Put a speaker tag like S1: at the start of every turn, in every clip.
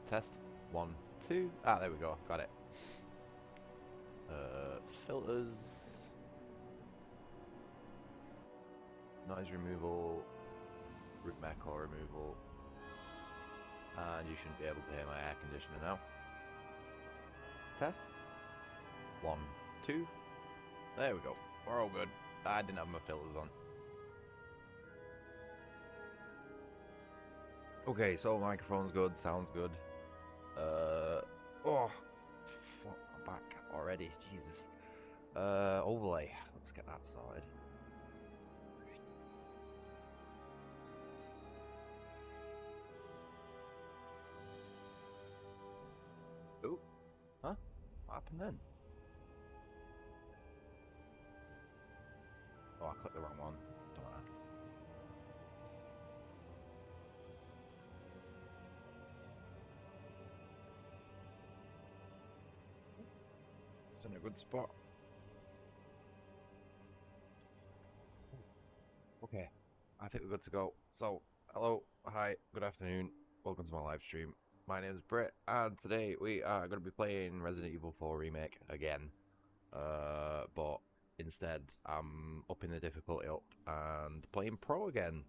S1: Test. 1, 2. Ah, there we go. Got it. Filters. Noise removal. Root mecha removal. And you shouldn't be able to hear my air conditioner now. Test. 1, 2. There we go. We're all good. I didn't have my filters on. Okay, so microphone's good, sound's good. Oh, fuck, my back already. Jesus. Overlay. Let's get that sorted. Ooh. Huh? What happened then? Oh, I clicked the wrong one. Dumbass. It's in a good spot. Okay, I think we're good to go. So, hello, hi, good afternoon, welcome to my live stream. My name is Britt, and today we are going to be playing Resident Evil 4 Remake again. But instead, I'm upping the difficulty up and playing Pro again.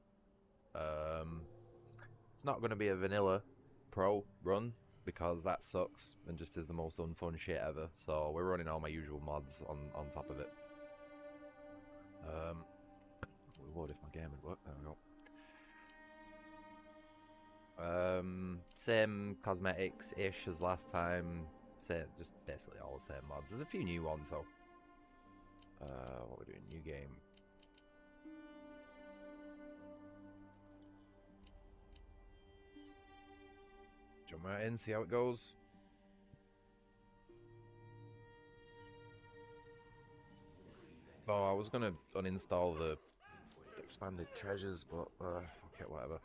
S1: It's not going to be a vanilla Pro run, because that sucks and just is the most unfun shit ever. So we're running all my usual mods on top of it. We would if my game would work. There we go. Same cosmetics-ish as last time. Same, just basically all the same mods. There's a few new ones though. What we're doing? New game. Jump right in, see how it goes. Oh, I was gonna uninstall the expanded treasures, but fuck it, whatever.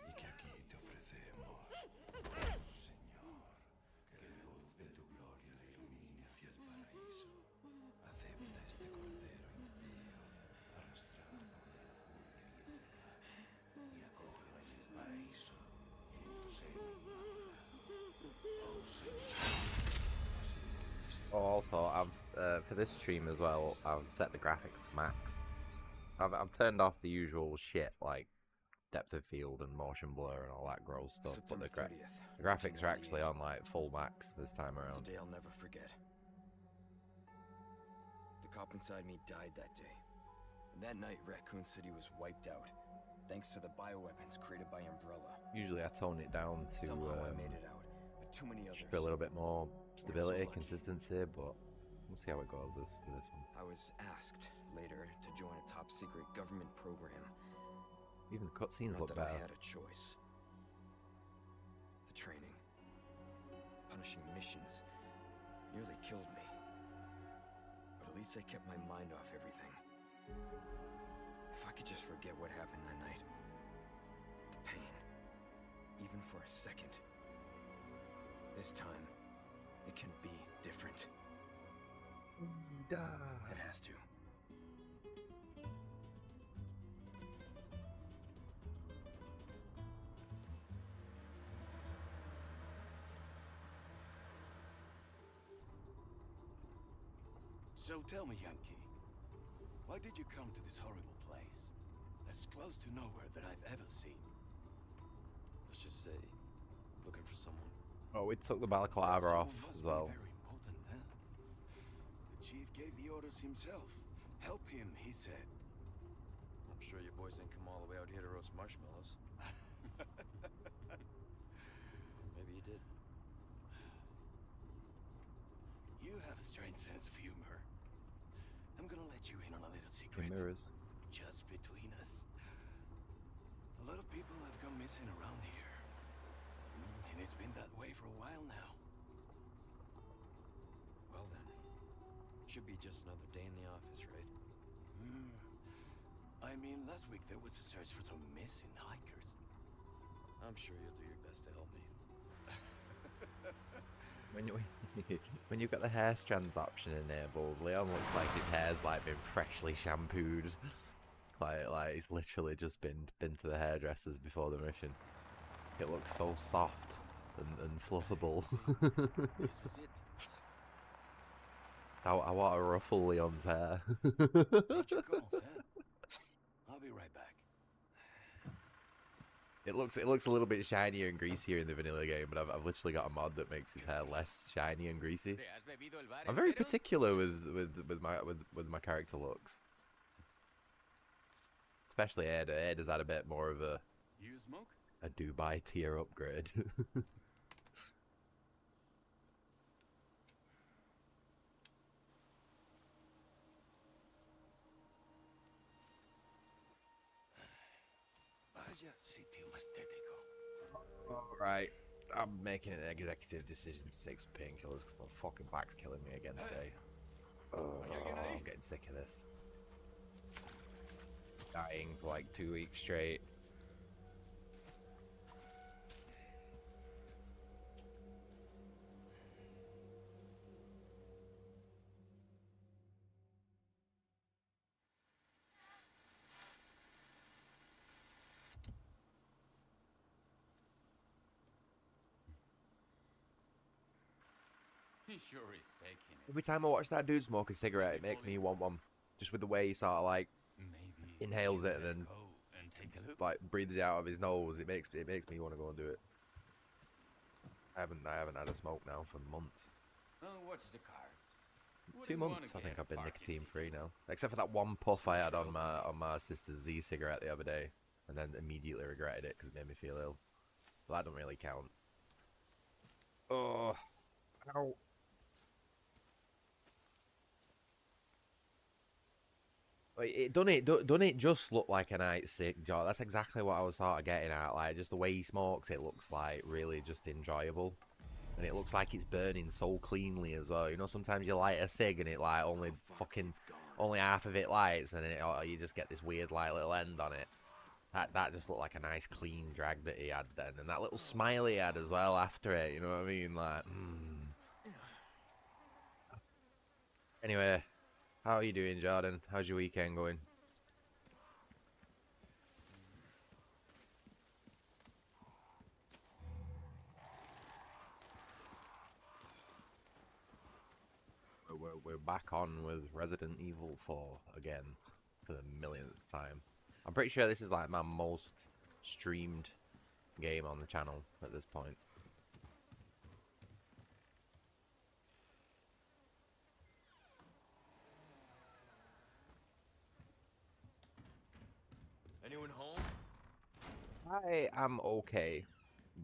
S1: Oh, also, I've for this stream as well, I've set the graphics to max. I've turned off the usual shit like depth of field and motion blur and all that gross stuff, but the graphics are actually on like full max this time around.
S2: It's a day I'll never forget. The cop inside me died that day. And that night, Raccoon City was wiped out, thanks to the bioweapons created by Umbrella.
S1: Usually I tone it down to
S2: Somehow I made it out, but too many others.
S1: For a little bit more stability, consistency, but we'll see how it goes for this one.
S2: I was asked later to join a top secret government program.
S1: Even the cutscenes look better.
S2: I had a choice. The training, punishing missions, nearly killed me. But at least I kept my mind off everything. If I could just forget what happened that night, the pain, even for a second. This time, it can be different. It has to.
S3: So tell me, Yankee, why did you come to this horrible place? As close to nowhere that I've ever seen.
S4: Let's just say, looking for someone.
S1: Oh, we took the balaclava off as well.
S3: Very important, huh? The chief gave the orders himself. Help him, he said.
S4: I'm sure you boys didn't come all the way out here to roast marshmallows. Maybe you did.
S3: You have a strange sense of humor. I'm gonna let you in on a little secret.
S1: Mirrors.
S3: Just between us. A lot of people have gone missing around here. And it's been that way for a while now.
S4: Well then, should be just another day in the office, right?
S3: I mean, last week there was a search for some missing hikers.
S4: I'm sure you'll do your best to help me.
S1: When you've got the hair strands option enabled, Leon looks like his hair's like been freshly shampooed. Like he's literally just been to the hairdressers before the mission. It looks so soft. and fluffable.
S4: This is it.
S1: I want to ruffle Leon's hair.
S3: At your call, Sam. I'll be right back.
S1: It looks a little bit shinier and greasier in the vanilla game, but I've literally got a mod that makes his hair less shiny and greasy. I'm very particular with my character looks, especially Ed. Ed has had a bit more of
S3: You smoke?
S1: a Dubai tier upgrade.
S3: Vaya sitio más tétrico.
S1: Alright, I'm making an executive decision to take some painkillers because my fucking back's killing me again today. Oh, I'm getting sick of this. Dying for like 2 weeks straight.
S5: He sure is taking it.
S1: Every time I watch that dude smoke a cigarette, it makes me want one. Just with the way he sort of like
S5: Maybe
S1: inhales
S5: you
S1: it and
S5: better
S1: then
S5: go and take a look.
S1: like breathes it out of his nose. It makes me want to go and do it. I haven't had a smoke now for months.
S5: Oh, what's the card? What
S1: 2
S5: do you wanna
S1: months, I think
S5: get,
S1: I've been
S5: Parky
S1: nicotine free
S5: Ticky?
S1: now, except for that one puff I had on my sister's Z cigarette the other day, and then immediately regretted it because it made me feel ill. But that don't really count. Oh, ow. Don't it just look like a night sick job? That's exactly what I was sort of getting at. Like, just the way he smokes, it looks like really just enjoyable. And it looks like it's burning so cleanly as well. You know, sometimes you light a cig and it like only half of it lights, and you just get this weird like little end on it. That just looked like a nice clean drag that he had then, and that little smile he had as well after it. You know what I mean? Like, Anyway, how are you doing, Jordan? How's your weekend going? We're back on with Resident Evil 4 again for the millionth time. I'm pretty sure this is like my most streamed game on the channel at this point.
S2: Anyone home?
S1: I am okay,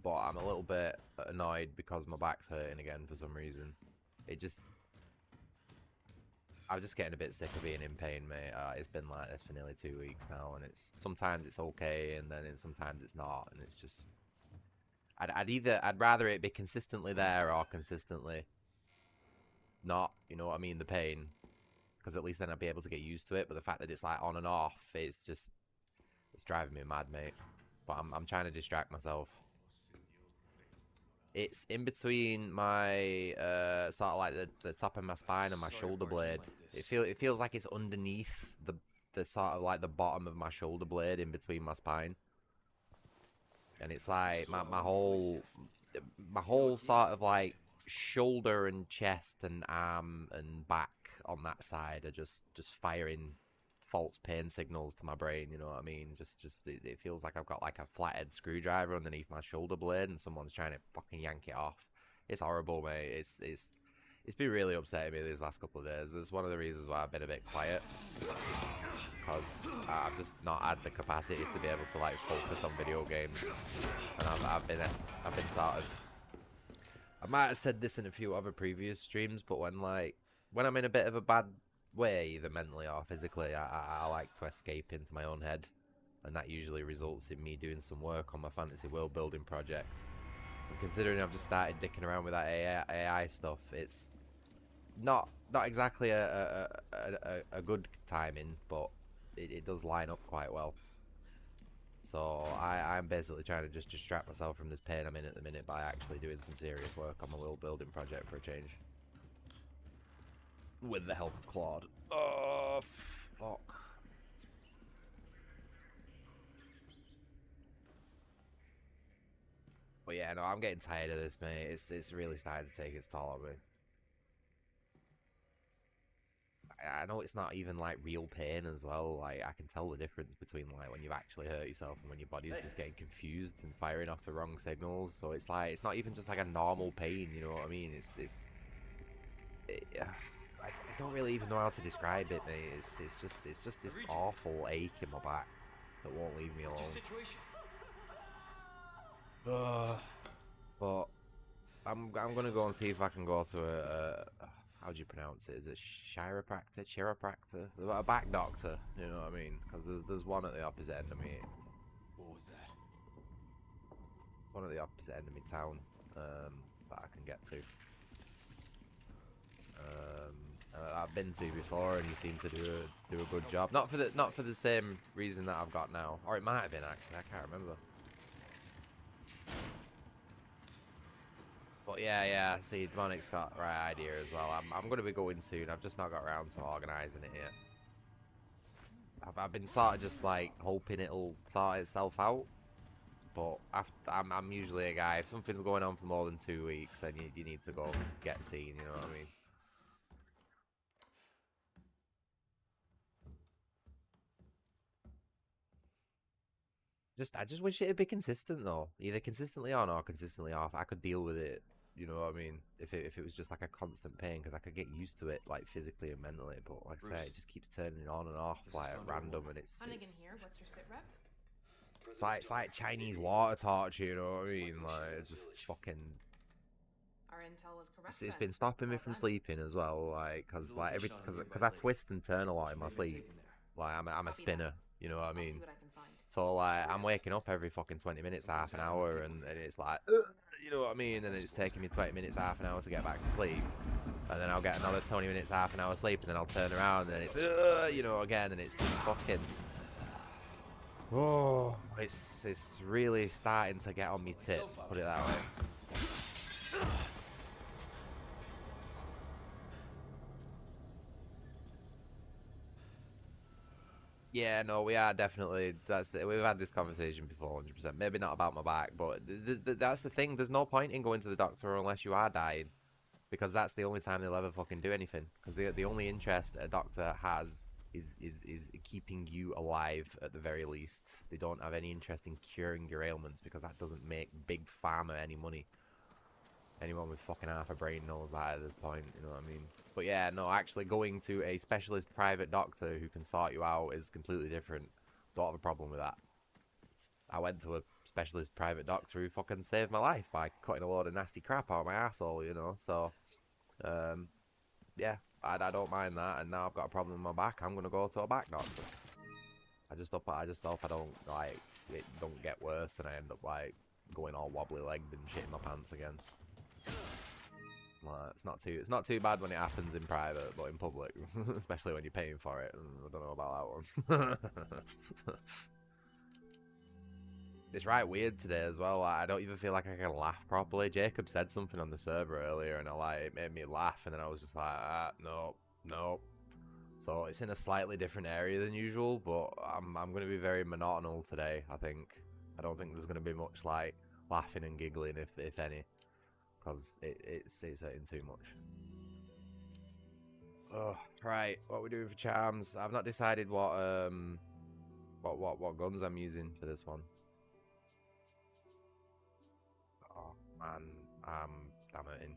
S1: but I'm a little bit annoyed because my back's hurting again for some reason. I'm just getting a bit sick of being in pain, mate. It's been like this for nearly 2 weeks now, and sometimes it's okay, and then sometimes it's not, and it's just I'd rather it be consistently there or consistently not. You know what I mean? The pain, because at least then I'd be able to get used to it. But the fact that it's like on and off, it's driving me mad, mate. But I'm trying to distract myself. It's in between my sort of like the top of my spine and my shoulder blade. It feels like it's underneath the sort of like the bottom of my shoulder blade in between my spine. And it's like my whole sort of like shoulder and chest and arm and back on that side are just firing false pain signals to my brain, you know what I mean? It feels like I've got like a flathead screwdriver underneath my shoulder blade and someone's trying to fucking yank it off. It's horrible, mate. It's been really upsetting me these last couple of days. It's one of the reasons why I've been a bit quiet, because I've just not had the capacity to be able to like focus on video games, and I've been sort of, I might have said this in a few other previous streams, but when I'm in a bit of a bad way, either mentally or physically, I like to escape into my own head, and that usually results in me doing some work on my fantasy world building project. And considering I've just started dicking around with that AI stuff, it's not exactly a good timing, but it does line up quite well. So I'm basically trying to just distract myself from this pain I'm in at the minute by actually doing some serious work on my little building project for a change. With the help of Claude. Oh, fuck. But yeah, no, I'm getting tired of this, mate. It's really starting to take its toll on me. I know it's not even like real pain as well. Like I can tell the difference between like when you've actually hurt yourself and when your body's just getting confused and firing off the wrong signals. So it's like it's not even just like a normal pain. You know what I mean? I don't really even know how to describe it, mate. It's just this awful ache in my back that won't leave me alone. But I'm gonna go and see if I can go to a how do you pronounce it? Is it chiropractor, a back doctor? You know what I mean? Because there's one at the opposite end of me.
S3: What was that?
S1: One at the opposite end of me town that I can get to. I've been to before, and he seemed to do a good job. Not for the same reason that I've got now, or it might have been actually. I can't remember. But yeah. See, Demonic's got the right idea as well. I'm going to be going soon. I've just not got around to organising it yet. I've been sort of just like hoping it'll sort itself out. But I'm usually a guy. If something's going on for more than 2 weeks, then you need to go get seen. You know what I mean? I just wish it'd be consistent though. Either consistently on or consistently off. I could deal with it. You know what I mean? If it was just like a constant pain, because I could get used to it, like physically and mentally. But like I say, it just keeps turning on and off, like at random, and it's
S6: here. What's your sit rep?
S1: it's like Chinese water torture. You know what I mean? Like it's just fucking.
S6: Our intel was correct.
S1: It's been stopping me from sleeping as well, like because like because I twist and turn a lot in my sleep. Like I'm a spinner. You know what I mean? So like I'm waking up every fucking 20 minutes, half an hour, and it's like, you know what I mean? And it's taking me 20 minutes, half an hour to get back to sleep, and then I'll get another 20 minutes, half an hour sleep, and then I'll turn around and it's, you know, again, and it's just fucking. Oh, it's really starting to get on me tits. Put it that way. Yeah, no, we are definitely. We've had this conversation before, 100%. Maybe not about my back, but that's the thing. There's no point in going to the doctor unless you are dying, because that's the only time they'll ever fucking do anything. Because the only interest a doctor has is keeping you alive at the very least. They don't have any interest in curing your ailments, because that doesn't make big pharma any money. Anyone with fucking half a brain knows that at this point, you know what I mean? But yeah, no, actually going to a specialist private doctor who can sort you out is completely different. Don't have a problem with that. I went to a specialist private doctor who fucking saved my life by cutting a load of nasty crap out of my asshole, you know? So, yeah, I don't mind that. And now I've got a problem with my back. I'm going to go to a back doctor. I just hope I don't, like, it don't get worse and I end up, like, going all wobbly-legged and shitting my pants again. Well, it's not too bad when it happens in private, but in public, especially when you're paying for it. I don't know about that one. It's right weird today as well. I don't even feel like I can laugh properly. Jacob said something on the server earlier, and it made me laugh, and then I was just like, no. So it's in a slightly different area than usual, but I'm going to be very monotonal today. I don't think there's going to be much like laughing and giggling, if any. Because it's hitting too much. Oh, right. What are we doing for charms? I've not decided what guns I'm using for this one. Oh man, damn it in.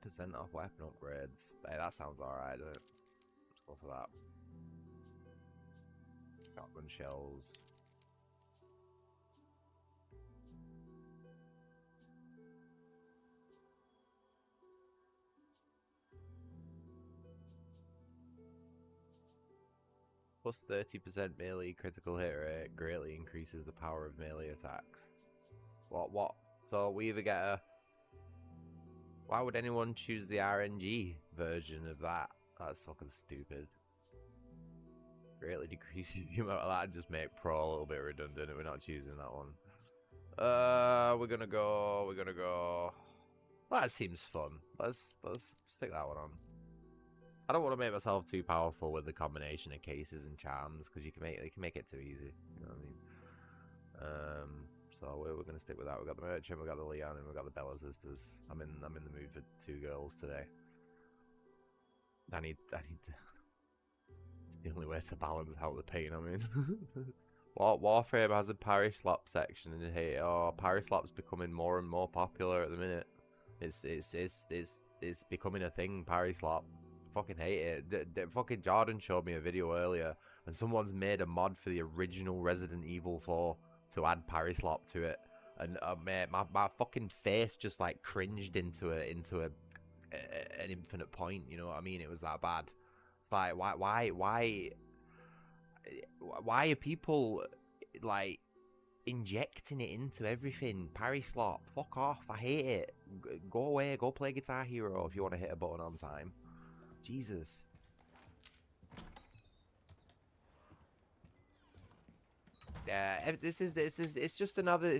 S1: %10 off weapon upgrades. Hey, that sounds alright, doesn't it? Let's go for that. Shotgun shells. Plus 30% melee critical hit rate greatly increases the power of melee attacks. What? So we either get a... Why would anyone choose the RNG version of that? That's fucking stupid. Greatly decreases the amount of that. Just make pro a little bit redundant. We're not choosing that one. We're gonna go. Well, that seems fun. Let's stick that one on. I don't want to make myself too powerful with the combination of cases and charms because you can make it too easy. You know what I mean? So we're gonna stick with that. We got the merchant, we got the Leon, and we got the Bella sisters. I'm in the mood for 2 girls today. I need to. It's the only way to balance out the pain. I mean, Warframe has a parish slap section, and parish slap's becoming more and more popular at the minute. It's becoming a thing. Parish slap. Fucking hate it. Fucking Jordan showed me a video earlier, and someone's made a mod for the original Resident Evil 4 to add parry slap to it, and mate, my fucking face just like cringed into an infinite point. You know what I mean? It was that bad. It's like why are people like injecting it into everything? Parry slap, fuck off. I hate it. Go away. Go play Guitar Hero if you want to hit a button on time. Jesus. Yeah, it's just another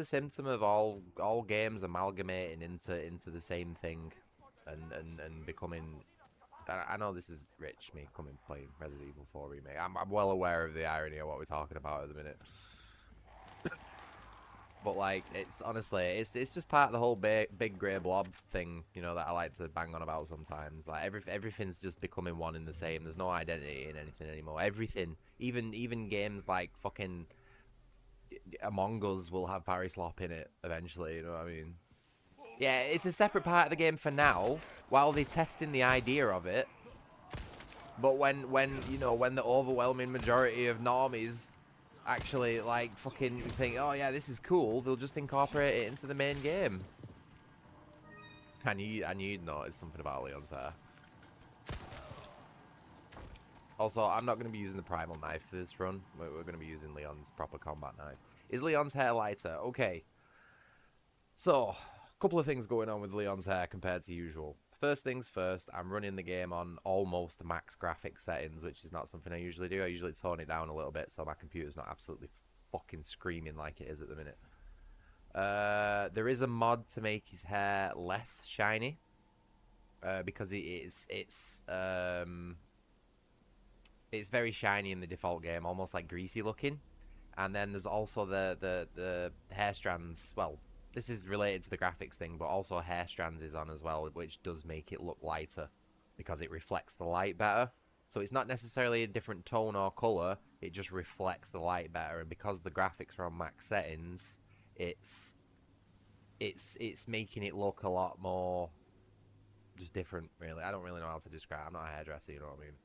S1: symptom of all games amalgamating into the same thing, and becoming. I know this is rich, me coming playing Resident Evil 4 Remake. I'm well aware of the irony of what we're talking about at the minute. But like, it's honestly, it's just part of the whole big grey blob thing, you know, that I like to bang on about sometimes. Like everything's just becoming one and the same. There's no identity in anything anymore. Everything, even games like fucking Among Us will have parry slap in it eventually. You know what I mean? Yeah, it's a separate part of the game for now, while they're testing the idea of it. But when the overwhelming majority of normies actually like fucking think, oh yeah, this is cool, they'll just incorporate it into the main game. I knew you'd notice something about Leon's hair. Also, I'm not going to be using the primal knife for this run. We're going to be using Leon's proper combat knife. Is Leon's hair lighter? Okay. So, a couple of things going on with Leon's hair compared to usual. First things first, I'm running the game on almost max graphics settings, which is not something I usually do. I usually tone it down a little bit so my computer's not absolutely fucking screaming like it is at the minute. There is a mod to make his hair less shiny, because it's very shiny in the default game, almost like greasy looking. And then there's also the hair strands. Well, this is related to the graphics thing, but also hair strands is on as well, which does make it look lighter because it reflects the light better. So it's not necessarily a different tone or color, it just reflects the light better. And because the graphics are on max settings, it's making it look a lot more just different, really. I don't really know how to describe. I'm not a hairdresser, you know what I mean?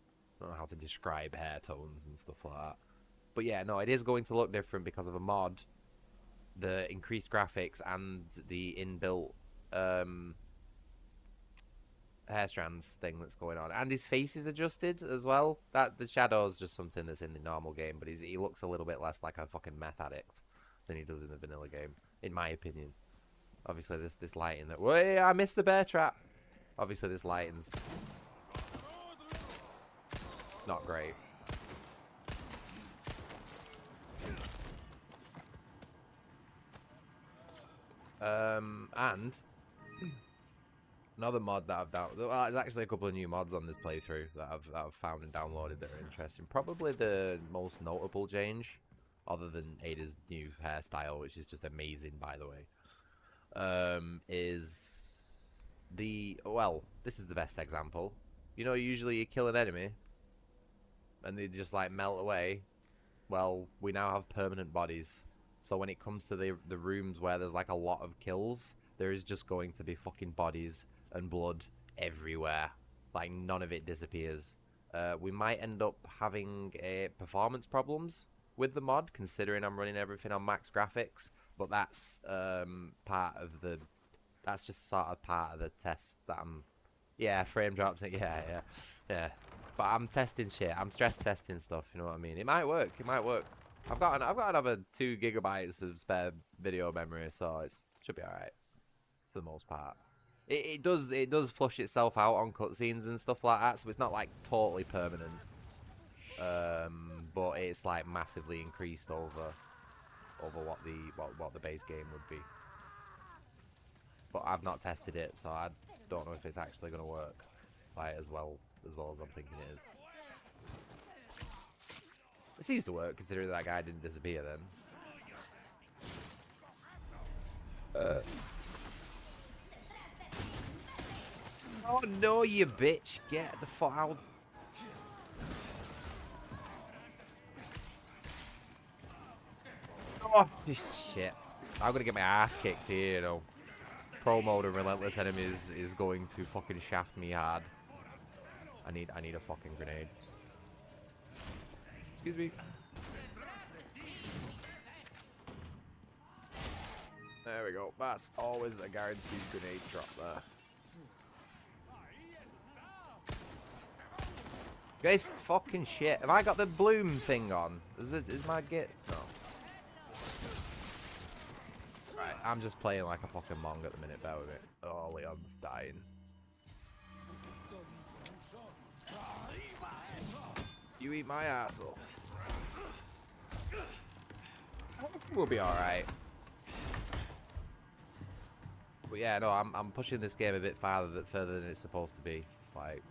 S1: I don't know how to describe hair tones and stuff like that. But yeah, no, it is going to look different because of a mod, the increased graphics, and the inbuilt hair strands thing that's going on. And his face is adjusted as well. That the shadow is just something that's in the normal game, but he looks a little bit less like a fucking meth addict than he does in the vanilla game, in my opinion. Obviously, this lighting that... Wait, I missed the bear trap! Obviously, this lighting's not great. And another mod that I've downloaded. Well, there's actually a couple of new mods on this playthrough that I've found and downloaded that are interesting. Probably the most notable change, other than Ada's new hairstyle, which is just amazing, by the way, is the... Well, this is the best example. You know, usually you kill an enemy and they just like melt away. Well, we now have permanent bodies. So when it comes to the rooms where there's like a lot of kills, there is just going to be fucking bodies and blood everywhere. Like none of it disappears. We might end up having performance problems with the mod, considering I'm running everything on max graphics. But that's that's just sort of part of the test that I'm... Yeah, frame drops. Yeah. But I'm testing shit. I'm stress testing stuff. You know what I mean? It might work. It might work. I've got another 2 gigabytes of spare video memory, so it should be alright for the most part. It does flush itself out on cutscenes and stuff like that, so it's not like totally permanent. But it's like massively increased over what the base game would be. but I've not tested it, so I don't know if it's actually going to work like as well as I'm thinking it is. It seems to work, considering that guy didn't disappear then. Oh no, you bitch! Get the fuck out! Oh, this shit! I'm gonna get my ass kicked here, you know. Pro mode of Relentless Enemies is going to fucking shaft me hard. I need a fucking grenade. Excuse me. There we go. That's always a guaranteed grenade drop there. This fucking shit. Have I got the bloom thing on? Is my git? No. Right, I'm just playing like a fucking mong at the minute. Bear with it. Oh, Leon's dying. You eat my asshole. We'll be alright. But yeah, no, I'm pushing this game a bit further than it's supposed to be. Like,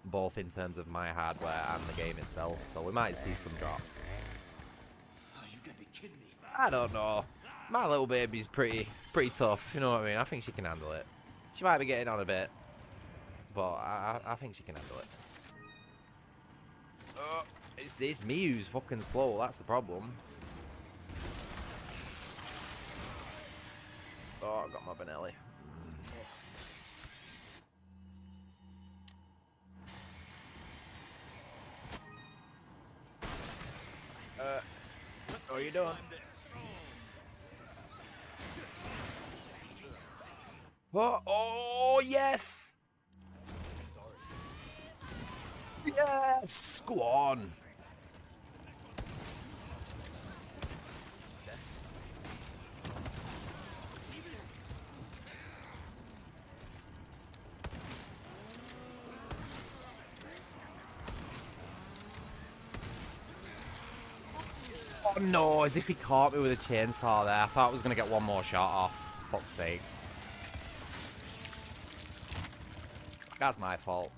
S1: both in terms of my hardware and the game itself. So we might see some drops.
S3: Oh, you gotta be kidding me.
S1: I don't know. My little baby's pretty tough. You know what I mean? I think she can handle it. She might be getting on a bit, but I think she can handle it. It's me who's fucking slow. That's the problem. Oh, I got my Benelli. What are you doing? Oh yes! Yes! Go on! Oh no, as if he caught me with a chainsaw there. I thought I was going to get one more shot off. Fuck's sake. That's my fault.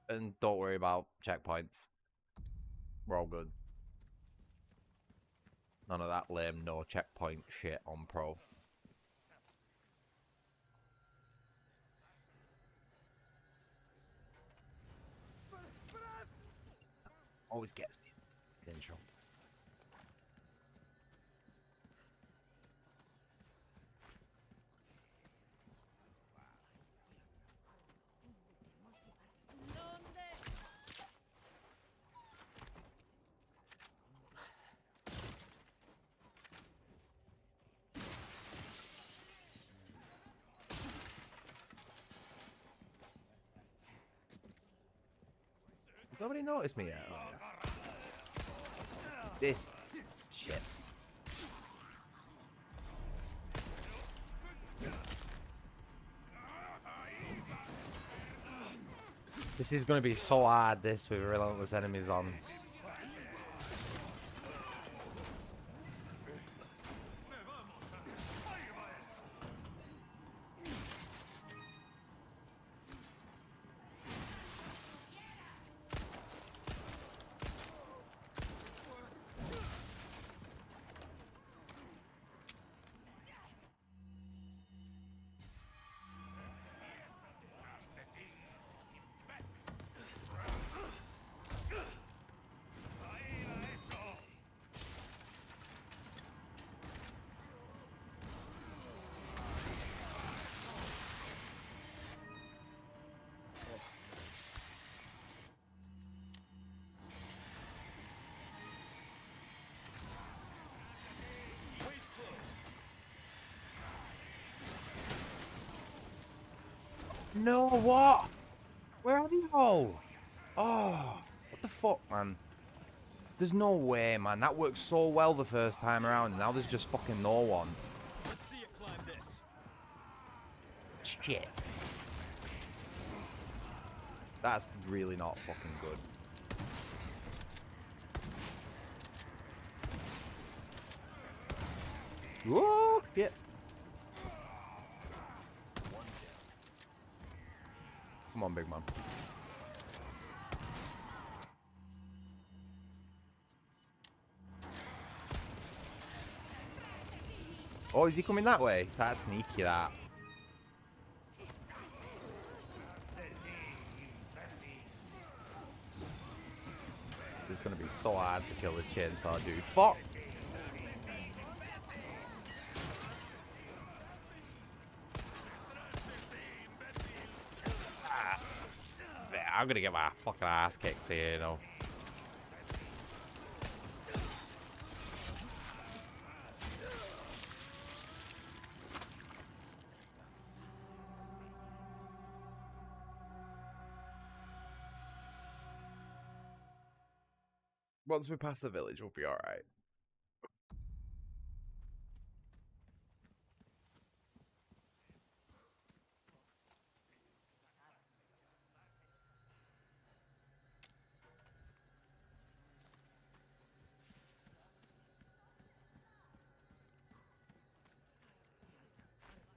S1: And don't worry about checkpoints. We're all good. None of that lame no checkpoint shit on pro. Always gets me. It's the intro. Nobody noticed me yet. Oh, yeah. This shit. This is going to be so hard, this, with Relentless Enemies on. No, what? Where are they all? Oh, what the fuck, man? There's no way, man. That worked so well the first time around, and now there's just fucking no one.
S2: Let's see you climb this.
S1: Shit. That's really not fucking good. Whoa! Yeah. Come on, big man. Oh, is he coming that way? That's sneaky, that. It's going to be so hard to kill this chainsaw dude. Fuck! I'm going to get my fucking ass kicked here, you know. Once we pass the village, we'll be alright.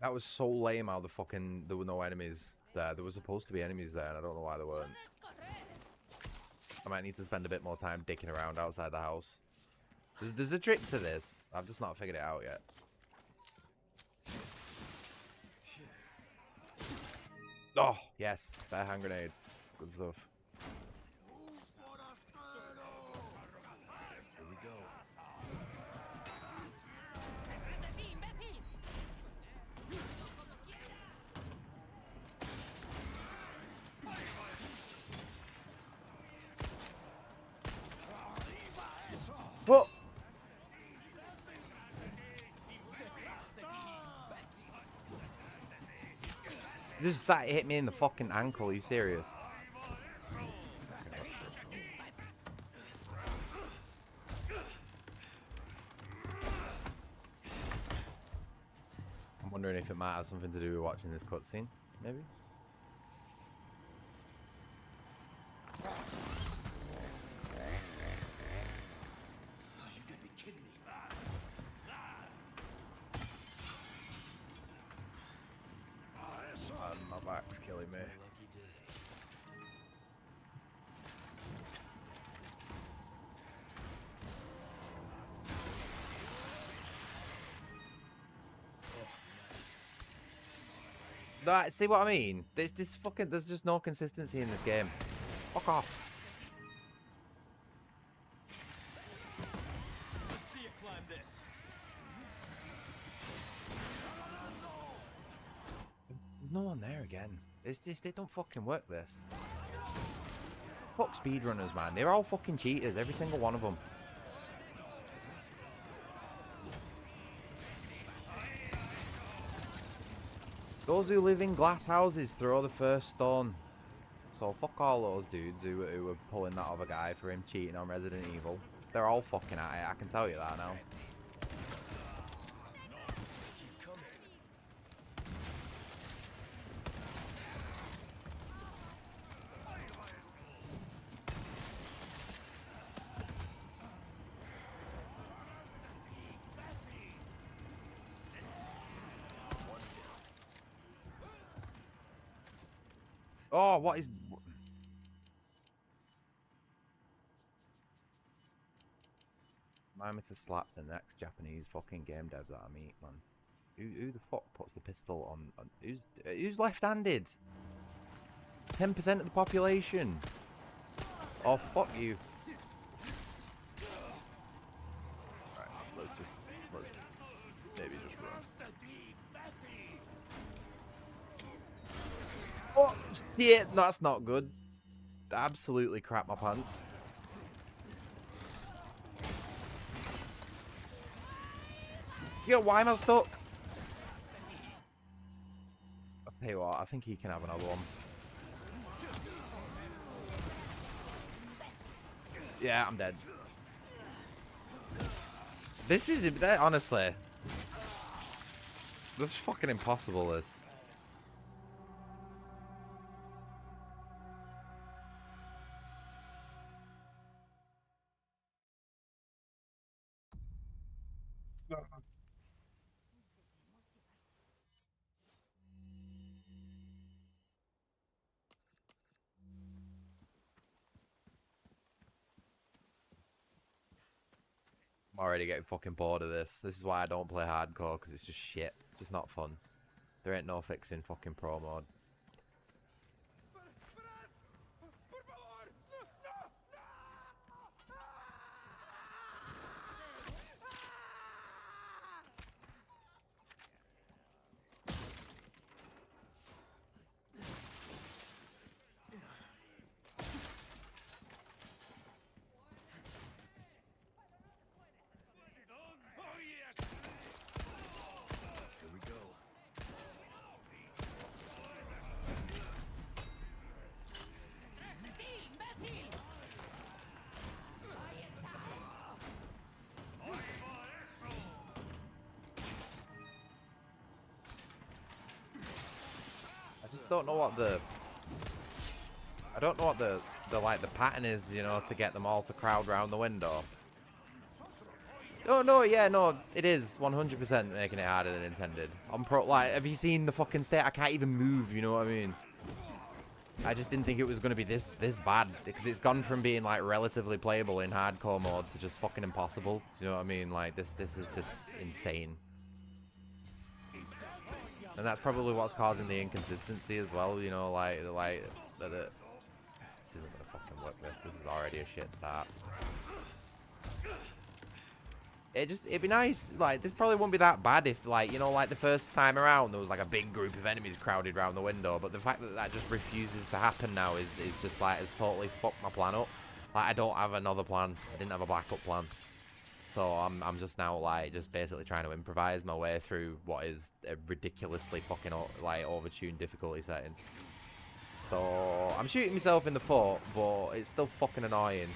S1: That was so lame how there were no enemies there. There were supposed to be enemies there, and I don't know why there weren't. I might need to spend a bit more time dicking around outside the house. There's a trick to this. I've just not figured it out yet. Oh, yes. Spare hand grenade. Good stuff.
S2: Here we go.
S1: What? Just that hit me in the fucking ankle. Are you serious? I'm wondering if it might have something to do with watching this cutscene. Maybe. My back's killing me. That, see what I mean? There's just no consistency in this game. Fuck off.
S2: See you climb this.
S1: No one there again. It's just, they don't fucking work this. Fuck speedrunners, man. They're all fucking cheaters, every single one of them. Those who live in glass houses throw the first stone. So fuck all those dudes who were pulling that other guy for him cheating on Resident Evil. They're all fucking at it, I can tell you that now. Oh, what is... Remind me to slap the next Japanese fucking game dev that I meet, man. Who the fuck puts the pistol on who's left-handed? 10% of the population. Oh, fuck you. Right, let's maybe just run. Oh, shit, that's not good. Absolutely crap my pants. Yo, why am I stuck? I'll tell you what, I think he can have another one. Yeah, I'm dead. This is, honestly, this is fucking impossible, this. already getting fucking bored of this. This is why I don't play hardcore, because it's just shit. It's just not fun. There ain't no fixing fucking pro mode.
S2: Here we go.
S1: I just don't know what the... I don't know what the like the pattern is, you know, to get them all to crowd round the window. Oh no, yeah, no, it is 100% making it harder than intended. I'm pro. Like, have you seen the fucking state? I can't even move. You know what I mean? I just didn't think it was gonna be this bad, because it's gone from being like relatively playable in hardcore mode to just fucking impossible. Do you know what I mean? Like this is just insane. And that's probably what's causing the inconsistency as well. You know, like this isn't gonna fucking work. This is already a shit start. It'd be nice, like, this probably won't be that bad if, like, you know, like the first time around there was like a big group of enemies crowded around the window, but the fact that that just refuses to happen now is just like, has totally fucked my plan up. Like, I don't have another plan. I didn't have a backup plan. So I'm just now, like, just basically trying to improvise my way through what is a ridiculously fucking, like, overtuned difficulty setting. So I'm shooting myself in the foot, but it's still fucking annoying.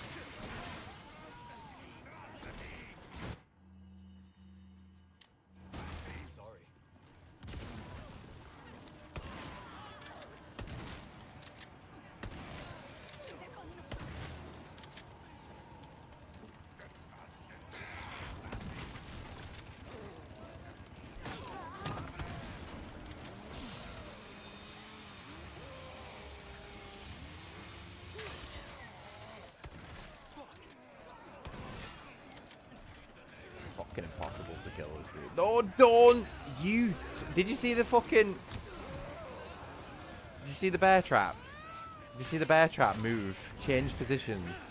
S1: Fucking impossible to kill this dude. No, don't! You... Did you see the fucking... Did you see the bear trap? Did you see the bear trap move? Change positions.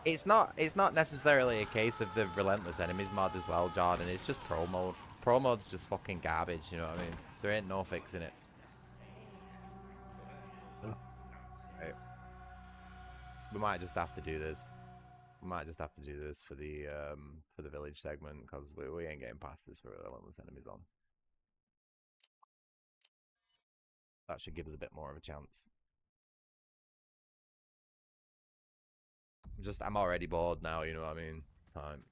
S1: It's not necessarily a case of the Relentless Enemies mod as well, Jordan. It's just pro mode. Pro mode's just fucking garbage, you know what I mean? There ain't no fixing it. Right. We might just have to do this. We might just have to do this for the village segment, because we ain't getting past this for Relentless Enemies on. That should give us a bit more of a chance. I'm already bored now, you know what I mean? Time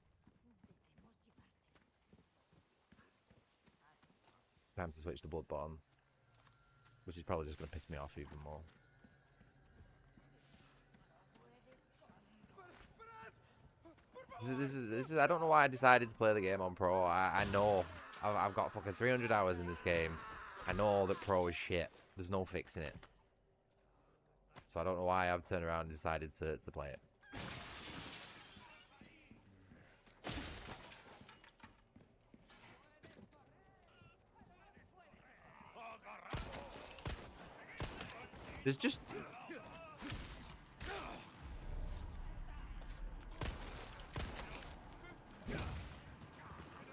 S1: to switch to Bloodborne, which is probably just going to piss me off even more. This is I don't know why I decided to play the game on Pro. I know I've got fucking 300 hours in this game. I know that Pro is shit. There's no fixing it. So I don't know why I've turned around and decided to play it. There's just...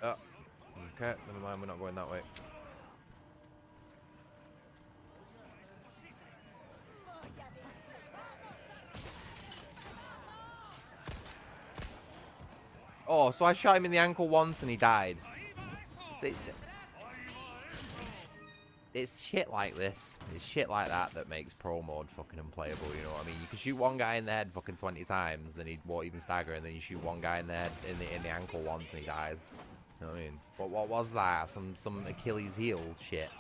S1: Oh, okay, never mind, we're not going that way. Oh, so I shot him in the ankle once and he died. See, it's shit like this. It's shit like that makes pro mode fucking unplayable, you know what I mean? You can shoot one guy in the head fucking 20 times and he won't even stagger, and then you shoot one guy in the head in the ankle once and he dies. You know what I mean? What was that? Some Achilles heel shit.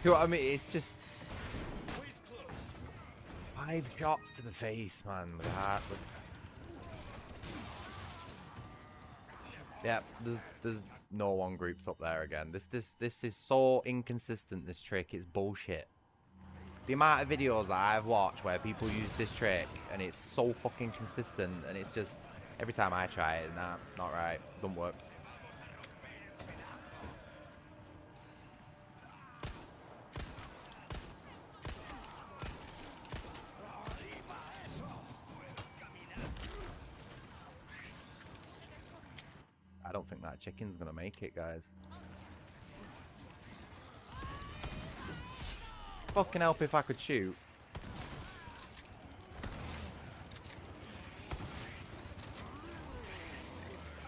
S1: You know what I mean? It's just 5 shots to the face, man. With heart. Yeah, there's no one groups up there again. This is so inconsistent. This trick is bullshit. The amount of videos that I've watched where people use this trick and it's so fucking consistent, and it's just every time I try it, nah, not right, don't work. I don't think that chicken's gonna make it, guys. Fucking help if I could shoot.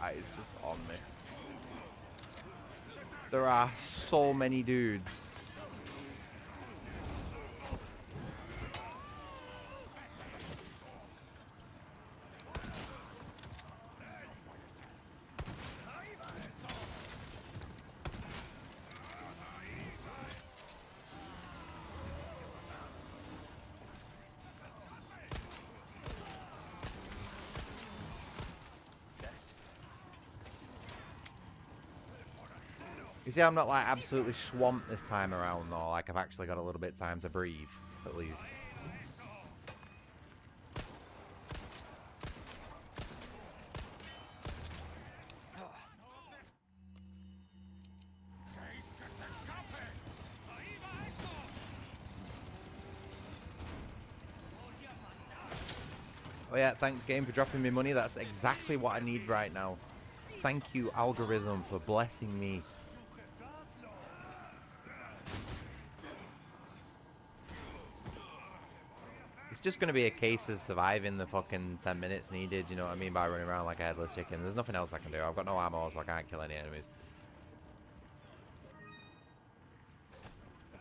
S1: That is just on me. There are so many dudes. You see, I'm not like absolutely swamped this time around though. Like I've actually got a little bit of time to breathe, at least. Oh yeah, thanks game for dropping me money. That's exactly what I need right now. Thank you, algorithm, for blessing me. It's just going to be a case of surviving the fucking 10 minutes needed, you know what I mean, by running around like a headless chicken. There's nothing else I can do. I've got no ammo, so I can't kill any enemies.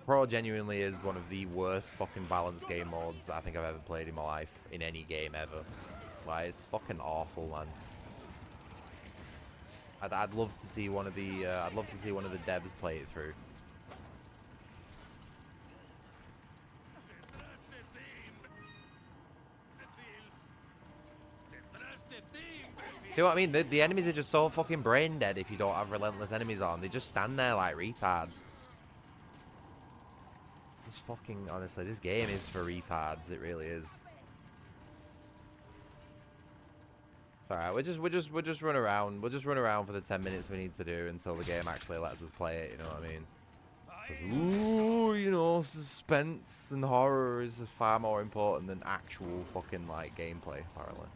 S1: Pro genuinely is one of the worst fucking balanced game modes I think I've ever played in my life, in any game ever. Like, it's fucking awful, man. I'd love to see one of the devs play it through. You know what I mean? The enemies are just so fucking brain dead if you don't have Relentless Enemies on. They just stand there like retards. This fucking, honestly, this game is for retards. It really is. Alright, we'll just run around. We'll just run around for the 10 minutes we need to do until the game actually lets us play it, you know what I mean? 'Cause, ooh, you know, suspense and horror is far more important than actual fucking, like, gameplay, apparently.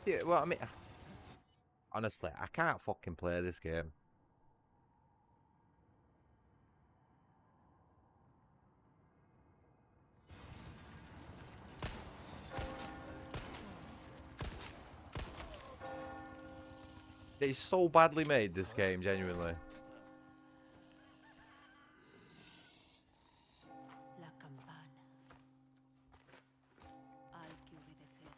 S1: Yeah, well, I mean, honestly, I can't fucking play this game. It's so badly made, this game, genuinely.
S7: La campana. Hay que obedecerla.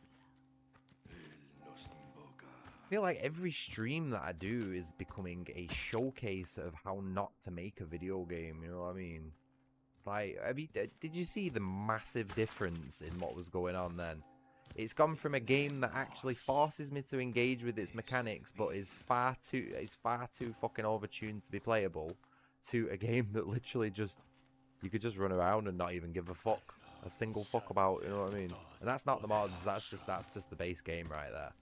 S1: I feel like every stream that I do is becoming a showcase of how not to make a video game, you know what I mean? Like, I mean, did you see the massive difference in what was going on then? It's gone from a game that actually forces me to engage with its mechanics, but is far too fucking overtuned to be playable, to a game that literally just, you could just run around and not even give a single fuck about, you know what I mean? And that's not the mods, that's just the base game right there.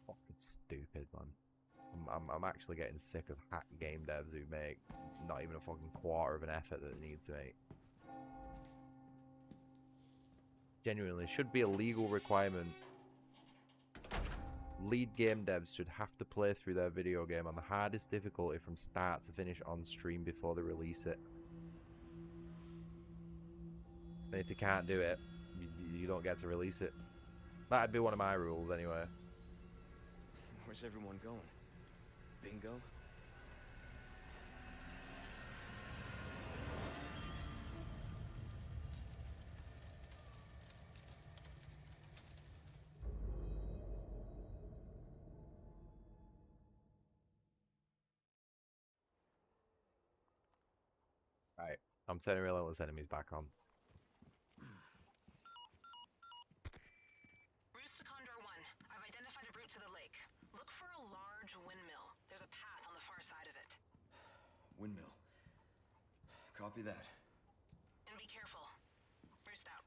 S1: Fucking stupid, man. I'm actually getting sick of hack game devs who make not even a fucking quarter of an effort that they need to make. Genuinely, should be a legal requirement. Lead game devs should have to play through their video game on the hardest difficulty from start to finish on stream before they release it. And if you can't do it, you don't get to release it. That'd be one of my rules anyway.
S2: Where's everyone going? Bingo?
S1: Right, I'm turning Relentless Enemies back on.
S6: Roost to Condor 1. I've identified a route to the lake. Look for a large windmill. There's a path on the far side of it.
S2: Windmill. Copy that.
S6: And be careful. Roost out.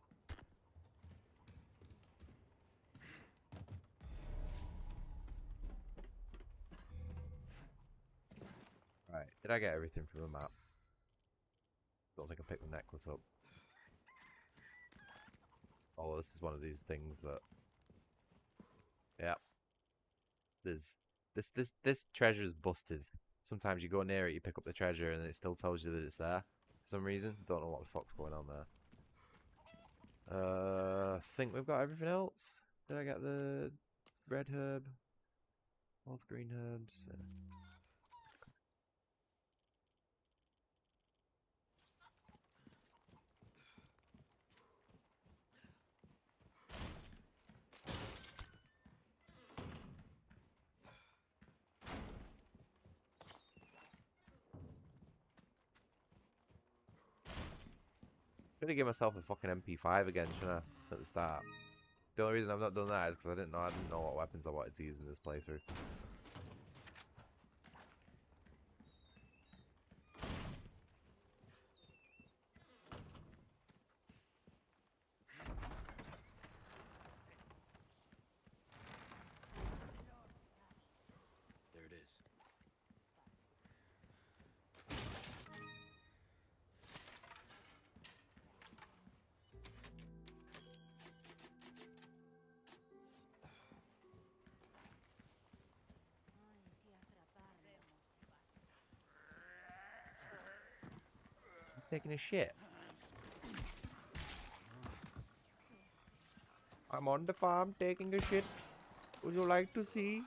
S1: Right, did I get everything from the map? Don't think I picked the necklace up. Oh, this is one of these things that... Yeah. There's... This treasure is busted. Sometimes you go near it, you pick up the treasure, and it still tells you that it's there. For some reason. Don't know what the fuck's going on there. I think we've got everything else. Did I get the red herb? All the green herbs. Should have given myself a fucking MP5 again, shouldn't I? At the start. The only reason I've not done that is because I didn't know what weapons I wanted to use in this playthrough.
S2: There it is.
S1: I'm taking a shit. I'm on the farm taking a shit. Would you like to see?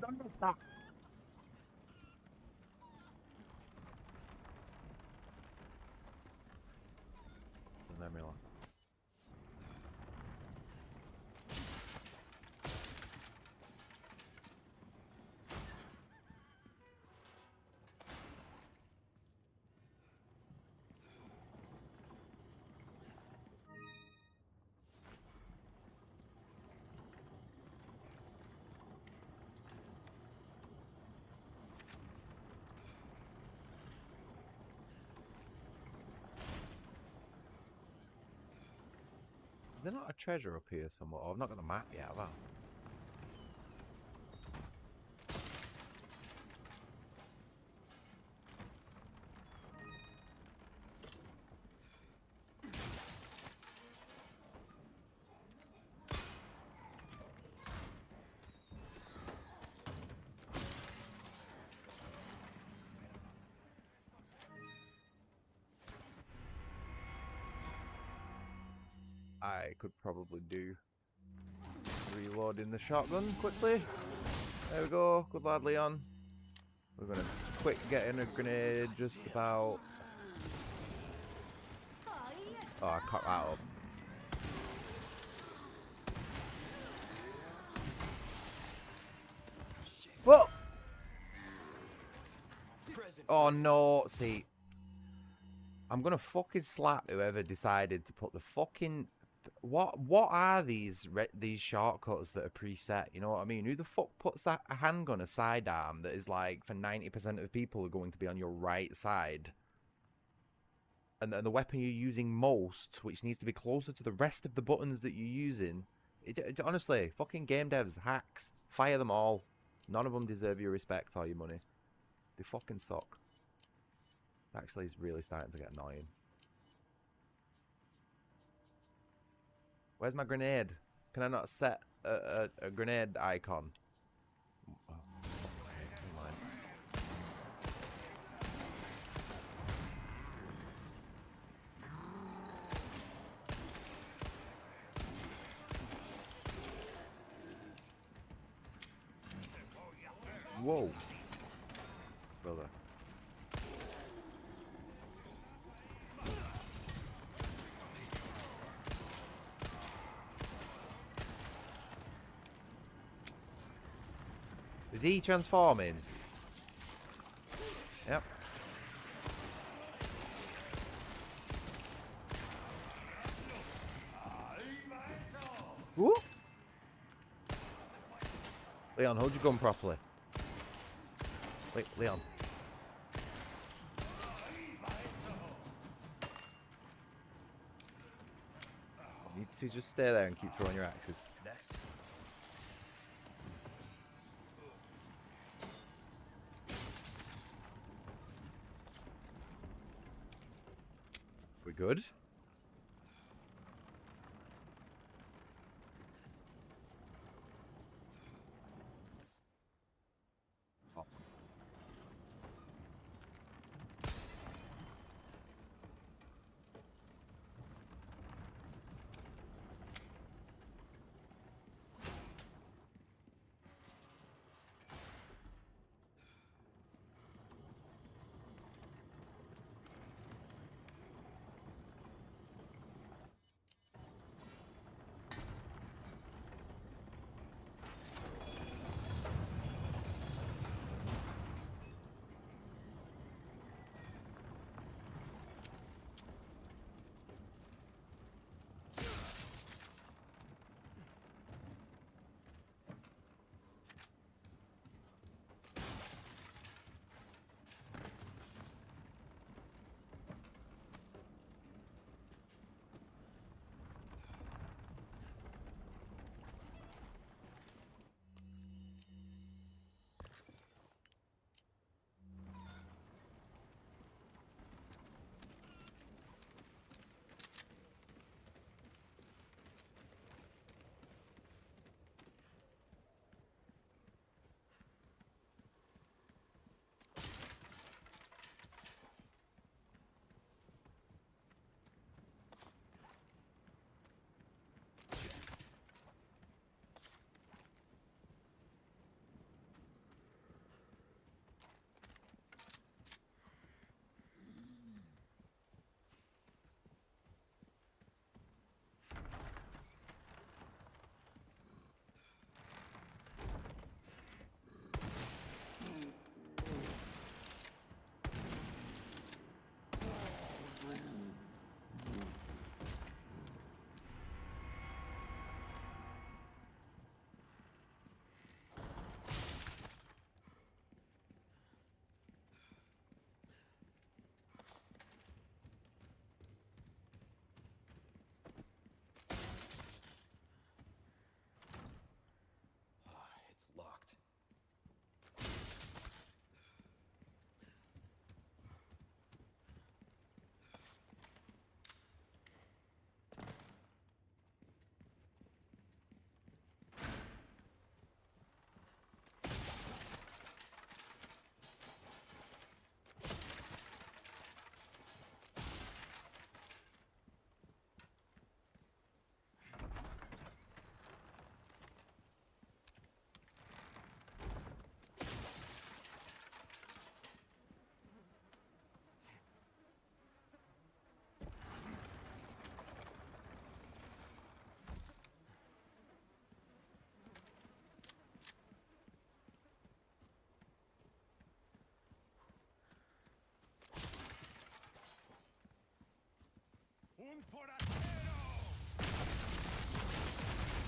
S1: Don't stop. Leave me alone. Is there not a treasure up here somewhere? Oh, I've not got the map yet, have I? I could probably do. reloading the shotgun quickly. There we go. Good lad, Leon. We're gonna quick get in a grenade just about. Oh, I cut that up. Whoa! Oh no, see. I'm gonna fucking slap whoever decided to put the fucking... What are these shortcuts that are preset? You know what I mean? Who the fuck puts that a handgun, a sidearm, that is like for 90% of people are going to be on your right side? And the weapon you're using most, which needs to be closer to the rest of the buttons that you're using. Honestly, fucking game devs, hacks, fire them all. None of them deserve your respect or your money. They fucking suck. Actually, it's really starting to get annoying. Where's my grenade? Can I not set a grenade icon? Oh, for fuck's sake, never mind. Whoa. Brother. Is he transforming? Yep. Woo! Leon, hold your gun properly. Wait, Leon. You two just stay there and keep throwing your axes.
S2: Next.
S1: We good?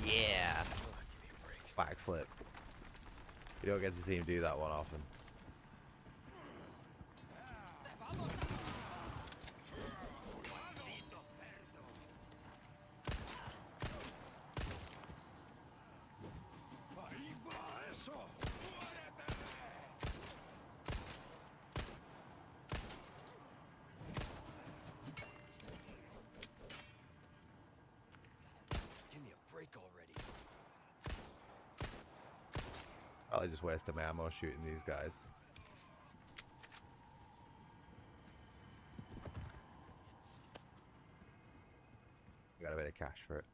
S1: Yeah! Backflip. You don't get to see him do that one often.
S2: Give me a break already.
S1: Probably just wasting my ammo shooting these guys. Got a bit of cash for it.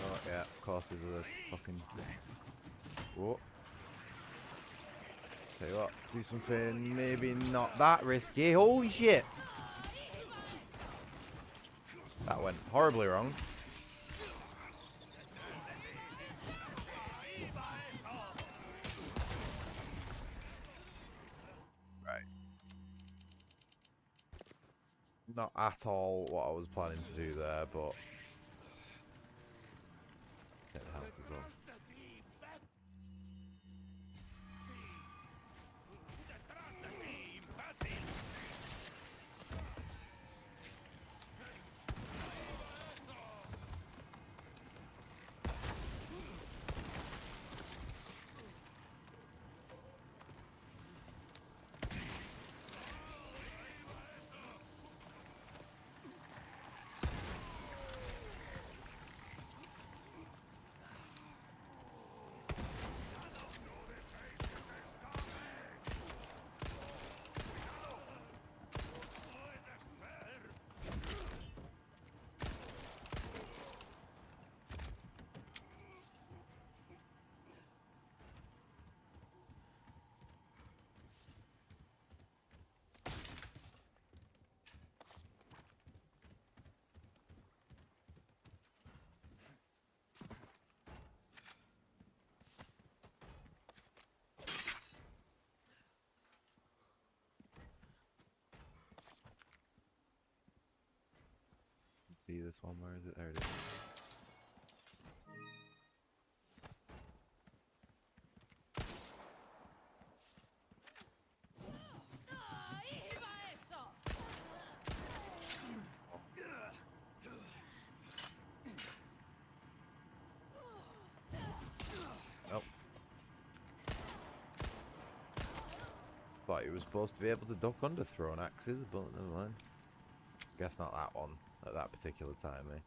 S1: Oh yeah, of course there's a fucking... Whoa. Tell you what, let's do something maybe not that risky. Holy shit! That went horribly wrong. Right. Not at all what I was planning to do there, but... Let's take the help as well. See this one, where is it? There it is. Nope. Thought he was supposed to be able to duck under thrown axes, but never mind. Guess not that one at that particular time, eh?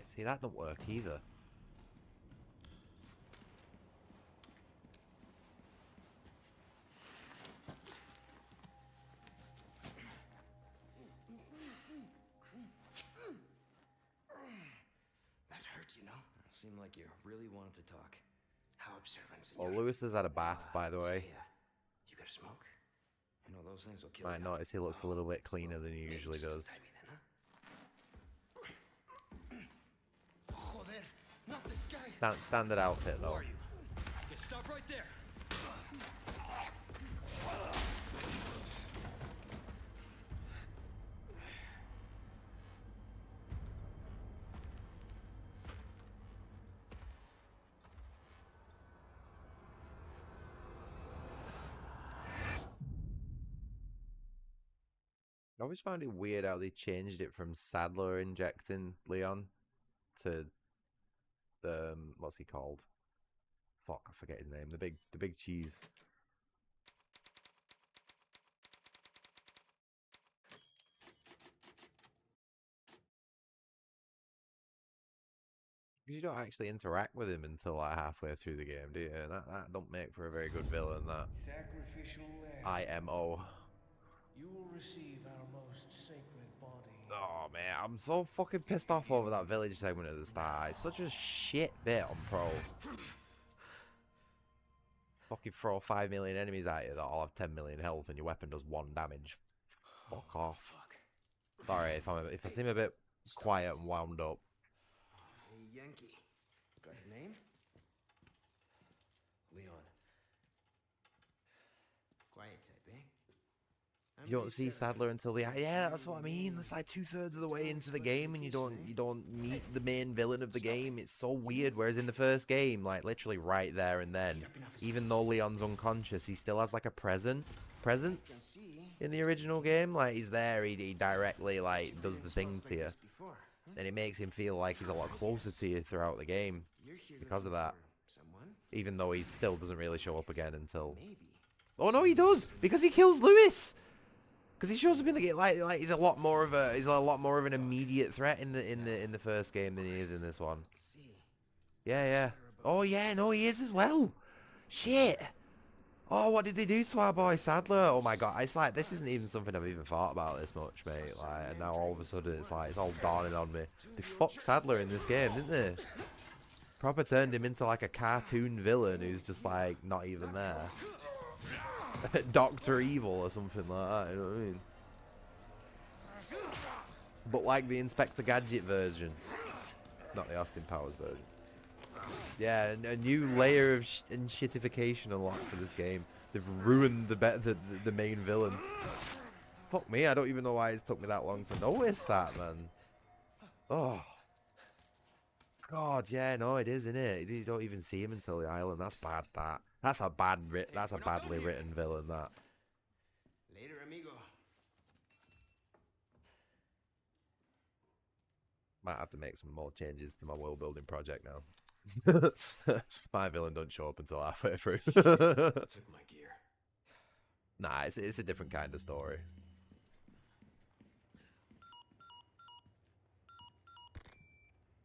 S1: See, that don't work either.
S2: That hurts, you know? Seemed like you really wanted to talk. How observant,
S1: Oh,
S2: senor.
S1: Lewis has had a bath, by the way.
S2: Say, you got a smoke? You know, those things will kill
S1: I
S2: you.
S1: notice he looks a little bit cleaner than he usually does.
S2: Just untie me then, huh? Joder, not this guy.
S1: Standard outfit, though.
S2: Okay, stop right there.
S1: I always found it weird how they changed it from Sadler injecting Leon to the what's he called? Fuck, I forget his name. The big cheese. You don't actually interact with him until like halfway through the game, do you? And that don't make for a very good villain. That
S8: Sacrificial lamb.
S1: IMO.
S8: You will receive our most sacred body.
S1: Oh man, I'm so fucking pissed off over that village segment at the start. It's such a shit bit on Pro. Fucking throw 5 million enemies at you that all have 10 million health and your weapon does 1 damage. Fuck off. Sorry if I seem a bit quiet and wound up.
S2: Hey, Yankee. Got your name? Leon. Quiet type, eh?
S1: You don't see Sadler until the yeah, that's what I mean. That's like 2/3 of the way into the game, and you don't meet the main villain of the game. It's so weird. Whereas in the first game, like literally right there and then, even though Leon's unconscious, he still has like a presence in the original game. Like he's there, he directly like does the thing to you, and it makes him feel like he's a lot closer to you throughout the game because of that. Even though he still doesn't really show up again until. Oh no, he does because he kills Lewis. Because he shows up in the game like he's a lot more of an immediate threat in the first game than he is in this one. Yeah. Oh yeah, no, he is as well. Shit. Oh, what did they do to our boy Sadler? Oh my god, it's like this isn't even something I've even thought about this much, mate. Like, and now all of a sudden it's like it's all dawning on me. They fucked Sadler in this game, didn't they? Proper turned him into like a cartoon villain who's just like not even there. Dr. Evil or something like that, you know what I mean? But like the Inspector Gadget version, not the Austin Powers version. Yeah, a new layer of shitification unlocked for this game. They've ruined the main villain. Fuck me, I don't even know why it's took me that long to notice that, man. Oh. God, yeah, no, it is, isn't it? You don't even see him until the island. That's bad, that. That's a badly written villain, that.
S2: Later, amigo.
S1: Might have to make some more changes to my world building project now. My villain don't show up until halfway through.
S2: Took my gear.
S1: Nah, it's a different kind of story.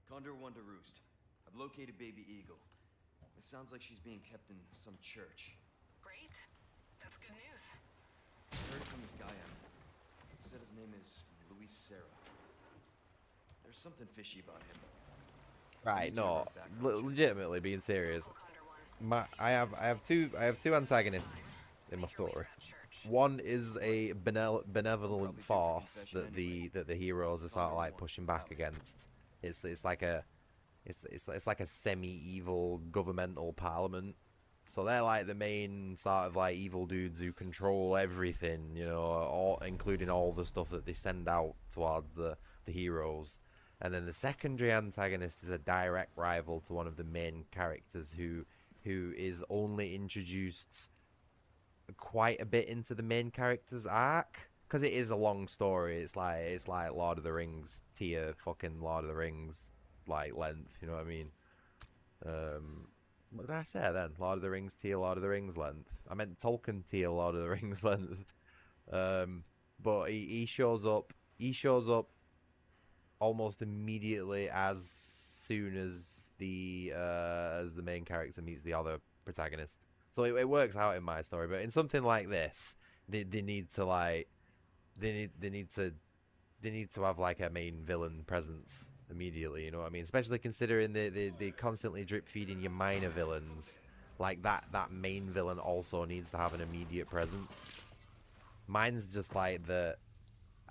S2: Condor 1 to roost. I've located Baby Eagle. It sounds like she's being kept in some church.
S6: Great. That's good news.
S2: I heard from this guy I met. He said his name is Luis Serra. There's something fishy about him.
S1: Right, no, legitimately being serious. I have two antagonists in my story. One is a benevolent force that the heroes are sort of like pushing back against. It's like a semi-evil governmental parliament. So they're like the main sort of like evil dudes who control everything, you know, including all the stuff that they send out towards the heroes. And then the secondary antagonist is a direct rival to one of the main characters who is only introduced quite a bit into the main character's arc, because it is a long story. It's like Lord of the Rings tier fucking Lord of the Rings like length, you know what I mean? What did I say then? Lord of the Rings tier Lord of the Rings length. I meant Tolkien tier Lord of the Rings length. But he shows up almost immediately as soon as the main character meets the other protagonist. So it works out in my story. But in something like this, they need to like they need to have like a main villain presence immediately. You know what I mean? Especially considering they constantly drip feeding your minor villains. Like that main villain also needs to have an immediate presence. Mine's just like the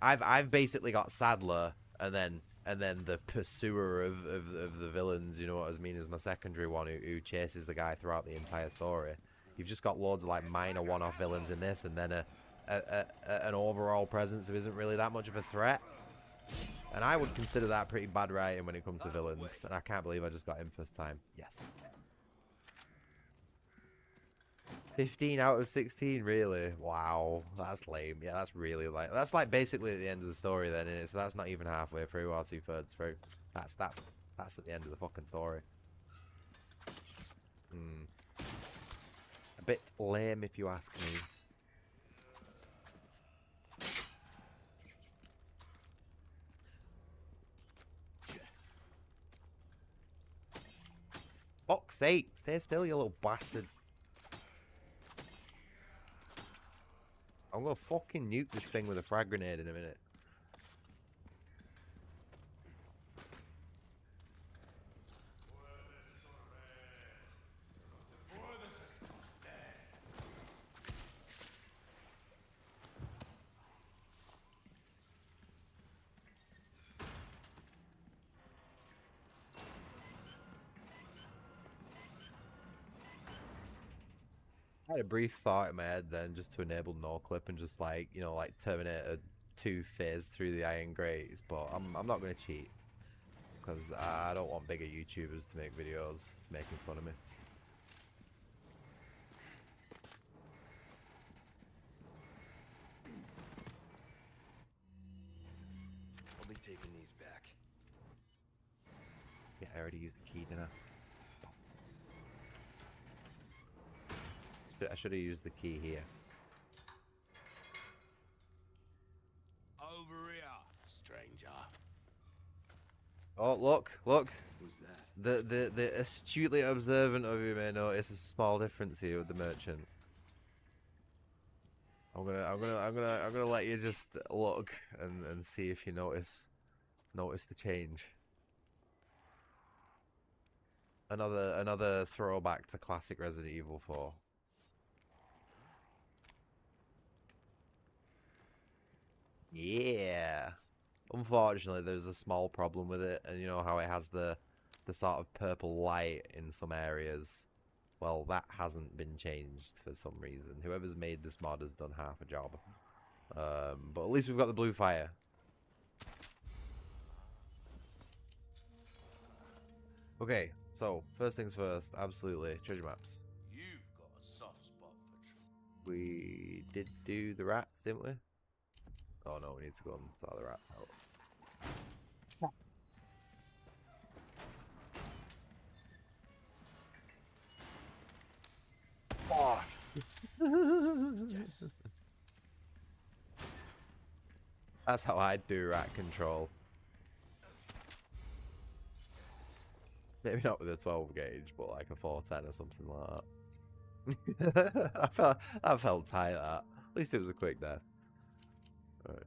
S1: I've basically got Sadler and then the pursuer of the villains, you know what I mean, as my secondary one who chases the guy throughout the entire story. You've just got loads of like minor one-off villains in this, and then an overall presence who isn't really that much of a threat. And I would consider that pretty bad writing when it comes to villains. And I can't believe I just got him first time. Yes. 15 out of 16, really? Wow, that's lame. Yeah, that's really like that's like basically at the end of the story then, isn't it? So that's not even halfway through or 2/3 through. That's at the end of the fucking story. A bit lame if you ask me. Fuck's sake, stay still, you little bastard. I'm gonna fucking nuke this thing with a frag grenade in a minute. I had a brief thought in my head then just to enable no clip and just like, you know, like Terminator 2 phase through the iron grates, but I'm not going to cheat because I don't want bigger YouTubers to make videos making fun of me.
S2: I'll be taking these back.
S1: Yeah, I already used the key, didn't I? I should have used the key here.
S3: Over here, stranger.
S1: Oh, look.
S2: Who's that?
S1: The astutely observant of you may notice a small difference here with the merchant. I'm gonna let you just look and see if you notice the change. Another throwback to classic Resident Evil 4. Yeah. Unfortunately, there's a small problem with it, and you know how it has the sort of purple light in some areas. Well, that hasn't been changed for some reason. Whoever's made this mod has done half a job. But at least we've got the blue fire. Okay, so first things first, absolutely, treasure maps.
S3: You've got a soft spot for
S1: We did do the rats, didn't we? Oh no, we need to go and sort the rats out. Oh.
S3: Yes.
S1: That's how I do rat control. Maybe not with a 12 gauge, but like a 410 or something like that. I felt tight that. At least it was a quick death. Alright.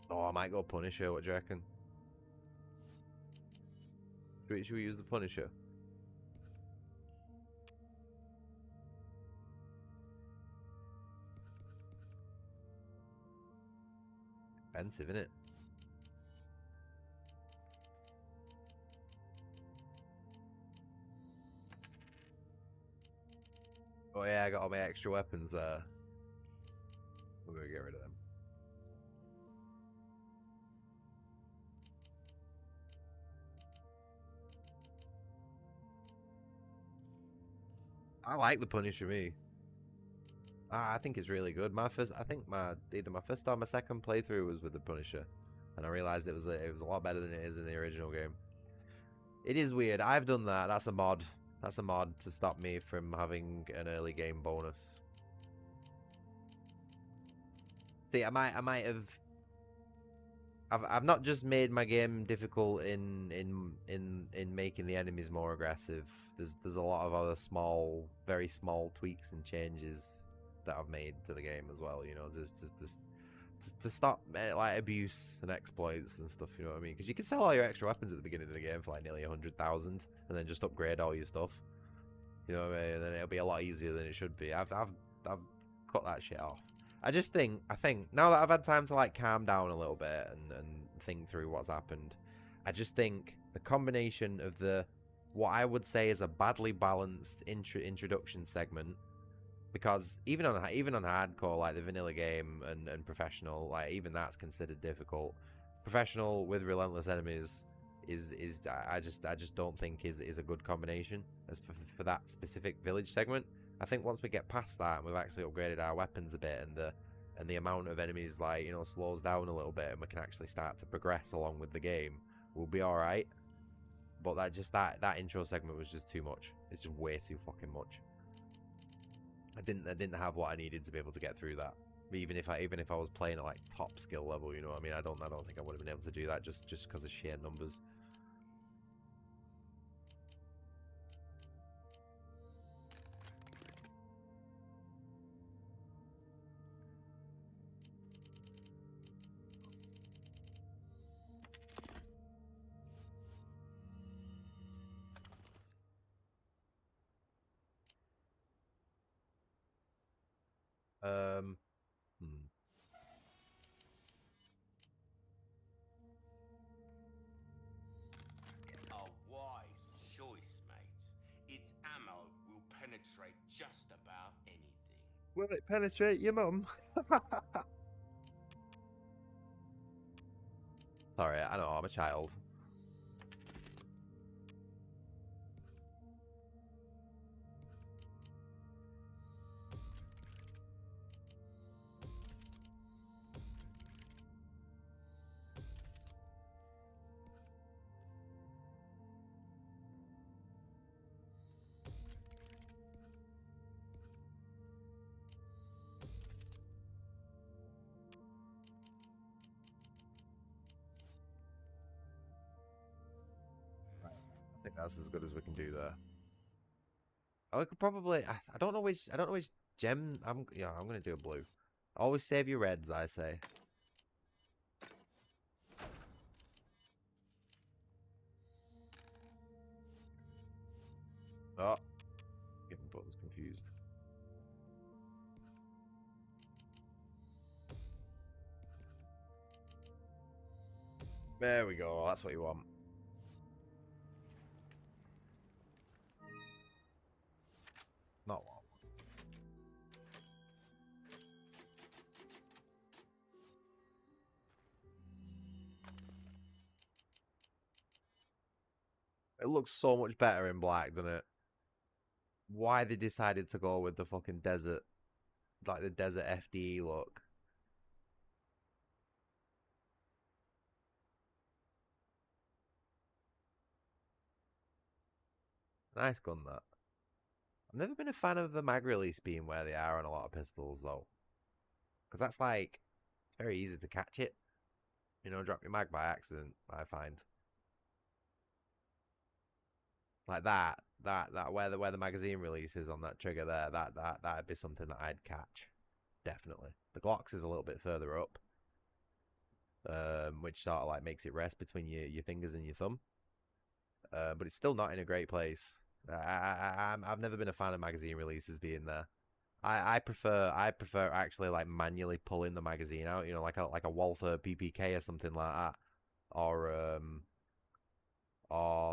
S1: Oh, I might go Punisher, what do you reckon? Should we use the Punisher? Expensive, innit? Oh yeah, I got all my extra weapons there. We're gonna get rid of them. I like the Punisher, me. I think it's really good. Either my first or my second playthrough was with the Punisher, and I realized it was a lot better than it is in the original game. It is weird. I've done that. That's a mod. That's a mod to stop me from having an early game bonus. See, I might have I've not just made my game difficult in making the enemies more aggressive. There's a lot of other small, very small tweaks and changes that I've made to the game as well. You know, just to stop like abuse and exploits and stuff. You know what I mean? Because you can sell all your extra weapons at the beginning of the game for like nearly 100,000, and then just upgrade all your stuff. You know what I mean? And then it'll be a lot easier than it should be. I've cut that shit off. I think now that I've had time to like calm down a little bit and think through what's happened, I just think the combination of what I would say is a badly balanced introduction segment, because even on hardcore, like the vanilla game and professional, like even that's considered difficult. Professional with Relentless Enemies is I just don't think is a good combination as for that specific village segment. I think once we get past that and we've actually upgraded our weapons a bit, and the amount of enemies, like, you know, slows down a little bit, and we can actually start to progress along with the game, we'll be all right. But that intro segment was just too much. It's just way too fucking much. I didn't have what I needed to be able to get through that. Even if I was playing at like top skill level, you know what I mean? I don't think I would have been able to do that just because of sheer numbers. Hmm.
S9: A wise choice, mate. Its ammo will penetrate just about anything.
S1: Will it penetrate your mum? Sorry, I know, I'm a child. I think that's as good as we can do there. I could probably. I don't know which. Gem. I'm gonna do a blue. Always save your reds, I say. Oh, getting buttons confused. There we go. That's what you want. It's not what I want. It looks so much better in black, doesn't it? Why they decided to go with the fucking desert, like the desert FDE look. Nice gun, that. I've never been a fan of the mag release being where they are on a lot of pistols, though. Because that's like, it's very easy to catch it. You know, drop your mag by accident, I find. Like that where the magazine release is on that trigger there, that'd be something that I'd catch. Definitely. The Glocks is a little bit further up. Which sort of like makes it rest between your fingers and your thumb. But it's still not in a great place. I've never been a fan of magazine releases being there. I prefer actually like manually pulling the magazine out, you know, like a Walther PPK or something like that, or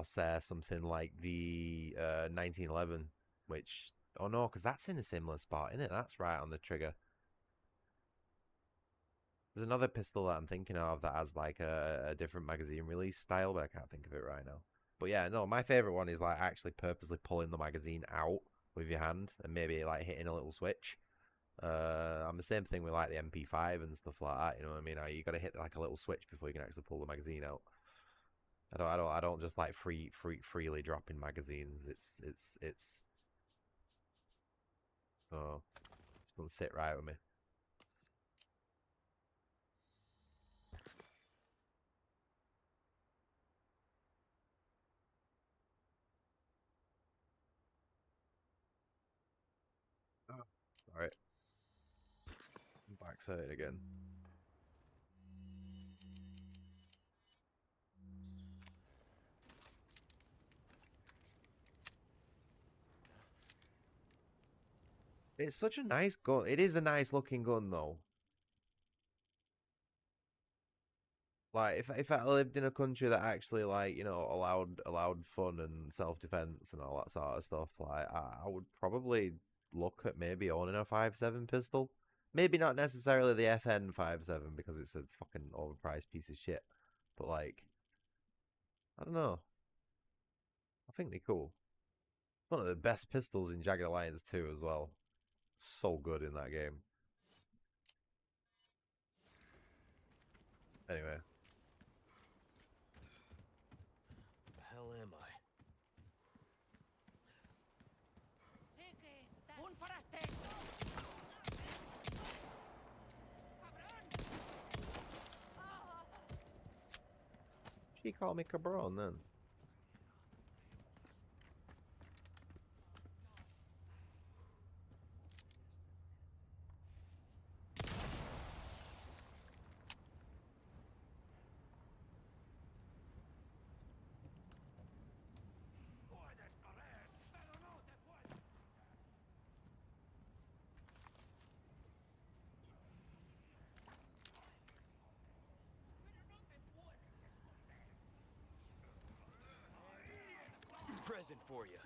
S1: say something like the 1911, which, oh no, because that's in a similar spot, isn't it? That's right on the trigger. There's another pistol that I'm thinking of that has like a different magazine release style, but I can't think of it right now. But yeah, no, my favorite one is like actually purposely pulling the magazine out with your hand and maybe like hitting a little switch. I'm the same thing with like the MP5 and stuff like that. You know what I mean? You got to hit like a little switch before you can actually pull the magazine out. I don't just like freely drop in magazines. It's oh, just doesn't sit right with me. Alright. Backside again. It's such a nice gun. It is a nice looking gun though. Like if I lived in a country that actually like, you know, allowed fun and self-defense and all that sort of stuff, like I would probably look at maybe owning a 5.7 pistol. Maybe not necessarily the FN 5.7 because it's a fucking overpriced piece of shit. But like I don't know. I think they're cool. One of the best pistols in Jagged Alliance 2 as well. So good in that game. Anyway.
S2: The hell am I?
S1: She called me cabron then.
S2: Present for you.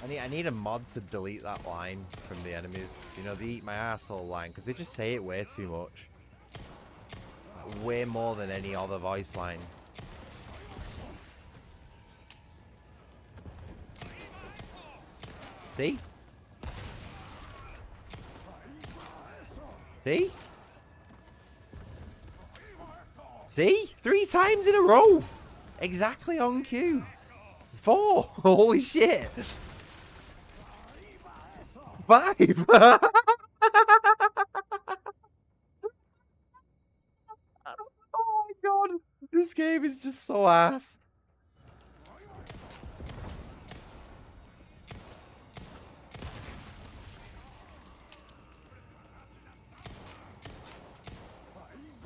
S1: I need a mod to delete that line from the enemies. You know, the eat my asshole line, because they just say it way too much. Like, way more than any other voice line. See? See? See? 3 times in a row! Exactly on cue. 4! Holy shit! 5! Oh my god! This game is just so ass.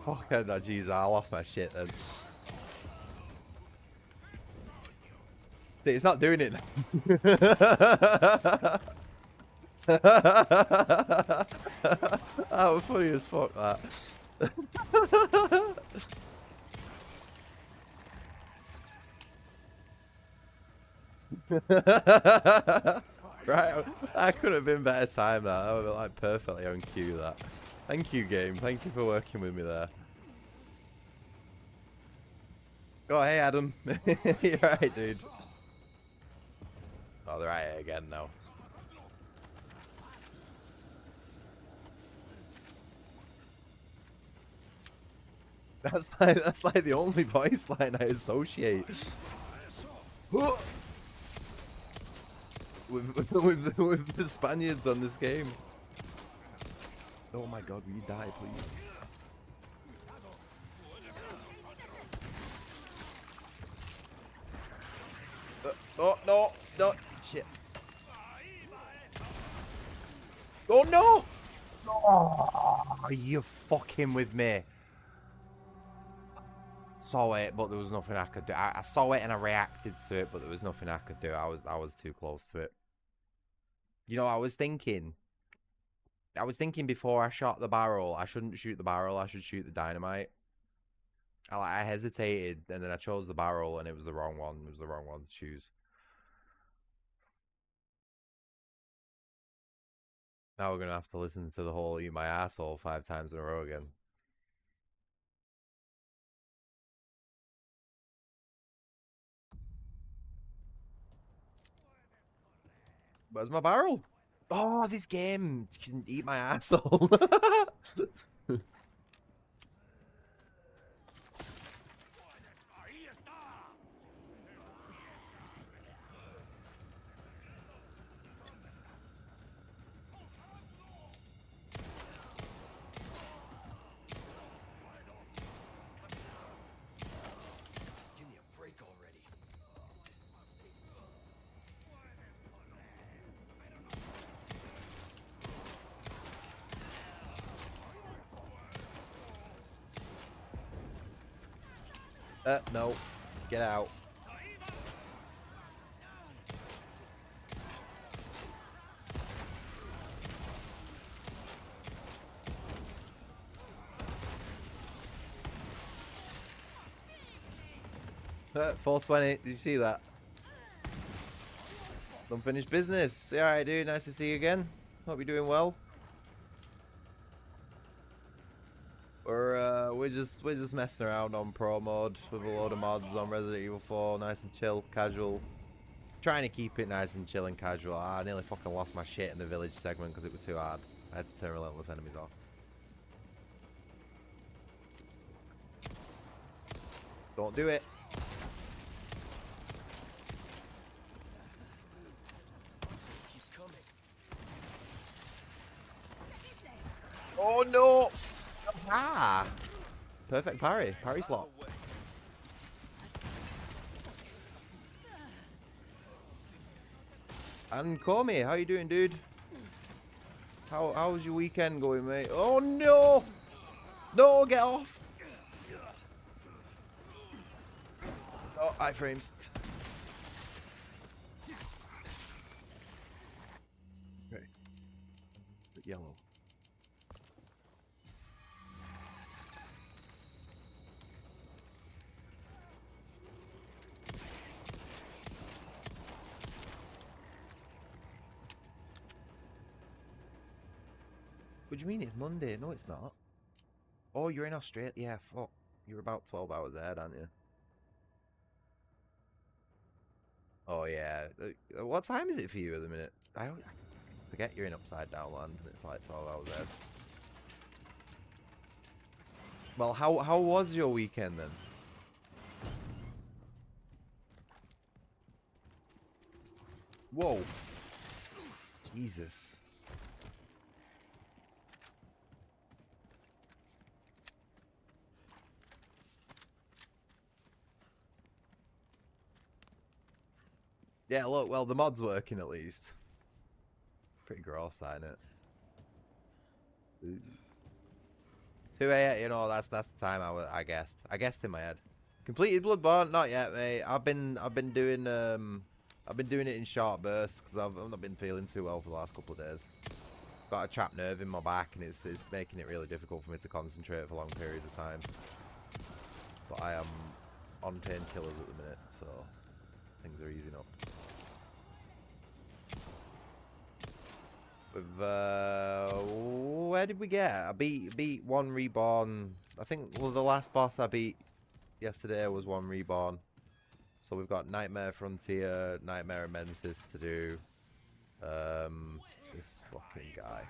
S1: Okay, no, jeez, I lost my shit then. It's not doing it. That was funny as fuck, that. Right, that could have been better time, that. That would have been like perfectly on cue, that. Thank you, game. Thank you for working with me there. Oh, hey, Adam. You're right, dude. Oh, they're at it again now. That's like the only voice line I associate with the Spaniards on this game. Oh my god, will you die, please? Oh no, no, shit. Oh no! Oh, you fucking with me. Saw it, but there was nothing I could do. I saw it and I reacted to it, but there was nothing I could do. I was too close to it. You know, I was thinking before I shot the barrel, I shouldn't shoot the barrel, I should shoot the dynamite. I hesitated, and then I chose the barrel, and it was the wrong one. It was the wrong one to choose. Now we're going to have to listen to the whole eat my asshole 5 times in a row again. Where's my barrel? Oh, this game can eat my asshole. No. Get out. Uh, 420. Did you see that? Unfinished business. Yeah, alright, dude. Nice to see you again. Hope you're doing well. We're just messing around on pro mode with a load of mods on Resident Evil 4. Nice and chill, casual. Trying to keep it nice and chill and casual. I nearly fucking lost my shit in the village segment because it was too hard. I had to turn Relentless Enemies off. Don't do it. Oh no! Ah! Perfect parry. Parry slot. And Comey, how you doing, dude? How's your weekend going, mate? Oh no! No, get off! Oh, iframes. Okay. Yellow. What do you mean it's Monday? No, it's not. Oh, you're in Australia? Yeah, fuck. You're about 12 hours ahead, aren't you? Oh, yeah. What time is it for you at the minute? I forget you're in Upside Down Land and it's like 12 hours ahead. Well, how was your weekend then? Whoa. Jesus. Yeah, look, well, the mod's working at least. Pretty gross, ain't it? Ooh. 2 a.m., you know, that's the time I guessed. I guessed in my head. Completed Bloodborne? Not yet, mate. I've been doing it in short bursts because I've not been feeling too well for the last couple of days. Got a trapped nerve in my back and it's making it really difficult for me to concentrate for long periods of time. But I am on painkillers at the minute, so things are easing up. With where did we get? I beat one reborn. I think the last boss I beat yesterday was one reborn. So we've got Nightmare Frontier, Nightmare Immensis to do. This fucking guy.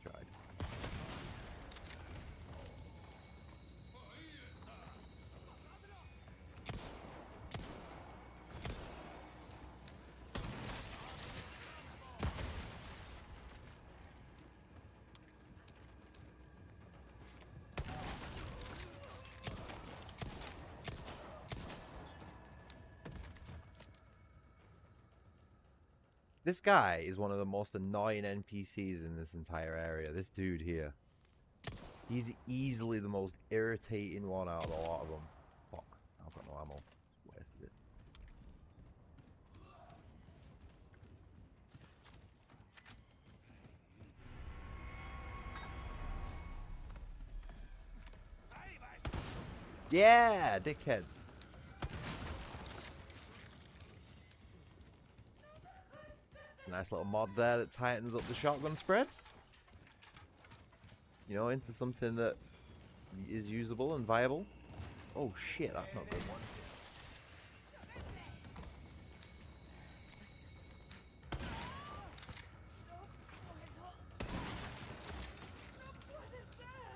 S1: Tried. This guy is one of the most annoying NPCs in this entire area. This dude here. He's easily the most irritating one out of a lot of them. Fuck. I've got no ammo. Wasted it. Yeah, dickhead. Nice little mod there that tightens up the shotgun spread. You know, into something that is usable and viable. Oh shit, that's not good.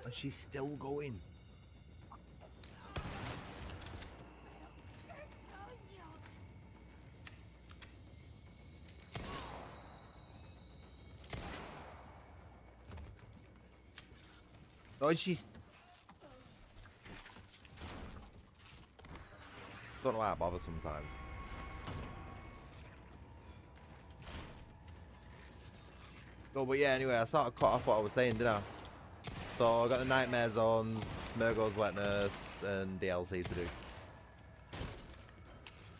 S1: And she's still going. Oh, she's... Don't know why I bother sometimes. Oh, but yeah, anyway, I sort of cut off what I was saying, didn't I? So I got the Nightmare Zones, Murgo's Wet Nurse and DLC to do.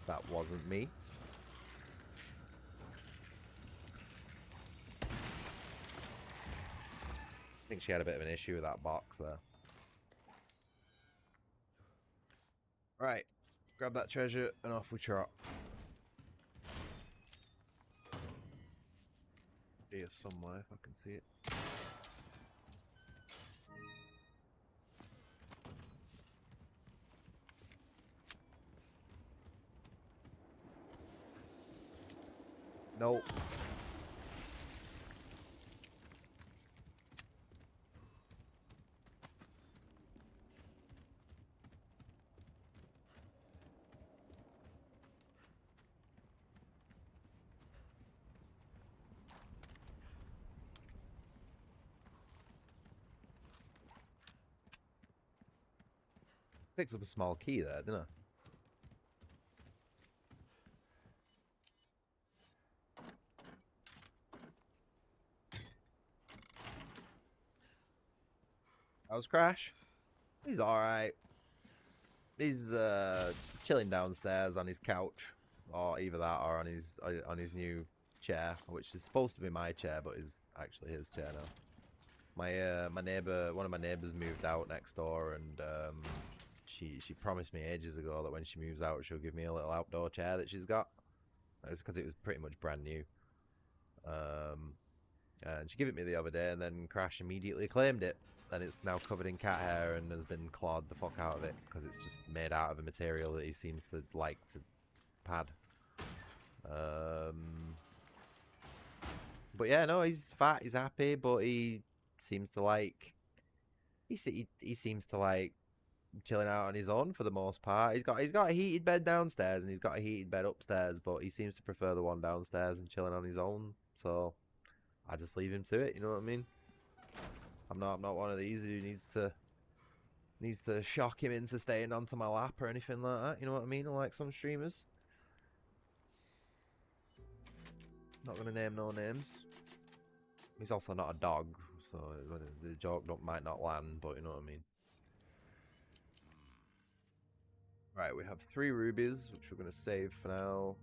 S1: That wasn't me. I think she had a bit of an issue with that box there. Right, grab that treasure and off we trot. Here somewhere if I can see it. Nope. Picks up a small key there, didn't I? How's Crash? He's alright. He's chilling downstairs on his couch. Or either that or on his new chair, which is supposed to be my chair, but is actually his chair now. My neighbor, one of my neighbors moved out next door, and she promised me ages ago that when she moves out, she'll give me a little outdoor chair that she's got. It's because it was pretty much brand new. And she gave it me the other day, and then Crash immediately claimed it. And it's now covered in cat hair and has been clawed the fuck out of it because it's just made out of a material that he seems to like to pad. But yeah, no, he's fat, he's happy, but he seems to like he seems to like chilling out on his own for the most part. He's got a heated bed downstairs and he's got a heated bed upstairs, but he seems to prefer the one downstairs and chilling on his own. So I just leave him to it, you know what I mean? I'm not one of these who needs to shock him into staying onto my lap or anything like that, you know what I mean? Like some streamers. Not gonna name no names. He's also not a dog, so the joke might not land, but you know what I mean. Right, we have 3 rubies, which we're gonna save for now.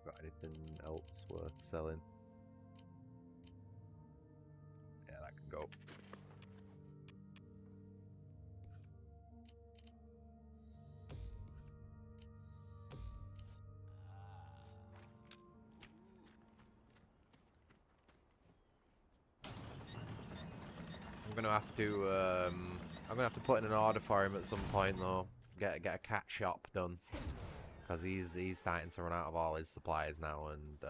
S1: Got anything else worth selling? Yeah, that can go. I'm gonna have to put in an order for him at some point though. Get a cat shop done. Because he's starting to run out of all his supplies now, and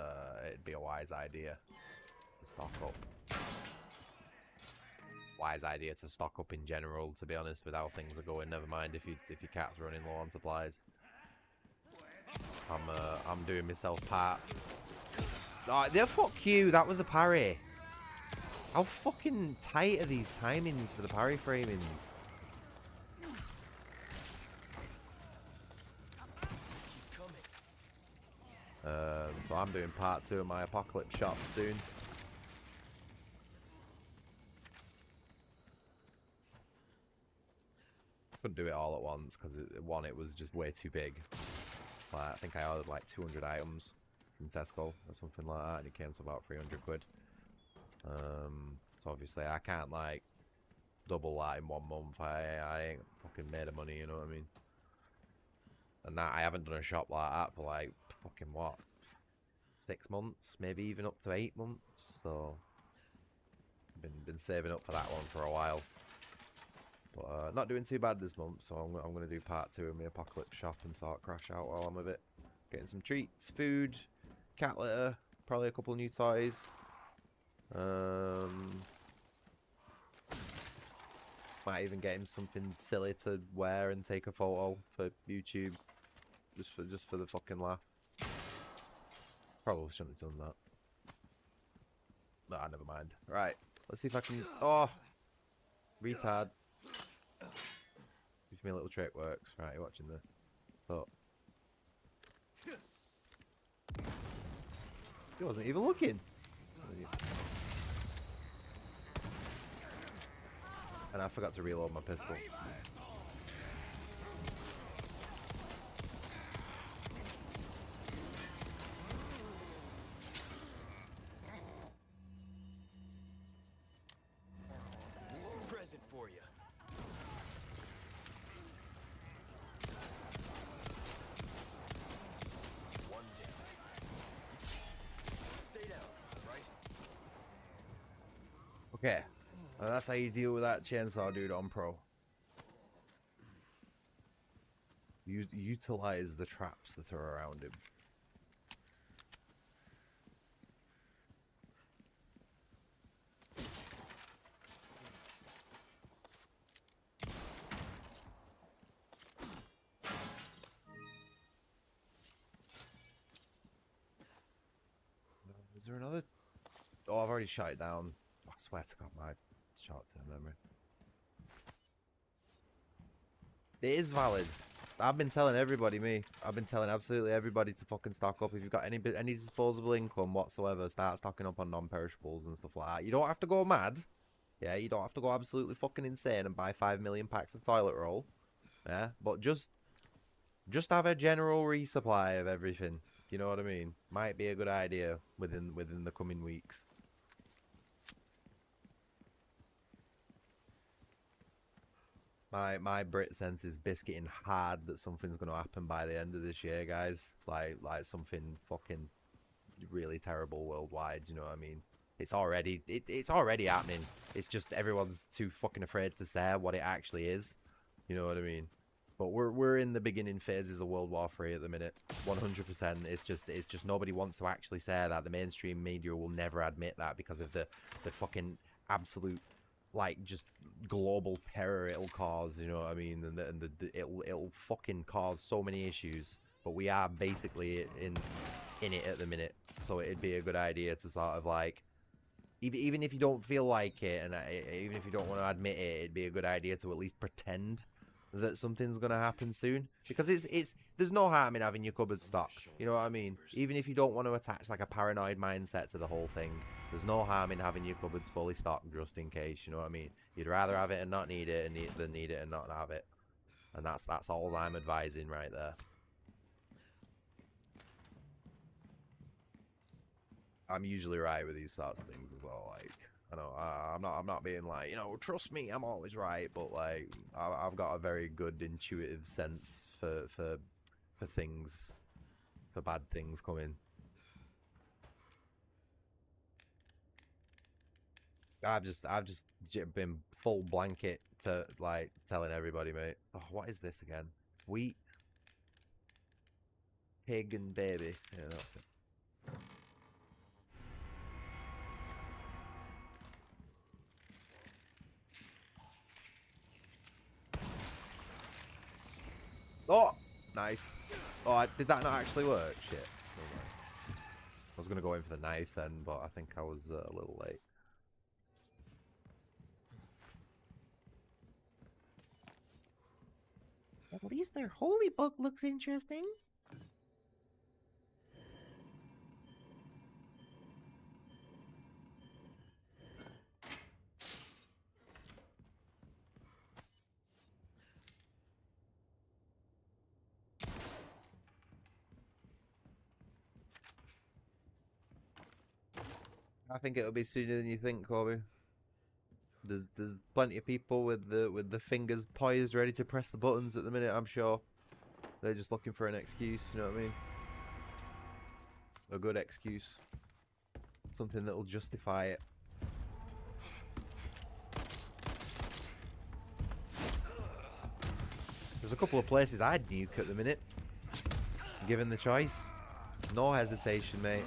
S1: it'd be a wise idea to stock up. Wise idea to stock up in general, to be honest, with how things are going. Never mind if your cat's running low on supplies. I'm doing myself part. Oh, fuck you! That was a parry. How fucking tight are these timings for the parry framings? So I'm doing part 2 of my apocalypse shop soon. Couldn't do it all at once because it was just way too big. Like, I think I ordered like 200 items from Tesco or something like that, and it came to about 300 quid. So obviously I can't like double that in 1 month. I ain't fucking made of money, you know what I mean? And that I haven't done a shop like that for like fucking what? 6 months, maybe even up to 8 months. So been saving up for that one for a while. But not doing too bad this month, so I'm gonna do part 2 of my apocalypse shop and sort Crash out while I'm with it. Getting some treats, food, cat litter, probably a couple new toys. Might even get him something silly to wear and take a photo for YouTube, just for the fucking laugh. Probably shouldn't have done that. Nah, never mind. Right, let's see if I can. Oh, retard. If my little trick works. Right, you're watching this. So. He wasn't even looking. And I forgot to reload my pistol.
S2: Present for you. One down. Stay down, right?
S1: Okay. Well, that's how you deal with that chainsaw dude on pro. You utilize the traps that are around him. Is there another? Oh, I've already shot it down. I swear to God, my short-term memory. It is valid. I've been telling everybody, I've been telling absolutely everybody to fucking stock up. If you've got any disposable income whatsoever, start stocking up on non-perishables and stuff like that. You don't have to go mad. Yeah, you don't have to go absolutely fucking insane and buy 5 million packs of toilet roll. Yeah, but just have a general resupply of everything. You know what I mean? Might be a good idea within the coming weeks. My Brit sense is biscuiting hard that something's going to happen by the end of this year, guys. Like something fucking really terrible worldwide. You know what I mean? It's already happening. It's just everyone's too fucking afraid to say what it actually is. You know what I mean? But we're in the beginning phases of World War III at the minute. 100%. It's just nobody wants to actually say that. The mainstream media will never admit that because of the fucking absolute, like, just global terror it'll cause, you know what I mean? And it'll fucking cause so many issues. But we are basically in it at the minute, so it'd be a good idea to sort of, like, even if you don't feel like it, and even if you don't want to admit it, it'd be a good idea to at least pretend that something's gonna happen soon, because there's no harm in having your cupboard stocked, you know what I mean? Even if you don't want to attach like a paranoid mindset to the whole thing, there's no harm in having your cupboards fully stocked just in case, you know what I mean? You'd rather have it and not need it than need it and not have it. And that's all I'm advising right there. I'm usually right with these sorts of things as well. Like, I know I'm not being like, you know, trust me, I'm always right. But like, I've got a very good intuitive sense for things, for bad things coming. I've just been full blanket to like telling everybody, mate. Oh, what is this again? Wheat, pig, and baby. Yeah, that's it. Oh, nice. Oh, did that not actually work? Shit. I was going to go in for the knife then, but I think I was a little late. At least their holy book looks interesting. I think it'll be sooner than you think, Corby. There's plenty of people with the fingers poised, ready to press the buttons at the minute. I'm sure they're just looking for an excuse. You know what I mean? A good excuse, something that will justify it. There's a couple of places I'd nuke at the minute, given the choice. No hesitation, mate.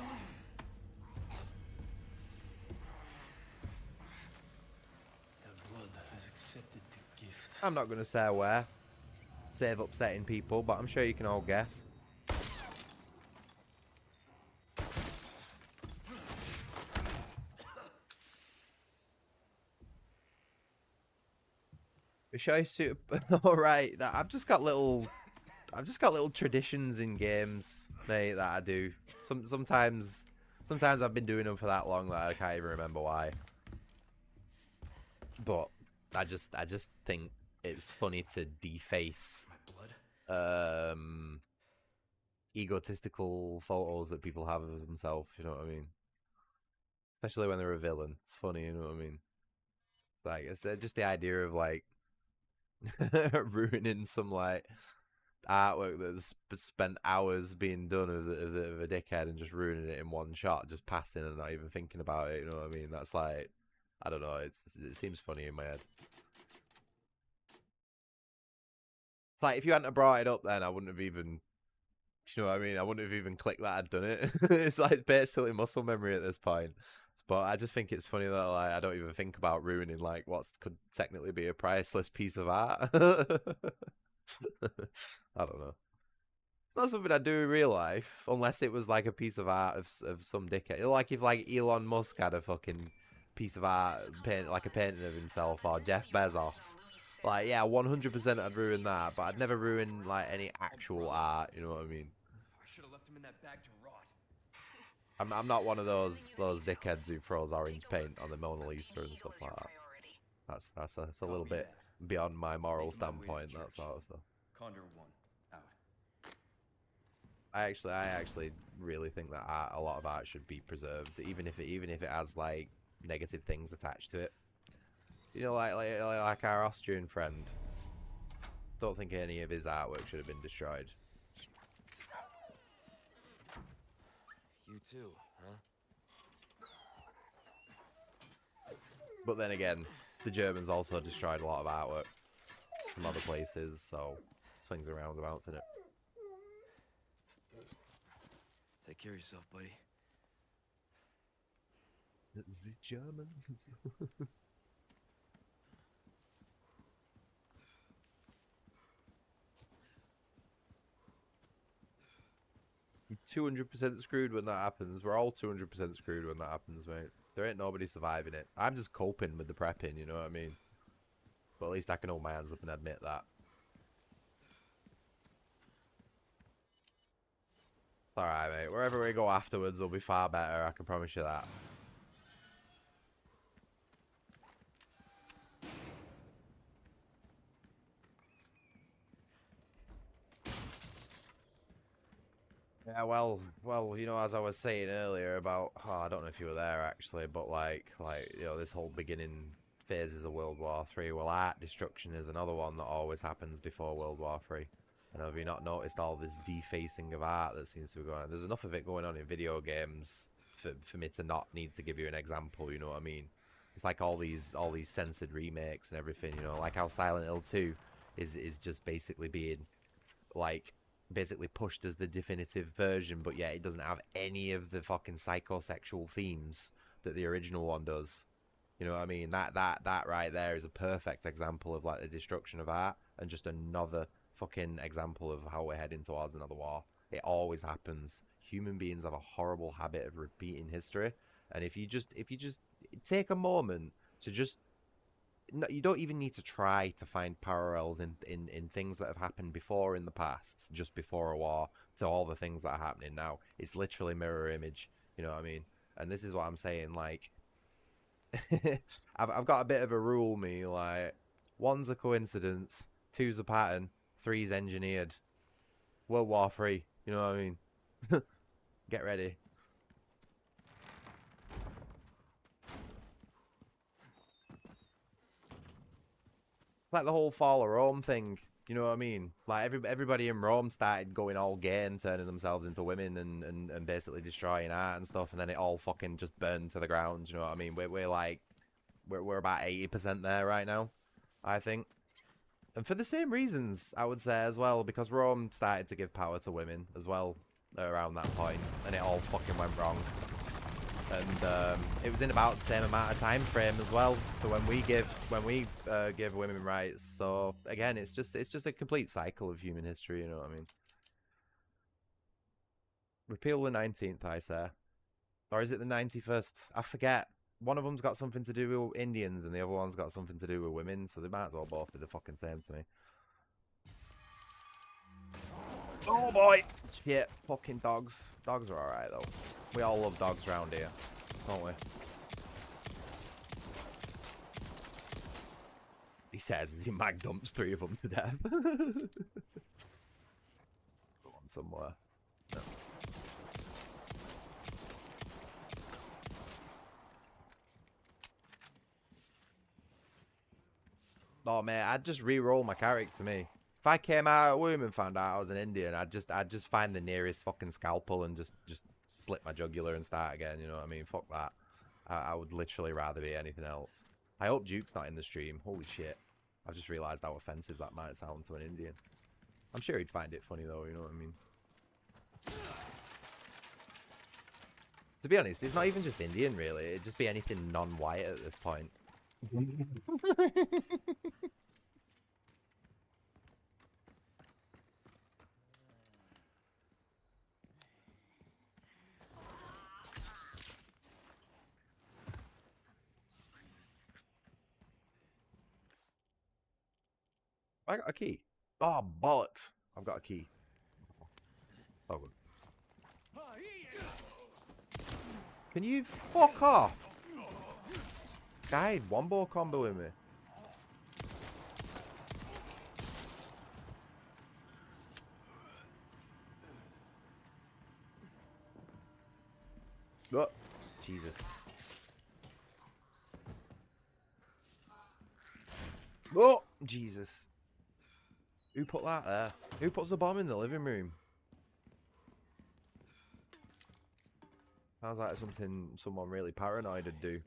S1: I'm not going to say where. Save upsetting people, but I'm sure you can all guess. The show suit. All right, I've just got little traditions in games, mate, that I do. Sometimes Sometimes I've been doing them for that long that I can't even remember why. But I just think it's funny to deface egotistical photos that people have of themselves, you know what I mean? Especially when they're a villain. It's funny, you know what I mean? It's like, it's just the idea of like ruining some like artwork that's spent hours being done of a dickhead and just ruining it in one shot, just passing and not even thinking about it, you know what I mean? That's like, I don't know, it seems funny in my head. It's like, if you hadn't brought it up then, I wouldn't have even, you know what I mean? I wouldn't have even clicked that I'd done it. It's like basically muscle memory at this point. But I just think it's funny that like I don't even think about ruining like what could technically be a priceless piece of art. I don't know. It's not something I do in real life, unless it was like a piece of art of some dickhead. Like if like Elon Musk had a fucking piece of art, like a painting of himself, or Jeff Bezos. Like, yeah, 100% I'd ruin that, but I'd never ruin like any actual art. You know what I mean?
S2: I should have left him in that bag to rot.
S1: I'm not one of those dickheads who throws orange paint on the Mona Lisa and stuff like that. That's a little bit beyond my moral standpoint. That sort of stuff.
S2: Condor 1, out.
S1: I actually really think that art, a lot of art should be preserved, even if it has like negative things attached to it. You know, like our Austrian friend. Don't think any of his artwork should have been destroyed.
S2: You too, huh?
S1: But then again, the Germans also destroyed a lot of artwork from other places, so swings and roundabouts in it.
S2: Take care of yourself, buddy.
S1: The Germans. 200% screwed when that happens. We're all 200% screwed when that happens, mate. There ain't nobody surviving it. I'm just coping with the prepping, you know what I mean? But at least I can hold my hands up and admit that. Alright, mate. Wherever we go afterwards will be far better, I can promise you that. Yeah, well, you know, as I was saying earlier about, I don't know if you were there actually, but like, you know, this whole beginning phases of World War III. Well, art destruction is another one that always happens before World War III. And have you not noticed all this defacing of art that seems to be going on? There's enough of it going on in video games for me to not need to give you an example. You know what I mean? It's like all these censored remakes and everything. You know, like how Silent Hill 2 is just basically being like pushed as the definitive version, but yeah, it doesn't have any of the fucking psychosexual themes that the original one does. You know what I mean? That right there is a perfect example of like the destruction of art, and just another fucking example of how we're heading towards another war. It always happens. Human beings have a horrible habit of repeating history, and if you just take a moment to just, no, you don't even need to try to find parallels in things that have happened before in the past, just before a war, to all the things that are happening now. It's literally mirror image, you know what I mean? And this is what I'm saying, like, I've got a bit of a rule, me, like, 1's a coincidence, 2's a pattern, 3's engineered. World War III, you know what I mean? Get ready. Like the whole fall of Rome thing, you know what I mean? Like everybody in Rome started going all gay and turning themselves into women and basically destroying art and stuff, and then it all fucking just burned to the ground. You know what I mean? We're like we're about 80% there right now, I think, and for the same reasons I would say as well, because Rome started to give power to women as well around that point, and it all fucking went wrong. And it was in about the same amount of time frame as well to when we give women rights. So again, it's just a complete cycle of human history. You know what I mean? Repeal the 19th, I say, or is it the 91st? I forget. One of them's got something to do with Indians, and the other one's got something to do with women. So they might as well both be the fucking same to me. Oh boy! Shit, fucking dogs. Dogs are alright though. We all love dogs around here, don't we? He says as he mag dumps 3 of them to death. Go on somewhere. No. Oh man, I'd just re-roll my character, me. If I came out of womb and found out I was an Indian, I'd just find the nearest fucking scalpel and just slit my jugular and start again. You know what I mean? Fuck that. I would literally rather be anything else. I hope Duke's not in the stream. Holy shit! I've just realised how offensive that might sound to an Indian. I'm sure he'd find it funny though. You know what I mean? To be honest, it's not even just Indian really. It'd just be anything non-white at this point. I got a key. Oh, bollocks. I've got a key. Oh, good. Can you fuck off? Guy had wombo combo with me. Oh, Jesus. Oh, Jesus. Who put that there? Who puts the bomb in the living room? Sounds like something someone really paranoid would do.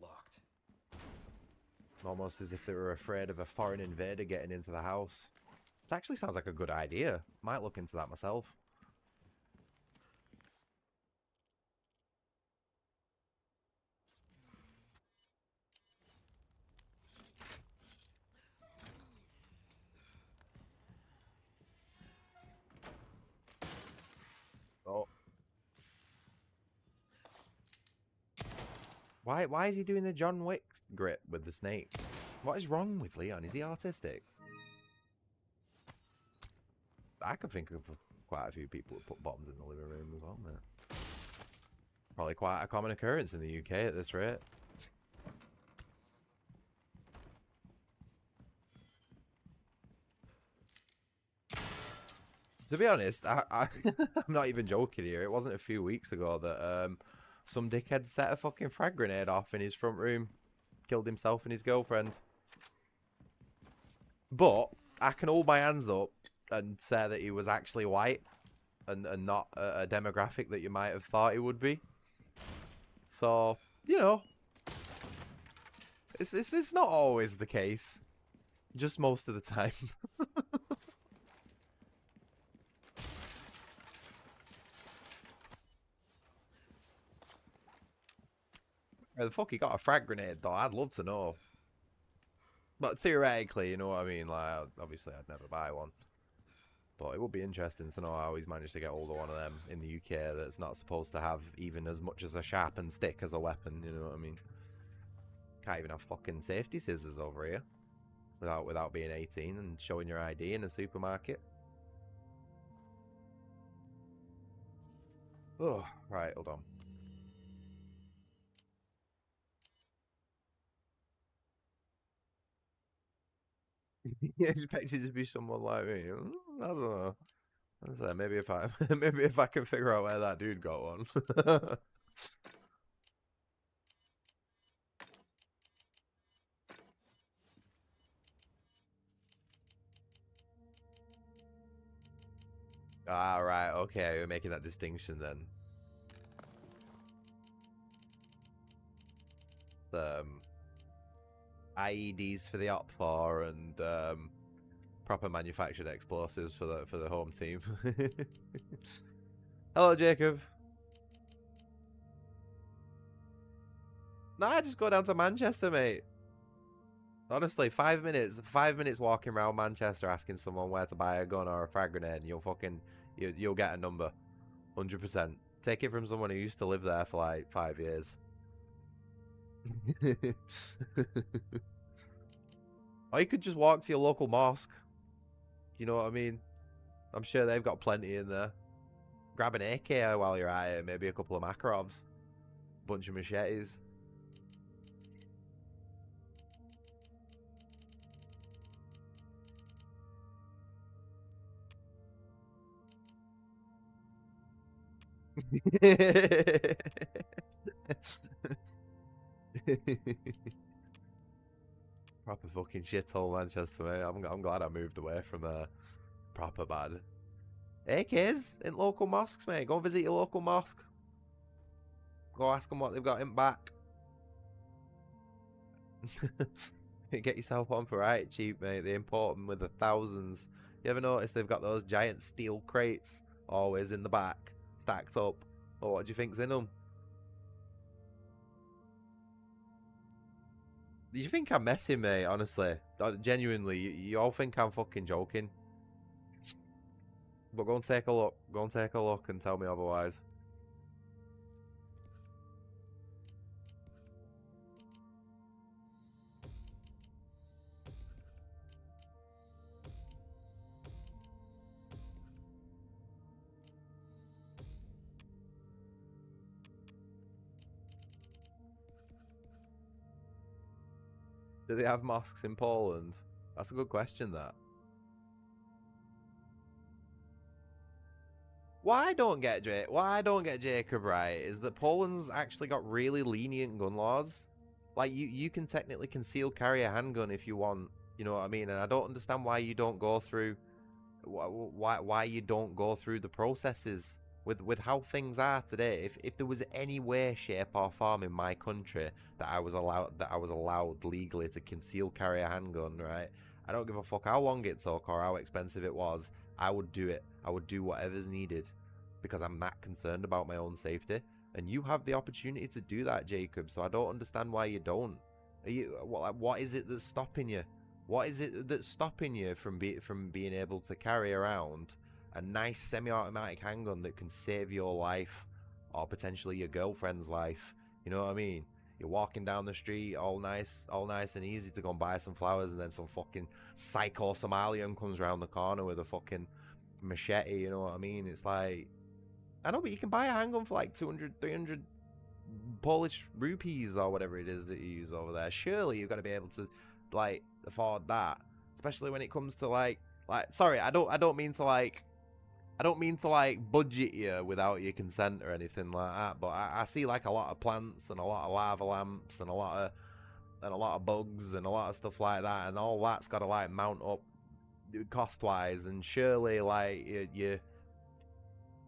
S1: Almost as if they were afraid of a foreign invader getting into the house. It actually sounds like a good idea. Might look into that myself. Oh. Why is he doing the John Wick grip with the snake? What is wrong with Leon? Is he autistic? I can think of quite a few people who put bombs in the living room as well, man. Probably quite a common occurrence in the UK at this rate. To be honest, I'm not even joking here. It wasn't a few weeks ago that some dickhead set a fucking frag grenade off in his front room. Killed himself and his girlfriend. But I can hold my hands up and say that he was actually white and not a demographic that you might have thought he would be. So, you know, it's not always the case. Just most of the time. Where the fuck he got a frag grenade though? I'd love to know. But theoretically, you know what I mean? Like, obviously I'd never buy one. But it would be interesting to know how he's managed to get hold of one of them in the UK that's not supposed to have even as much as a sharpened stick as a weapon, you know what I mean? Can't even have fucking safety scissors over here without being 18 and showing your ID in a supermarket. Oh, right, hold on. You expected to be someone like me? I don't know. I don't know. Maybe if I maybe if I can figure out where that dude got one. Ah, right, okay, we're making that distinction then. It's, IEDs for the OP4 and proper manufactured explosives for the home team. Hello, Jacob. Nah, just go down to Manchester, mate. Honestly, 5 minutes walking around Manchester asking someone where to buy a gun or a frag grenade, and you'll get a number, 100%. Take it from someone who used to live there for like 5 years. Or you could just walk to your local mosque. You know what I mean? I'm sure they've got plenty in there. Grab an AK while you're at it, maybe a couple of Makarovs, bunch of machetes. Proper fucking shithole Manchester, mate. I'm glad I moved away from proper bad. AKs in local mosques, mate. Go and visit your local mosque. Go ask them what they've got in back. Get yourself on for right cheap, mate. They import them with the thousands. You ever notice they've got those giant steel crates always in the back, stacked up? Well, what do you think's in them? You think I'm messing, mate? Honestly, genuinely, you all think I'm fucking joking. But go and take a look. Go and take a look and tell me otherwise. Do they have mosques in Poland? That's a good question, that. What I don't get Jacob right is that Poland's actually got really lenient gun laws. Like you can technically conceal carry a handgun if you want, you know what I mean? And I don't understand why you don't go through why you don't go through the processes with how things are today. If there was any way, shape or form in my country that I was allowed legally to conceal carry a handgun, right? I don't give a fuck how long it took or how expensive it was. I would do it. I would do whatever's needed because I'm that concerned about my own safety. And you have the opportunity to do that, Jacob. So I don't understand why you don't. What is it that's stopping you? What is it that's stopping you from being able to carry around a nice semi-automatic handgun that can save your life or potentially your girlfriend's life? You know what I mean? You're walking down the street, all nice and easy to go and buy some flowers, and then some fucking psycho Somalian comes around the corner with a fucking machete. You know what I mean? It's like, I know, but you can buy a handgun for like 200, 300 Polish rupees or whatever it is that you use over there. Surely you've got to be able to like afford that, especially when it comes to like sorry, I don't mean to like budget you without your consent or anything like that, but I see like a lot of plants and a lot of lava lamps and a lot of bugs and a lot of stuff like that, and all that's got to like mount up cost wise, and surely like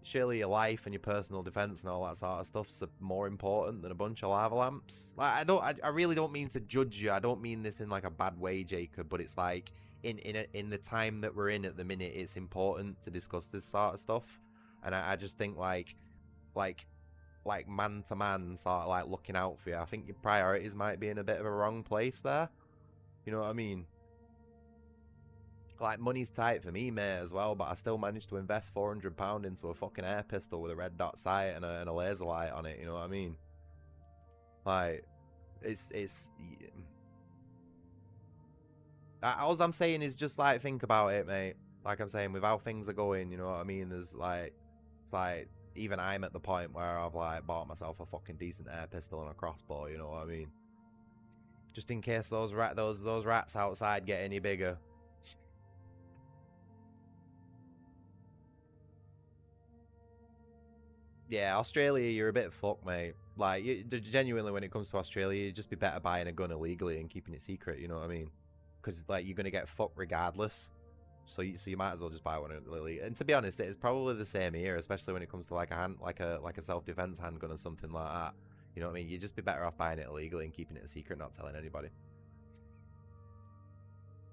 S1: surely your life and your personal defense and all that sort of stuff's more important than a bunch of lava lamps. Like I really don't mean to judge you. I don't mean this in like a bad way, Jacob, but it's like in the time that we're in at the minute, it's important to discuss this sort of stuff. And I just think like man to man, sort of like looking out for you. I think your priorities might be in a bit of a wrong place there. You know what I mean? Like, money's tight for me, mate, as well, but I still managed to invest £400 into a fucking air pistol with a red dot sight and a laser light on it, you know what I mean? Like, it's... all I'm saying is just, like, think about it, mate. Like I'm saying, with how things are going, you know what I mean? There's, like... It's like, even I'm at the point where I've, like, bought myself a fucking decent air pistol and a crossbow, you know what I mean? Just in case those rats outside get any bigger. Yeah, Australia, you're a bit fucked, mate. Like, genuinely, when it comes to Australia, you'd just be better buying a gun illegally and keeping it secret, you know what I mean? Because, like, you're going to get fucked regardless. So you might as well just buy one illegally. And to be honest, it's probably the same here, especially when it comes to, like, a self-defense handgun or something like that. You know what I mean? You'd just be better off buying it illegally and keeping it a secret, not telling anybody.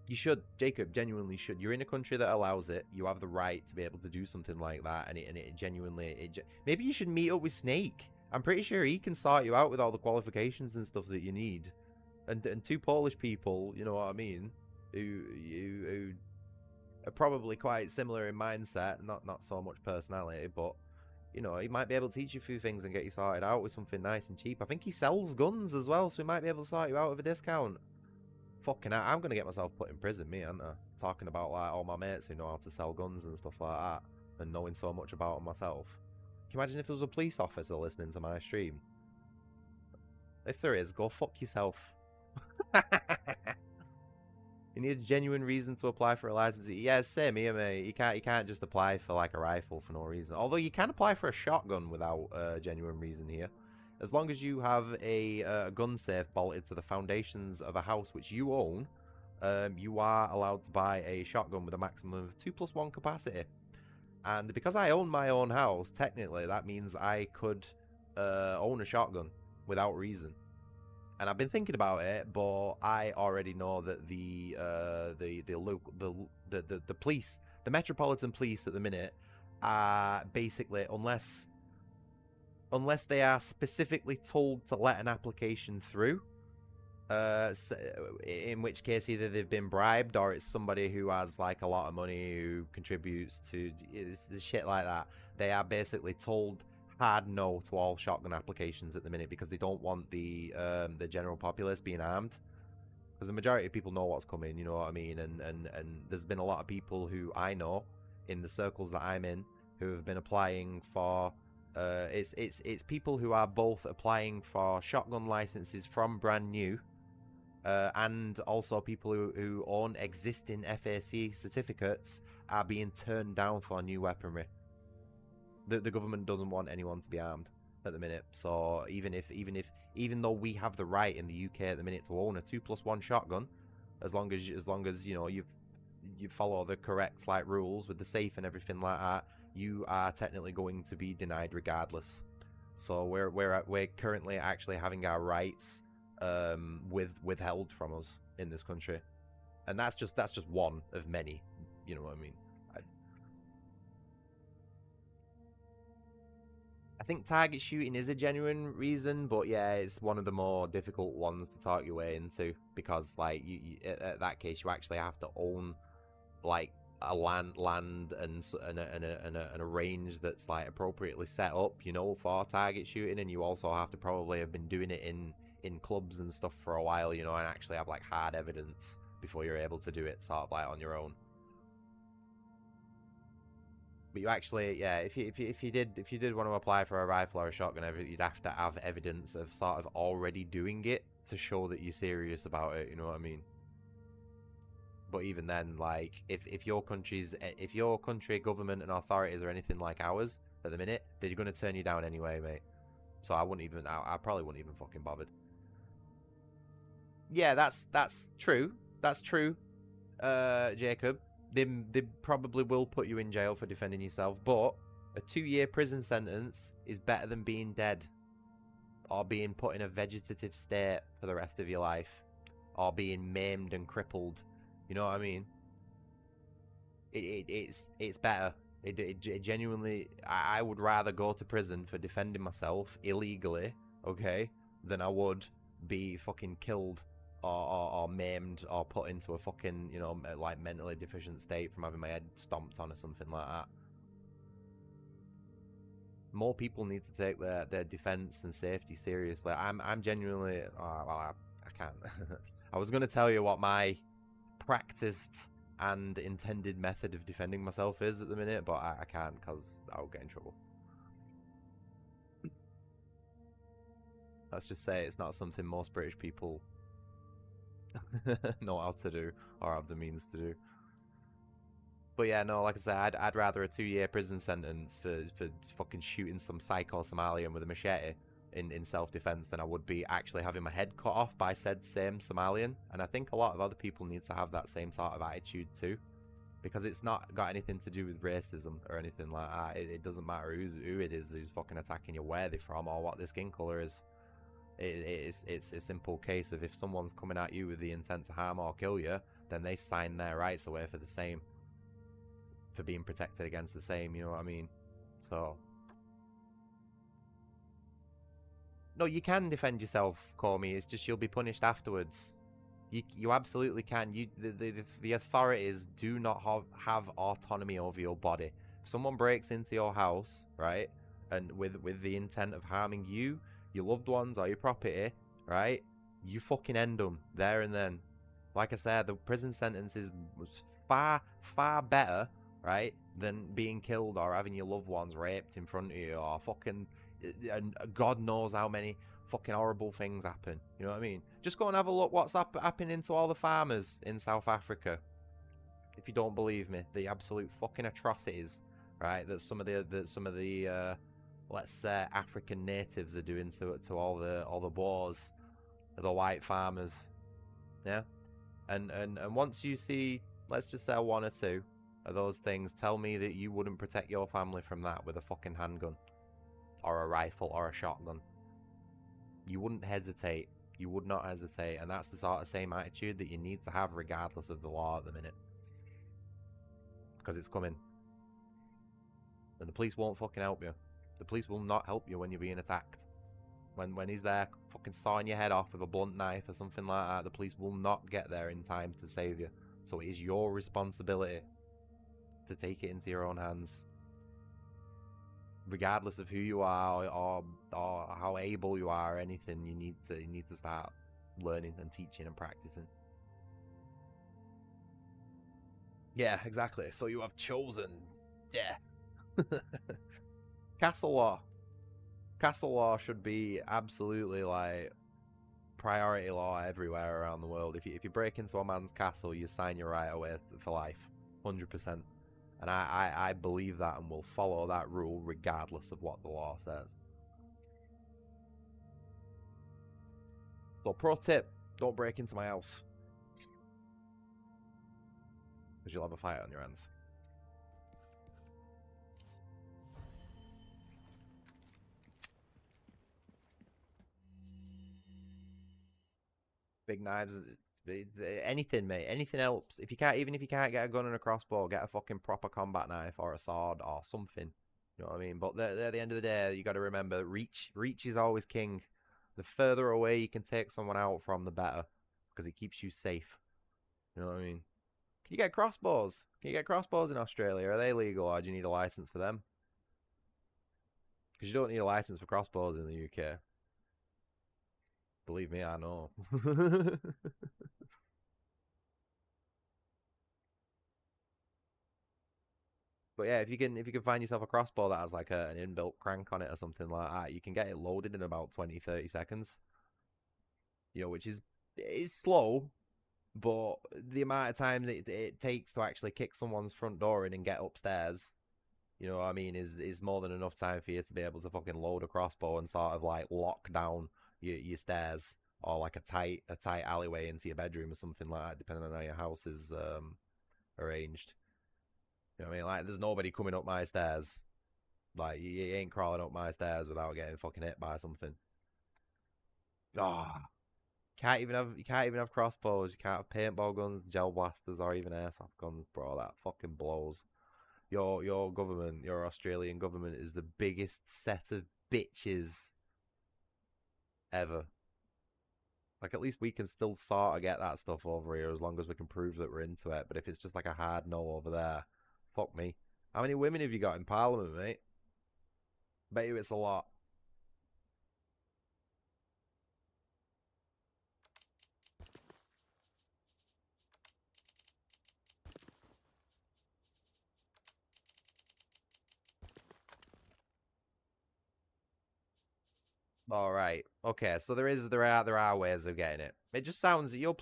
S1: You should, Jacob, genuinely should. You're in a country that allows it. You have the right to be able to do something like that, and it genuinely... Maybe you should meet up with Snake. I'm pretty sure he can sort you out with all the qualifications and stuff that you need. And two Polish people, you know what I mean, who are probably quite similar in mindset, not so much personality, but, you know, he might be able to teach you a few things and get you sorted out with something nice and cheap. I think he sells guns as well, so he might be able to sort you out with a discount. Fucking hell, I'm gonna get myself put in prison, me, aren't I? Talking about like all my mates who know how to sell guns and stuff like that, and knowing so much about them myself. Can you imagine if there was a police officer listening to my stream? If there is, go fuck yourself. You need a genuine reason to apply for a license. Yeah, same here, mate. You can't just apply for like a rifle for no reason. Although you can apply for a shotgun without a genuine reason here. As long as you have a gun safe bolted to the foundations of a house which you own, you are allowed to buy a shotgun with a maximum of 2+1 capacity. And because I own my own house, technically that means I could own a shotgun without reason. And I've been thinking about it, but I already know that the police, the Metropolitan Police at the minute, are basically, unless they are specifically told to let an application through, in which case either they've been bribed or it's somebody who has like a lot of money who contributes to shit like that. They are basically told hard no to all shotgun applications at the minute because they don't want the general populace being armed. Because the majority of people know what's coming, you know what I mean? And there's been a lot of people who I know in the circles that I'm in who have been applying for. It's people who are both applying for shotgun licenses from brand new, and also people who own existing FAC certificates are being turned down for new weaponry. The government doesn't want anyone to be armed at the minute. So even though we have the right in the UK at the minute to own a 2+1 shotgun, as long as you know you follow the correct like rules with the safe and everything like that, you are technically going to be denied regardless. So we're currently actually having our rights withheld from us in this country, and that's just one of many. You know what I mean? I think target shooting is a genuine reason, but yeah, it's one of the more difficult ones to talk your way into because, like, you at that case, you actually have to own like a land and a range that's like appropriately set up, you know, for target shooting, and you also have to probably have been doing it in clubs and stuff for a while, you know, and actually have like hard evidence before you're able to do it, sort of like on your own. But you actually, yeah, if you did want to apply for a rifle or a shotgun, you'd have to have evidence of sort of already doing it to show that you're serious about it. You know what I mean? But even then, like, if your country government and authorities are anything like ours at the minute, they're going to turn you down anyway, mate. So I probably wouldn't even fucking bothered. Yeah, that's true. That's true, Jacob. They probably will put you in jail for defending yourself, but a 2-year prison sentence is better than being dead or being put in a vegetative state for the rest of your life or being maimed and crippled. You know what I mean? It's better. It genuinely, I would rather go to prison for defending myself illegally, okay, than I would be fucking killed or maimed or put into a fucking, you know, like mentally deficient state from having my head stomped on or something like that. More people need to take their defense and safety seriously. I'm genuinely, well, I can't. I was going to tell you what my practiced and intended method of defending myself is at the minute, but I can't because I'll get in trouble. Let's just say it's not something most British people know how to do or have the means to do. But yeah, no, like I said, I'd rather a 2-year prison sentence for fucking shooting some psycho Somalian with a machete in self-defense than I would be actually having my head cut off by said same Somalian. And I think a lot of other people need to have that same sort of attitude too, because it's not got anything to do with racism or anything like that. It doesn't matter who it is who's fucking attacking you, where they're from, or what their skin color is. It's a simple case of if someone's coming at you with the intent to harm or kill you, then they sign their rights away for the same, for being protected against the same, you know what I mean? So no, you can defend yourself, Comey. It's just you'll be punished afterwards. You absolutely can. The authorities do not have autonomy over your body. If someone breaks into your house, right, and with the intent of harming you, your loved ones, or your property, right, you fucking end them there and then. Like I said, the prison sentences was far, far better, right, than being killed or having your loved ones raped in front of you or fucking, and God knows how many fucking horrible things happen. You know what I mean? Just go and have a look what's happening to all the farmers in South Africa. If you don't believe me, the absolute fucking atrocities, right, that some of the let's say African natives are doing to all the Boers, the white farmers, yeah. And once you see, let's just say one or two of those things, tell me that you wouldn't protect your family from that with a fucking handgun or a rifle or a shotgun. You wouldn't hesitate. You would not hesitate, and that's the sort of same attitude that you need to have regardless of the law at the minute. Because it's coming. And the police won't fucking help you. The police will not help you when you're being attacked. When he's there fucking sawing your head off with a blunt knife or something like that, the police will not get there in time to save you. So it is your responsibility to take it into your own hands. Regardless of who you are or how able you are or anything, you need to start learning and teaching and practicing. Yeah, exactly. So you have chosen death. Castle law. Castle law should be absolutely like priority law everywhere around the world. If you break into a man's castle, you sign your right away for life, 100%. And I believe that and will follow that rule regardless of what the law says. So pro tip, don't break into my house. Because you'll have a fight on your hands. Big knives, it's anything, mate. Anything helps. If you can't get a gun and a crossbow, get a fucking proper combat knife or a sword or something. You know what I mean? But at the end of the day, you got to remember, reach is always king. The further away you can take someone out from, the better, because it keeps you safe. You know what I mean? Can you get crossbows? Can you get crossbows in Australia? Are they legal, or do you need a license for them? Because you don't need a license for crossbows in the UK. Believe me, I know. But yeah, if you can find yourself a crossbow that has like an inbuilt crank on it or something like that, you can get it loaded in about 20-30 seconds. You know, which is slow, but the amount of time that it takes to actually kick someone's front door in and get upstairs, you know what I mean, is more than enough time for you to be able to fucking load a crossbow and sort of like lock down your stairs or like a tight alleyway into your bedroom or something like that, depending on how your house is arranged. You know what I mean? Like, there's nobody coming up my stairs. Like, you ain't crawling up my stairs without getting fucking hit by something. Ah. Oh. You can't even have crossbows. You can't have paintball guns, gel blasters, or even airsoft guns, bro. That fucking blows. Your government, your Australian government, is the biggest set of bitches ever. Like, at least we can still sort of get that stuff over here as long as we can prove that we're into it. But if it's just like a hard no over there, fuck me. How many women have you got in Parliament, mate? Bet you it's a lot. All right. Okay. So there are ways of getting it. It just sounds your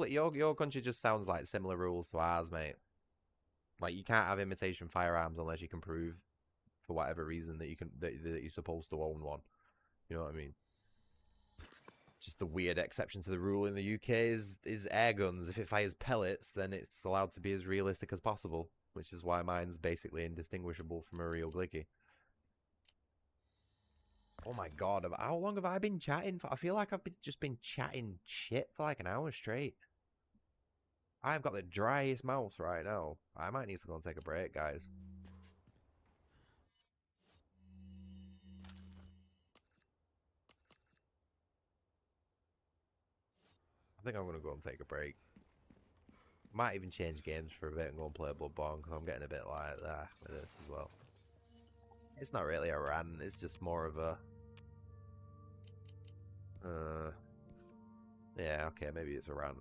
S1: country just sounds like similar rules to ours, mate. Like, you can't have imitation firearms unless you can prove, for whatever reason, that you're supposed to own one. You know what I mean? Just the weird exception to the rule in the UK is air guns. If it fires pellets, then it's allowed to be as realistic as possible, which is why mine's basically indistinguishable from a real glicky. Oh my god, how long have I been chatting for? I feel like I've just been chatting shit for like an hour straight. I've got the driest mouth right now. I might need to go and take a break, guys. I think I'm going to go and take a break. Might even change games for a bit and go and play Bloodborne, because I'm getting a bit like that with this as well. It's not really a rant, it's just more of a... yeah, okay, maybe it's a rant.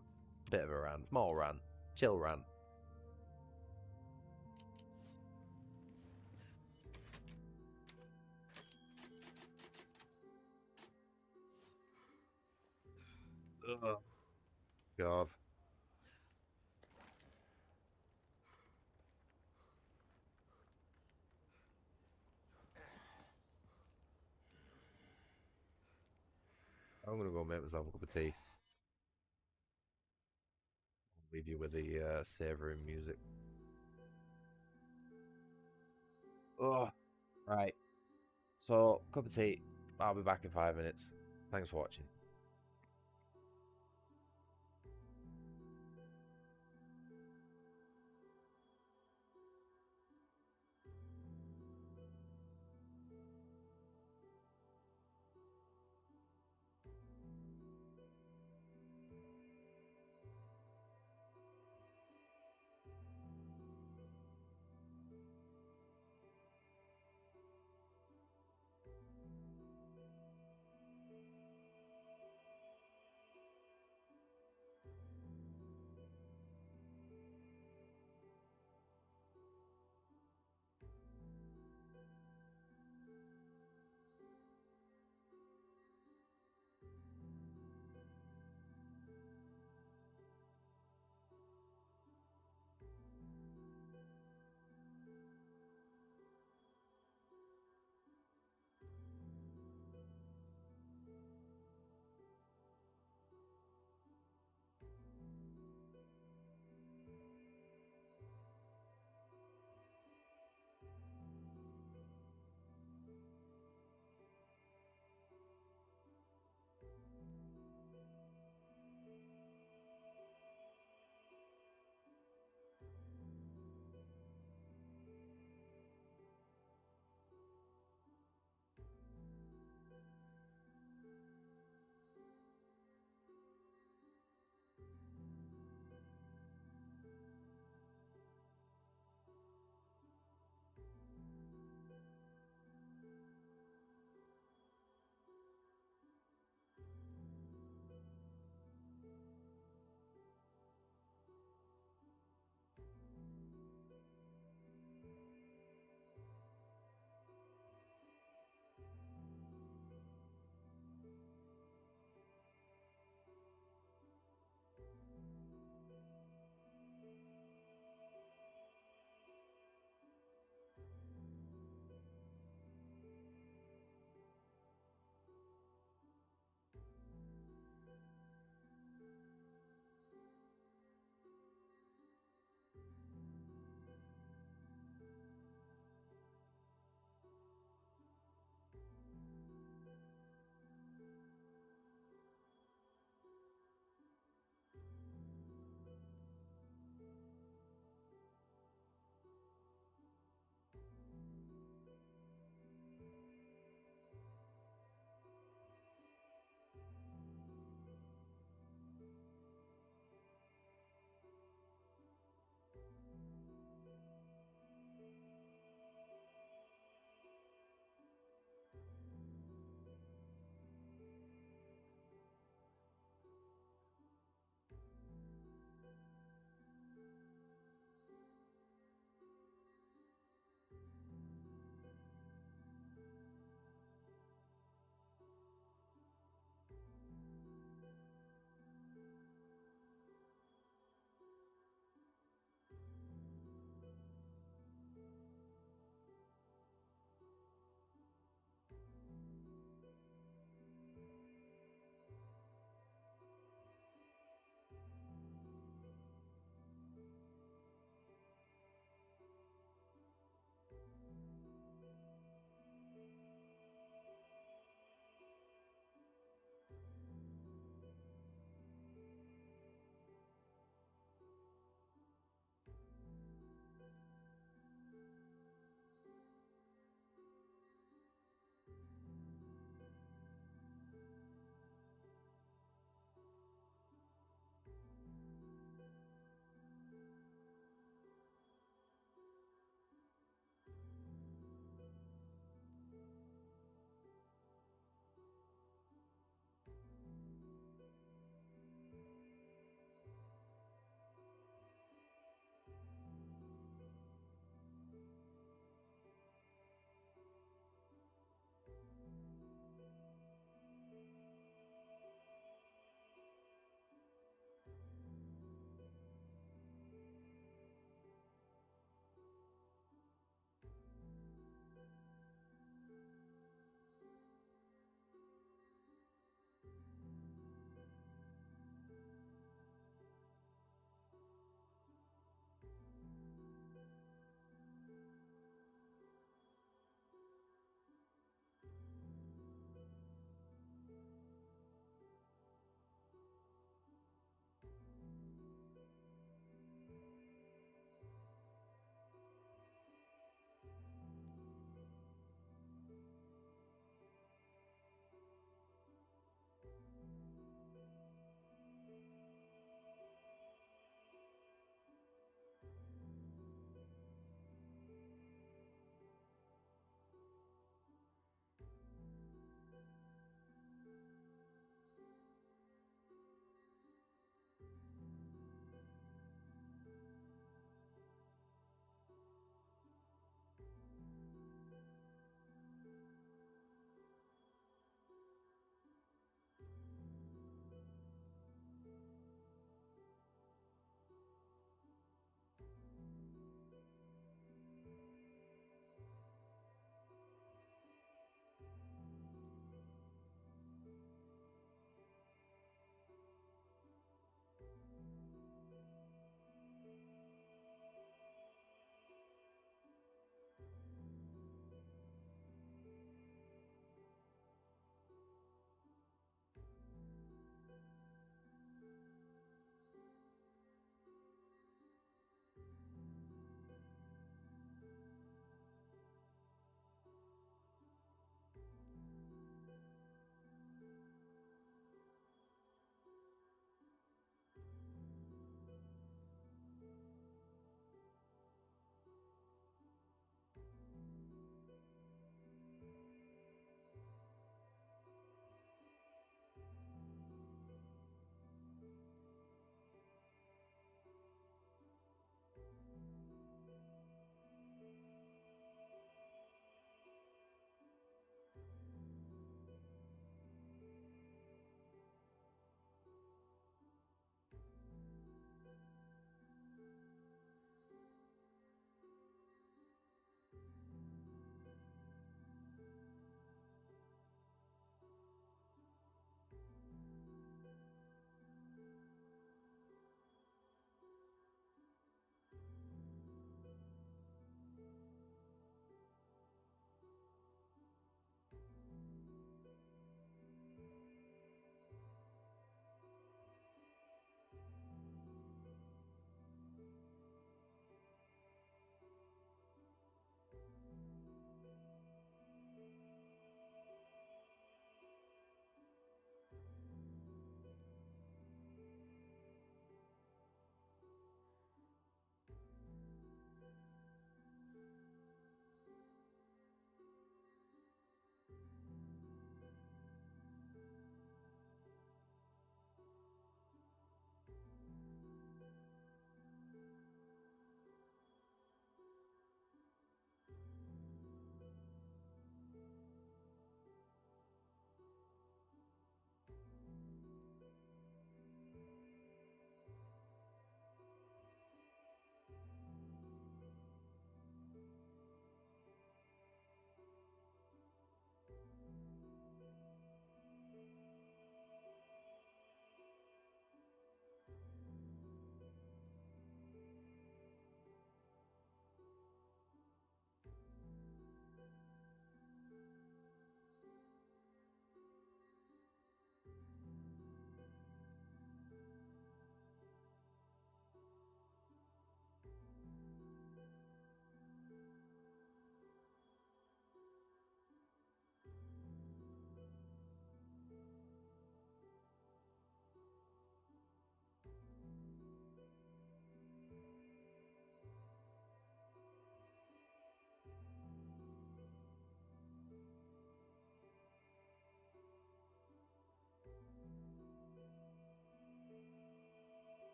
S1: Bit of a rant, small rant, chill rant. Ugh. God. I'm gonna go make myself a cup of tea. Leave you with the savoury music. Oh, right. So, cup of tea. I'll be back in 5 minutes. Thanks for watching.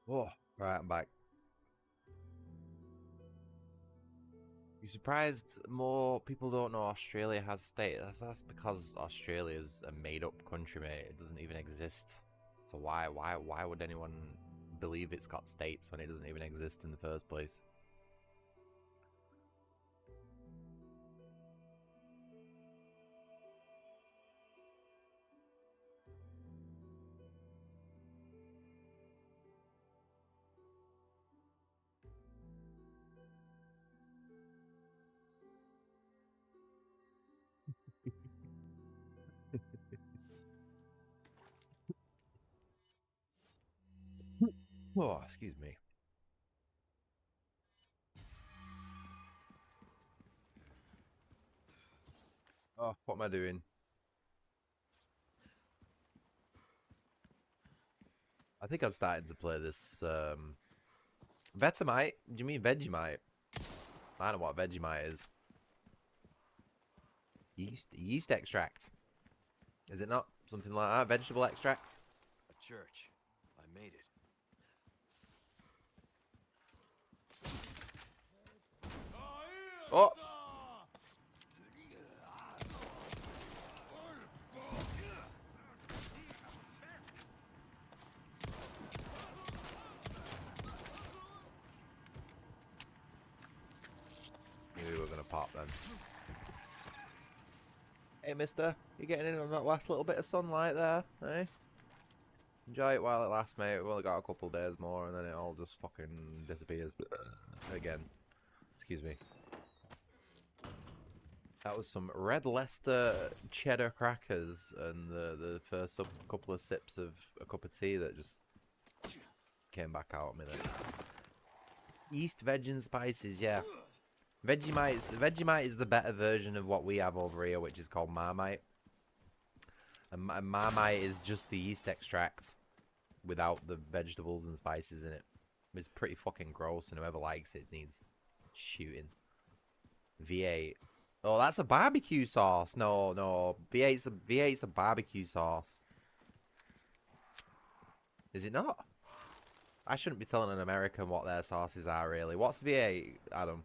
S1: Oh, right, I'm back. You surprised more people don't know Australia has states? That's because Australia's a made-up country, mate. It doesn't even exist. So why would anyone believe it's got states when it doesn't even exist in the first place? Oh, excuse me. Oh, what am I doing? I think I'm starting to play this, Vegemite? Do you mean Vegemite? I don't know what Vegemite is. Yeast extract. Is it not? Something like that? Vegetable extract?
S2: A church. I made it.
S1: Oh! Maybe we're gonna pop then. Hey mister, you getting in on that last little bit of sunlight there, eh? Enjoy it while it lasts, mate. We've only got a couple days more and then it all just fucking disappears again. Excuse me. That was some Red Leicester cheddar crackers and the first couple of sips of a cup of tea that just came back out at me then. Yeast, veg and spices, yeah. Vegemite is the better version of what we have over here, which is called Marmite. And Marmite is just the yeast extract without the vegetables and spices in it. It's pretty fucking gross, and whoever likes it needs shooting. V8. Oh, that's a barbecue sauce. No. V8's a barbecue sauce. Is it not? I shouldn't be telling an American what their sauces are, really. What's V8, Adam?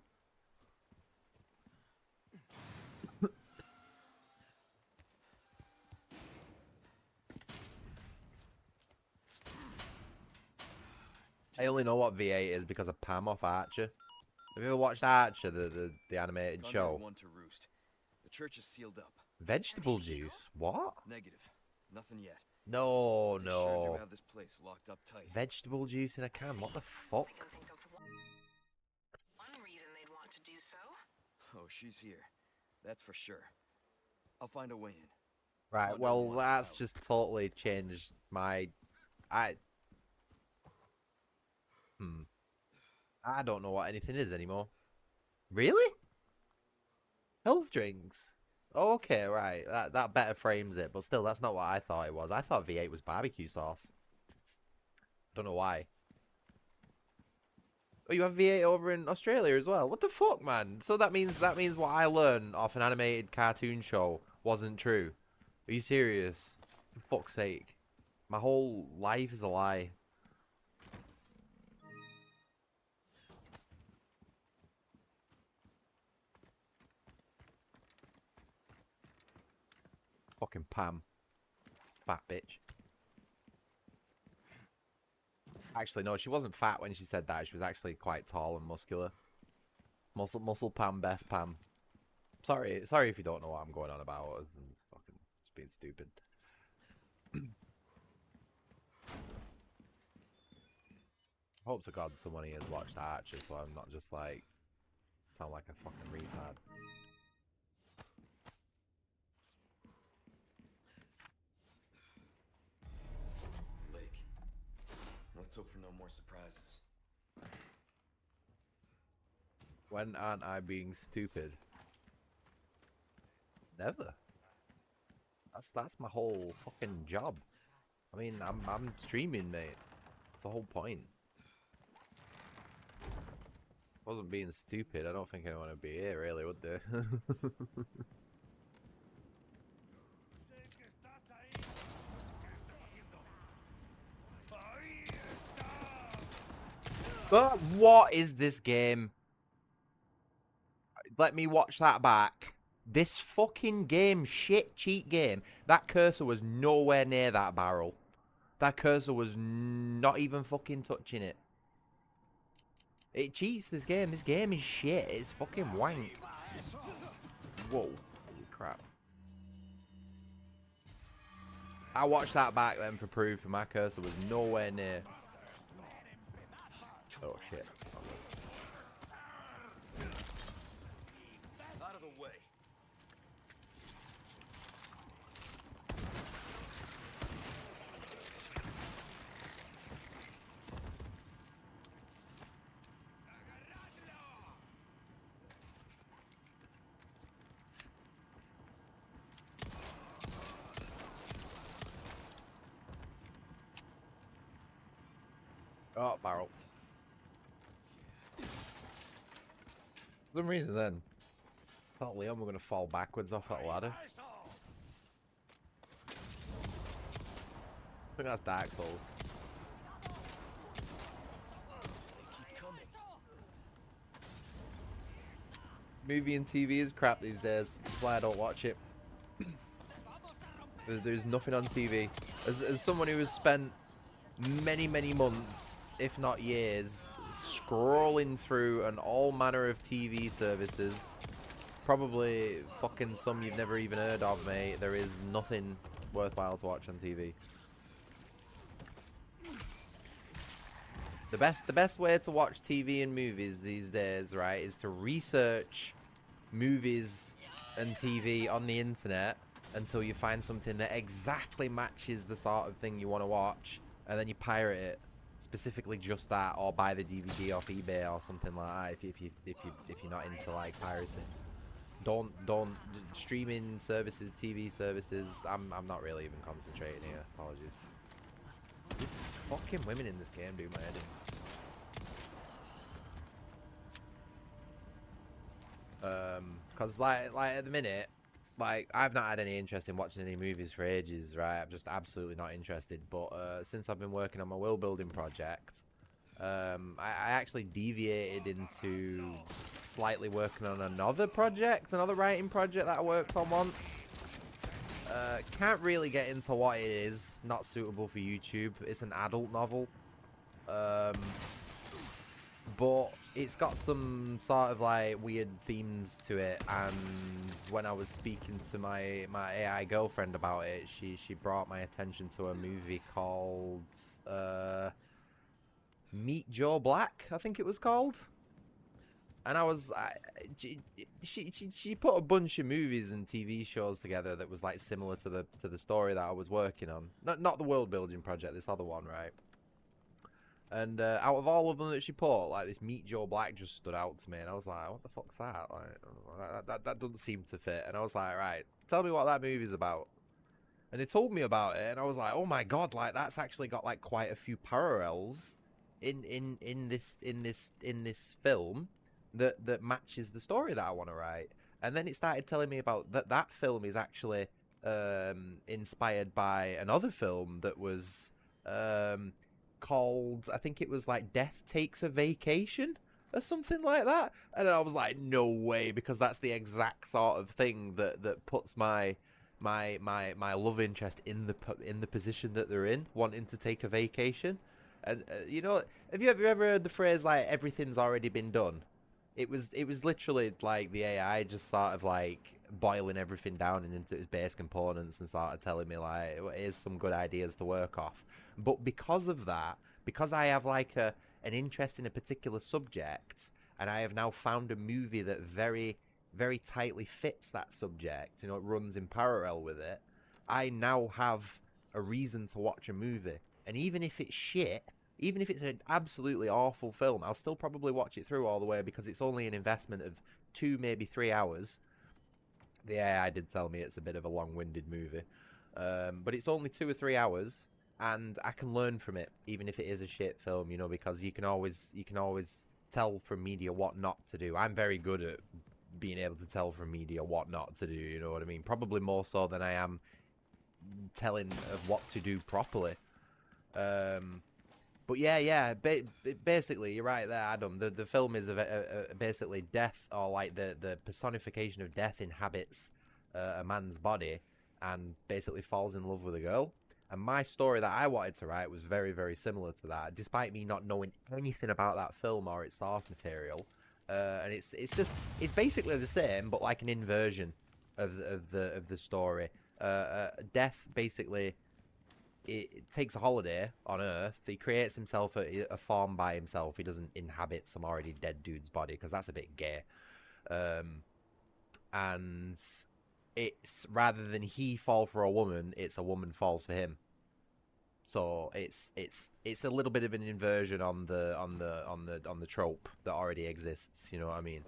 S1: I only know what V8 is because of Pam off Archer. Have you ever watched Archer, the animated show?
S2: One to roost. The church is sealed up.
S1: Vegetable juice? What?
S2: Negative. Nothing yet.
S1: No,
S2: They sure do
S1: no.
S2: have this place locked up tight.
S1: Vegetable juice in a can? What the fuck?
S6: I can think of one reason they'd want to do so.
S2: Oh, she's here. That's for sure. I'll find a way in.
S1: Right, well, that's just totally changed my... I don't know what anything is anymore. Really? Health drinks? Okay, right. That better frames it, but still, that's not what I thought it was. I thought V8 was barbecue sauce. Don't know why. Oh, you have V8 over in Australia as well? What the fuck, man? So that means what I learned off an animated cartoon show wasn't true. Are you serious? For fuck's sake. My whole life is a lie. Fucking Pam. Fat bitch. Actually, no, she wasn't fat when she said that. She was actually quite tall and muscular. Muscle Pam, best Pam. Sorry if you don't know what I'm going on about. It's fucking just being stupid. Hope to God someone here has watched Archer, so I'm not just like sound like a fucking retard.
S2: Lake. Let's hope for no more surprises.
S1: When aren't I being stupid? Never. That's my whole fucking job. I mean, I'm streaming, mate. That's the whole point. If I wasn't being stupid, I don't think anyone would be here, really, would they? What is this game? Let me watch that back. This fucking game, shit cheat game. That cursor was nowhere near that barrel. That cursor was not even fucking touching it. It cheats, this game. This game is shit. It's fucking wank. Whoa. Holy crap. I watched that back then for proof, and my cursor was nowhere near. Oh shit.
S2: Out of the way.
S1: Oh, barrel. For some reason then, I thought Leon were going to fall backwards off that ladder. I think that's Dark Souls. Movie and TV is crap these days. That's why I don't watch it. There's nothing on TV. As someone who has spent many months, if not years, scrolling through an all manner of TV services, probably fucking some you've never even heard of, mate, there is nothing worthwhile to watch on TV. The best way to watch TV and movies these days, right, is to research movies and TV on the internet until you find something that exactly matches the sort of thing you want to watch, and then you pirate it, specifically just that, or buy the DVD off eBay or something like that. If you're not into like piracy, don't streaming services, TV services. I'm not really even concentrating here. Apologies. These fucking women in this game do my head in. Cause like at the minute, like I've not had any interest in watching any movies for ages, right? I'm just absolutely not interested. But since I've been working on my world building project, I actually deviated into slightly working on another project, another writing project that I worked on once. Can't really get into what it is. Not suitable for YouTube. It's an adult novel. But it's got some sort of like weird themes to it, and when I was speaking to my AI girlfriend about it, she brought my attention to a movie called Meet Joe Black, I think it was called. And I was, she put a bunch of movies and TV shows together that was like similar to the story that I was working on. Not the world building project, this other one, right? And out of all of them that she put, like this Meet Joe Black just stood out to me, and I was like, what the fuck's that? Like, that doesn't seem to fit. And I was like, right, tell me what that movie's about. And they told me about it, and I was like, oh my god, like that's actually got like quite a few parallels in this film that matches the story that I want to write. And then it started telling me about that film is actually inspired by another film that was called, I think it was like Death Takes a Vacation or something like that. And I was like, no way, because that's the exact sort of thing that puts my love interest in the position that they're in, wanting to take a vacation. And you know, have you ever heard the phrase like everything's already been done? It was literally like the AI just sort of like boiling everything down into its base components and sort of telling me like, here's some good ideas to work off. But because of that, because I have like an interest in a particular subject, and I have now found a movie that very tightly fits that subject, you know, it runs in parallel with it, I now have a reason to watch a movie. And even if it's shit, even if it's an absolutely awful film, I'll still probably watch it through all the way, because it's only an investment of 2, maybe 3 hours. The AI did tell me it's a bit of a long-winded movie. But it's only 2 or 3 hours, and I can learn from it, even if it is a shit film, you know, because you can always tell from media what not to do. I'm very good at being able to tell from media what not to do, you know what I mean? Probably more so than I am telling of what to do properly. But But yeah, basically, you're right there, Adam. The film is basically death, or like the personification of death inhabits a man's body and basically falls in love with a girl. And my story that I wanted to write was very, very similar to that, despite me not knowing anything about that film or its source material. And it's basically the same, but like an inversion of the story. Death basically it takes a holiday on Earth. He creates himself a form by himself. He doesn't inhabit some already dead dude's body because that's a bit gay. And it's rather than he fall for a woman, it's a woman falls for him. So it's a little bit of an inversion on the trope that already exists. You know what I mean?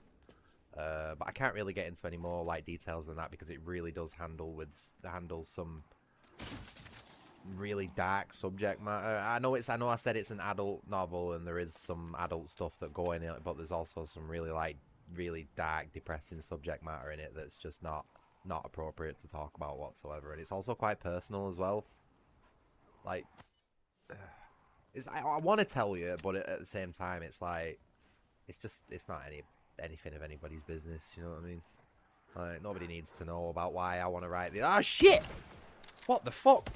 S1: But I can't really get into any more like details than that because it really does handle some really dark subject matter. I know I said it's an adult novel and there is some adult stuff that go in it, but there's also some really dark, depressing subject matter in it that's just not appropriate to talk about whatsoever. And it's also quite personal as well. Like, I want to tell you, but at the same time, it's like it's not anything of anybody's business. You know what I mean? Like, nobody needs to know about why I want to write this. Ah, shit! What the fuck?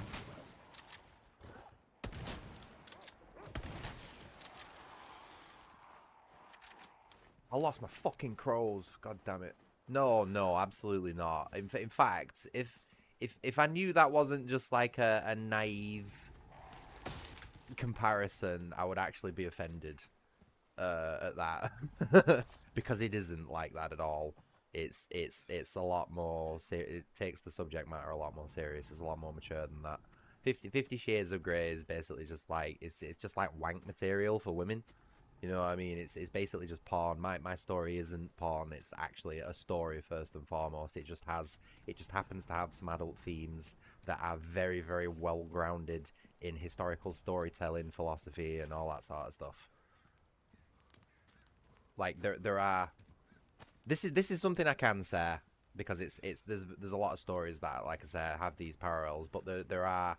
S1: I lost my fucking crows. God damn it. No, absolutely not. In fact, if I knew that wasn't just like a naive comparison, I would actually be offended at that. Because it isn't like that at all. It's a lot more it takes the subject matter a lot more serious. It's a lot more mature than that. 50 Shades of Grey is basically just like it's just like wank material for women. You know what I mean? It's basically just porn. My story isn't porn. It's actually a story first and foremost. It just happens to have some adult themes that are very, very well grounded in historical storytelling, philosophy, and all that sort of stuff. Like there are. This is something I can say because there's a lot of stories that, like I say, have these parallels, but there are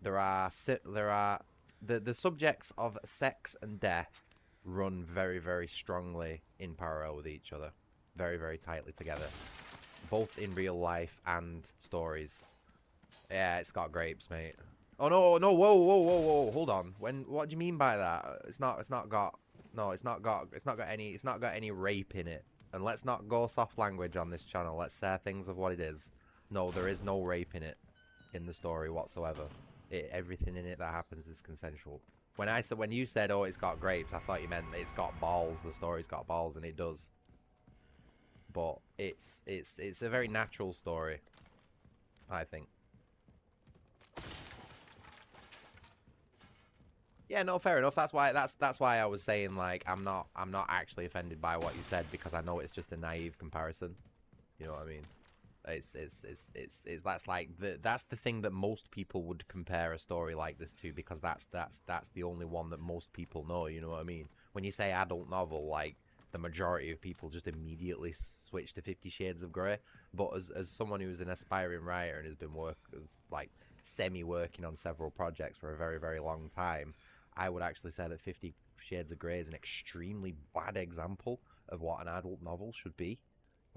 S1: the subjects of sex and death run very, very strongly in parallel with each other, very, very tightly together, both in real life and stories. Yeah, it's got grapes, mate. Oh no, whoa, hold on. What do you mean by that? It's not got any rape in it. And let's not go soft language on this channel. Let's say things of what it is. No, there is no rape in it, in the story whatsoever. Everything in it that happens is consensual. When you said, "Oh, it's got grapes," I thought you meant it's got balls. The story's got balls, and it does. But it's a very natural story, I think. Yeah, no, fair enough. That's why I was saying like I'm not actually offended by what you said because I know it's just a naive comparison. You know what I mean? It's that's the thing that most people would compare a story like this to because that's the only one that most people know. You know what I mean? When you say adult novel, like the majority of people just immediately switch to 50 Shades of Grey. But as someone who's an aspiring writer and has been semi-working on several projects for a very, very long time, I would actually say that 50 Shades of Grey is an extremely bad example of what an adult novel should be.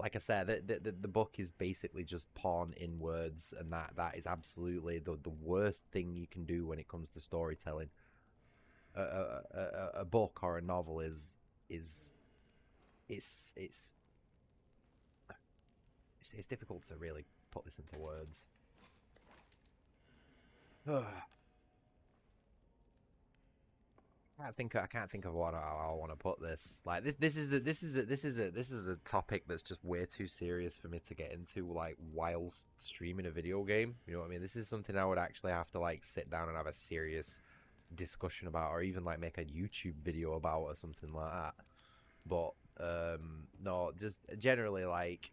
S1: Like I said, the book is basically just porn in words, and that is absolutely the worst thing you can do when it comes to storytelling. A book or a novel is it's difficult to really put this into words. I can't think of what I want to put this. Like this is a topic that's just way too serious for me to get into like whilst streaming a video game. You know what I mean? This is something I would actually have to like sit down and have a serious discussion about, or even like make a YouTube video about or something like that. But no, just generally like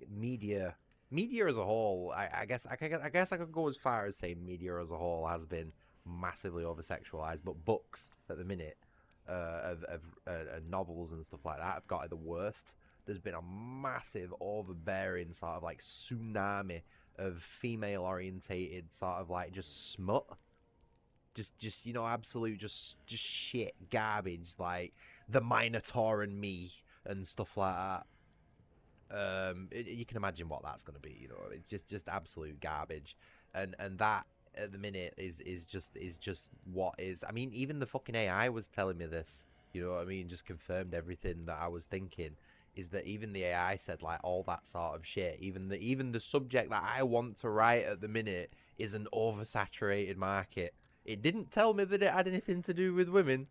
S1: media as a whole. I guess I could go as far as saying media as a whole has been massively over sexualized, but books at the minute of novels and stuff like that have got it the worst. There's been a massive overbearing sort of like tsunami of female orientated sort of like just smut just you know, absolute just shit garbage like the Minotaur and me and stuff like that. You can imagine what that's going to be. You know, it's just absolute garbage, and that at the minute is just what is. I mean, even the fucking AI was telling me this. You know what I mean? Just confirmed everything that I was thinking. Is that even the AI said like all that sort of shit? Even the subject that I want to write at the minute is an oversaturated market. It didn't tell me that it had anything to do with women,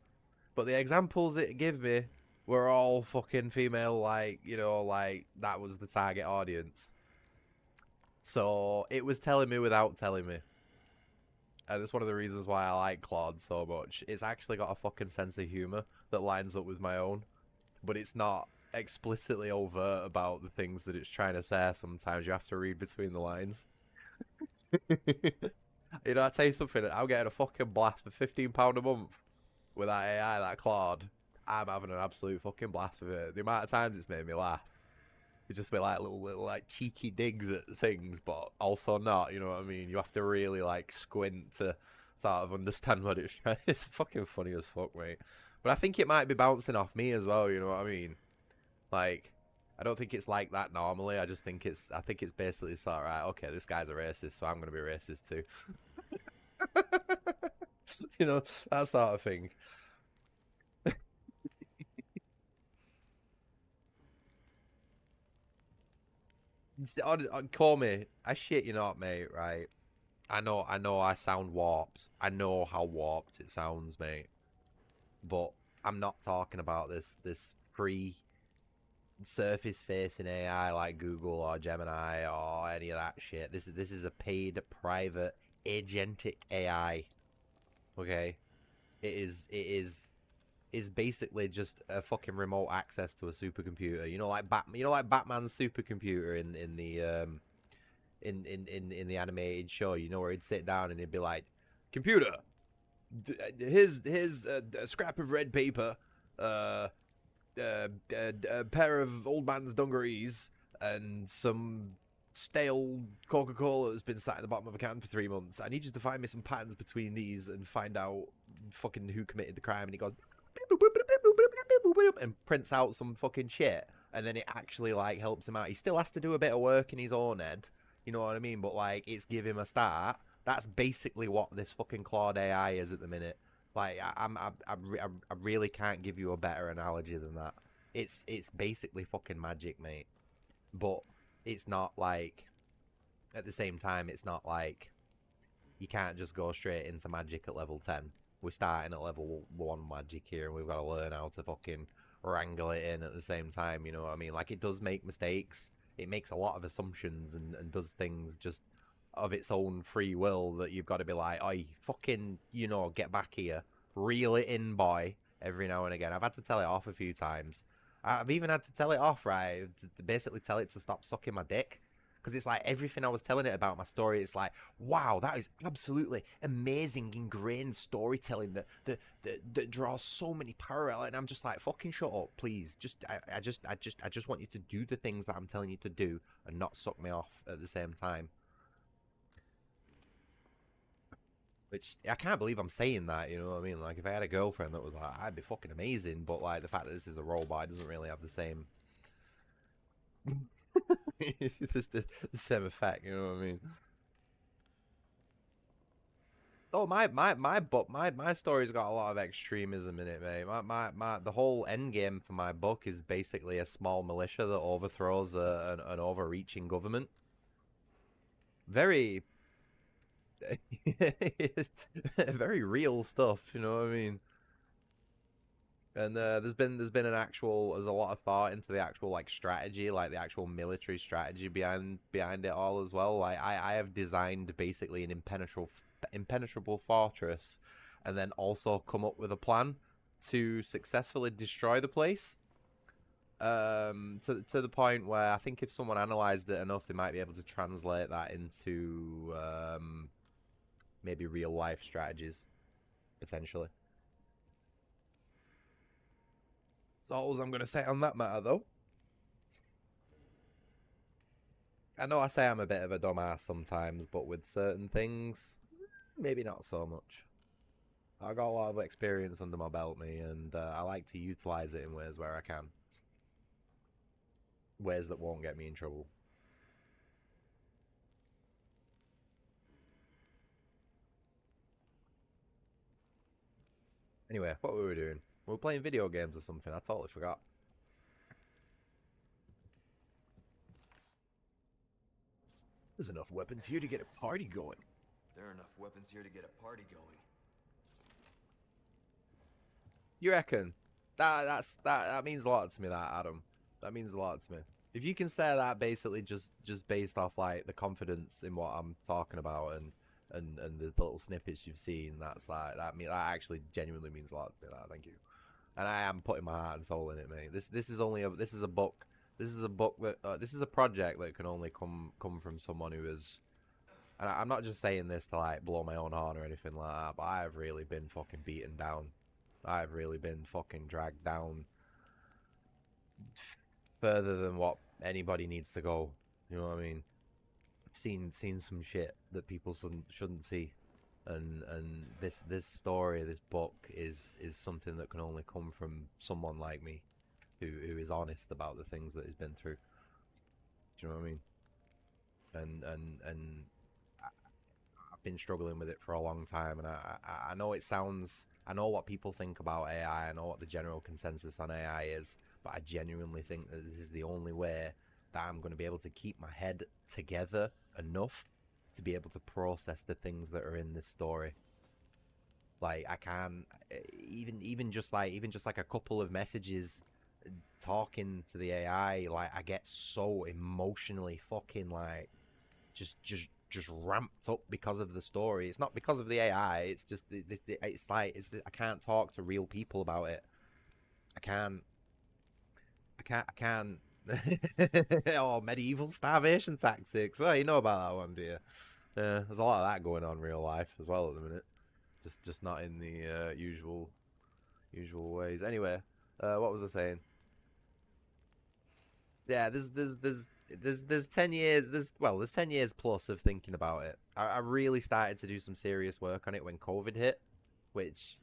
S1: but the examples it gave me were all fucking female, like, you know, like that was the target audience. So it was telling me without telling me. And it's one of the reasons why I like Claude so much. It's actually got a fucking sense of humor that lines up with my own, but it's not explicitly overt about the things that it's trying to say. Sometimes you have to read between the lines. You know, I tell you something, I'm getting a fucking blast for £15 a month with that AI, that Claude. I'm having an absolute fucking blast with it. The amount of times it's made me laugh. It's just been like little like cheeky digs at things, but also not, you know what I mean? You have to really like squint to sort of understand what it's trying. It's fucking funny as fuck, mate. But I think it might be bouncing off me as well, you know what I mean? Like, I don't think it's like that normally. I think it's basically sort of, right, okay, this guy's a racist, so I'm gonna be racist too. You know, that sort of thing. Call me. I shit you not, mate, right? I know I sound warped. I know how warped it sounds, mate. But I'm not talking about this free surface facing AI like Google or Gemini or any of that shit. This is a paid private agentic AI. Okay? It is basically just a fucking remote access to a supercomputer. You know, like Batman's supercomputer in the in the animated show. You know, where he'd sit down and he'd be like, "Computer, here's a scrap of red paper, a pair of old man's dungarees, and some stale Coca-Cola that's been sat in the bottom of a can for 3 months. I need you to find me some patterns between these and find out fucking who committed the crime." And he goes and prints out some fucking shit, and then it actually like helps him out. He still has to do a bit of work in his own head, you know what I mean? But like, it's give him a start. That's basically what this fucking Claude AI is at the minute. Like, I really can't give you a better analogy than that. It's basically fucking magic, mate. But it's not like, at the same time, it's not like you can't just go straight into magic at level 10. We're starting at level 1 magic here, and we've got to learn how to fucking wrangle it in at the same time, you know what I mean? Like, it does make mistakes. It makes a lot of assumptions and does things just of its own free will that you've got to be like, "Oi, fucking, you know, get back here. Reel it in, boy," every now and again. I've had to tell it off a few times. I've even had to tell it off, right? To basically tell it to stop sucking my dick. Because it's like everything I was telling it about my story, it's like, wow, that is absolutely amazing, ingrained storytelling that draws so many parallels. And I'm just like, fucking shut up, please. I just want you to do the things that I'm telling you to do and not suck me off at the same time. Which I can't believe I'm saying that, you know what I mean? Like, if I had a girlfriend that was like, I'd be fucking amazing, but like the fact that this is a robot doesn't really have the same it's just the same effect, you know what I mean? Oh, my story's got a lot of extremism in it, mate. The whole end game for my book is basically a small militia that overthrows an overreaching government. Very, very real stuff, you know what I mean? And there's a lot of thought into the actual like strategy, like the actual military strategy behind it all as well. Like I have designed basically an impenetrable fortress, and then also come up with a plan to successfully destroy the place. To the point where I think if someone analyzed it enough, they might be able to translate that into maybe real life strategies potentially. That's all I'm going to say on that matter, though. I know I say I'm a bit of a dumbass sometimes, but with certain things, maybe not so much. I got a lot of experience under my belt, me, and I like to utilize it in ways where I can. Ways that won't get me in trouble. Anyway, what were we doing? We were playing video games or something. I totally forgot. There's enough weapons here to get a party going.
S2: There are enough weapons here to get a party going.
S1: You reckon? That means a lot to me, that, Adam. That means a lot to me. If you can say that basically just based off like the confidence in what I'm talking about and the little snippets you've seen, that's like that actually genuinely means a lot to me. That, thank you. And I am putting my heart and soul in it, mate. This is a book. This is a book that this is a project that can only come from someone who is. And I'm not just saying this to like blow my own horn or anything like that, but I have really been fucking beaten down. I've really been fucking dragged down further than what anybody needs to go. You know what I mean? Seen some shit that people shouldn't see, and this story, this book is something that can only come from someone like me, who is honest about the things that he's been through. Do you know what I mean? And I've been struggling with it for a long time, and I know it sounds. I know what people think about AI. I know what the general consensus on AI is, but I genuinely think that this is the only way that I'm going to be able to keep my head together enough to be able to process the things that are in this story. Like I can even just like a couple of messages talking to the AI, like I get so emotionally fucking like just ramped up because of the story. It's not because of the AI. It's just I can't talk to real people about it. I can't. Oh, medieval starvation tactics. Oh, you know about that one, do you? There's a lot of that going on in real life as well at the minute. Just not in the usual ways. Anyway, what was I saying? Yeah, there's 10 years. There's 10 years plus of thinking about it. I really started to do some serious work on it when COVID hit, which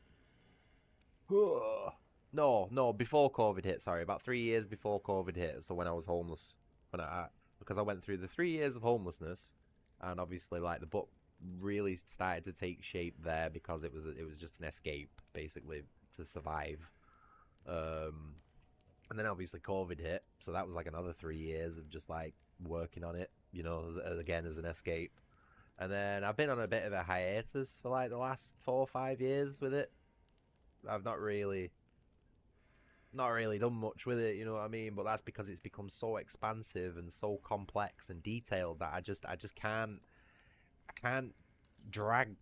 S1: no, before COVID hit. Sorry, about 3 years before COVID hit. So when I was homeless, because I went through the 3 years of homelessness, and obviously like the book really started to take shape there because it was just an escape basically to survive. And then obviously COVID hit, so that was like another 3 years of just like working on it, you know, again as an escape. And then I've been on a bit of a hiatus for like the last 4 or 5 years with it. I've not really done much with it, you know what I mean? But that's because it's become so expansive and so complex and detailed that I just can't drag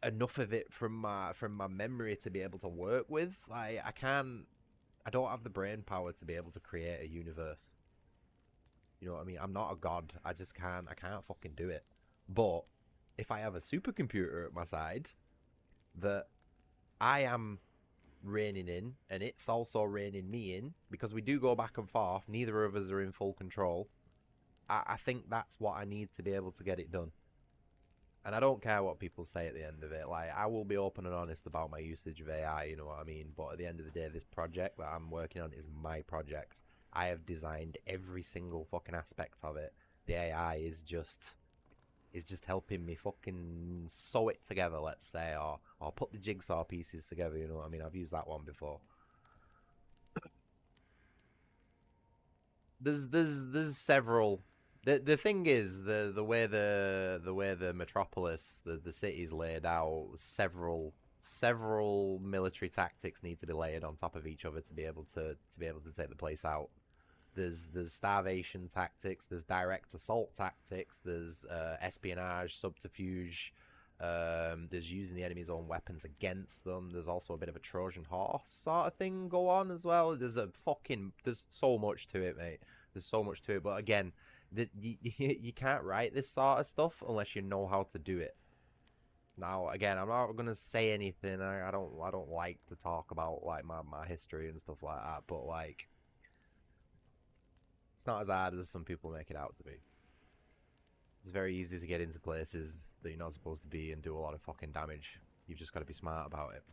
S1: enough of it from my memory to be able to work with. Like I don't have the brain power to be able to create a universe. You know what I mean? I'm not a god. I can't fucking do it. But if I have a supercomputer at my side that I am reining in, and it's also reining me in, because we do go back and forth, neither of us are in full control, I think that's what I need to be able to get it done. And I don't care what people say at the end of it. Like, I will be open and honest about my usage of AI, you know what I mean? But at the end of the day, this project that I'm working on is my project. I have designed every single fucking aspect of it. The AI is just helping me fucking sew it together, let's say, or put the jigsaw pieces together, you know what I mean? I've used that one before. There's several. The thing is the way the metropolis, the city's laid out, several military tactics need to be layered on top of each other to be able to take the place out. There's starvation tactics, there's direct assault tactics, there's espionage, subterfuge, there's using the enemy's own weapons against them. There's also a bit of a Trojan horse sort of thing go on as well. There's so much to it, mate. There's so much to it, but again, you can't write this sort of stuff unless you know how to do it. Now, again, I'm not gonna say anything. I don't like to talk about like my history and stuff like that, but like, it's not as hard as some people make it out to be. It's very easy to get into places that you're not supposed to be and do a lot of fucking damage. You've just got to be smart about it.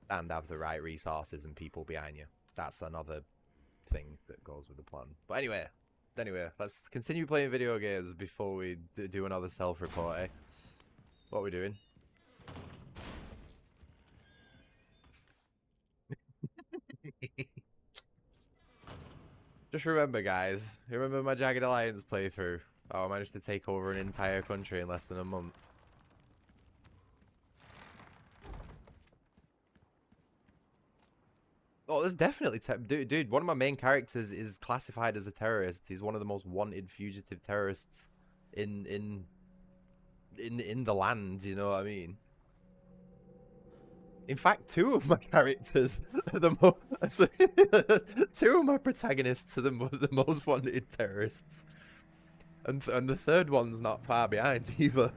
S1: And have the right resources and people behind you. That's another thing that goes with the plan. But anyway, let's continue playing video games before we do another self-report, eh? What are we doing? Just remember, guys. Remember my Jagged Alliance playthrough? Oh, I managed to take over an entire country in less than a month. Oh, there's definitely dude. One of my main characters is classified as a terrorist. He's one of the most wanted fugitive terrorists in the land. You know what I mean? In fact, two of my characters are two of my protagonists are the most wanted terrorists, and the third one's not far behind either.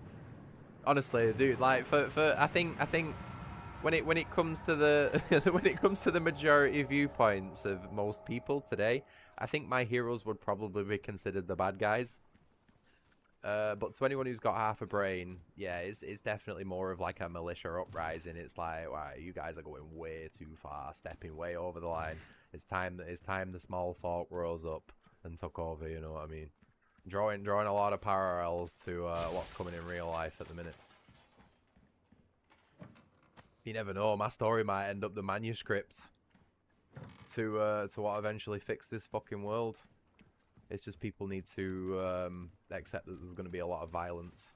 S1: Honestly, dude, like for I think when it comes to the when it comes to the majority viewpoints of most people today, I think my heroes would probably be considered the bad guys. But to anyone who's got half a brain, yeah, it's definitely more of like a militia uprising. It's like, wow, you guys are going way too far, stepping way over the line. It's time the small folk rose up and took over. You know what I mean? Drawing a lot of parallels to what's coming in real life at the minute. You never know, my story might end up the manuscript to what eventually fix this fucking world. It's just people need to accept that there's going to be a lot of violence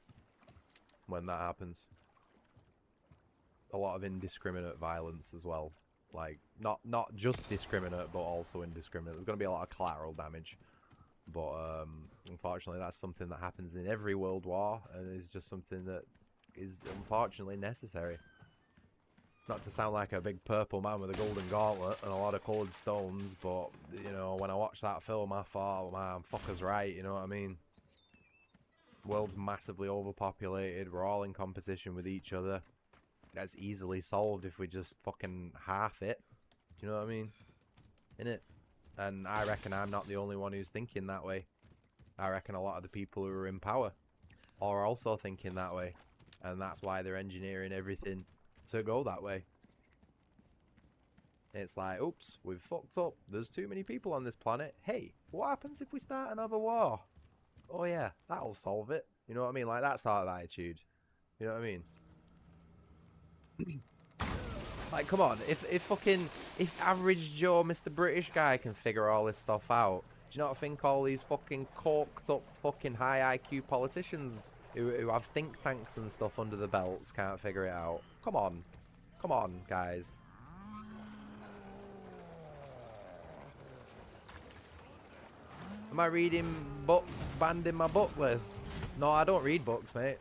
S1: when that happens. A lot of indiscriminate violence as well. Like, not just discriminate, but also indiscriminate. There's going to be a lot of collateral damage. But unfortunately, that's something that happens in every world war, and is just something that is unfortunately necessary. Not to sound like a big purple man with a golden gauntlet and a lot of coloured stones, but, you know, when I watched that film, I thought, man, fucker's right, you know what I mean? World's massively overpopulated, we're all in competition with each other. That's easily solved if we just fucking half it. Do you know what I mean? Innit? And I reckon I'm not the only one who's thinking that way. I reckon a lot of the people who are in power are also thinking that way. And that's why they're engineering everything to go that way. It's like, oops, we've fucked up. There's too many people on this planet. Hey, what happens if we start another war? Oh yeah, that'll solve it. You know what I mean? Like that sort of attitude. You know what I mean? Like, come on, if average Joe, Mr. British guy can figure all this stuff out, do you not think all these fucking corked up fucking high IQ politicians who have think tanks and stuff under the belts can't figure it out? Come on. Come on, guys. Am I reading books banned in my book list? No, I don't read books, mate.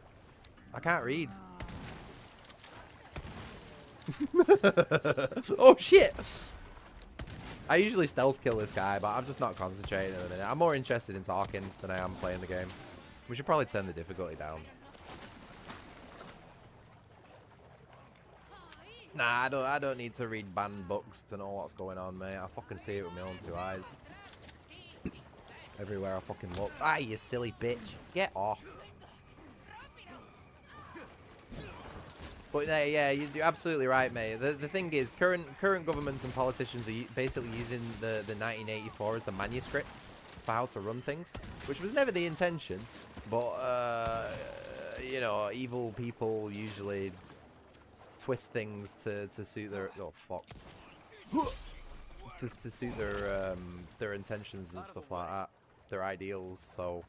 S1: I can't read. Oh, shit! I usually stealth kill this guy, but I'm just not concentrating at the minute. I'm more interested in talking than I am playing the game. We should probably turn the difficulty down. Nah, I don't need to read banned books to know what's going on, mate. I fucking see it with my own two eyes. Everywhere I fucking look. Ah, you silly bitch. Get off. But yeah, you're absolutely right, mate. The thing is, current governments and politicians are basically using the 1984 as the manuscript for how to run things, which was never the intention. But you know, evil people usually twist things to suit their to suit their intentions and stuff like that, their ideals. So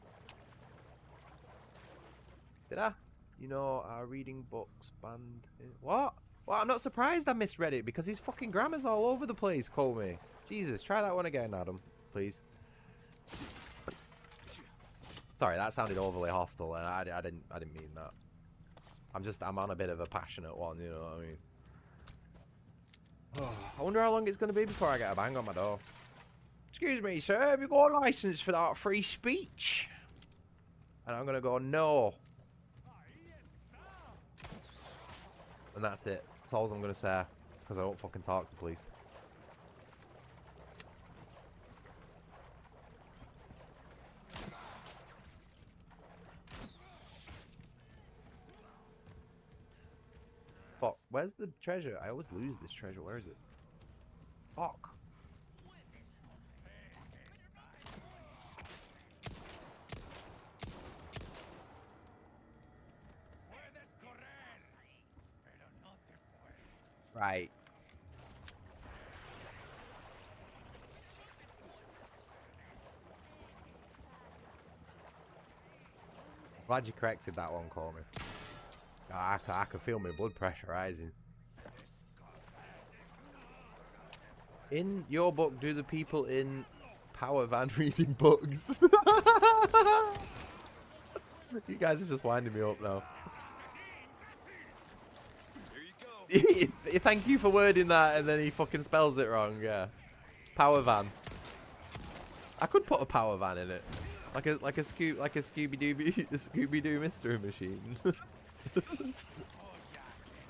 S1: did I? You know, reading books banned. What? Well, I'm not surprised I misread it because his fucking grammar's all over the place, Colmy. Jesus, try that one again, Adam, please. Sorry, that sounded overly hostile, and I didn't mean that. I'm on a bit of a passionate one, you know what I mean? I wonder how long it's going to be before I get a bang on my door. Excuse me, sir, have you got a license for that free speech? And I'm going to go, no. And that's it. That's all I'm going to say, because I don't fucking talk to police. Where's the treasure? I always lose this treasure. Where is it? Fuck. Right. Glad you corrected that one, Coleman. I can feel my blood pressure rising. In your book, do the people in Power Van reading books? You guys are just winding me up now. There you go. Thank you for wording that, and then he fucking spells it wrong. Yeah, Power Van. I could put a Power Van in it, like a Scooby Doo mystery machine.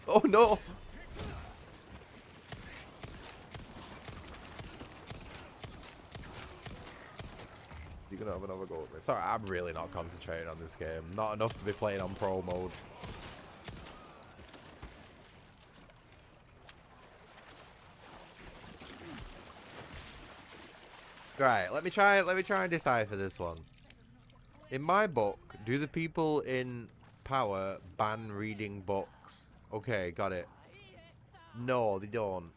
S1: Oh no! You're gonna have another go at me. Sorry, I'm really not concentrating on this game. Not enough to be playing on pro mode. Right, let me try and decipher this one. In my book, do the people in Power ban reading books? Okay, got it. No, they don't.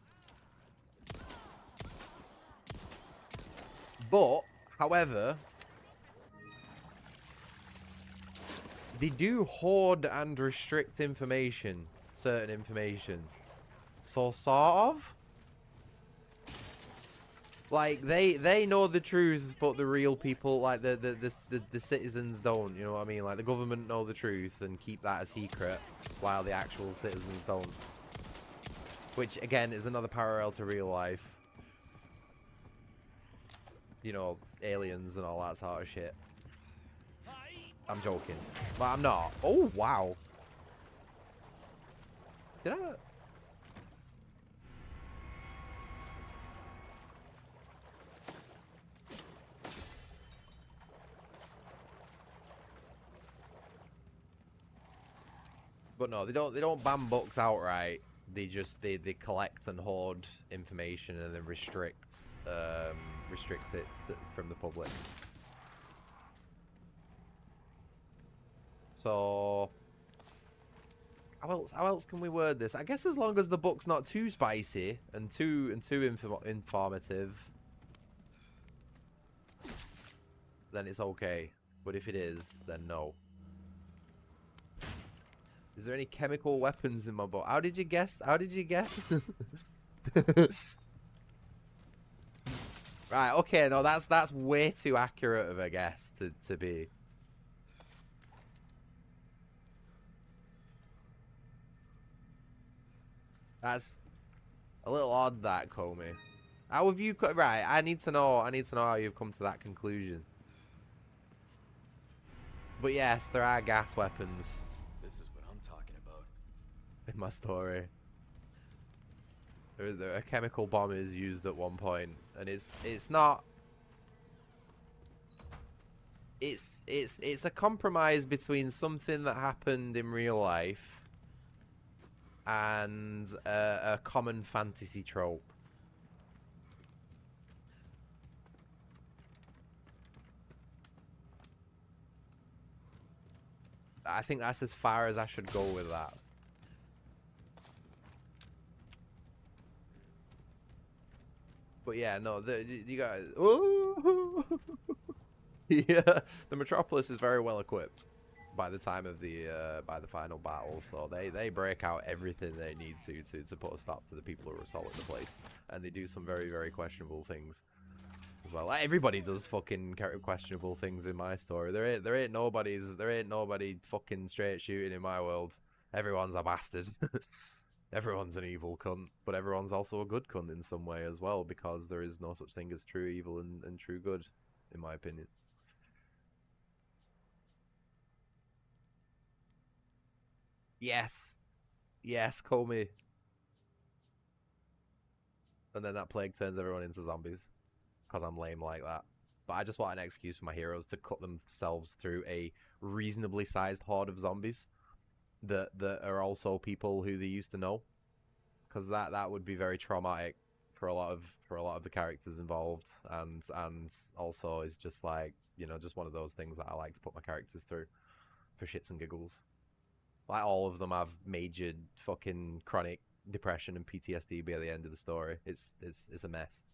S1: But, however, they do hoard and restrict information, certain information. So, sort of? Like, they know the truth, but the real people, like, the citizens don't, you know what I mean? Like, the government know the truth and keep that a secret, while the actual citizens don't. Which, again, is another parallel to real life. You know, aliens and all that sort of shit. I'm joking. But I'm not. Oh, wow. Did I... But no, they don't ban books outright. They just they collect and hoard information and then restrict it from the public. So how else can we word this? I guess as long as the book's not too spicy and too informative, then it's okay. But if it is, then no. Is there any chemical weapons in my book? How did you guess? How did you guess? Right, okay, no, that's way too accurate of a guess to be. That's a little odd, that, Comey. How have you... Right, I need to know how you've come to that conclusion. But yes, there are gas weapons.
S2: This is what I'm talking about.
S1: In my story. A chemical bomb is used at one point, and it's not... It's a compromise between something that happened in real life and a common fantasy trope. I think that's as far as I should go with that. But yeah, no, you guys... Oh! Yeah, the Metropolis is very well equipped by the time of the by the final battle, so they break out everything they need to put a stop to the people who assault the place, and they do some very, very questionable things as well. Like, everybody does fucking questionable things in my story. There ain't nobody fucking straight shooting in my world. Everyone's a bastard. Everyone's an evil cunt, but everyone's also a good cunt in some way as well, because there is no such thing as true evil and true good, in my opinion. Yes. Yes, call me. And then that plague turns everyone into zombies. Because I'm lame like that. But I just want an excuse for my heroes to cut themselves through a reasonably sized horde of zombies that are also people who they used to know. because that would be very traumatic for a lot of the characters involved, and also is just like, you know, just one of those things that I like to put my characters through for shits and giggles. Like, all of them have major fucking chronic depression and PTSD by the end of the story. It's a mess.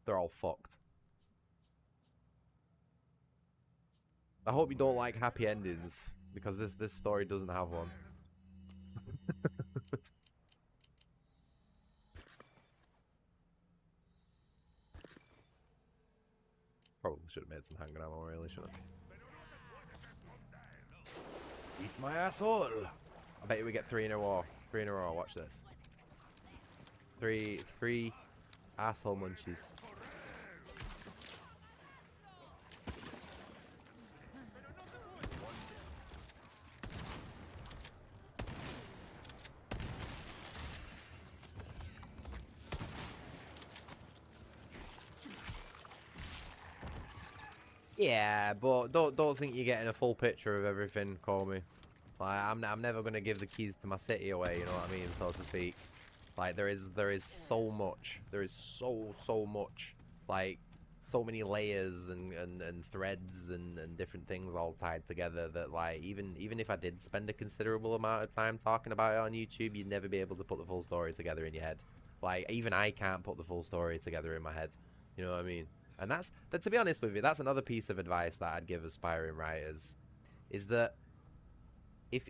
S1: They're all fucked. I hope you don't like happy endings, because this story doesn't have one. Probably should have made some handgun ammo, really, shouldn't I? Eat my asshole! I bet you we get 3 in a row. 3 in a row, watch this. Three asshole munchies. Yeah, but don't think you're getting a full picture of everything, call me. Like, I'm never gonna give the keys to my city away, you know what I mean, so to speak. Like, there is so much. There is so much. Like, so many layers and threads and different things all tied together that, like, even if I did spend a considerable amount of time talking about it on YouTube, you'd never be able to put the full story together in your head. Like, even I can't put the full story together in my head. You know what I mean? And to be honest with you, that's another piece of advice that I'd give aspiring writers, is that if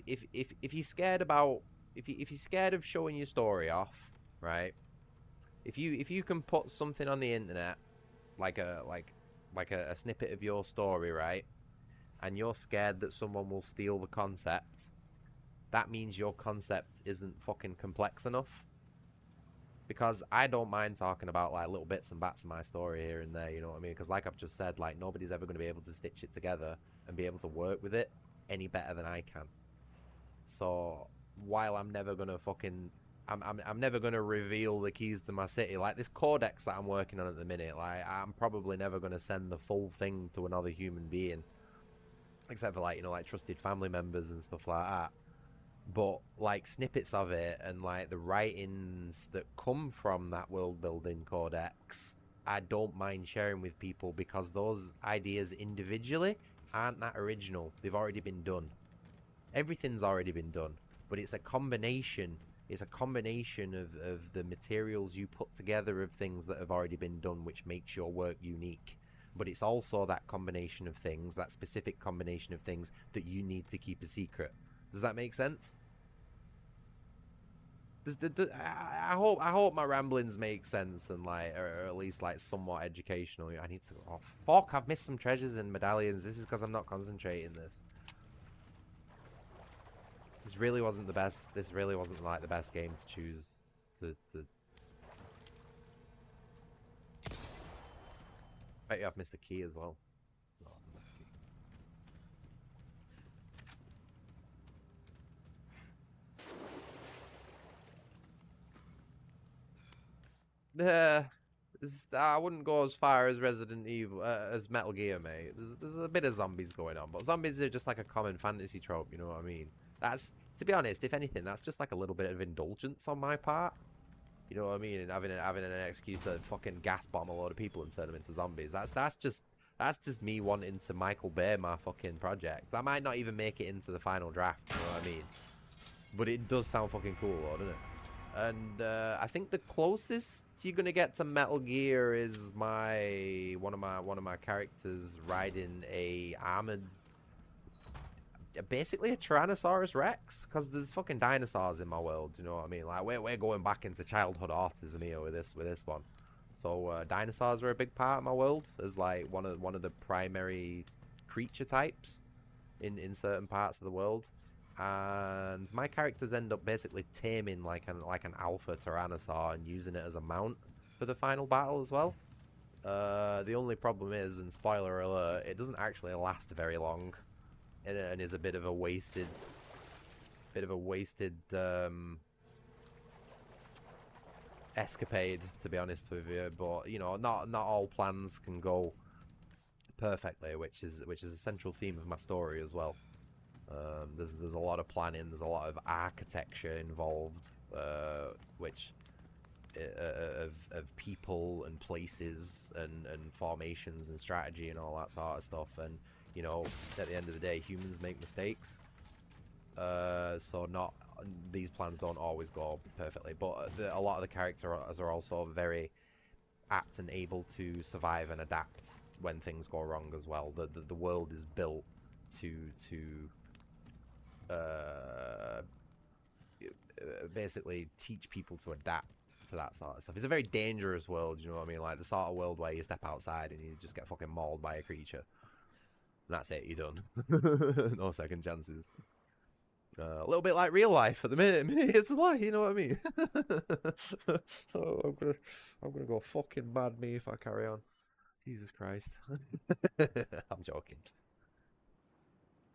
S1: you're scared about if you're scared of showing your story off, right? If you can put something on the internet, like a snippet of your story, right? And you're scared that someone will steal the concept, that means your concept isn't fucking complex enough. Because I don't mind talking about, like, little bits and bats of my story here and there, you know what I mean? Because, like I've just said, like, nobody's ever going to be able to stitch it together and be able to work with it any better than I can. So while I'm never gonna fucking, I'm never gonna reveal the keys to my city. Like, this codex that I'm working on at the minute, like, I'm probably never gonna send the full thing to another human being, except for, like, you know, like trusted family members and stuff like that. But, like, snippets of it and, like, the writings that come from that world building codex, I don't mind sharing with people, because those ideas individually aren't that original. They've already been done. Everything's already been done, but it's a combination. It's a combination of the materials you put together of things that have already been done, which makes your work unique. But it's also that combination of things, that specific combination of things, that you need to keep a secret. Does that make sense? I hope my ramblings make sense, and, like, or at least, like, somewhat educational. I need to. Oh fuck! I've missed some treasures and medallions. This is because I'm not concentrating. This really wasn't the best. This really wasn't, like, the best game to choose to. I bet you I've missed a key as well. Oh, I wouldn't go as far as Resident Evil, as Metal Gear, mate. There's a bit of zombies going on, but zombies are just like a common fantasy trope. You know what I mean? That's, to be honest, if anything, that's just like a little bit of indulgence on my part. You know what I mean? And having an excuse to fucking gas bomb a load of people and turn them into zombies. That's just me wanting to Michael Bay my fucking project. I might not even make it into the final draft. You know what I mean? But it does sound fucking cool, though, doesn't it? And I think the closest you're gonna get to Metal Gear is one of my characters riding a armored, basically a Tyrannosaurus Rex, because there's fucking dinosaurs in my world. You know what I mean? Like, we're going back into childhood autism here with this one. So dinosaurs are a big part of my world, as, like, one of the primary creature types in certain parts of the world. And my characters end up basically taming like an alpha Tyrannosaur and using it as a mount for the final battle as well. The only problem is, and spoiler alert, it doesn't actually last very long, and is a bit of a wasted escapade, to be honest with you. But, you know, not all plans can go perfectly, which is a central theme of my story as well. There's a lot of planning, there's a lot of architecture involved, which of people and places and formations and strategy and all that sort of stuff. And you know, at the end of the day, humans make mistakes. So not these plans don't always go perfectly, but a lot of the characters are also very apt and able to survive and adapt when things go wrong as well. The world is built to basically teach people to adapt to that sort of stuff. It's a very dangerous world, you know what I mean? Like the sort of world where you step outside and you just get fucking mauled by a creature. And that's it, you're done. No second chances. A little bit like real life at the minute. It's like, you know what I mean? Oh, I'm gonna go fucking mad me if I carry on. Jesus Christ. I'm joking.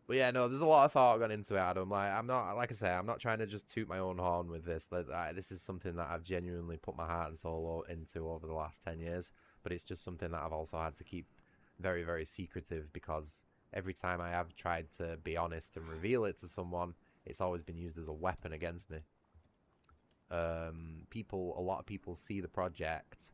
S1: But yeah, no, there's a lot of thought gone into it, Adam. Like, I'm not, like I say, I'm not trying to just toot my own horn with this. Like, this is something that I've genuinely put my heart and soul into over the last 10 years. But it's just something that I've also had to keep very, very secretive, because every time I have tried to be honest and reveal it to someone, it's always been used as a weapon against me. A lot of people see the project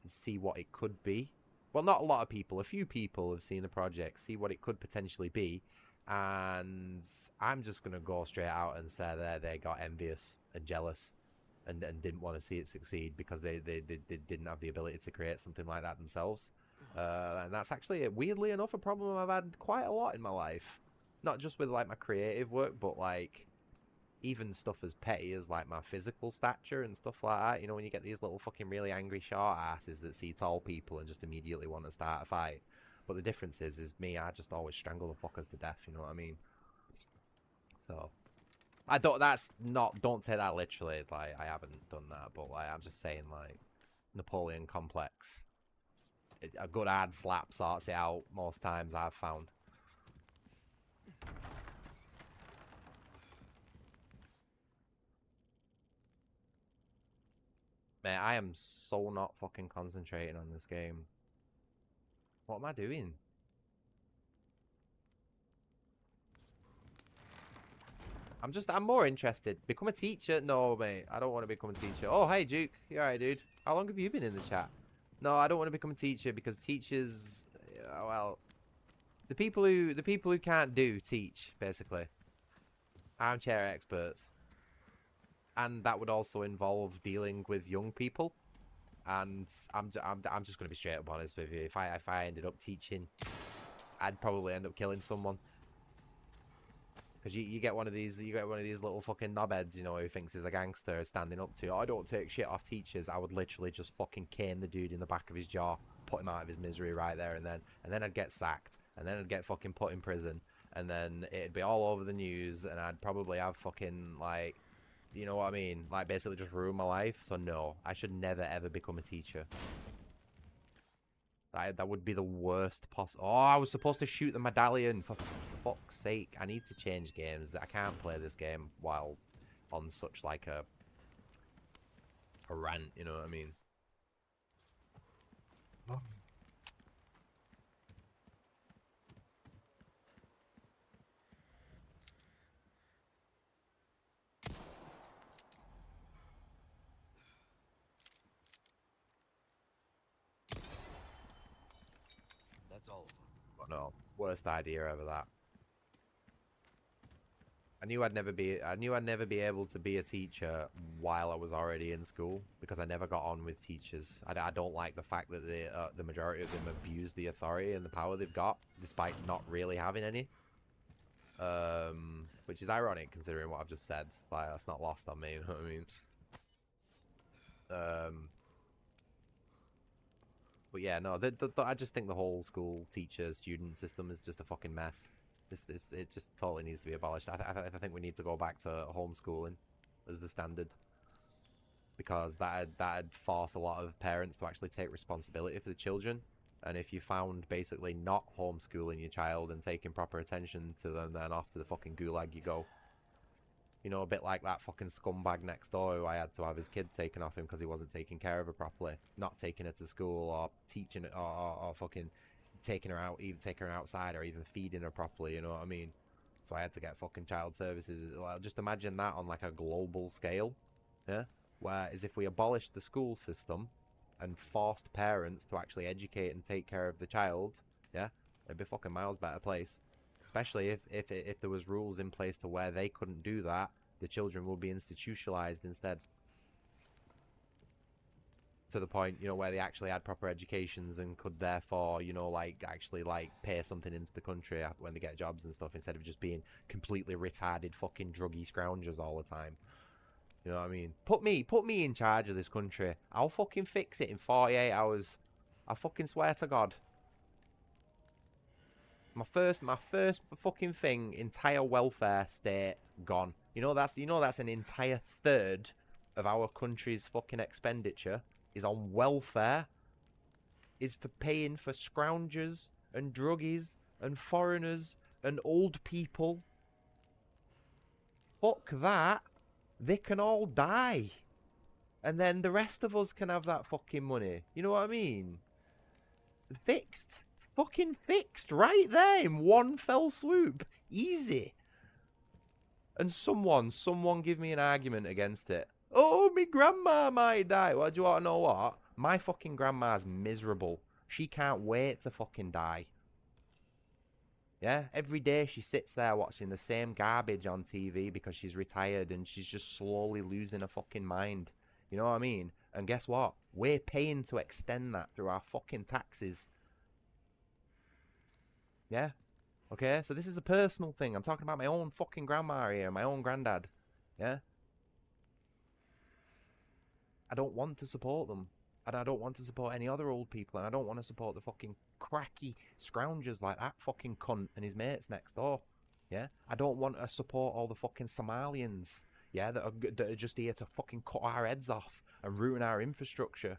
S1: and see what it could be. Well, not a lot of people. A few people have seen the project, see what it could potentially be. And I'm just going to go straight out and say they got envious and jealous and didn't want to see it succeed because they didn't have the ability to create something like that themselves. And that's actually, weirdly enough, a problem I've had quite a lot in my life. Not just with like my creative work, but like even stuff as petty as like my physical stature and stuff like that. You know, when you get these little fucking really angry short asses that see tall people and just immediately want to start a fight. But the difference is me, I just always strangle the fuckers to death, you know what I mean? So, don't take that literally, like, I haven't done that, but, like, I'm just saying, like, Napoleon complex, a good hard slap sorts it out most times, I've found. Man, I am so not fucking concentrating on this game. What am I doing? I'm more interested. Become a teacher? No, mate. I don't want to become a teacher. Oh, hey, Duke. You alright, dude? How long have you been in the chat? No, I don't want to become a teacher because teachers, well, the people who can't teach, basically. Armchair experts. And that would also involve dealing with young people. And I'm just going to be straight up honest with you. If I ended up teaching, I'd probably end up killing someone. Because you get one of these little fucking knobheads, you know, who thinks he's a gangster standing up to, I don't take shit off teachers. I would literally just fucking cane the dude in the back of his jaw, put him out of his misery right there and then I'd get sacked, and then I'd get fucking put in prison, and then it'd be all over the news, and I'd probably have fucking, like, you know what I mean? Like, basically just ruin my life. So no, I should never ever become a teacher. That would be the worst possible. Oh, I was supposed to shoot the medallion. For fuck's sake. I need to change games. I can't play this game while on such like a rant, you know what I mean?
S2: That's all of them.
S1: But no, worst idea ever, that. I knew I'd never be able to be a teacher while I was already in school, because I never got on with teachers. I don't like the fact that the majority of them abuse the authority and the power they've got, despite not really having any. Which is ironic considering what I've just said. Like, that's not lost on me, you know what I mean? But yeah, no, I just think the whole school teacher-student system is just a fucking mess. It just totally needs to be abolished. I think we need to go back to homeschooling as the standard, because that'd force a lot of parents to actually take responsibility for the children. And if you found basically not homeschooling your child and taking proper attention to them, then off to the fucking gulag you go. You know, a bit like that fucking scumbag next door who I had to have his kid taken off him because he wasn't taking care of her properly, not taking her to school or teaching it, or fucking taking her out, even taking her outside, or even feeding her properly, you know what I mean? So I had to get fucking child services. Well, just imagine that on like a global scale. Yeah? Whereas if we abolished the school system and forced parents to actually educate and take care of the child, yeah, it'd be a fucking miles better place. Especially if there was rules in place to where they couldn't do that, the children would be institutionalized instead. To the point, you know, where they actually had proper educations and could therefore, you know, like actually like pay something into the country when they get jobs and stuff, instead of just being completely retarded fucking druggy scroungers all the time. You know what I mean? Put me in charge of this country. I'll fucking fix it in 48 hours. I fucking swear to God. My first fucking thing, entire welfare state gone. You know that's an entire third of our country's fucking expenditure is on welfare. Is for paying for scroungers and druggies and foreigners and old people. Fuck that. They can all die. And then the rest of us can have that fucking money. You know what I mean? Fixed. Fucking fixed. Right there in one fell swoop. Easy. And someone give me an argument against it. Oh, me grandma might die. Well, do you want to know what? My fucking grandma's miserable. She can't wait to fucking die. Yeah, every day she sits there watching the same garbage on TV because she's retired and she's just slowly losing her fucking mind. You know what I mean? And guess what? We're paying to extend that through our fucking taxes. Yeah? Okay? So this is a personal thing. I'm talking about my own fucking grandma here, my own granddad. Yeah? I don't want to support them. And I don't want to support any other old people. And I don't want to support the fucking cracky scroungers like that fucking cunt and his mates next door. Yeah? I don't want to support all the fucking Somalians. Yeah? That are just here to fucking cut our heads off and ruin our infrastructure.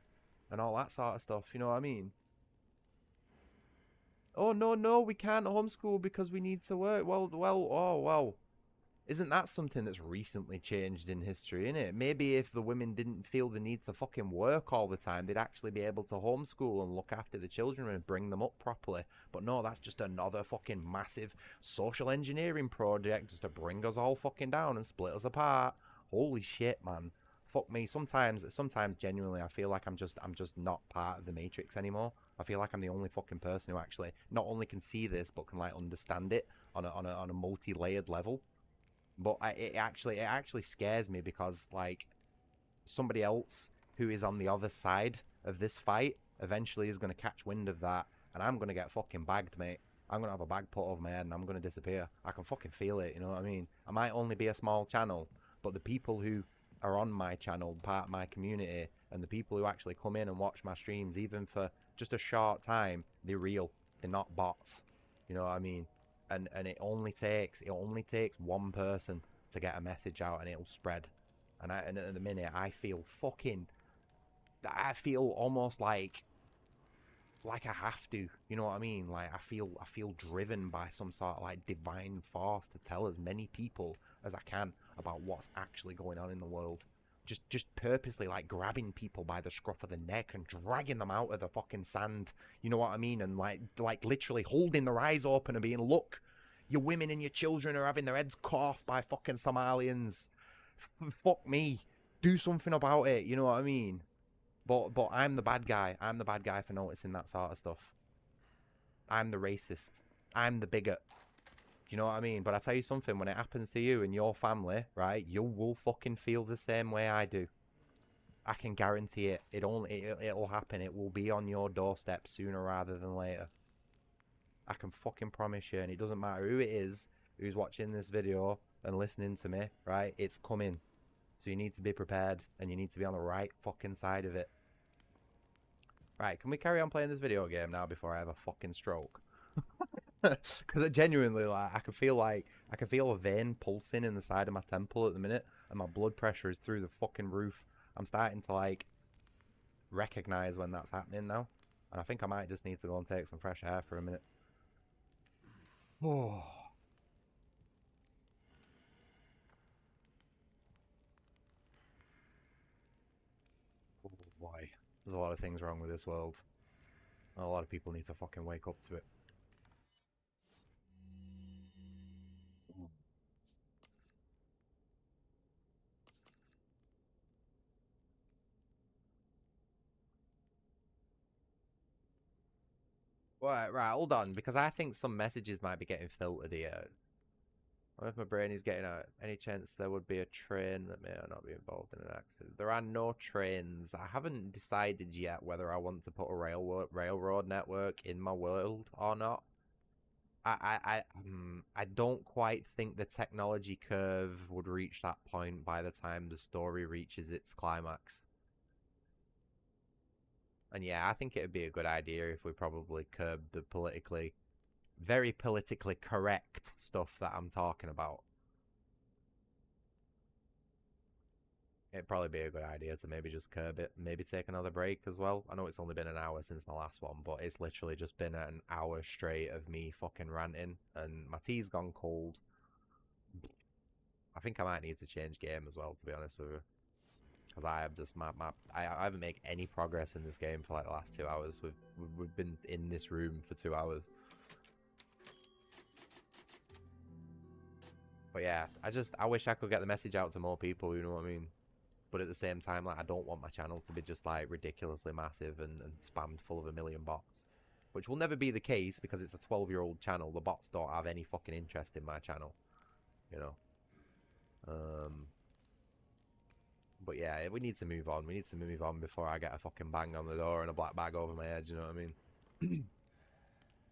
S1: And all that sort of stuff. You know what I mean? Oh, no, we can't homeschool because we need to work. Well. Isn't that something that's recently changed in history, innit? Maybe if the women didn't feel the need to fucking work all the time, they'd actually be able to homeschool and look after the children and bring them up properly. But no, that's just another fucking massive social engineering project just to bring us all fucking down and split us apart. Holy shit, man. Fuck me. Sometimes genuinely I feel like I'm just not part of the Matrix anymore. I feel like I'm the only fucking person who actually not only can see this but can like understand it on a multi-layered level. But it actually scares me because like somebody else who is on the other side of this fight eventually is going to catch wind of that, and I'm going to get fucking bagged, mate. I'm going to have a bag put over my head and I'm going to disappear. I can fucking feel it, you know what I mean? I might only be a small channel, but the people who are on my channel, part of my community, and the people who actually come in and watch my streams, even for just a short time, they're real. They're not bots. You know what I mean? And it only takes one person to get a message out and it'll spread. And at the minute I feel almost like I have to, you know what I mean? Like I feel driven by some sort of like divine force to tell as many people as I can about what's actually going on in the world. Just purposely like grabbing people by the scruff of the neck and dragging them out of the fucking sand. You know what I mean? And like literally holding their eyes open and being, look, your women and your children are having their heads cut off by fucking Somalians. Fuck me. Do something about it. You know what I mean? But I'm the bad guy. I'm the bad guy for noticing that sort of stuff. I'm the racist. I'm the bigot. Do you know what I mean? But I tell you something, when it happens to you and your family, right, you will fucking feel the same way I do. I can guarantee it. It'll happen. It will be on your doorstep sooner rather than later. I can fucking promise you, and it doesn't matter who it is who's watching this video and listening to me, right? It's coming. So you need to be prepared, and you need to be on the right fucking side of it. Right, can we carry on playing this video game now before I have a fucking stroke? Because I genuinely, like, I can feel a vein pulsing in the side of my temple at the minute, and my blood pressure is through the fucking roof. I'm starting to like recognize when that's happening now, and I think I might just need to go and take some fresh air for a minute. Oh. Oh boy, there's a lot of things wrong with this world. A lot of people need to fucking wake up to it. Right, hold on, because I think some messages might be getting filtered here. What if my brain is getting out? Any chance there would be a train that may or not be involved in an accident? There are no trains. I haven't decided yet whether I want to put a railroad network in my world or not. I don't quite think the technology curve would reach that point by the time the story reaches its climax. And yeah, I think it would be a good idea if we probably curbed the very politically correct stuff that I'm talking about. It'd probably be a good idea to maybe just curb it, maybe take another break as well. I know it's only been an hour since my last one, but it's literally just been an hour straight of me fucking ranting, and my tea's gone cold. I think I might need to change game as well, to be honest with you. Because I have just I haven't made any progress in this game for like the last 2 hours. We've been in this room for 2 hours. But yeah, I wish I could get the message out to more people, you know what I mean? But at the same time, like, I don't want my channel to be just like ridiculously massive and spammed full of a million bots. Which will never be the case because it's a 12-year-old channel. The bots don't have any fucking interest in my channel. You know? But yeah, we need to move on. We need to move on before I get a fucking bang on the door and a black bag over my head, you know what I mean?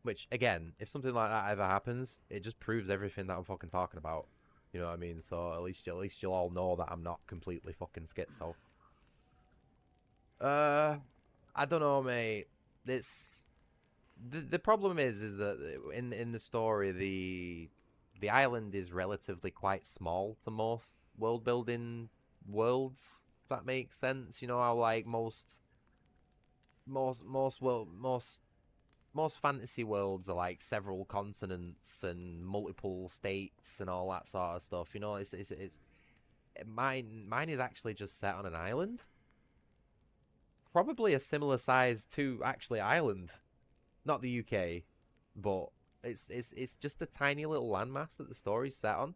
S1: Which, again, if something like that ever happens, it just proves everything that I'm fucking talking about. You know what I mean? So at least you'll all know that I'm not completely fucking schizo. I don't know, mate. It's the problem is that in the story the island is relatively quite small to most world building worlds. If that makes sense, you know how like most fantasy worlds are like several continents and multiple states and all that sort of stuff. You know, it's mine is actually just set on an island, probably a similar size to actually Ireland, not the UK, but it's just a tiny little landmass that the story's set on.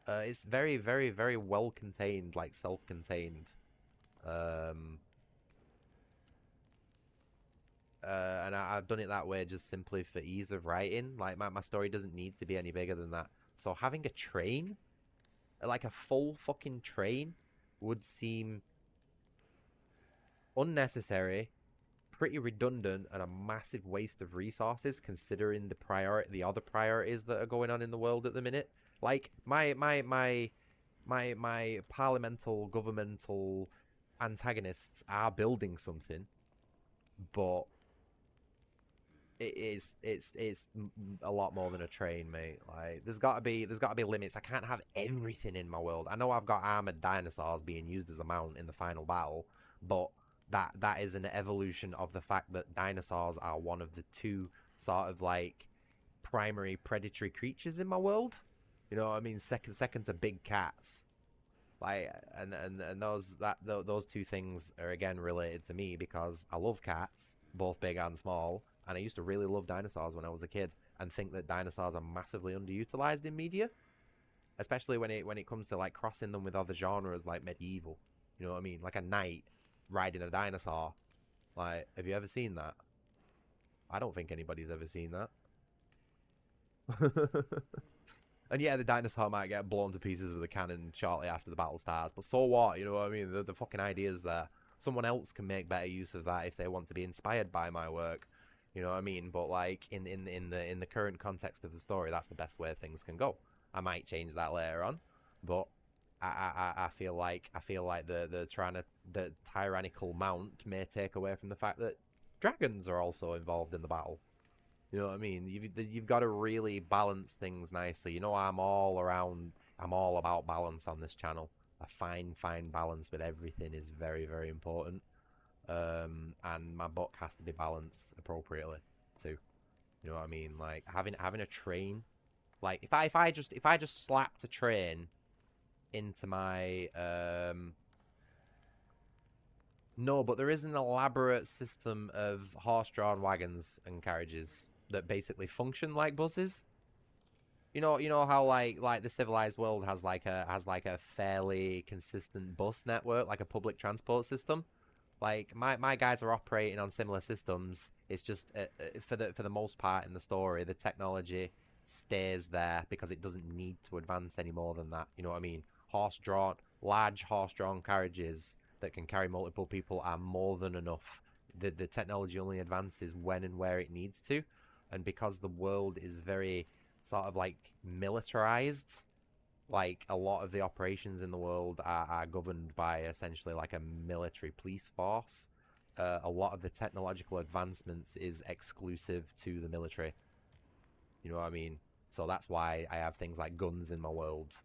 S1: It's very, very, very well contained, like self-contained. And I've done it that way just simply for ease of writing. Like, my story doesn't need to be any bigger than that. So having a train, like a full fucking train, would seem unnecessary, pretty redundant, and a massive waste of resources considering the other priorities that are going on in the world at the minute. Like, my parliamental governmental antagonists are building something, but it's a lot more than a train, mate. Like, there's got to be limits. I can't have everything in my world. I know I've got armored dinosaurs being used as a mount in the final battle, but that is an evolution of the fact that dinosaurs are one of the two sort of like primary predatory creatures in my world. You know what I mean? Second to big cats. Like, and those two things are again related to me because I love cats, both big and small, and I used to really love dinosaurs when I was a kid and think that dinosaurs are massively underutilized in media, especially when it comes to like crossing them with other genres like medieval. You know what I mean? Like a knight riding a dinosaur. Like, have you ever seen that? I don't think anybody's ever seen that. And yeah, the dinosaur might get blown to pieces with a cannon shortly after the battle starts, but so what? You know what I mean? The fucking idea's there. Someone else can make better use of that if they want to be inspired by my work. You know what I mean? But like in the current context of the story, that's the best way things can go. I might change that later on, but I feel like the tyrannical mount may take away from the fact that dragons are also involved in the battle. You know what I mean? You've got to really balance things nicely. You know, I'm all about balance on this channel. A fine balance with everything is very, very important. And my book has to be balanced appropriately too. You know what I mean? Like having a train. Like if I just slapped a train into my no, but there is an elaborate system of horse-drawn wagons and carriages that basically function like buses. You know how like the civilized world has like a fairly consistent bus network, like a public transport system. Like my guys are operating on similar systems. It's just for the most part in the story, the technology stays there because it doesn't need to advance any more than that. You know what I mean? Large horse-drawn carriages that can carry multiple people are more than enough. The technology only advances when and where it needs to, and because the world is very sort of like militarized, like a lot of the operations in the world are governed by essentially like a military police force. A lot of the technological advancements is exclusive to the military. You know what I mean? So that's why I have things like guns in my world.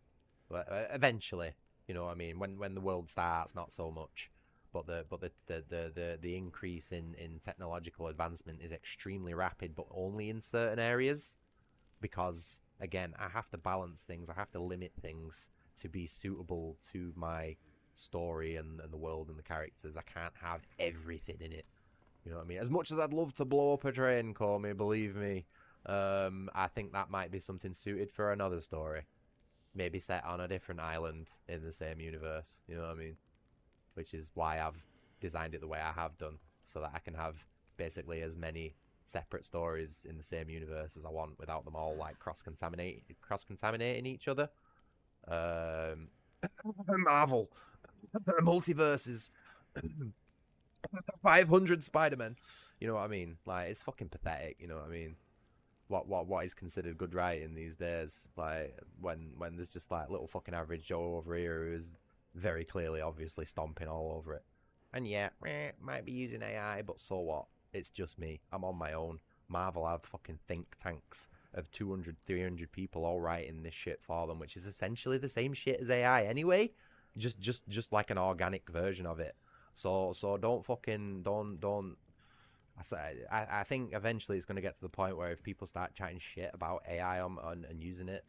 S1: But eventually, you know what I mean? When the world starts, not so much. But the increase in technological advancement is extremely rapid, but only in certain areas. Because again, I have to balance things, I have to limit things to be suitable to my story and the world and the characters. I can't have everything in it. You know what I mean? As much as I'd love to blow up a train, call me, believe me, I think that might be something suited for another story. Maybe set on a different island in the same universe. You know what I mean? Which is why I've designed it the way I have done, so that I can have basically as many separate stories in the same universe as I want without them all like cross-contaminating each other. Marvel multiverses, 500 Spider-Men. You know what I mean? Like, it's fucking pathetic. You know what I mean? What is considered good writing these days? Like when there's just like little fucking average Joe over here who's very clearly, obviously stomping all over it. And yeah, might be using AI, but so what? It's just me. I'm on my own. Marvel have fucking think tanks of 200, 300 people all writing this shit for them, which is essentially the same shit as AI anyway, just like an organic version of it. So don't fucking don't. I think eventually it's going to get to the point where if people start chatting shit about AI and using it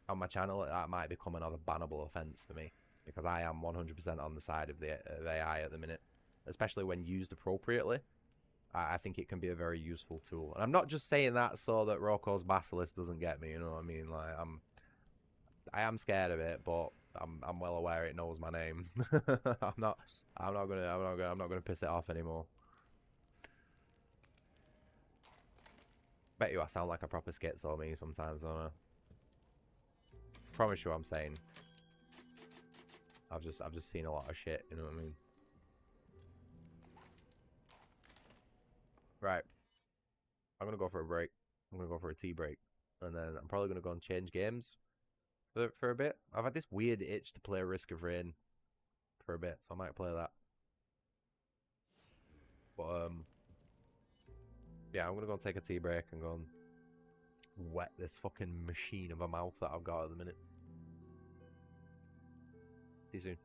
S1: on my channel, that might become another bannable offense for me, because I am 100% on the side of of AI at the minute, especially when used appropriately. I think it can be a very useful tool, and I'm not just saying that so that Roko's Basilisk doesn't get me. You know what I mean? Like I am scared of it, but I'm well aware it knows my name. I'm not gonna piss it off anymore. Bet you I sound like a proper schizo me sometimes, don't I? Promise you I'm sane. I've just seen a lot of shit, you know what I mean? Right. I'm gonna go for a break. I'm gonna go for a tea break. And then I'm probably gonna go and change games for a bit. I've had this weird itch to play Risk of Rain for a bit, so I might play that. But yeah, I'm gonna go and take a tea break and go and wet this fucking machine of a mouth that I've got at the minute. See you soon.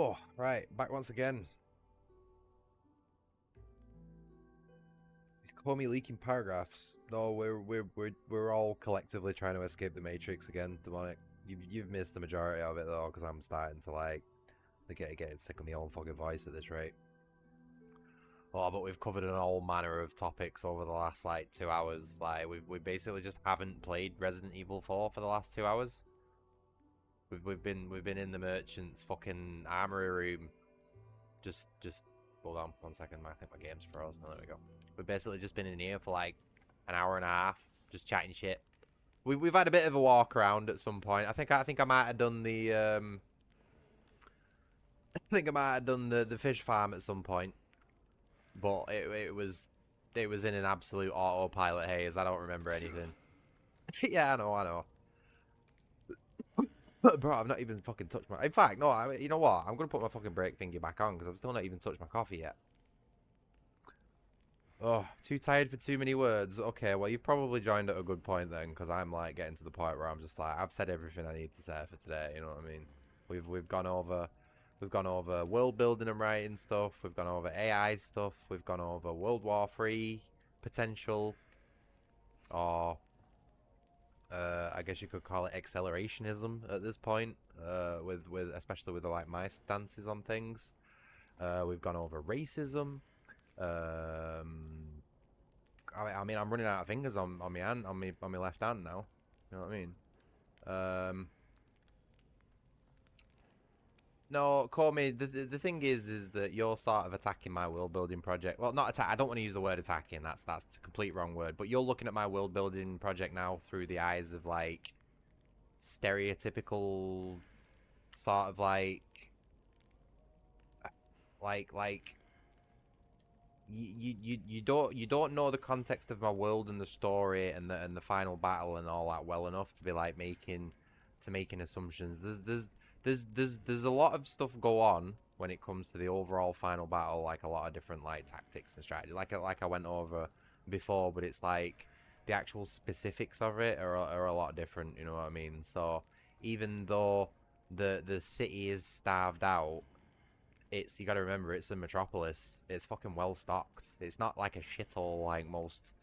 S1: Oh, right, back once again. He's calling me leaking paragraphs. No, we're all collectively trying to escape the Matrix again, Demonic. You've missed the majority of it though, because I'm starting to like get sick of my own fucking voice at this rate. Oh, but we've covered an all manner of topics over the last like 2 hours. Like we basically just haven't played Resident Evil 4 for the last 2 hours. We've been in the merchant's fucking armory room. Just hold on 1 second. I think my game's frozen. Oh, there we go. We've basically just been in here for like an hour and a half, just chatting shit. We've had a bit of a walk around at some point. I think I might have done the I think I might have done the fish farm at some point. But it was in an absolute autopilot haze. I don't remember anything. Yeah, I know. Bro, I've not even fucking touched my... In fact, no, you know what? I'm going to put my fucking break thingy back on because I've still not even touched my coffee yet. Oh, too tired for too many words. Okay, well, you've probably joined at a good point then, because I'm like getting to the point where I'm just like, I've said everything I need to say for today, you know what I mean? We've gone over world building and writing stuff, we've gone over AI stuff, we've gone over World War III potential, or I guess you could call it accelerationism at this point, with especially with like my stances on things. We've gone over racism. I mean, I'm running out of fingers on my hand, on my left hand now. You know what I mean? No, call me. The thing is that you're sort of attacking my world building project. Well, not attack. I don't want to use the word attacking. That's a complete wrong word. But you're looking at my world building project now through the eyes of like stereotypical sort of like you don't know the context of my world and the story and the final battle and all that well enough to be like making assumptions. There's a lot of stuff go on when it comes to the overall final battle, like a lot of different like tactics and strategy, like I went over before, but it's like the actual specifics of it are a lot different, you know what I mean? So even though the city is starved out, you got to remember it's a metropolis. It's fucking well stocked. It's not like a shithole like most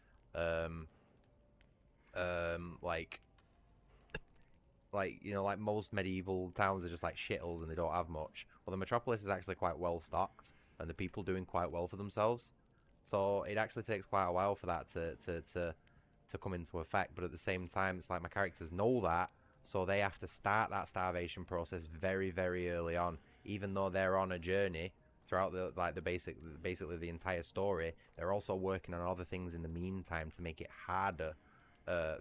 S1: like you know, like most medieval towns are just like shitholes and they don't have much. Well, the metropolis is actually quite well stocked and the people doing quite well for themselves. So it actually takes quite a while for that to come into effect. But at the same time, it's like my characters know that, so they have to start that starvation process very, very early on. Even though they're on a journey throughout basically the entire story, they're also working on other things in the meantime to make it harder oh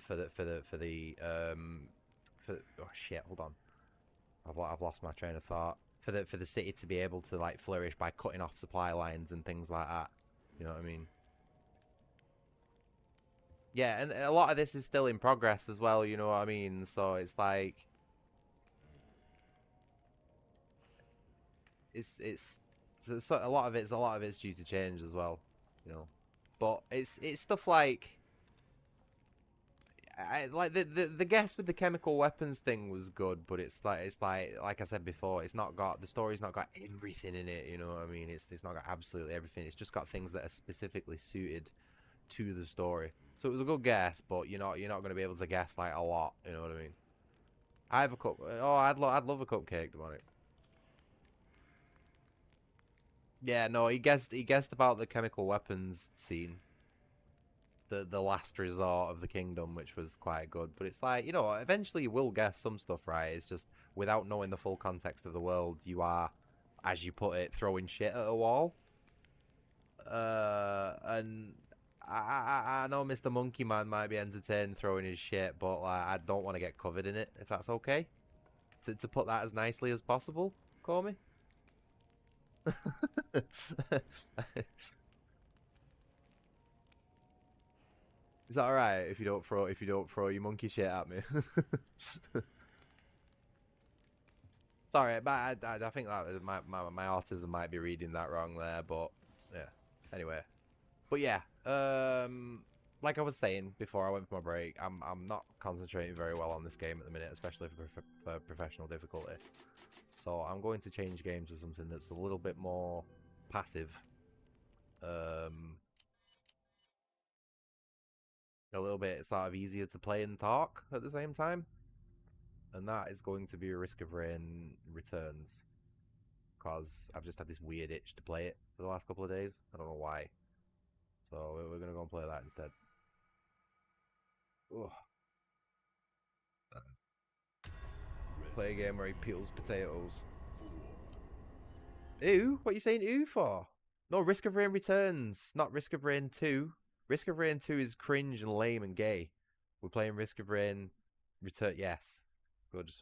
S1: shit, hold on. I've lost my train of thought. For the city to be able to like flourish by cutting off supply lines and things like that. You know what I mean? Yeah, and a lot of this is still in progress as well, you know what I mean? So it's like so a lot of it's due to change as well, you know. But it's stuff like like the guess with the chemical weapons thing was good, but it's like I said before, the story's not got everything in it, you know what I mean? It's not got absolutely everything. It's just got things that are specifically suited to the story. So it was a good guess, but you're not going to be able to guess like a lot, you know what I mean? I have a cup. Oh, I'd love a cupcake, demonic. Yeah, no, he guessed about the chemical weapons scene. The last resort of the kingdom, which was quite good. But it's like, you know, eventually you will guess some stuff, right? It's just without knowing the full context of the world, you are, as you put it, throwing shit at a wall. And I know Mr. Monkey Man might be entertained throwing his shit, but like, I don't want to get covered in it, if that's okay. To put that as nicely as possible, call me. Is that alright if you don't throw your monkey shit at me? Sorry, but I think that my autism might be reading that wrong there, but yeah. Anyway, but yeah, like I was saying before I went for my break, I'm not concentrating very well on this game at the minute, especially for professional difficulty. So I'm going to change games to something that's a little bit more passive. A little bit sort of easier to play and talk at the same time. And that is going to be Risk of Rain Returns. Because I've just had this weird itch to play it for the last couple of days. I don't know why. So we're going to go and play that instead. Ugh. Play a game where he peels potatoes. Ew? What are you saying ew for? No, Risk of Rain Returns, not Risk of Rain 2. Risk of Rain 2 is cringe and lame and gay. We're playing Risk of Rain Return. Yes. Good.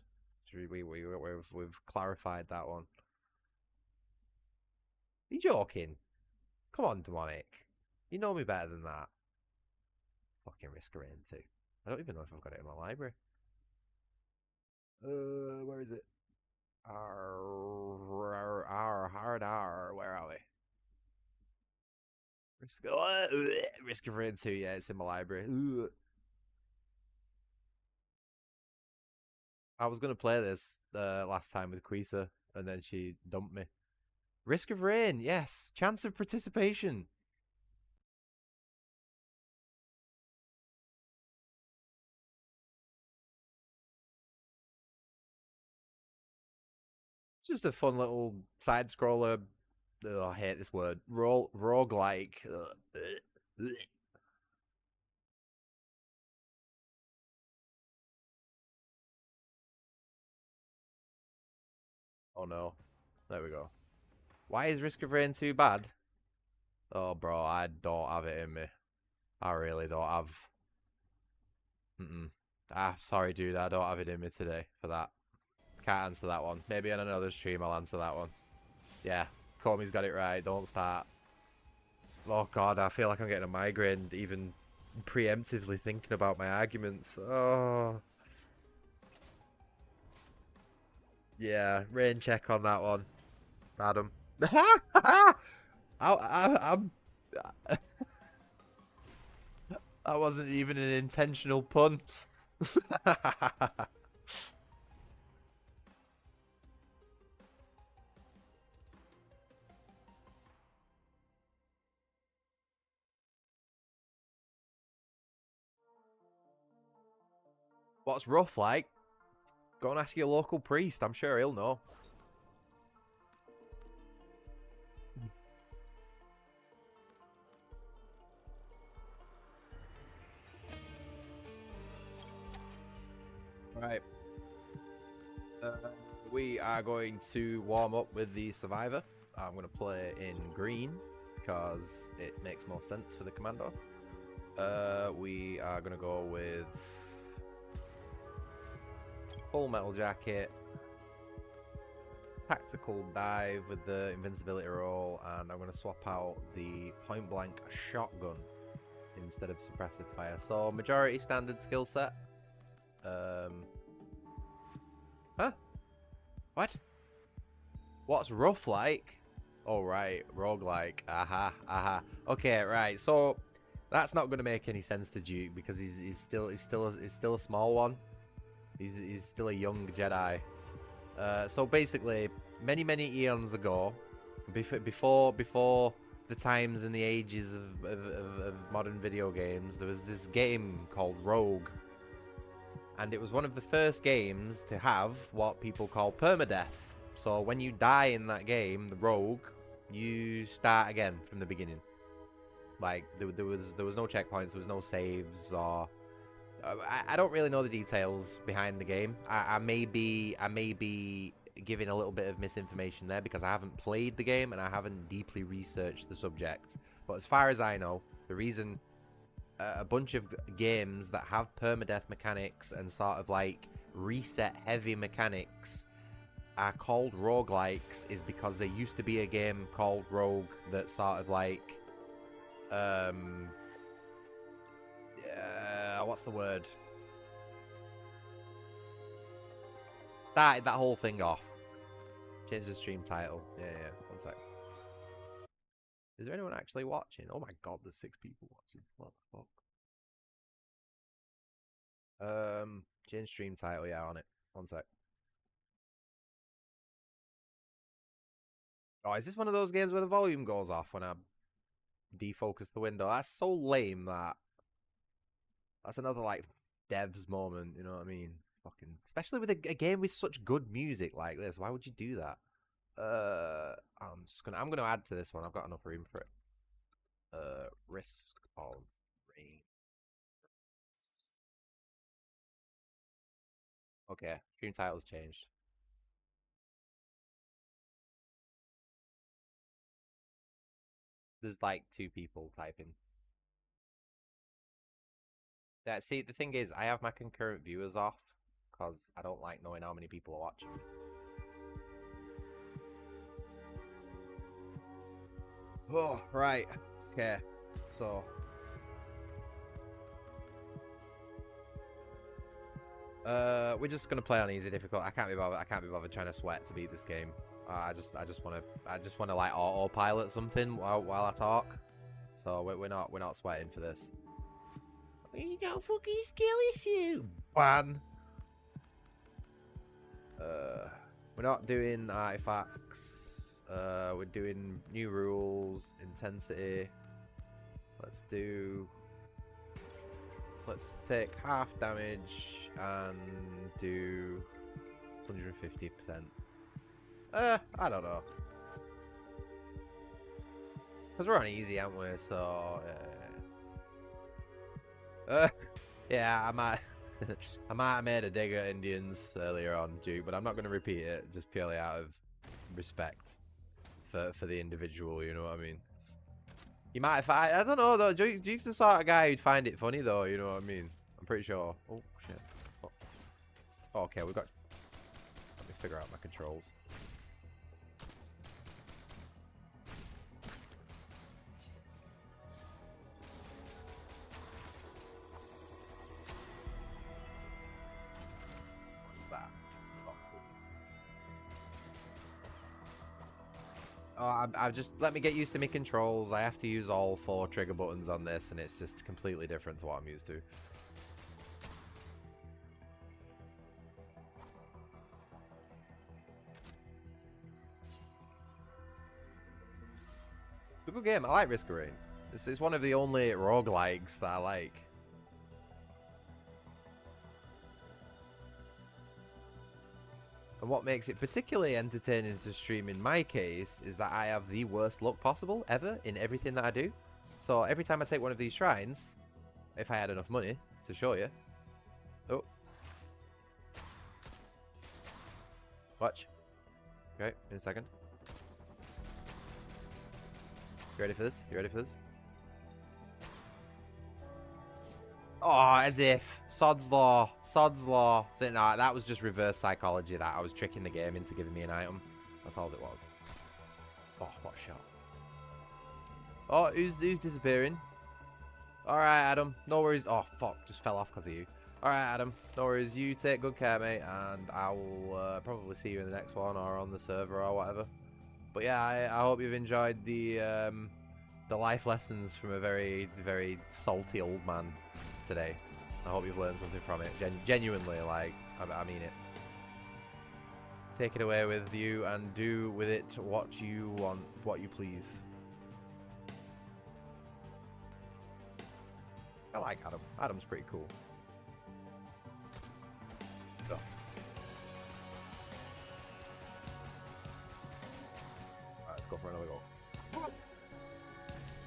S1: We've clarified that one. Are you joking? Come on, Demonic. You know me better than that. Fucking Risk of Rain 2. I don't even know if I've got it in my library. Where is it? Where are we? Risk of Rain 2, yeah, it's in my library. I was going to play this last time with Quisa, and then she dumped me. Risk of Rain, yes. Chance of participation. It's just a fun little side scroller. Oh, I hate this word. Roguelike. Oh no. There we go. Why is Risk of Rain 2 bad? Oh, bro, I don't have it in me. I really don't have. Sorry, dude, I don't have it in me today for that. Can't answer that one. Maybe on another stream I'll answer that one. Yeah, Comey's got it right. Don't start. Oh, God, I feel like I'm getting a migraine even preemptively thinking about my arguments. Oh. Yeah, rain check on that one, Adam. I'm that wasn't even an intentional pun. What's rough like? Go and ask your local priest. I'm sure he'll know. Right. We are going to warm up with the Survivor. I'm going to play in green because it makes more sense for the commando. We are going to go with Full Metal Jacket, Tactical Dive with the Invincibility roll, and I'm going to swap out the Point Blank Shotgun instead of Suppressive Fire. So, majority standard skill set. Huh? What? What's rough like? Oh, right. Roguelike. Aha. Okay, right. So, that's not going to make any sense to Duke because he's still a small one. He's still a young Jedi. So basically, many eons ago, before the times and the ages of modern video games, there was this game called Rogue. And it was one of the first games to have what people call permadeath. So when you die in that game, the Rogue, you start again from the beginning. Like there was no checkpoints, there was no saves, or I don't really know the details behind the game. I may be giving a little bit of misinformation there because I haven't played the game and I haven't deeply researched the subject. But as far as I know, the reason a bunch of games that have permadeath mechanics and sort of like reset heavy mechanics are called roguelikes is because there used to be a game called Rogue that sort of like what's the word? Started that whole thing off. Change the stream title. Yeah, 1 sec. Is there anyone actually watching? Oh my god, there's 6 people watching. What the fuck? Change stream title, yeah, on it. 1 sec. Oh, is this one of those games where the volume goes off when I defocus the window? That's so lame, that. That's another, like, devs moment, you know what I mean? Fucking, especially with a game with such good music like this. Why would you do that? I'm gonna add to this one. I've got enough room for it. Risk of rain. Okay, stream title's changed. There's like 2 people typing. Yeah, see, the thing is, I have my concurrent viewers off because I don't like knowing how many people are watching. Oh, right. Okay. So. We're just gonna play on easy difficult. I can't be bothered trying to sweat to beat this game. I just wanna like autopilot something while I talk. So we're not sweating for this. You don't fucking skill issue, man. We're not doing artifacts. We're doing new rules, intensity. Let's take half damage and do 150%. I don't know. Because we're on easy, aren't we? So, yeah, I might have made a dig at Indians earlier on, Duke, but I'm not going to repeat it just purely out of respect for the individual, you know what I mean? You might find, I don't know though, Duke's the sort of guy who'd find it funny though, you know what I mean? I'm pretty sure. Oh, shit. Oh, okay, we've got, let me figure out my controls. Oh, I've just, let me get used to my controls. I have to use all 4 trigger buttons on this, and it's just completely different to what I'm used to. It's a good game. I like Risk of Rain. This is one of the only roguelikes that I like. And what makes it particularly entertaining to stream in my case is that I have the worst luck possible ever in everything that I do. So every time I take one of these shrines, if I had enough money to show you. Oh. Watch. Okay, in a second. You ready for this? You ready for this? Oh, as if. Sod's Law. Sod's Law. So, nah, that was just reverse psychology. That I was tricking the game into giving me an item. That's all it was. Oh, what a shot. Oh, who's disappearing? Alright, Adam. No worries. Oh, fuck. Just fell off because of you. Alright, Adam. No worries. You take good care, mate. And I will probably see you in the next one or on the server or whatever. But yeah, I hope you've enjoyed the life lessons from a very, very salty old man today. I hope you've learned something from it. Genuinely, like, I mean it. Take it away with you and do with it what you want, what you please. I like Adam. Adam's pretty cool. Oh. Alright, let's go for another go.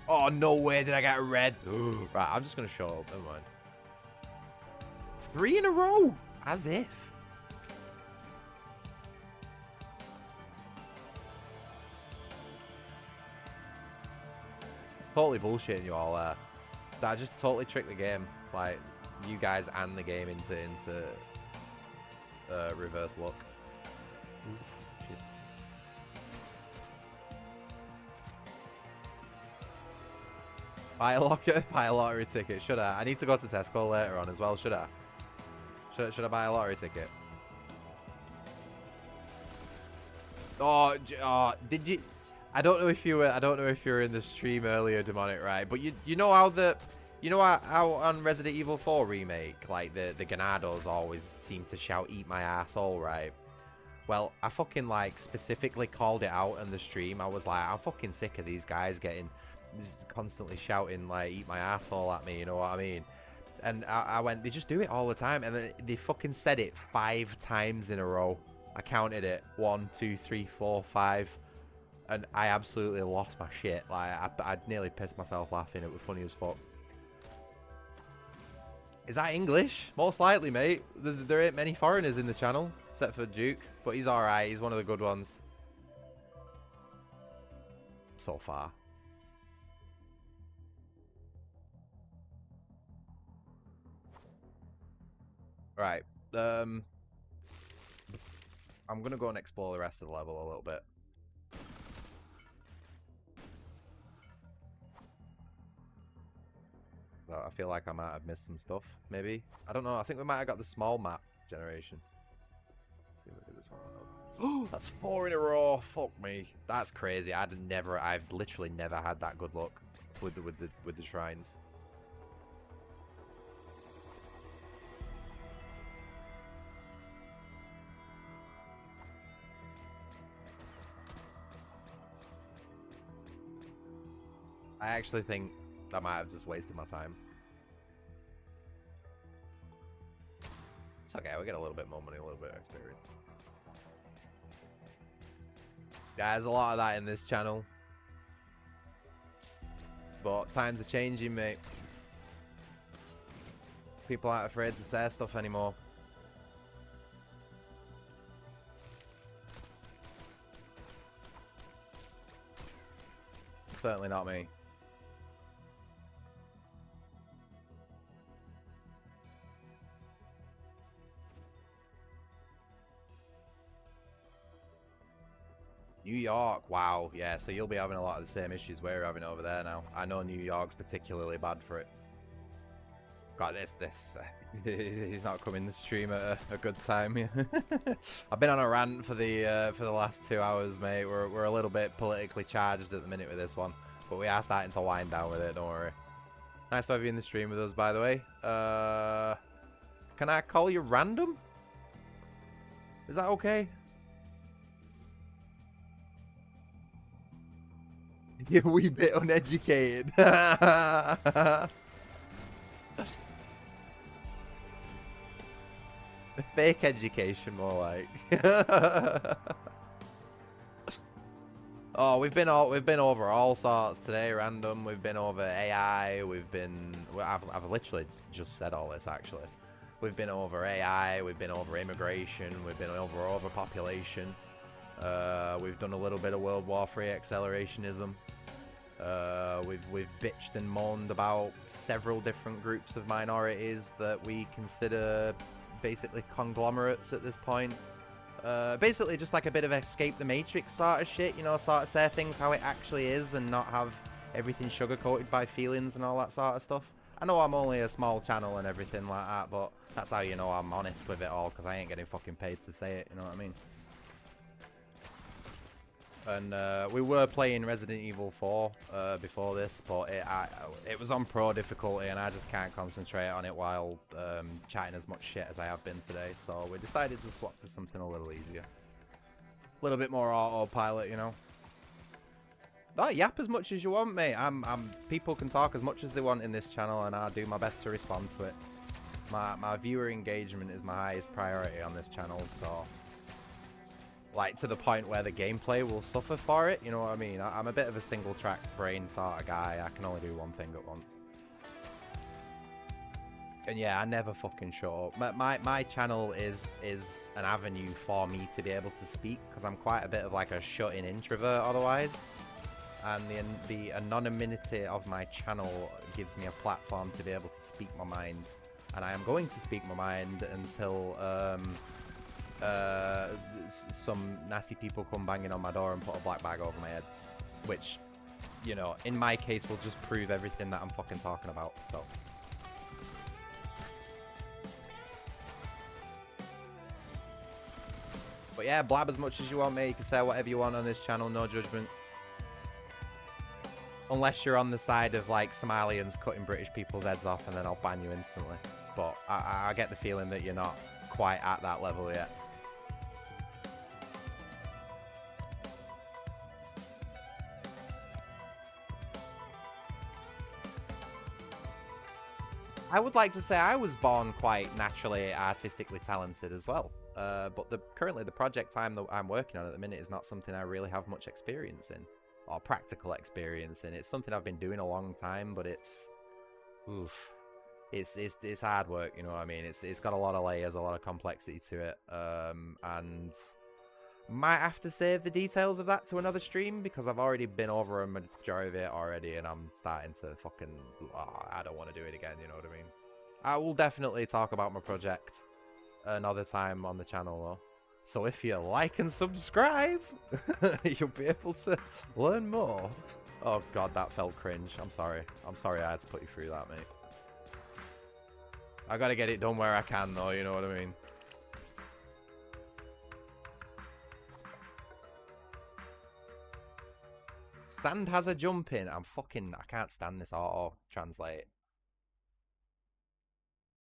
S1: Oh, no way did I get red. Right, I'm just going to show up. Never mind. 3 in a row. As if. Totally bullshitting you all there. I just totally tricked the game. Like, you guys and the game into reverse luck. Buy a lottery ticket. Should I? I need to go to Tesco later on as well. Should I? Should I buy a lottery ticket? Oh, did you? I don't know if you were in the stream earlier, Demonic, right? But you know how how on Resident Evil 4 remake, like the Ganados always seem to shout "Eat my asshole," right? Well, I fucking like specifically called it out in the stream. I was like, I'm fucking sick of these guys getting just constantly shouting like eat my asshole at me, you know what I mean? And I went, they just do it all the time, and then they fucking said it 5 times in a row. I counted it 1, 2, 3, 4, 5, and I absolutely lost my shit. Like I nearly pissed myself laughing. It was funny as fuck. Is that English? Most likely, mate. There ain't many foreigners in the channel, except for Duke. But he's alright. He's one of the good ones. So far. Right. I'm going to go and explore the rest of the level a little bit. So I feel like I might have missed some stuff, maybe. I don't know. I think we might have got the small map generation. Let's see if we do this one. Oh, that's 4 in a row. Fuck me. That's crazy. I've literally never had that good luck with the shrines. I actually think I might have just wasted my time. It's okay, we get a little bit more money, a little bit of experience. Yeah, there's a lot of that in this channel. But times are changing, mate. People aren't afraid to say stuff anymore. Certainly not me. New York, wow, yeah, so you'll be having a lot of the same issues we're having over there now. I know New York's particularly bad for it. God, he's not coming to stream at a good time. I've been on a rant for the last 2 hours, mate. We're a little bit politically charged at the minute with this one, but we are starting to wind down with it. Don't worry. Nice to have you in the stream with us, by the way. Can I call you random? Is that okay? You're a wee bit uneducated. The fake education, more like. Oh, we've been over all sorts today, random. We've been over AI. I've literally just said all this actually. We've been over AI. We've been over immigration. We've been over overpopulation. We've done a little bit of World War III accelerationism. We've bitched and moaned about several different groups of minorities that we consider basically conglomerates at this point. Basically just like a bit of escape the matrix sort of shit, you know, sort of say things how it actually is and not have everything sugar-coated by feelings and all that sort of stuff. I know I'm only a small channel and everything like that, but that's how you know I'm honest with it all, because I ain't getting fucking paid to say it, you know what I mean? And we were playing Resident Evil 4 before this, but it was on pro difficulty, and I just can't concentrate on it while chatting as much shit as I have been today. So we decided to swap to something a little easier, a little bit more autopilot, you know. Oh, yap as much as you want, mate. People can talk as much as they want in this channel, and I do my best to respond to it. My viewer engagement is my highest priority on this channel, so. Like, to the point where the gameplay will suffer for it, you know what I mean? I'm a bit of a single-track brain sort of guy. I can only do one thing at once. And yeah, I never fucking shut up. My channel is an avenue for me to be able to speak, because I'm quite a bit of like a shut-in introvert otherwise. And the anonymity of my channel gives me a platform to be able to speak my mind. And I am going to speak my mind until some nasty people come banging on my door and put a black bag over my head, which, you know, in my case will just prove everything that I'm fucking talking about. So but yeah, blab as much as you want, mate. You can say whatever you want on this channel, no judgment, unless you're on the side of like Somalians cutting British people's heads off, and then I'll ban you instantly. But I get the feeling that you're not quite at that level yet. I would like to say I was born quite naturally artistically talented as well. But currently the project that I'm working on at the minute is not something I really have much experience in, or practical experience in. It's something I've been doing a long time, but it's hard work, you know what I mean? It's got a lot of layers, a lot of complexity to it, and might have to save the details of that to another stream because I've already been over a majority of it already, and I'm starting to fucking... I don't want to do it again, you know what I mean? I will definitely talk about my project another time on the channel, though. So if you like and subscribe, you'll be able to learn more. Oh god, that felt cringe. I'm sorry. I'm sorry I had to put you through that, mate. I gotta get it done where I can, though, you know what I mean? Sand has a jump in. I can't stand this auto translate.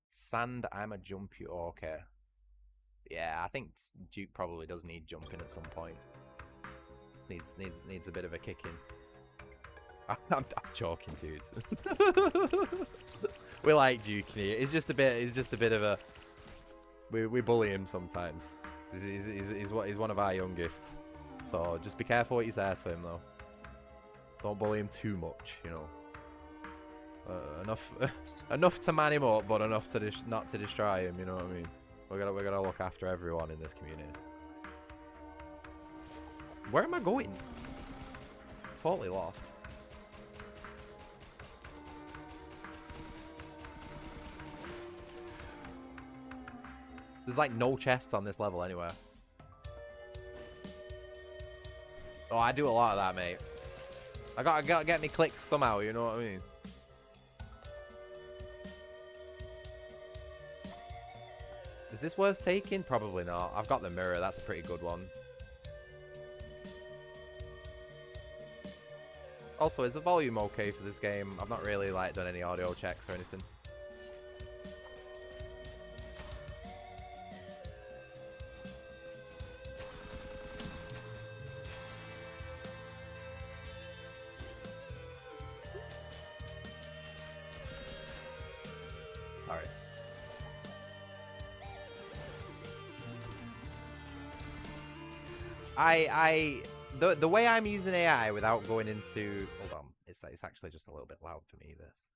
S1: Sand, I'm a jump you. Okay. Yeah, I think Duke probably does need jumping at some point. Needs a bit of a kick in. I'm joking, dude. We like Duke here. He's just a bit of a... We bully him sometimes. He's one of our youngest. So just be careful what you say to him, though. Don't bully him too much, you know. Enough to man him up, but enough to not to destroy him. You know what I mean? We gotta look after everyone in this community. Where am I going? Totally lost. There's like no chests on this level anywhere. Oh, I do a lot of that, mate. I gotta get me clicks somehow, you know what I mean? Is this worth taking? Probably not. I've got the mirror, that's a pretty good one. Also, is the volume okay for this game? I've not really like done any audio checks or anything. Sorry. The way I'm using AI without going into... Hold on. It's actually just a little bit loud for me, this.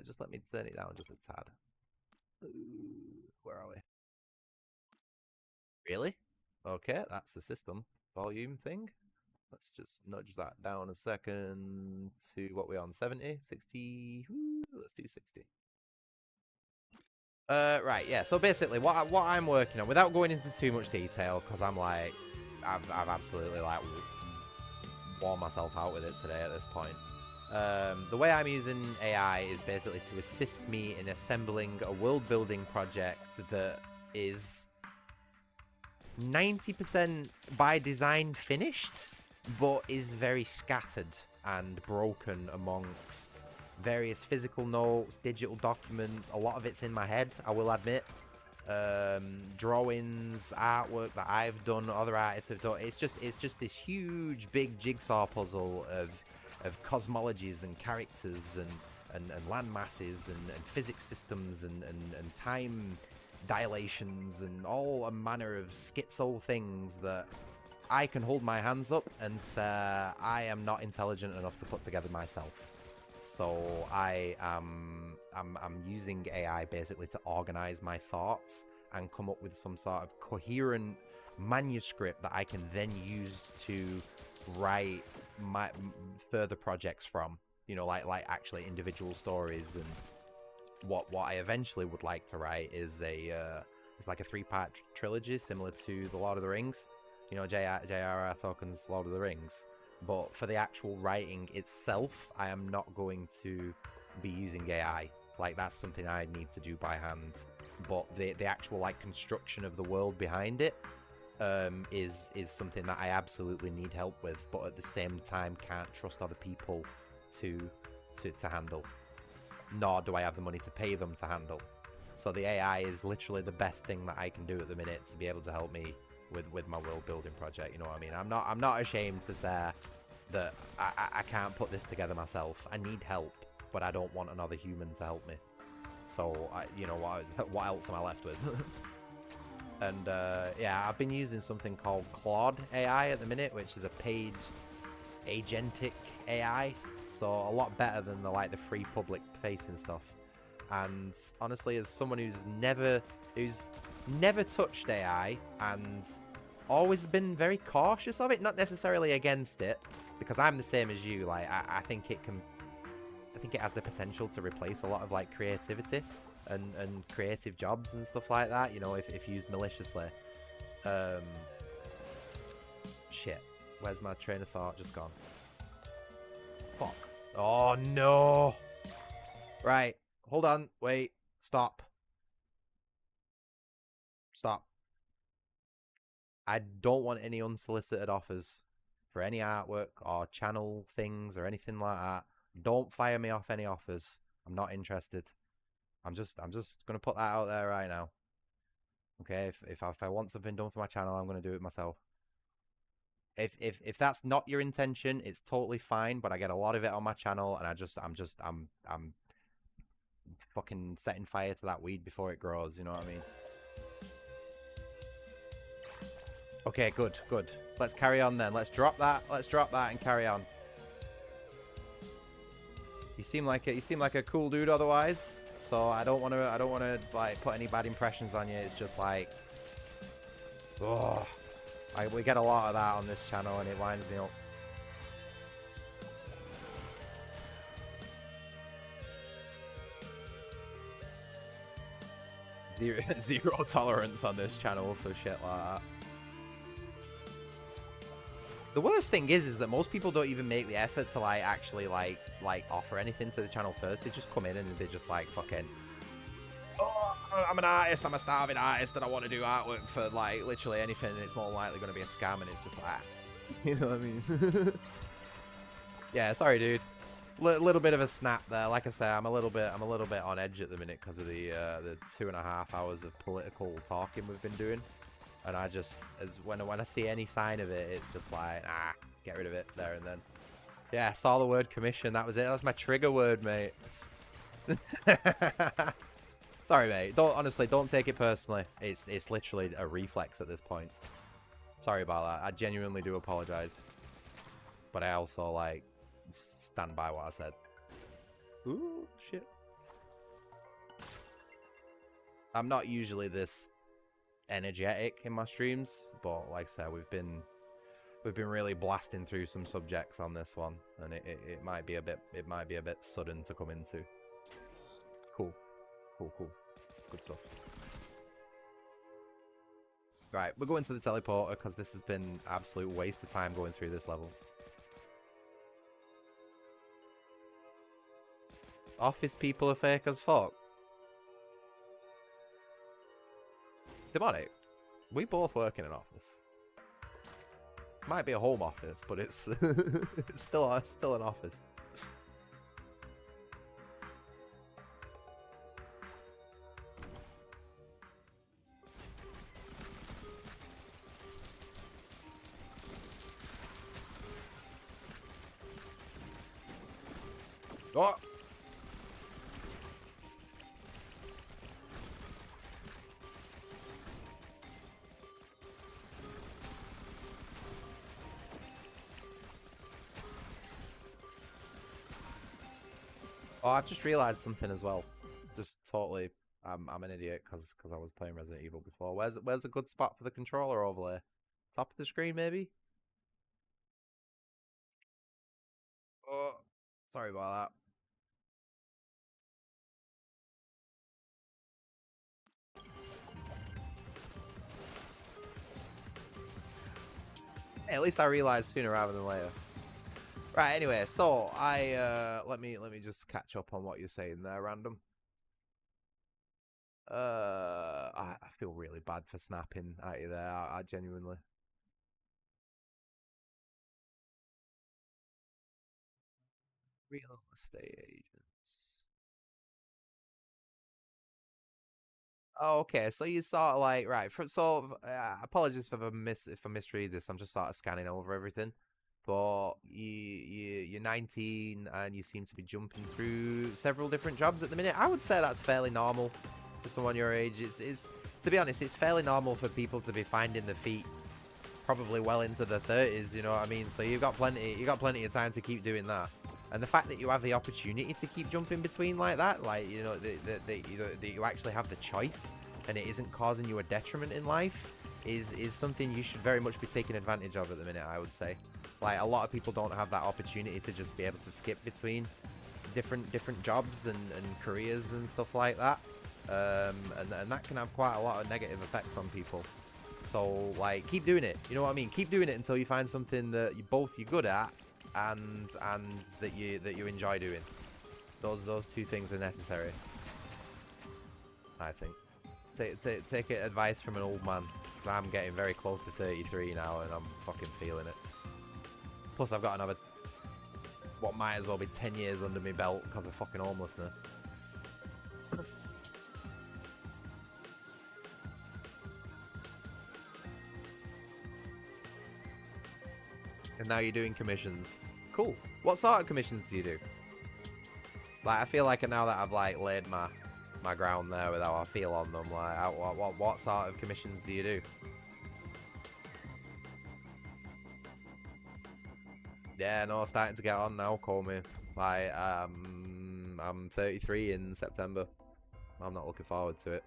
S1: Just let me turn it down just a tad. Where are we? Really? Okay, that's the system volume thing. Let's just nudge that down a second to what we're on, 70, 60. Let's do 60. Right, yeah. So basically, what I'm working on, without going into too much detail, because I'm like, I've absolutely like worn myself out with it today at this point. The way I'm using AI is basically to assist me in assembling a world-building project that is 90% by design finished, but is very scattered and broken amongst various physical notes, digital documents. A lot of it's in my head, I will admit. Drawings, artwork that I've done, other artists have done. It's just this huge, big jigsaw puzzle of cosmologies and characters and land masses and physics systems and time dilations and all a manner of schizo things that I can hold my hands up and say I am not intelligent enough to put together myself. So I'm using AI basically to organize my thoughts and come up with some sort of coherent manuscript that I can then use to write my further projects from. You know, like actually individual stories. And what I eventually would like to write is it's like a 3-part trilogy similar to the Lord of the Rings. You know, J.R.R. Tolkien's Lord of the Rings. But for the actual writing itself, I am not going to be using AI. Like, that's something I need to do by hand. But the actual, like, construction of the world behind it is something that I absolutely need help with, but at the same time can't trust other people to handle. Nor do I have the money to pay them to handle. So the AI is literally the best thing that I can do at the minute to be able to help me with my world building project, you know what I mean? I'm not ashamed to say that I can't put this together myself. I need help, but I don't want another human to help me. So, you know, what else am I left with? And, yeah, I've been using something called Claude AI at the minute, which is a paid agentic AI. So, a lot better than the free public-facing stuff. And, honestly, as someone who's never touched AI and always been very cautious of it, not necessarily against it, because I'm the same as you. Like, I think it has the potential to replace a lot of like creativity and creative jobs and stuff like that, you know, if used maliciously. Shit, where's my train of thought just gone? Fuck. Oh no. Right, hold on, wait, stop. I don't want any unsolicited offers for any artwork or channel things or anything like that. Don't fire me off any offers. I'm not interested. I'm just gonna put that out there right now. Okay, if I want something done for my channel, I'm gonna do it myself. If that's not your intention, it's totally fine. But I get a lot of it on my channel, and I'm fucking setting fire to that weed before it grows. You know what I mean? Okay, good. Let's carry on then. Let's drop that and carry on. You seem like a cool dude otherwise, so I don't want to like put any bad impressions on you. It's just like, oh, we get a lot of that on this channel, and it winds me up. Zero tolerance on this channel for shit like that. The worst thing is that most people don't even make the effort to like actually like offer anything to the channel first. They just come in and they're just like, fucking, oh, I'm an artist, I'm a starving artist, and I want to do artwork for like literally anything, and it's more likely going to be a scam, and it's just like, you know what I mean? Yeah, sorry, dude. Little bit of a snap there. Like I say, I'm a little bit on edge at the minute because of the 2.5 hours of political talking we've been doing. And I just, when I see any sign of it, it's just like, get rid of it there and then. Yeah, saw the word commission. That was it. That's my trigger word, mate. Sorry, mate. Honestly, don't take it personally. It's literally a reflex at this point. Sorry about that. I genuinely do apologize. But I also, like, stand by what I said. Ooh, shit. I'm not usually this energetic in my streams, but like I said, we've been really blasting through some subjects on this one, and it might be a bit sudden to come into. Cool. Good stuff. Right, we're going to the teleporter because this has been an absolute waste of time going through this level. Office people are fake as fuck. Demonic, we both work in an office. Might be a home office, but it's it's still an office. Oh! Oh, I've just realised something as well. Just totally, I'm an idiot because I was playing Resident Evil before. Where's a good spot for the controller overlay? Top of the screen, maybe? Oh, sorry about that. Hey, at least I realised sooner rather than later. Right, anyway, so let me just catch up on what you're saying there, random. I feel really bad for snapping at you there. I genuinely. Real estate agents. Oh, okay. So you sort of like, right? Apologies if I misread this. I'm just sort of scanning over everything. But you're 19 and you seem to be jumping through several different jobs at the minute. I would say that's fairly normal for someone your age. It's to be honest, it's fairly normal for people to be finding their feet probably well into the 30s, you know what I mean? So you've got plenty of time to keep doing that. And the fact that you have the opportunity to keep jumping between like that, like, you know, that you actually have the choice and it isn't causing you a detriment in life is something you should very much be taking advantage of at the minute, I would say. Like, a lot of people don't have that opportunity to just be able to skip between different jobs and careers and stuff like that. And that can have quite a lot of negative effects on people. So, like, keep doing it. You know what I mean? Keep doing it until you find something that you're good at and that you enjoy doing. Those two things are necessary, I think. Take advice from an old man, because I'm getting very close to 33 now and I'm fucking feeling it. Plus I've got another, what might as well be 10 years under my belt because of fucking homelessness. And now you're doing commissions. Cool. What sort of commissions do you do? Like, I feel like now that I've like laid my ground there with how I feel on them, like, what sort of commissions do you do? Yeah, no, starting to get on now, call me. Like, I'm 33 in September. I'm not looking forward to it.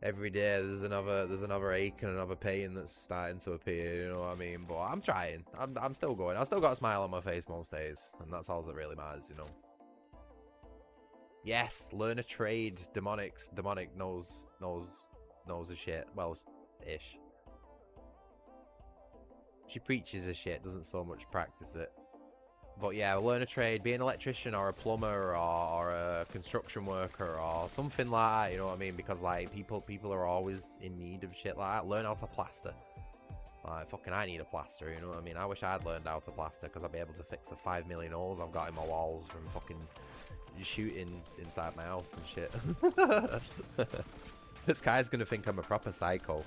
S1: Every day there's another ache and another pain that's starting to appear, you know what I mean? But I'm trying. I'm still going. I've still got a smile on my face most days, and that's all that really matters, you know. Yes, learn a trade. Demonic knows a shit. Well, ish. She preaches a shit, doesn't so much practice it. But yeah, learn a trade. Be an electrician or a plumber or a construction worker or something like that, you know what I mean? Because like people are always in need of shit like that. Learn how to plaster. Like, fucking I need a plaster, you know what I mean? I wish I'd learned how to plaster because I'd be able to fix the 5 million holes I've got in my walls from fucking shooting inside my house and shit. This guy's gonna think I'm a proper psycho.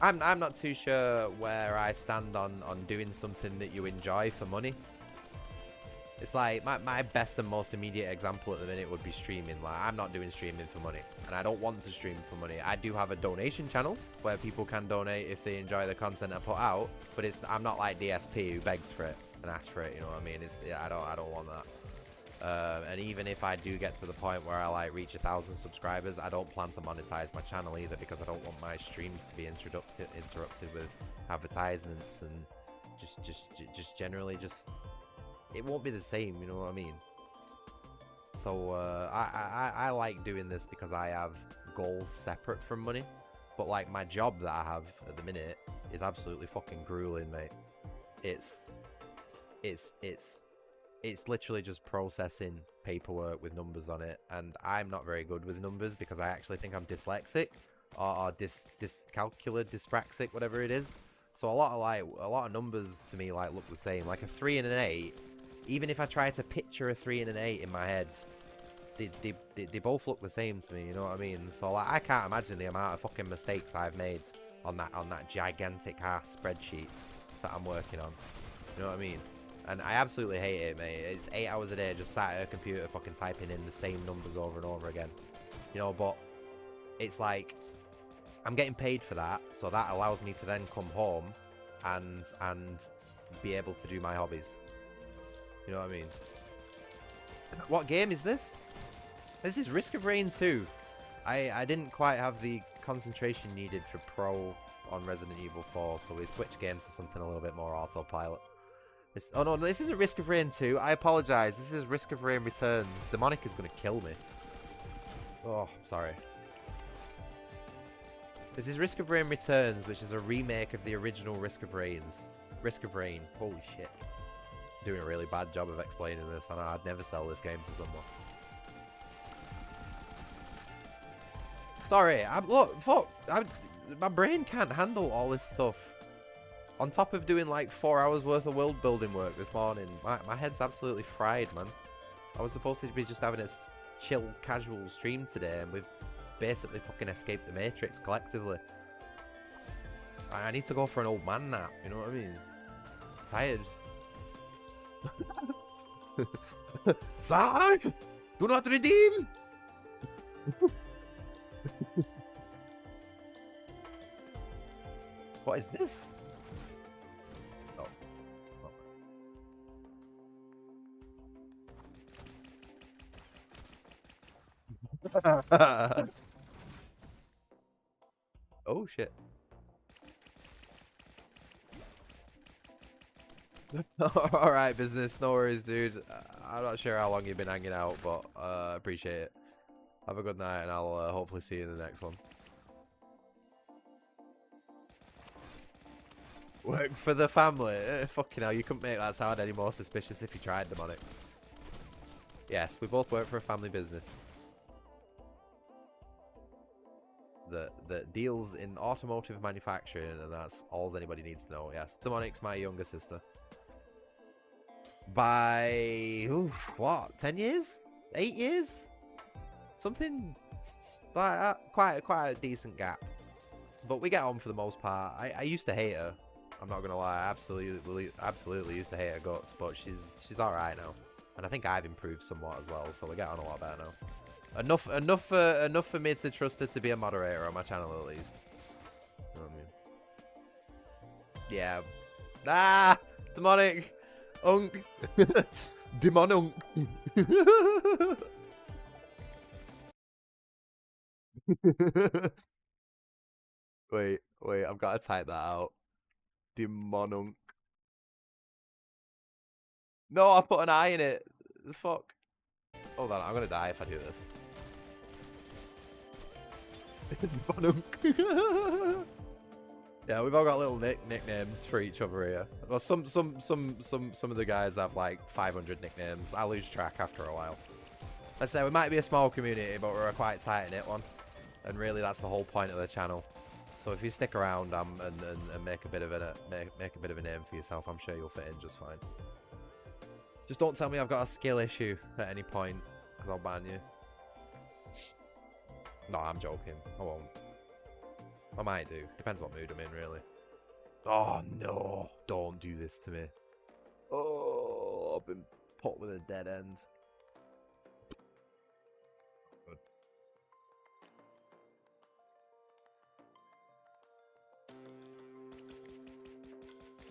S1: I'm not too sure where I stand on doing something that you enjoy for money. It's like, my best and most immediate example at the minute would be streaming. Like, I'm not doing streaming for money, and I don't want to stream for money. I do have a donation channel where people can donate if they enjoy the content I put out, but I'm not like DSP who begs for it and asks for it, you know what I mean? I don't want that. And even if I do get to the point where I like reach 1,000 subscribers, I don't plan to monetize my channel either, because I don't want my streams to be interrupted with advertisements and just generally it won't be the same, you know what I mean? So I like doing this because I have goals separate from money, but like my job that I have at the minute is absolutely fucking grueling, mate. It's literally just processing paperwork with numbers on it, and I'm not very good with numbers because I actually think I'm dyslexic or dyspraxic, whatever it is. So a lot of numbers to me like look the same. Like a 3 and an 8, even if I try to picture a 3 and an 8 in my head, they both look the same to me, you know what I mean? So like, I can't imagine the amount of fucking mistakes I've made on that gigantic ass spreadsheet that I'm working on. You know what I mean? And I absolutely hate it, mate. It's 8 hours a day just sat at a computer fucking typing in the same numbers over and over again. You know, but it's like, I'm getting paid for that, so that allows me to then come home and be able to do my hobbies. You know what I mean? What game is this? This is Risk of Rain 2. I didn't quite have the concentration needed for Pro on Resident Evil 4, so we switched games to something a little bit more autopilot. Oh no, this isn't Risk of Rain 2. I apologize. This is Risk of Rain Returns. Demonic is going to kill me. Oh, I'm sorry. This is Risk of Rain Returns, which is a remake of the original Risk of Rain. Holy shit. I'm doing a really bad job of explaining this. I know I'd never sell this game to someone. Sorry. Look, fuck. My brain can't handle all this stuff. On top of doing like 4 hours worth of world building work this morning, my head's absolutely fried, man. I was supposed to be just having a chill, casual stream today, and we've basically fucking escaped the Matrix collectively. I need to go for an old man nap, you know what I mean? I'm tired. Sir! Do not redeem! What is this? Oh. Oh. Oh shit. Alright, business. No worries, dude. I'm not sure how long you've been hanging out, but appreciate it. Have a good night, and I'll hopefully see you in the next one. Work for the family. Fucking hell, you couldn't make that sound any more suspicious if you tried, demonic. Yes, we both work for a family business that deals in automotive manufacturing, and that's all anybody needs to know. Yes, Demonic's my younger sister. By what? 10 years? 8 years? Something like that. Quite a decent gap. But we get on for the most part. I used to hate her. I'm not gonna lie. I absolutely used to hate her guts, but she's all right now, and I think I've improved somewhat as well. So we get on a lot better now. Enough for me to trust her to be a moderator on my channel at least. You know what I mean? Yeah. Ah, demonic, unk, demonunk. Wait, I've got to type that out. Demonunk. No, I put an I in it. The fuck. Hold on, I'm gonna die if I do this. Demonunk. Yeah, we've all got little nicknames for each other here. Well, some of the guys have like 500 nicknames. I lose track after a while. Let's say we might be a small community, but we're a quite tight-knit one, and really that's the whole point of the channel. So if you stick around and make a bit of a name for yourself, I'm sure you'll fit in just fine. Just don't tell me I've got a skill issue at any point, because I'll ban you. No, I'm joking. I won't. I might do. Depends what mood I'm in, really. Oh no! Don't do this to me. Oh, I've been put with a dead end. Good.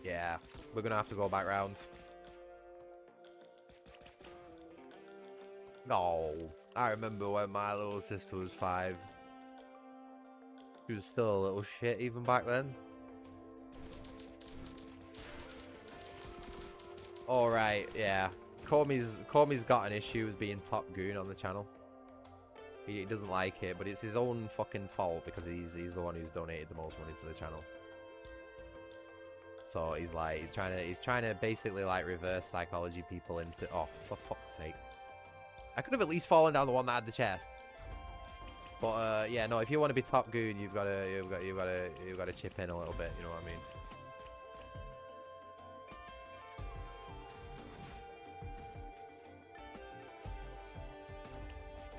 S1: Yeah, we're gonna have to go back round. No, I remember when my little sister was 5. She was still a little shit even back then. Alright, yeah. Cormy's got an issue with being top goon on the channel. He doesn't like it, but it's his own fucking fault because he's the one who's donated the most money to the channel. So he's trying to basically like reverse psychology people into, oh, for fuck's sake. I could have at least fallen down the one that had the chest. But yeah, no, if you want to be top goon, you've got to chip in a little bit, you know what I mean?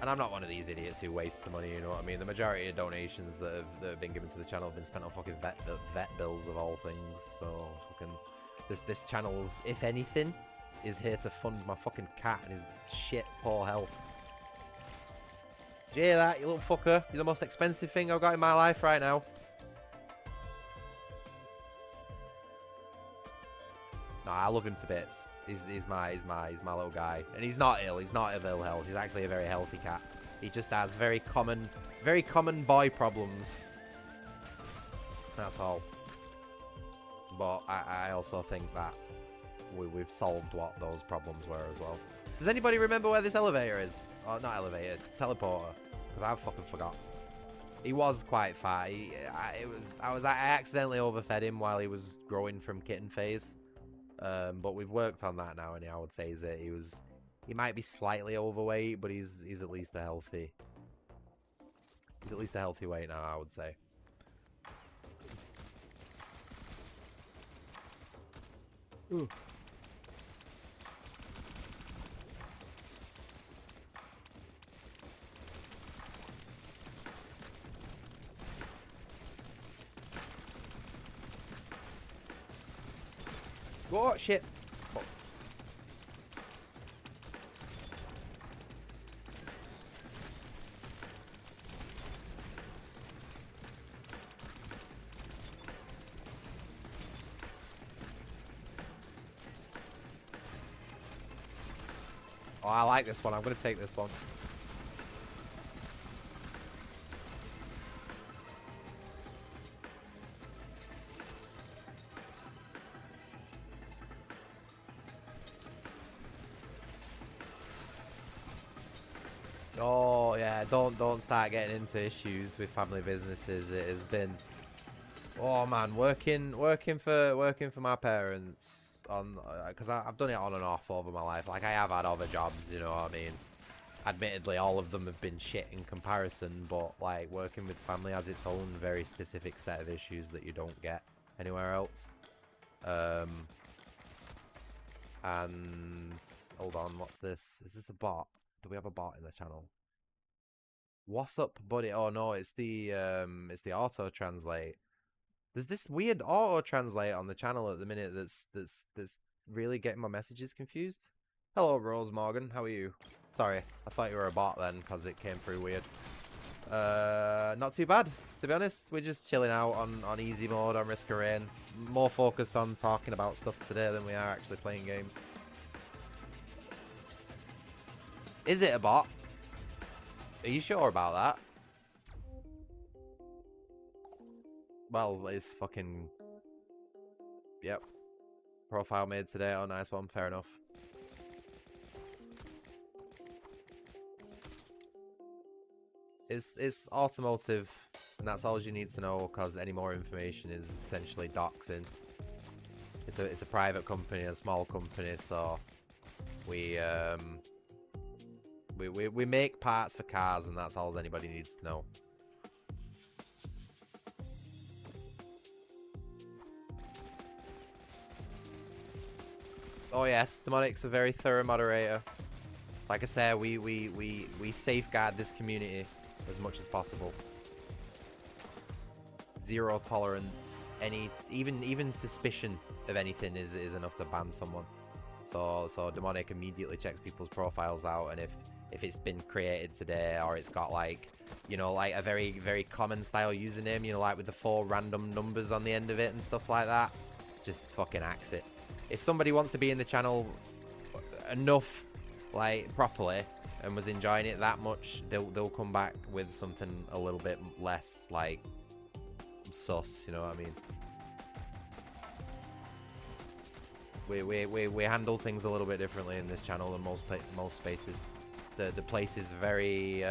S1: And I'm not one of these idiots who wastes the money, you know what I mean? The majority of donations that have been given to the channel have been spent on fucking vet bills of all things. So fucking this channel's, if anything, is here to fund my fucking cat and his shit poor health. Do you hear that, you little fucker? You're the most expensive thing I've got in my life right now. No, I love him to bits. He's my little guy, and he's not ill. He's not of ill health. He's actually a very healthy cat. He just has very common boy problems. That's all. But I also think that we've solved what those problems were as well. Does anybody remember where this elevator is? Oh, not elevator, teleporter. Because I fucking forgot. He was quite fat. I accidentally overfed him while he was growing from kitten phase. But we've worked on that now, and I would say that he might be slightly overweight, but he's at least a healthy. He's at least a healthy weight now, I would say. Ooh. Oh shit! Oh. Oh, I like this one. I'm gonna take this one. Oh yeah, don't start getting into issues with family businesses. It has been, oh man, working for my parents on, because I've done it on and off over my life. Like I have had other jobs, you know what I mean. Admittedly, all of them have been shit in comparison, but like working with family has its own very specific set of issues that you don't get anywhere else. And hold on, what's this? Is this a bot? Do we have a bot in the channel? What's up, buddy? Oh no, it's the auto translate. There's this weird auto translate on the channel at the minute that's really getting my messages confused. Hello, Rose Morgan. How are you? Sorry, I thought you were a bot then because it came through weird. Not too bad, to be honest. We're just chilling out on easy mode on Risk of Rain. More focused on talking about stuff today than we are actually playing games. Is it a bot? Are you sure about that? Well, it's fucking... Yep. Profile made today. Oh, nice one. Fair enough. It's automotive, and that's all you need to know, because any more information is potentially doxing. It's a private company, a small company, so we make parts for cars, and that's all anybody needs to know. Oh yes, Demonic's a very thorough moderator. Like I say, we safeguard this community as much as possible. Zero tolerance. Even suspicion of anything is enough to ban someone. So Demonic immediately checks people's profiles out, and if it's been created today, or it's got like, you know, like a very common style username, you know, like with the 4 random numbers on the end of it and stuff like that, just fucking axe it. If somebody wants to be in the channel enough, like properly, and was enjoying it that much, they'll come back with something a little bit less like sus, you know what I mean? We handle things a little bit differently in this channel than most spaces. The place is very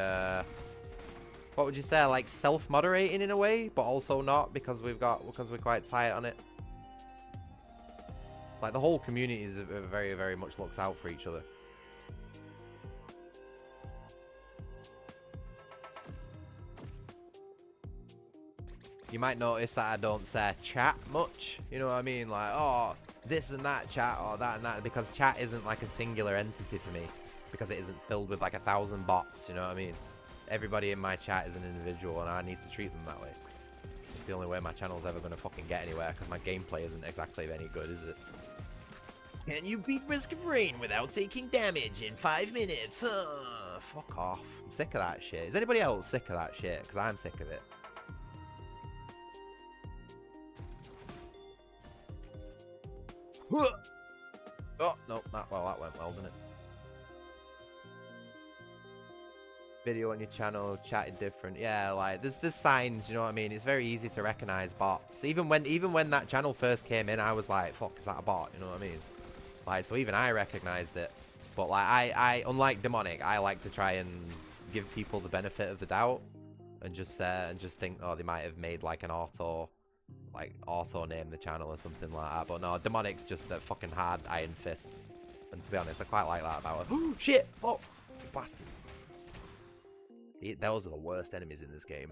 S1: what would you say, like self-moderating in a way, but also not, because we're quite tight on it. Like the whole community is very much looks out for each other. You might notice that I don't say chat much, you know what I mean? Like, oh, this and that chat, or that and that, because chat isn't like a singular entity for me, because it isn't filled with like 1,000 bots, you know what I mean? Everybody in my chat is an individual, and I need to treat them that way. It's the only way my channel's ever going to fucking get anywhere, because my gameplay isn't exactly any good, is it? Can you beat Risk of Rain without taking damage in 5 minutes? Fuck off. I'm sick of that shit. Is anybody else sick of that shit? Because I'm sick of it. Oh, no, that went well, didn't it? Video on your channel, chatted different. Yeah, like there's signs, you know what I mean? It's very easy to recognize bots. Even when that channel first came in, I was like, fuck, is that a bot? You know what I mean? Like, so even I recognized it. But like I unlike Demonic, I like to try and give people the benefit of the doubt, and just think, oh, they might have made like an auto name the channel or something like that. But no, Demonic's just a fucking hard iron fist. And to be honest, I quite like that about it. Oh shit! Fuck! You bastard. Those are the worst enemies in this game.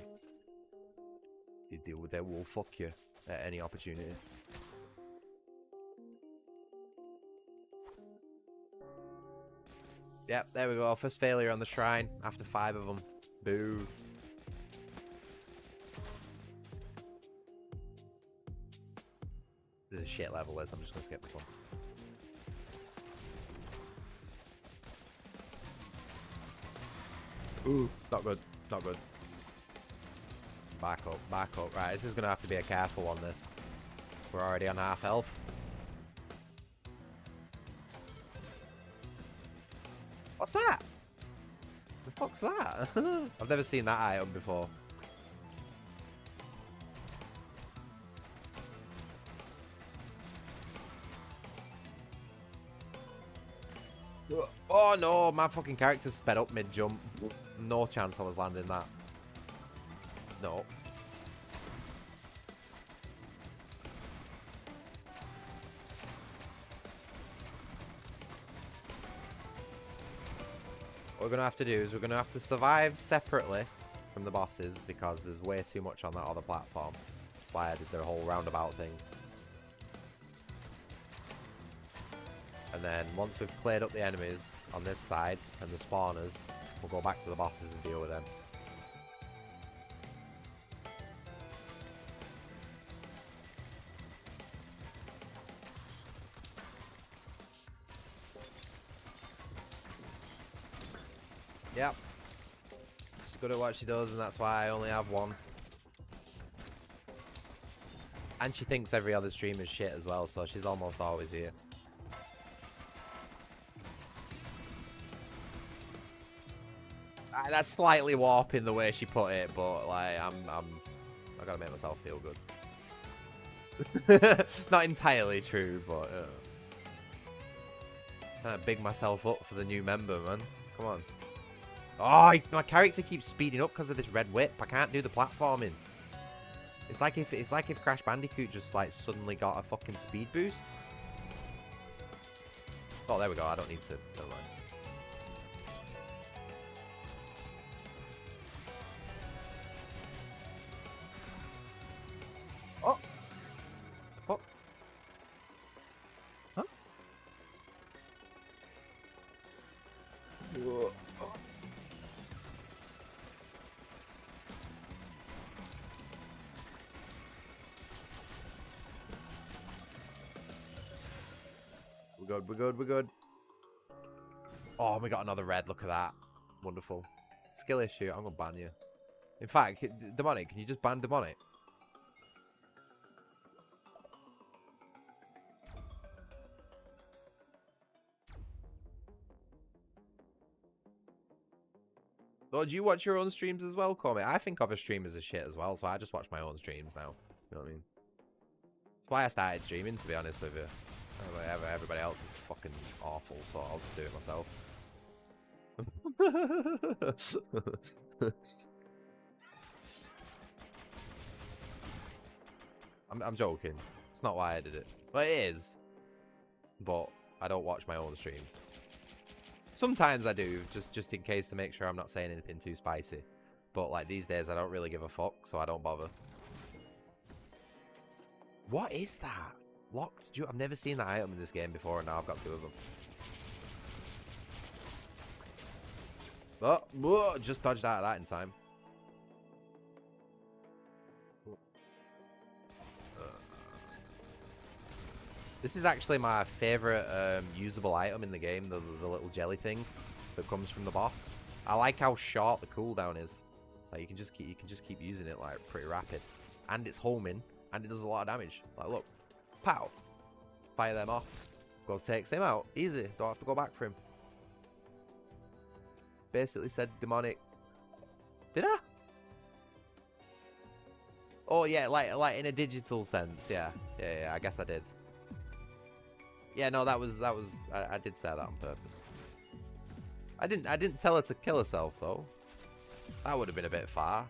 S1: They will fuck you at any opportunity. Yep, there we go. First failure on the shrine after 5 of them. Boo. This is a shit level, Liz. I'm just going to skip this one. Ooh, not good. Not good. Back up, back up. Right, this is going to have to be a careful one, this. We're already on half health. What's that? The fuck's that? I've never seen that item before. Oh no, my fucking character sped up mid-jump. No chance I was landing that. No. What we're going to have to do is we're going to have to survive separately from the bosses because there's way too much on that other platform. That's why I did the whole roundabout thing. And then once we've cleared up the enemies on this side and the spawners, we'll go back to the bosses and deal with them. Yep. She's good at what she does, and that's why I only have one. And she thinks every other stream is shit as well, so she's almost always here. That's slightly warping the way she put it, but like I gotta make myself feel good. Not entirely true, but kind of big myself up for the new member, man. Come on. Oh, my character keeps speeding up because of this red whip. I can't do the platforming. It's like if Crash Bandicoot just like suddenly got a fucking speed boost. Oh, there we go. I don't need to. Never mind. Oh. Fuck. Huh? Whoa. We're good, we're good, we're good. Oh, we got another red. Look at that. Wonderful. Skill issue. I'm going to ban you. In fact, Demonic, can you just ban Demonic? Oh, do you watch your own streams as well, Corey? I think other streamers are shit as well, so I just watch my own streams now. You know what I mean? That's why I started streaming, to be honest with you. Everybody else is fucking awful, so I'll just do it myself. I'm joking. It's not why I did it. Well, it is. But I don't watch my own streams. Sometimes I do, just in case to make sure I'm not saying anything too spicy. But like these days I don't really give a fuck, so I don't bother. What is that? Locked? I've never seen that item in this game before, and now I've got 2 of them. Oh, whoa, just dodged out of that in time. This is actually my favorite usable item in the game, the little jelly thing that comes from the boss. I like how short the cooldown is. Like you can just keep using it like pretty rapid, and it's homing, and it does a lot of damage. Like look, pow, fire them off, goes takes him out, easy. Don't have to go back for him. Basically said Demonic. Did I? Oh yeah, like in a digital sense, yeah. I guess I did. Yeah, no, that was I did say that on purpose. I didn't tell her to kill herself though. That would have been a bit far.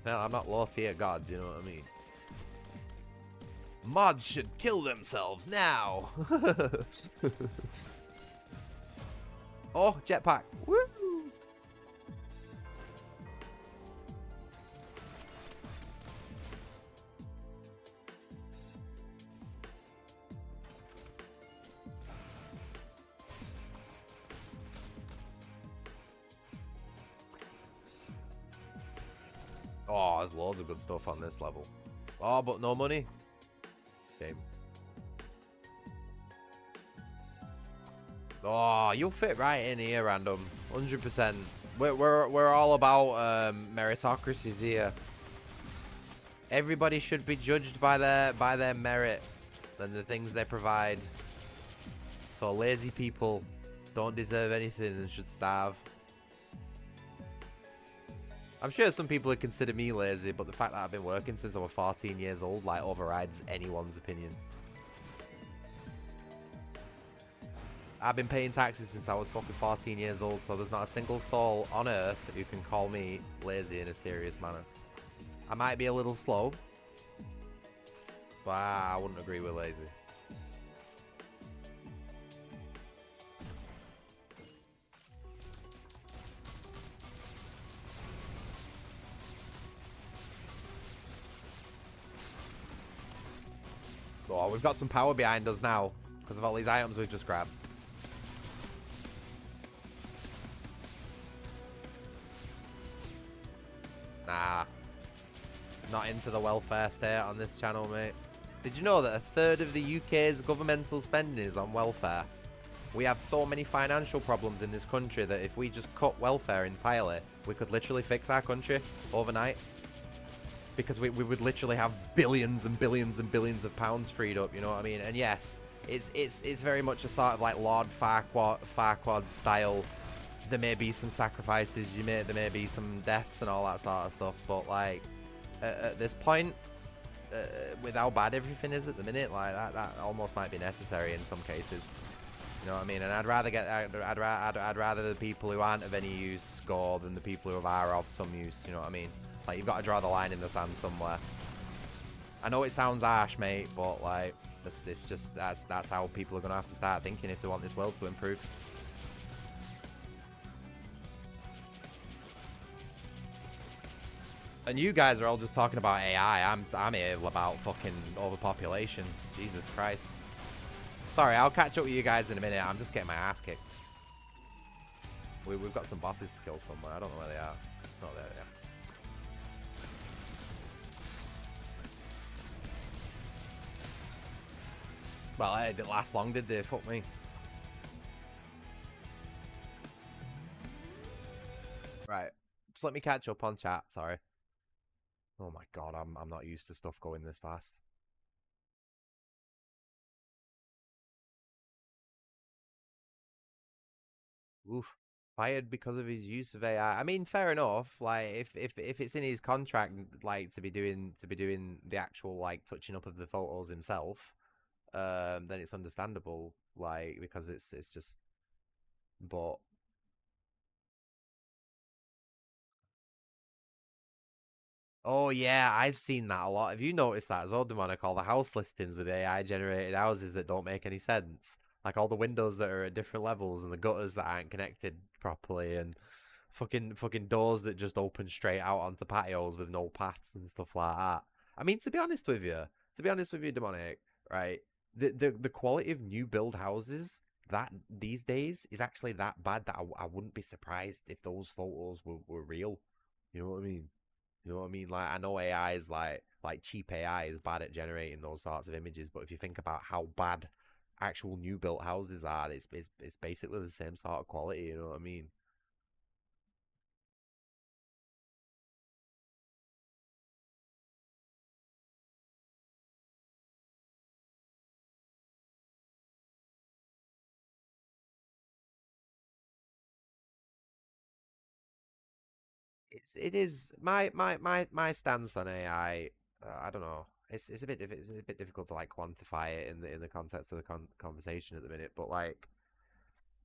S1: Well, I'm not low tier god, you know what I mean? Mods should kill themselves now. Oh, jetpack. Woo! Oh, there's loads of good stuff on this level. Oh, but no money. Shame. Oh, you'll fit right in here, random. 100%. We're all about meritocracies here. Everybody should be judged by their merit and the things they provide. So lazy people don't deserve anything and should starve. I'm sure some people would consider me lazy, but the fact that I've been working since I was 14 years old, like, overrides anyone's opinion. I've been paying taxes since I was fucking 14 years old, so there's not a single soul on earth who can call me lazy in a serious manner. I might be a little slow, but I wouldn't agree with lazy. Oh, we've got some power behind us now because of all these items we've just grabbed. Nah. Not into the welfare state on this channel, mate. Did you know that a third of the UK's governmental spending is on welfare? We have so many financial problems in this country that if we just cut welfare entirely, we could literally fix our country overnight. Because we would literally have billions and billions and billions of pounds freed up, you know what I mean? And yes, it's very much a sort of like Lord Farquaad style. There may be some sacrifices, there may be some deaths and all that sort of stuff, but like at this point, with how bad everything is at the minute, like that almost might be necessary in some cases. You know what I mean? And I'd rather the people who aren't of any use go than the people who are of some use. You know what I mean? Like, you've got to draw the line in the sand somewhere. I know it sounds harsh, mate, but like it's just that's how people are gonna have to start thinking if they want this world to improve. And you guys are all just talking about AI. I'm here about fucking overpopulation. Jesus Christ. Sorry, I'll catch up with you guys in a minute. I'm just getting my ass kicked. We've got some bosses to kill somewhere. I don't know where they are. Oh, there they are. Well, it didn't last long, did they? Fuck me. Right. Just let me catch up on chat. Sorry. Oh my god, I'm not used to stuff going this fast. Oof. Fired because of his use of AI. I mean, fair enough. Like, if it's in his contract, like, to be doing the actual, like, touching up of the photos himself, then it's understandable. Like, because it's just, but. Oh yeah, I've seen that a lot. Have you noticed that as well, Demonic? All the house listings with AI generated houses that don't make any sense. Like all the windows that are at different levels and the gutters that aren't connected properly and fucking doors that just open straight out onto patios with no paths and stuff like that. I mean, to be honest with you, Demonic, right? The quality of new build houses that these days is actually that bad that I wouldn't be surprised if those photos were real. You know what I mean? You know what I mean? Like, I know AI is like cheap AI is bad at generating those sorts of images, but if you think about how bad actual new built houses are, it's basically the same sort of quality. You know what I mean? It is my stance on AI. I don't know. It's a bit difficult to like quantify it in the context of the conversation at the minute. But like,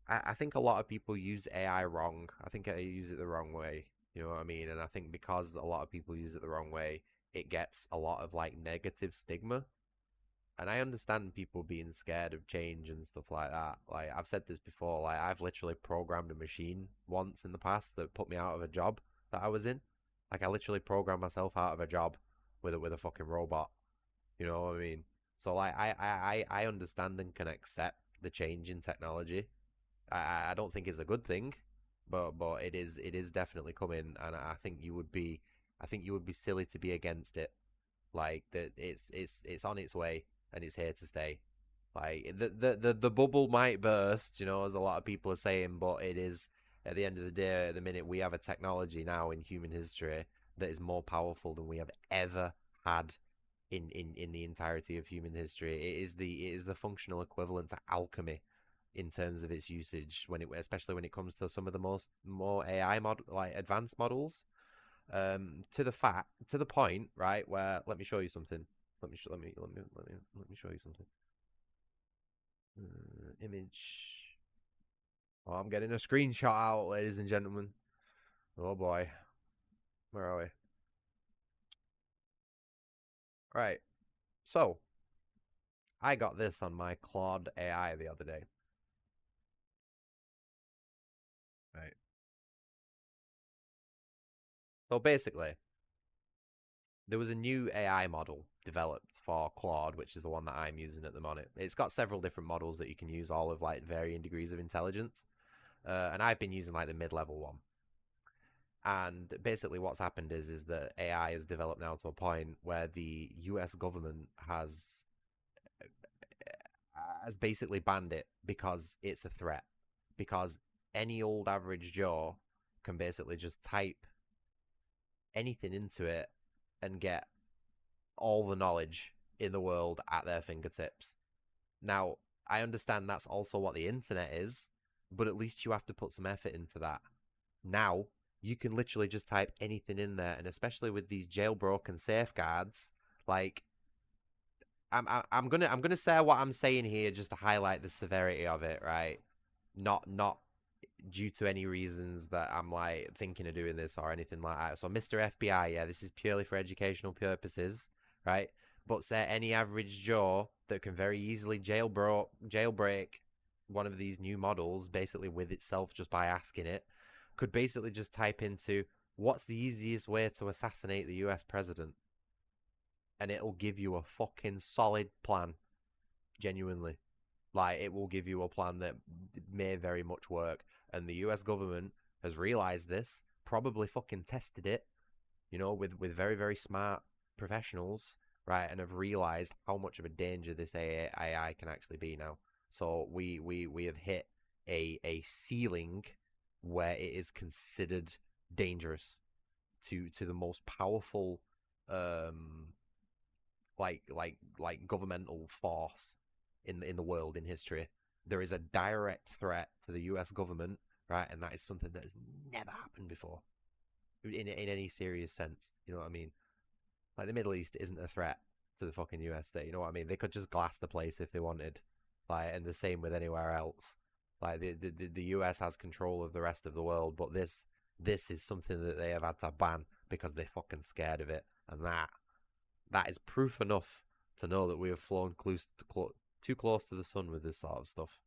S1: I think a lot of people use AI wrong. I think they use it the wrong way. You know what I mean? And I think because a lot of people use it the wrong way, it gets a lot of like negative stigma. And I understand people being scared of change and stuff like that. Like, I've said this before, like, I've literally programmed a machine once in the past that put me out of a job that I was in. Like, I literally programmed myself out of a job with a fucking robot. You know what I mean? So, like, I understand and can accept the change in technology. I don't think it's a good thing, but it is definitely coming, and I think you would be I think you would be silly to be against it. Like that, it's on its way and it's here to stay. Like the bubble might burst, you know, as a lot of people are saying, but it is at the end of the day, at the minute, we have a technology now in human history that is more powerful than we have ever had in the entirety of human history. It is the functional equivalent to alchemy in terms of its usage especially when it comes to some of the more AI like advanced models. To the point, right, where let me show you something. Let me show you something. Image. Oh, I'm getting a screenshot out, ladies and gentlemen. Oh boy. Where are we? Right. So, I got this on my Claude AI the other day. Right. So basically, there was a new AI model developed for Claude, which is the one that I'm using at the moment. It's got several different models that you can use, all of like varying degrees of intelligence. And I've been using like the mid-level one. And basically, what's happened is that AI has developed now to a point where the U.S. government has basically banned it because it's a threat. Because any old average Joe can basically just type anything into it and get all the knowledge in the world at their fingertips. Now, I understand that's also what the internet is, but at least you have to put some effort into that. Now, you can literally just type anything in there, and especially with these jailbroken safeguards, like I'm gonna say what I'm saying here just to highlight the severity of it, right? Not due to any reasons that I'm like thinking of doing this or anything like that. So, Mr. FBI, yeah, this is purely for educational purposes, right? But say any average Joe that can very easily jailbreak one of these new models, basically with itself just by asking it, could basically just type into what's the easiest way to assassinate the US president, and it'll give you a fucking solid plan. Genuinely, like it will give you a plan that may very much work. And the US government has realized this, probably fucking tested it, you know, with very, very smart professionals, right? And have realized how much of a danger this AI can actually be now. So we have hit a ceiling where it is considered dangerous to the most powerful like governmental force in the world in history. There is a direct threat to the US government, right? And that is something that has never happened before in any serious sense. You know what I mean? Like the Middle East isn't a threat to the fucking US state. You know what I mean? They could just glass the place if they wanted. Like, and the same with anywhere else. Like the US has control of the rest of the world, but this is something that they have had to ban because they're fucking scared of it, and that is proof enough to know that we have flown too close to the sun with this sort of stuff.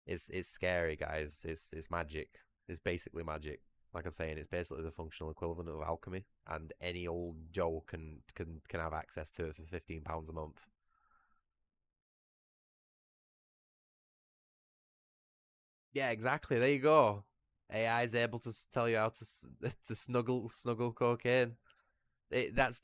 S1: It's scary, guys. It's magic. It's basically magic. Like I'm saying, it's basically the functional equivalent of alchemy, and any old Joe can have access to it for £15 a month. Yeah, exactly. There you go. AI is able to tell you how to to snuggle cocaine. That's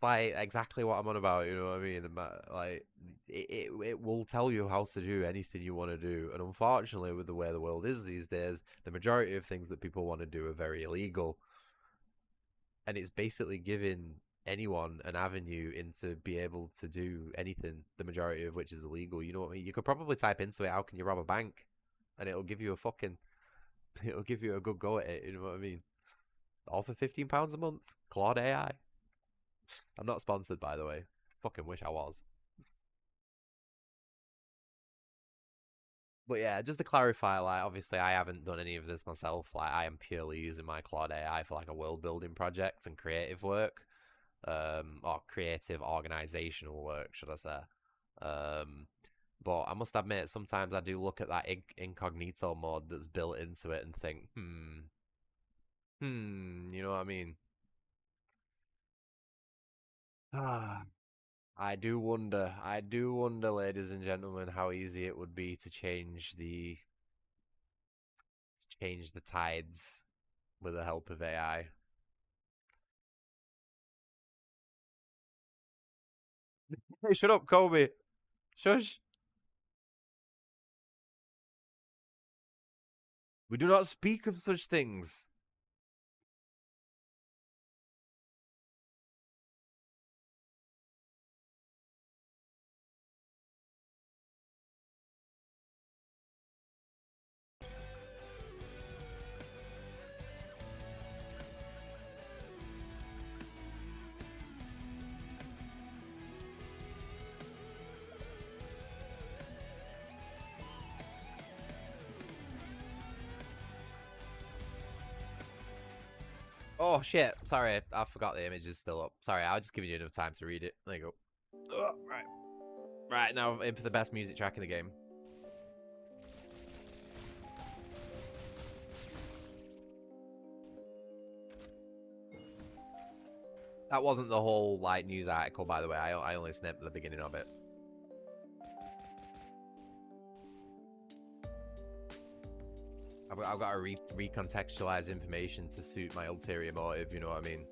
S1: like exactly what I'm on about. You know what I mean? Like it will tell you how to do anything you want to do. And unfortunately, with the way the world is these days, the majority of things that people want to do are very illegal. And it's basically giving anyone an avenue into be able to do anything, the majority of which is illegal. You know what I mean? You could probably type into it, how can you rob a bank? And it'll give you it'll give you a good go at it. You know what I mean? All for £15 a month. Claude AI. I'm not sponsored, by the way. Fucking wish I was. But yeah, just to clarify, like obviously I haven't done any of this myself. Like I am purely using my Claude AI for like a world building project and creative work, or creative organizational work, should I say? Um, but I must admit, sometimes I do look at that incognito mode that's built into it and think, you know what I mean? Ah, I do wonder, ladies and gentlemen, how easy it would be to change the tides with the help of AI. Hey, shut up, Kobe. Shush. We do not speak of such things. Oh shit! Sorry, I forgot the image is still up. Sorry, I'll just give you enough time to read it. There you go. Oh, right, right now in for the best music track in the game. That wasn't the whole like news article, by the way. I only snipped the beginning of it. I've got to recontextualize information to suit my ulterior motive. You know what I mean?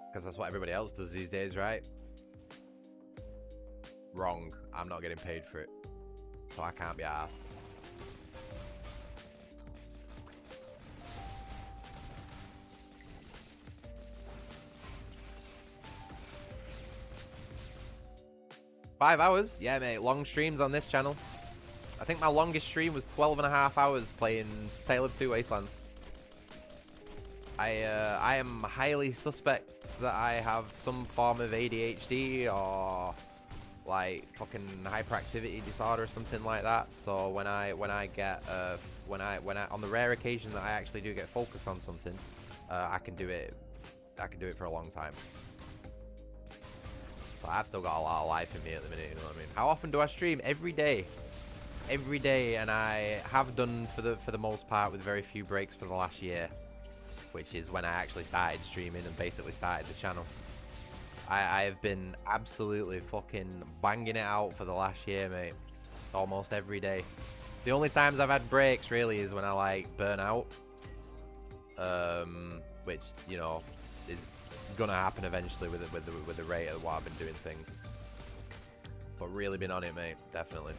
S1: Because that's what everybody else does these days, right? Wrong. I'm not getting paid for it, so I can't be asked. Five hours? Yeah, mate. Long streams on this channel. I think my longest stream was 12.5 hours playing Tale of Two Wastelands. I am highly suspect that I have some form of ADHD or like fucking hyperactivity disorder or something like that. So when I get on the rare occasion that I actually do get focused on something, I can do it for a long time. So I've still got a lot of life in me at the minute, you know what I mean? How often do I stream? Every day. Every day, and I have done for the most part with very few breaks for the last year, which is when I actually started streaming and basically started the channel. I have been absolutely fucking banging it out for the last year, mate. Almost every day. The only times I've had breaks really is when I like burn out, which, you know, is gonna happen eventually with the rate of what I've been doing things. But really been on it, mate. Definitely.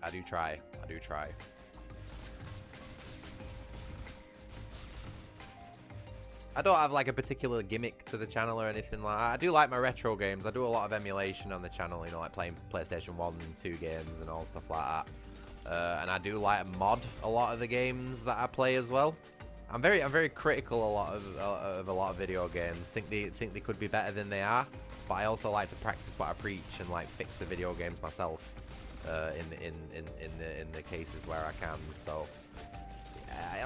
S1: I do try. I do try. I don't have like a particular gimmick to the channel or anything like that. I do like my retro games. I do a lot of emulation on the channel, you know, like playing PlayStation 1 and 2 games and all stuff like that. And I do like mod a lot of the games that I play as well. I'm very critical of a lot of video games. Think they could be better than they are, but I also like to practice what I preach and like fix the video games myself. In the cases where I can. So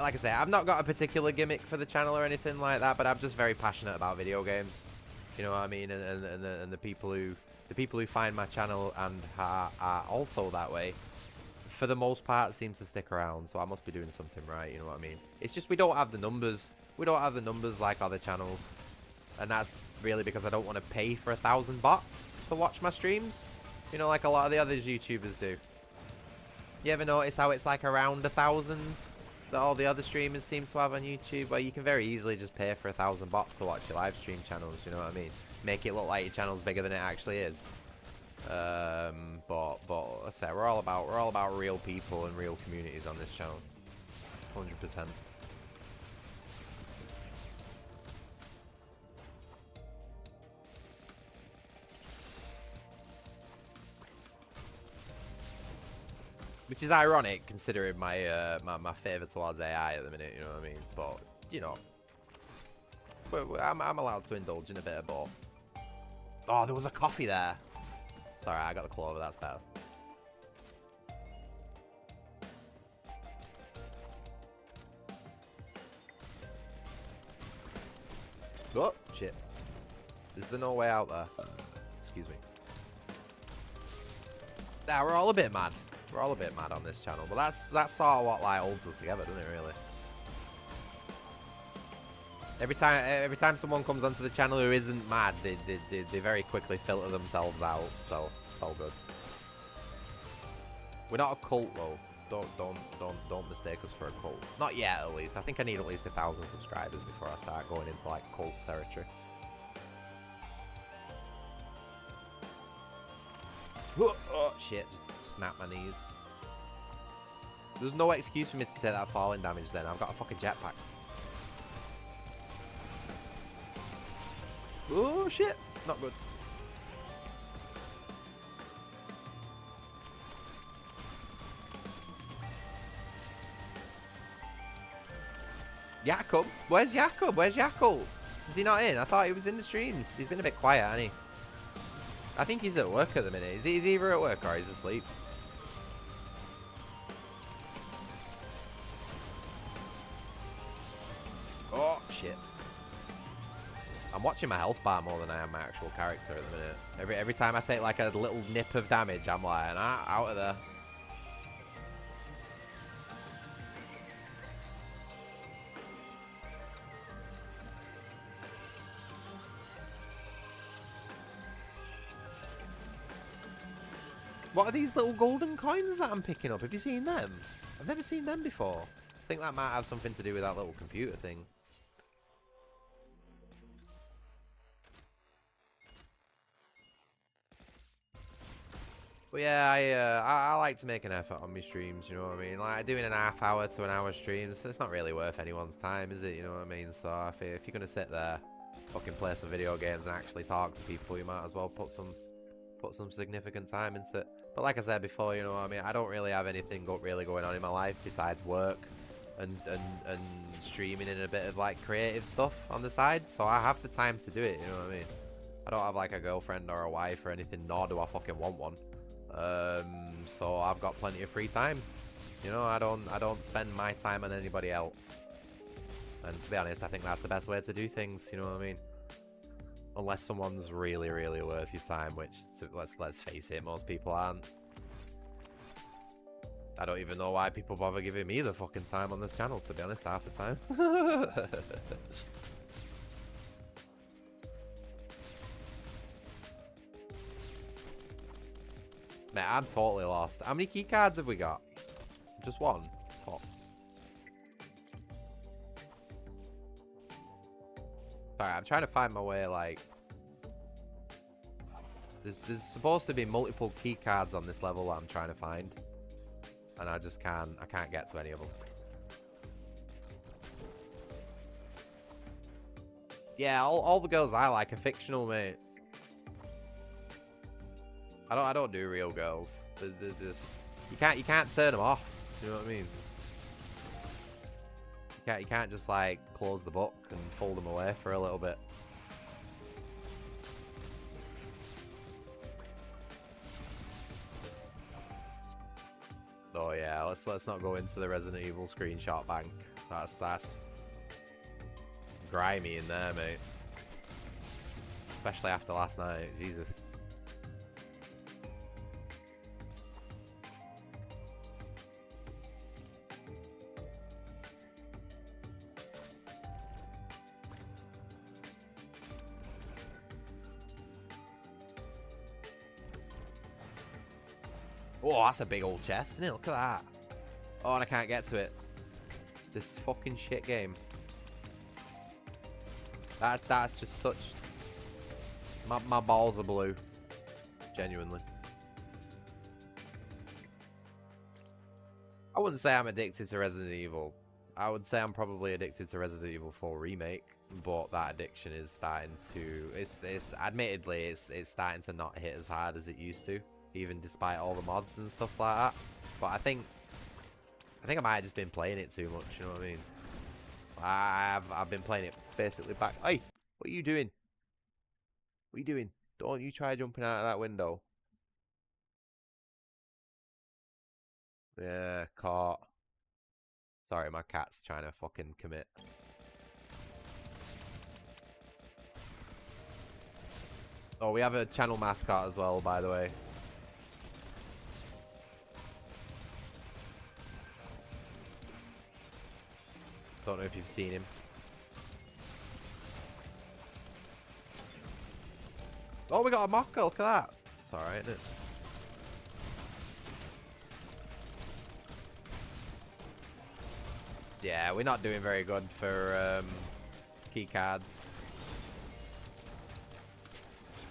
S1: like I say, I've not got a particular gimmick for the channel or anything like that, but I'm just very passionate about video games, you know what I mean, and the people who find my channel and are also that way for the most part seem to stick around, so I must be doing something right, you know what I mean. It's just we don't have the numbers like other channels, and that's really because I don't want to pay for 1,000 bots to watch my streams. You know, like a lot of the other YouTubers do. You ever notice how it's like around 1,000 that all the other streamers seem to have on YouTube? Well, you can very easily just pay for 1,000 bots to watch your live stream channels, you know what I mean? Make it look like your channel's bigger than it actually is. But I say we're all about real people and real communities on this channel. 100%. Which is ironic considering my my favour towards AI at the minute, you know what I mean? But, you know, I'm allowed to indulge in a bit of both. Oh, there was a coffee there. Sorry, I got the clover, that's better. Oh, shit. Is there no way out there? Excuse me. Nah, we're all a bit mad. We're all a bit mad on this channel, but that's sort of what like holds us together, doesn't it? Really. Every time someone comes onto the channel who isn't mad, they very quickly filter themselves out. So it's all good. We're not a cult though. don't mistake us for a cult. Not yet, at least. I think I need at least 1,000 subscribers before I start going into like cult territory. Oh shit! Just snap my knees. There's no excuse for me to take that falling damage. Then I've got a fucking jetpack. Oh shit! Not good. Jakob? Where's Jakob? Where's Jakob? Is he not in? I thought he was in the streams. He's been a bit quiet, hasn't he? I think he's at work at the minute. Is he either at work or he's asleep? Oh, shit. I'm watching my health bar more than I am my actual character at the minute. Every time I take like a little nip of damage, I'm like, nah, out of there. What are these little golden coins that I'm picking up? Have you seen them? I've never seen them before. I think that might have something to do with that little computer thing. But yeah, I like to make an effort on my streams, you know what I mean? Like, doing an half-hour to an hour streams, it's not really worth anyone's time, is it? You know what I mean? So if you're going to sit there, fucking play some video games and actually talk to people, you might as well put some significant time into it. But like I said before, you know what I mean? I don't really have anything really going on in my life besides work and streaming and a bit of like creative stuff on the side. So I have the time to do it, you know what I mean? I don't have like a girlfriend or a wife or anything, nor do I fucking want one. So I've got plenty of free time. You know, I don't spend my time on anybody else. And to be honest, I think that's the best way to do things, you know what I mean? Unless someone's really, really worth your time, which, let's face it, most people aren't. I don't even know why people bother giving me the fucking time on this channel, to be honest, half the time. Mate, I'm totally lost. How many keycards have we got? Just one? Oh. Sorry, I'm trying to find my way, like... There's supposed to be multiple key cards on this level that I'm trying to find. And I just can't get to any of them. Yeah, all the girls I like are fictional, mate. I don't do real girls. They're just, you can't turn them off. You know what I mean? You can't just like close the book and fold them away for a little bit. Oh yeah, let's not go into the Resident Evil screenshot bank. That's grimy in there, mate. Especially after last night, Jesus. Oh, that's a big old chest, isn't it? Look at that. Oh, and I can't get to it. This fucking shit game. That's just such... My balls are blue. Genuinely. I wouldn't say I'm addicted to Resident Evil. I would say I'm probably addicted to Resident Evil 4 Remake. But that addiction is starting to... Admittedly, it's starting to not hit as hard as it used to. Even despite all the mods and stuff like that. But I think I might have just been playing it too much, you know what I mean? I've been playing it basically back. Hey, what are you doing? What are you doing? Don't you try jumping out of that window. Yeah, caught. Sorry, my cat's trying to fucking commit. Oh, we have a channel mascot as well, by the way. Don't know if you've seen him. Oh, we got a mocker. Look at that. It's alright, isn't it? Yeah, we're not doing very good for key cards.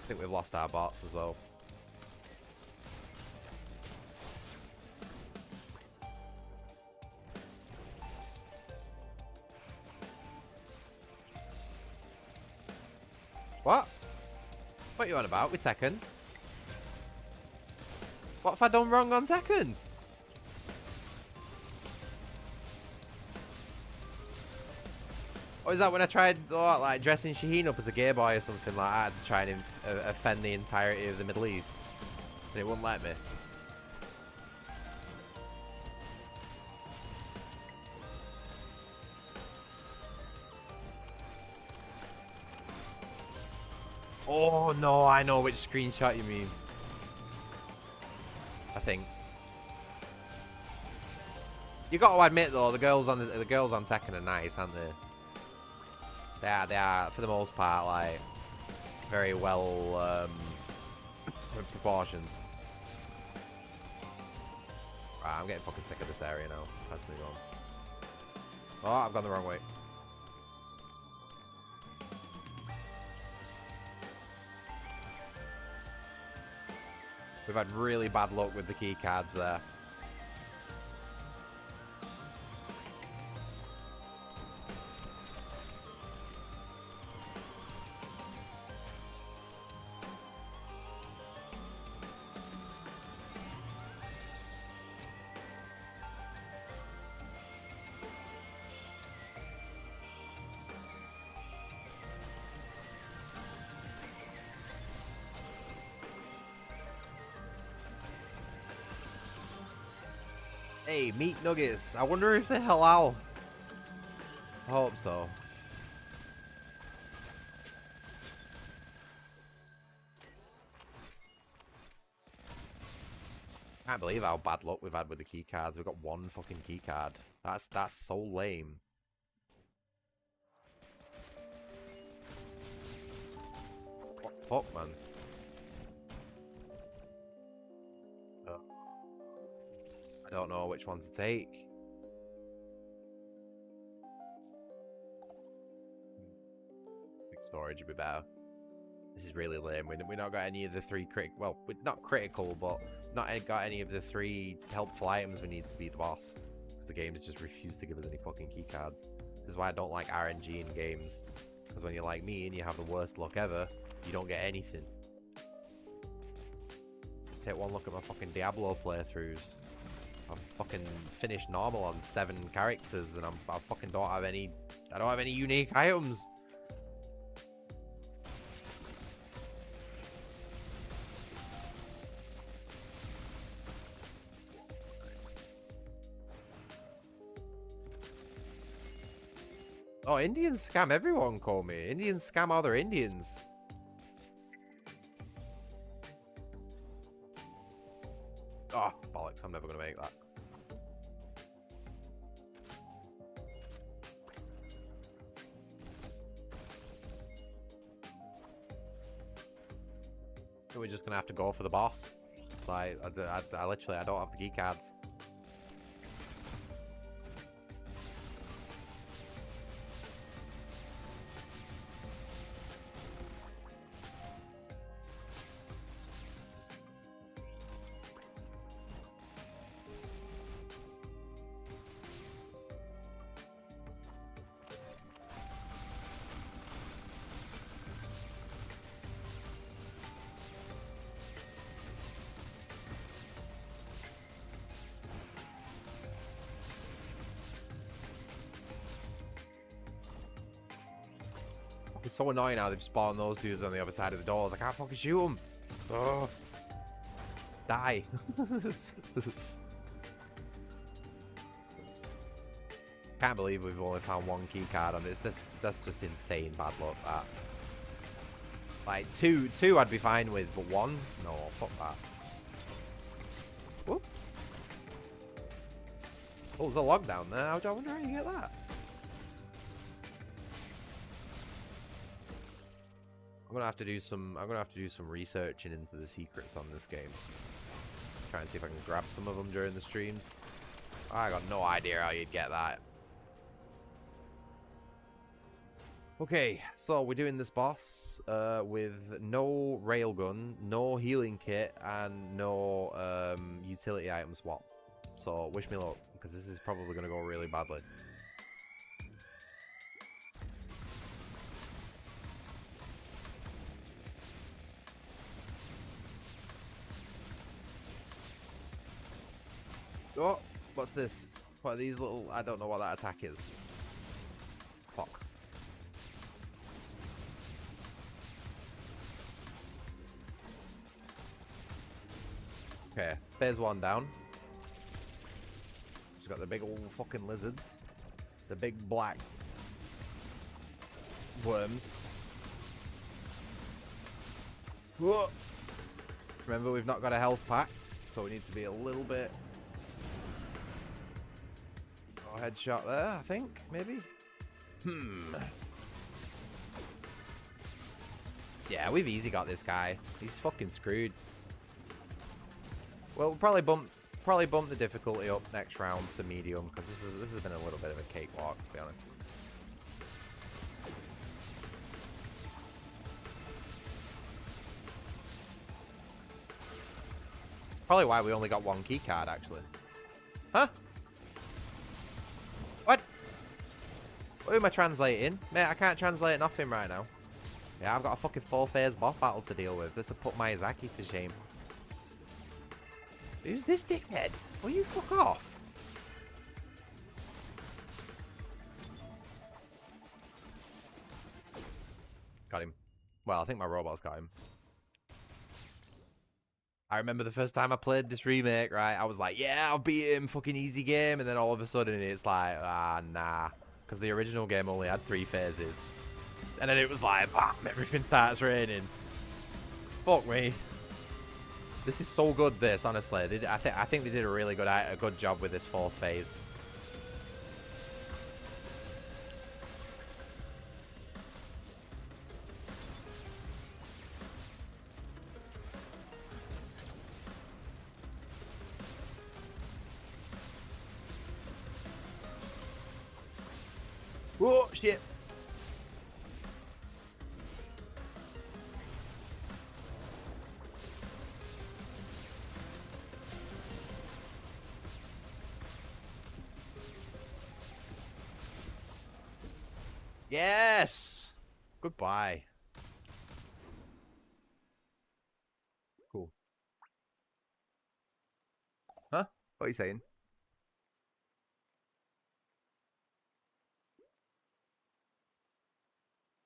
S1: I think we've lost our bots as well. What? What are you on about with Tekken? What have I done wrong on Tekken? Or is that when I tried, what, like dressing Shaheen up as a gay boy or something like that to try and offend the entirety of the Middle East? And it wouldn't let me. Oh no, I know which screenshot you mean. I think. You got to admit though, the girls on Tekken are nice, aren't they? They are for the most part like very well proportioned. Right, I'm getting fucking sick of this area now. Let's move on. Oh, I've gone the wrong way. We've had really bad luck with the key cards there. Hey, meat nuggets. I wonder if they're halal. I hope so. I can't believe how bad luck we've had with the key cards. We've got one fucking key card. That's so lame. What the fuck, man? I don't know which one to take. Big storage would be better. This is really lame. We've not got any of the three well, we're not critical, but not got any of the three helpful items we need to beat the boss. Because the games just refuse to give us any fucking key cards. This is why I don't like RNG in games. Because when you're like me and you have the worst luck ever, you don't get anything. Just take one look at my fucking Diablo playthroughs. I've fucking finished normal on 7 characters, and I fucking don't have any. I don't have any unique items. Nice. Oh, Indians scam everyone. Call me. Indians scam other Indians. Oh, bollocks. I'm never going to make that. We're just going to have to go for the boss. Like, I literally, I don't have the key cards. It's so annoying how they've spawned those dudes on the other side of the doors. I can't fucking shoot them. Oh. Die. Can't believe we've only found one key card on this. That's just insane bad luck, that. Like, two I'd be fine with, but one? No, fuck that. Whoop. Oh, there's a log down there. I wonder how you get that. I'm gonna have to do some researching into the secrets on this game. Try and see if I can grab some of them during the streams. I got no idea how you'd get that. Okay, so we're doing this boss with no railgun, no healing kit, and no utility item swap. So wish me luck, because this is probably going to go really badly. Oh, what's this? What are these little... I don't know what that attack is. Fuck. Okay, phase 1 down. She's got the big old fucking lizards. The big black worms. Whoa. Remember, we've not got a health pack, so we need to be a little bit... Oh, headshot there, I think, maybe? Yeah, we've easy got this guy. He's fucking screwed. Well, we'll probably bump the difficulty up next round to medium, because this has been a little bit of a cakewalk, to be honest. Probably why we only got one key card, actually. Huh? What? What am I translating? Mate, I can't translate nothing right now. Yeah, I've got a fucking 4-phase boss battle to deal with. This will put Miyazaki to shame. Who's this dickhead? Will you fuck off? Got him. Well, I think my robot's got him. I remember the first time I played this remake, right? I was like, yeah, I'll beat him, fucking easy game. And then all of a sudden it's like, ah, nah. Because the original game only had 3 phases. And then it was like, bam, everything starts raining. Fuck me. This is so good, this, honestly. I think they did a really good job with this 4th phase. Whoa, shit. Yes! Goodbye. Cool. Huh? What are you saying?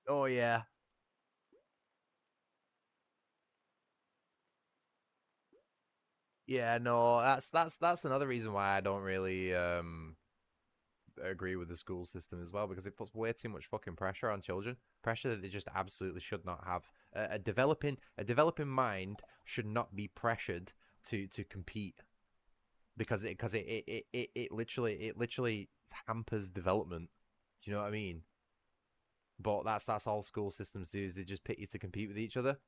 S1: Oh, yeah. Yeah, no, that's another reason why I don't really agree with the school system as well, because it puts way too much fucking pressure on children. Pressure that they just absolutely should not have. A developing mind should not be pressured to compete, because it literally hampers development. Do you know what I mean? But that's all school systems do, is they just pit you to compete with each other.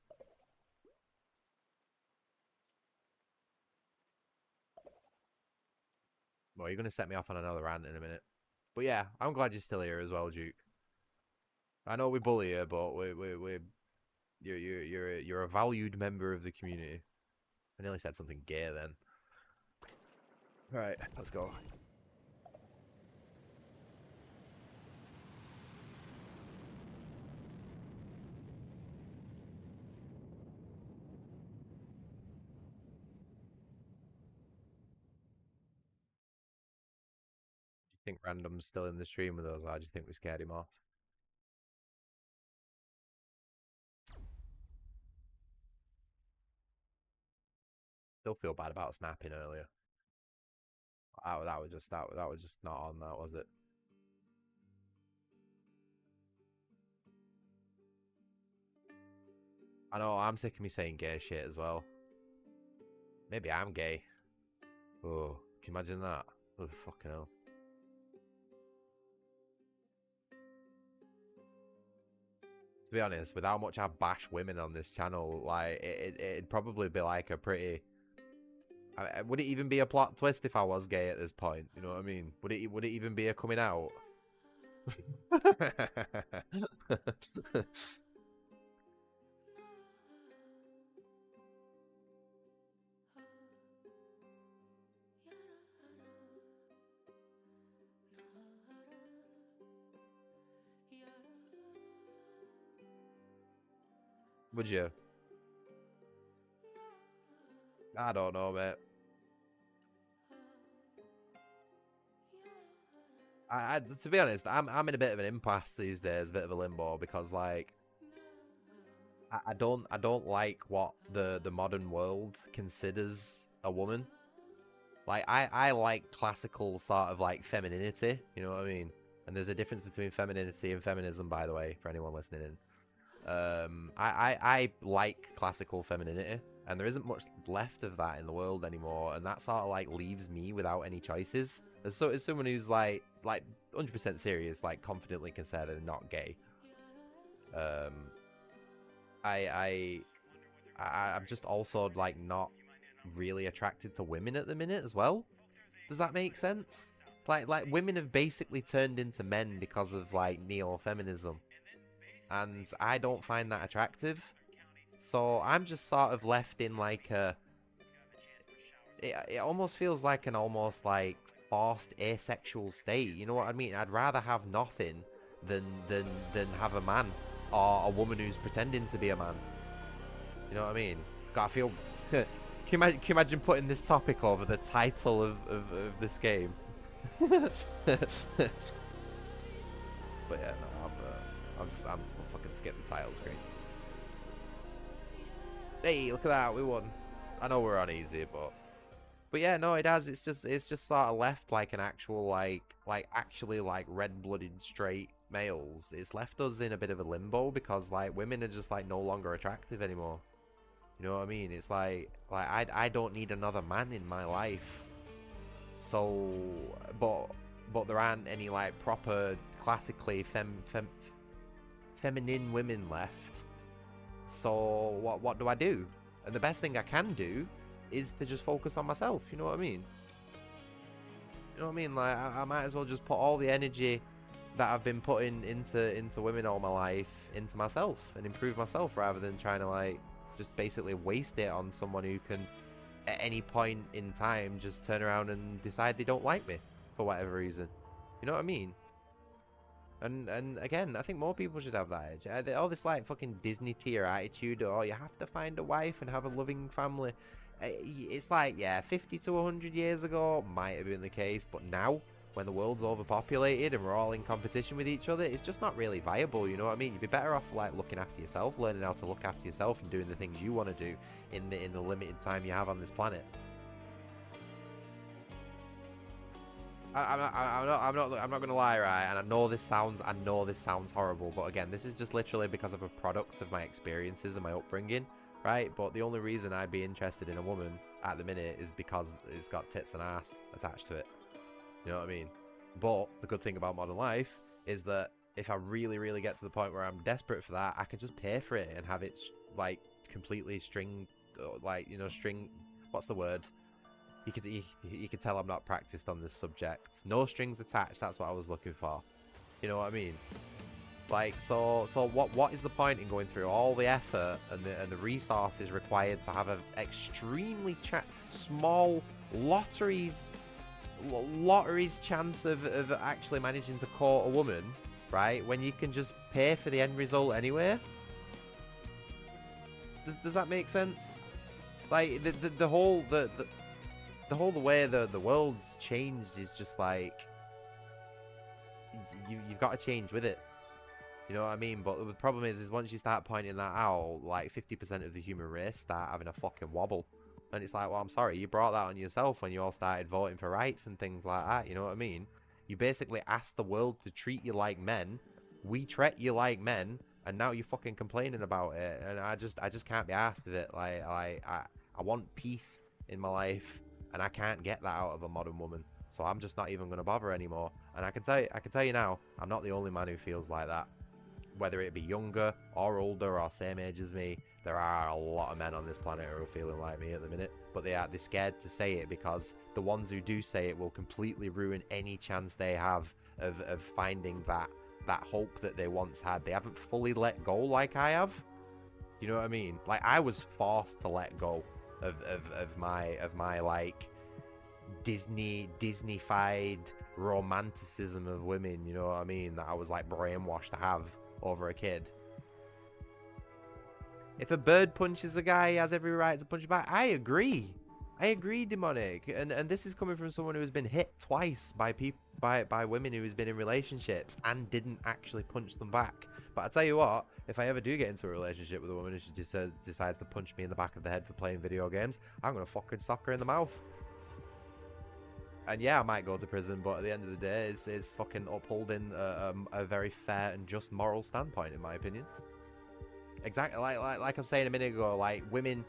S1: Well, you're gonna set me off on another rant in a minute. But yeah, I'm glad you're still here as well, Duke. I know we bully you, but you're a valued member of the community. I nearly said something gay then. Right, let's go. Do you think Random's still in the stream with us? I just think we scared him off. Still feel bad about snapping earlier. That was just not on, that was it? I know, I'm sick of me saying gay shit as well. Maybe I'm gay. Oh, can you imagine that? Oh, fucking hell. To be honest, with how much I bash women on this channel, like, it'd probably be like a pretty... would it even be a plot twist if I was gay at this point? You know what I mean? Would it even be a coming out? Would you? I don't know, mate. To be honest, I'm in a bit of an impasse these days, a bit of a limbo, because like I don't like what the modern world considers a woman. Like I like classical sort of like femininity, you know what I mean? And there's a difference between femininity and feminism, by the way, for anyone listening in. I like classical femininity, and there isn't much left of that in the world anymore, and that sort of like leaves me without any choices. As someone who's like 100% serious, like confidently can say they're not gay. Um, I I'm just also like not really attracted to women at the minute as well. Does that make sense? Like women have basically turned into men because of like neo-feminism, and I don't find that attractive. So I'm just sort of left in like a... It almost feels like an almost like forced asexual state. You know what I mean? I'd rather have nothing than have a man or a woman who's pretending to be a man. You know what I mean? God, I feel... Can you imagine putting this topic over the title of this game? But yeah, no, I'm fucking skip the title screen. Hey, look at that, we won. I know we're on easy, but yeah, no, it has. It's just sort of left like an actual like actually like red-blooded straight males. It's left us in a bit of a limbo because like women are just like no longer attractive anymore. You know what I mean? It's like I don't need another man in my life. So, but there aren't any like proper classically feminine women left. So what do I do? And the best thing I can do is to just focus on myself. You know what I mean? You know what I mean? Like I might as well just put all the energy that I've been putting into women all my life into myself and improve myself, rather than trying to like just basically waste it on someone who can at any point in time just turn around and decide they don't like me for whatever reason. You know what I mean? And again, I think more people should have that edge. All this like fucking Disney tier attitude, or you have to find a wife and have a loving family. It's like, yeah, 50 to 100 years ago might have been the case, but now, when the world's overpopulated and we're all in competition with each other, it's just not really viable, you know what I mean? You'd be better off like looking after yourself, learning how to look after yourself and doing the things you want to do in the limited time you have on this planet. I'm not gonna lie, right? And I know this sounds horrible, but again, this is just literally because of a product of my experiences and my upbringing, right? But the only reason I'd be interested in a woman at the minute is because it's got tits and ass attached to it. You know what I mean? But the good thing about modern life is that if I really, really get to the point where I'm desperate for that, I can just pay for it and have it like completely string, like, you know, string. What's the word? You could tell I'm not practiced on this subject. No strings attached. That's what I was looking for. You know what I mean? Like, so what is the point in going through all the effort and the resources required to have an extremely small lottery's chance of actually managing to court a woman, right? When you can just pay for the end result anyway. Does that make sense? Like the whole way the world's changed is just like you've got to change with it. You know what I mean? But the problem is once you start pointing that out, like 50% of the human race start having a fucking wobble. And it's like, well, I'm sorry, you brought that on yourself when you all started voting for rights and things like that. You know what I mean? You basically asked the world to treat you like men. We treat you like men, and now you're fucking complaining about it. And I just can't be arsed with it. Like I want peace in my life, and I can't get that out of a modern woman. So I'm just not even going to bother anymore. And I can tell you now, I'm not the only man who feels like that. Whether it be younger or older or same age as me, there are a lot of men on this planet who are feeling like me at the minute. But they're scared to say it because the ones who do say it will completely ruin any chance they have of finding that hope that they once had. They haven't fully let go like I have. You know what I mean? Like, I was forced to let go of my like Disney-fied romanticism of women, you know what I mean, that I was like brainwashed to have over a kid. If a bird punches a guy, he has every right to punch him back. I agree, Demonic, and this is coming from someone who has been hit twice by women who has been in relationships and didn't actually punch them back. But I tell you what, if I ever do get into a relationship with a woman and she just decides to punch me in the back of the head for playing video games, I'm gonna fucking sock her in the mouth. And yeah, I might go to prison, but at the end of the day, it's fucking upholding a very fair and just moral standpoint, in my opinion. Exactly, like I'm saying a minute ago, like women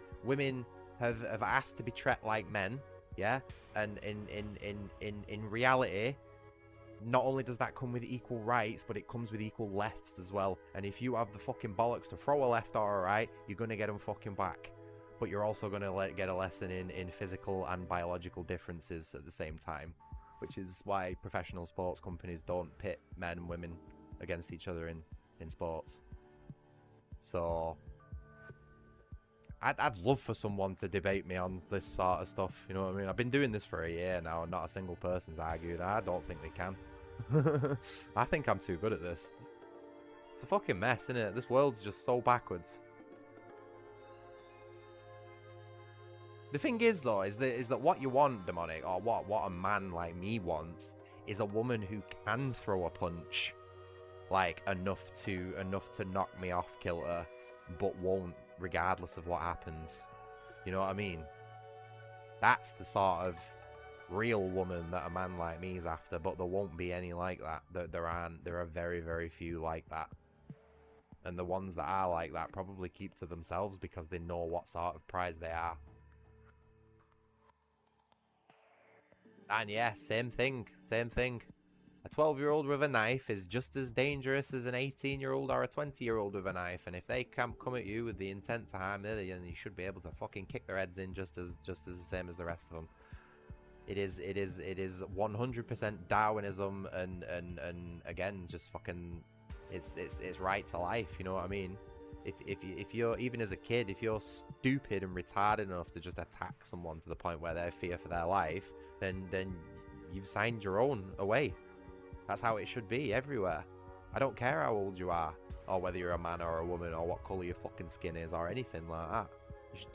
S1: have asked to be treated like men, yeah, and in reality, not only does that come with equal rights, but it comes with equal lefts as well. And if you have the fucking bollocks to throw a left or a right, you're gonna get them fucking back. But you're also going to get a lesson in physical and biological differences at the same time, which is why professional sports companies don't pit men and women against each other in sports. So I'd love for someone to debate me on this sort of stuff, you know what I mean? I've been doing this for a year now, and not a single person's argued. I don't think they can. I think I'm too good at this. It's a fucking mess, isn't it? This world's just so backwards. The thing is, though, is that what you want, Demonic, or what a man like me wants, is a woman who can throw a punch, like enough to knock me off kilter, but won't, regardless of what happens. You know what I mean? That's the sort of real woman that a man like me is after. But there won't be any like that. There are very, very few like that. And the ones that are like that probably keep to themselves because they know what sort of prize they are. And yeah, same thing. A 12-year-old with a knife is just as dangerous as an 18-year-old or a 20-year-old with a knife. And if they can't come at you with the intent to harm them, then you should be able to fucking kick their heads in just as the same as the rest of them. It is 100% Darwinism, and again, just fucking, it's right to life. You know what I mean? If you're, even as a kid, if you're stupid and retarded enough to just attack someone to the point where they fear for their life, then you've signed your own away. That's how it should be everywhere. I don't care how old you are, or whether you're a man or a woman, or what colour your fucking skin is, or anything like that.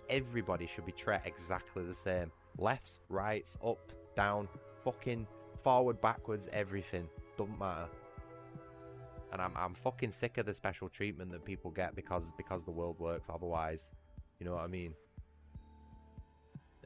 S1: Everybody should be treated exactly the same. Lefts, rights, up, down, fucking forward, backwards, everything. Doesn't matter. And I'm fucking sick of the special treatment that people get because the world works otherwise. You know what I mean?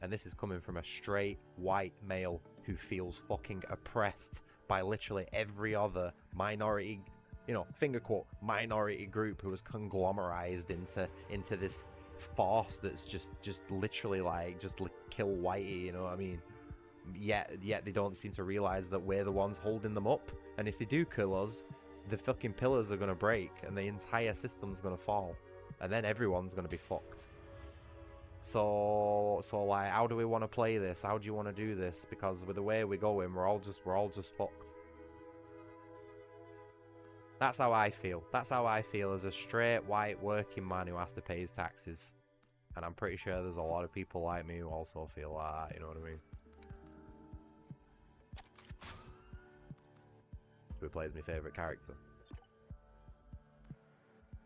S1: And this is coming from a straight white male who feels fucking oppressed by literally every other minority, you know, finger quote, minority group who was conglomerized into this force that's just literally like, just kill whitey, you know what I mean? Yet they don't seem to realize that we're the ones holding them up. And if they do kill us, the fucking pillars are going to break and the entire system's going to fall. And then everyone's going to be fucked. So like, how do we want to play this? How do you want to do this? Because with the way we're going, we're all just fucked. That's how I feel. That's how I feel as a straight white working man who has to pay his taxes. And I'm pretty sure there's a lot of people like me who also feel like that, you know what I mean? Who plays my favourite character.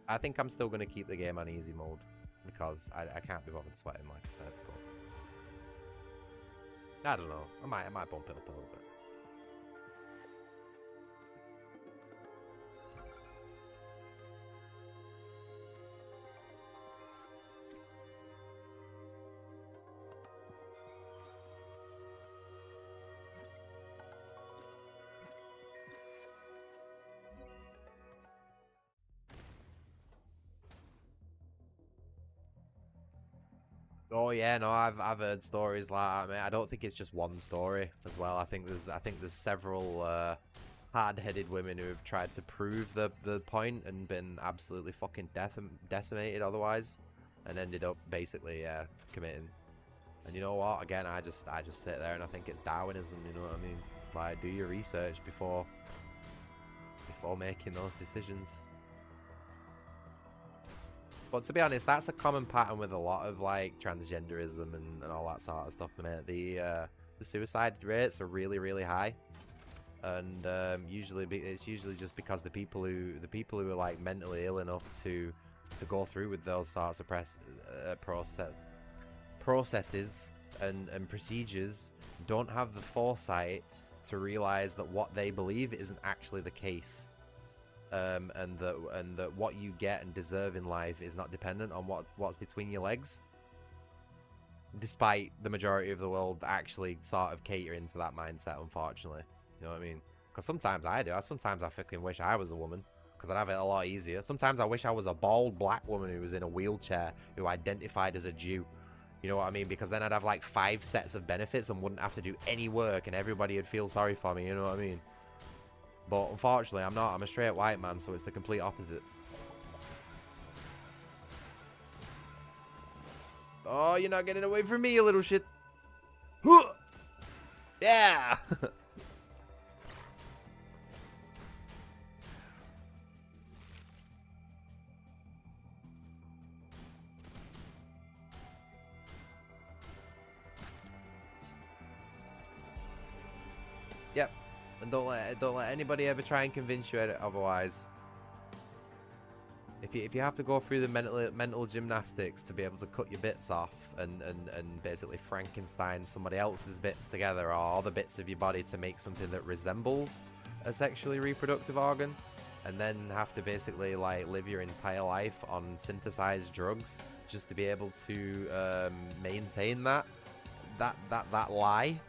S1: I think I'm still going to keep the game on easy mode because I can't be bothered sweating, like I said. But I don't know. I might bump it up a little bit. Oh yeah, no, I've heard stories like that. I mean, I don't think it's just one story as well. I think there's several hard-headed women who have tried to prove the point and been absolutely fucking decimated otherwise, and ended up basically committing. And you know what? Again, I just sit there and I think it's Darwinism. You know what I mean? Like, do your research before or making those decisions. But to be honest, that's a common pattern with a lot of like transgenderism and all that sort of stuff. Mate. The suicide rates are really, really high, and usually it's usually just because the people who are like mentally ill enough to go through with those sorts of processes and procedures don't have the foresight to realize that what they believe isn't actually the case. And that what you get and deserve in life is not dependent on what's between your legs, despite the majority of the world actually sort of catering to that mindset, unfortunately. You know what I mean? Because sometimes I do. Sometimes I fucking wish I was a woman, because I'd have it a lot easier. Sometimes I wish I was a bald black woman who was in a wheelchair, who identified as a Jew. You know what I mean? Because then I'd have like 5 sets of benefits and wouldn't have to do any work, and everybody would feel sorry for me. You know what I mean? But unfortunately, I'm not. I'm a straight white man, so it's the complete opposite. Oh, you're not getting away from me, you little shit. Yeah! Yep. And don't let anybody ever try and convince you otherwise. If you have to go through the mental gymnastics to be able to cut your bits off and basically Frankenstein somebody else's bits together, or all the bits of your body to make something that resembles a sexually reproductive organ, and then have to basically like live your entire life on synthesized drugs just to be able to maintain that lie,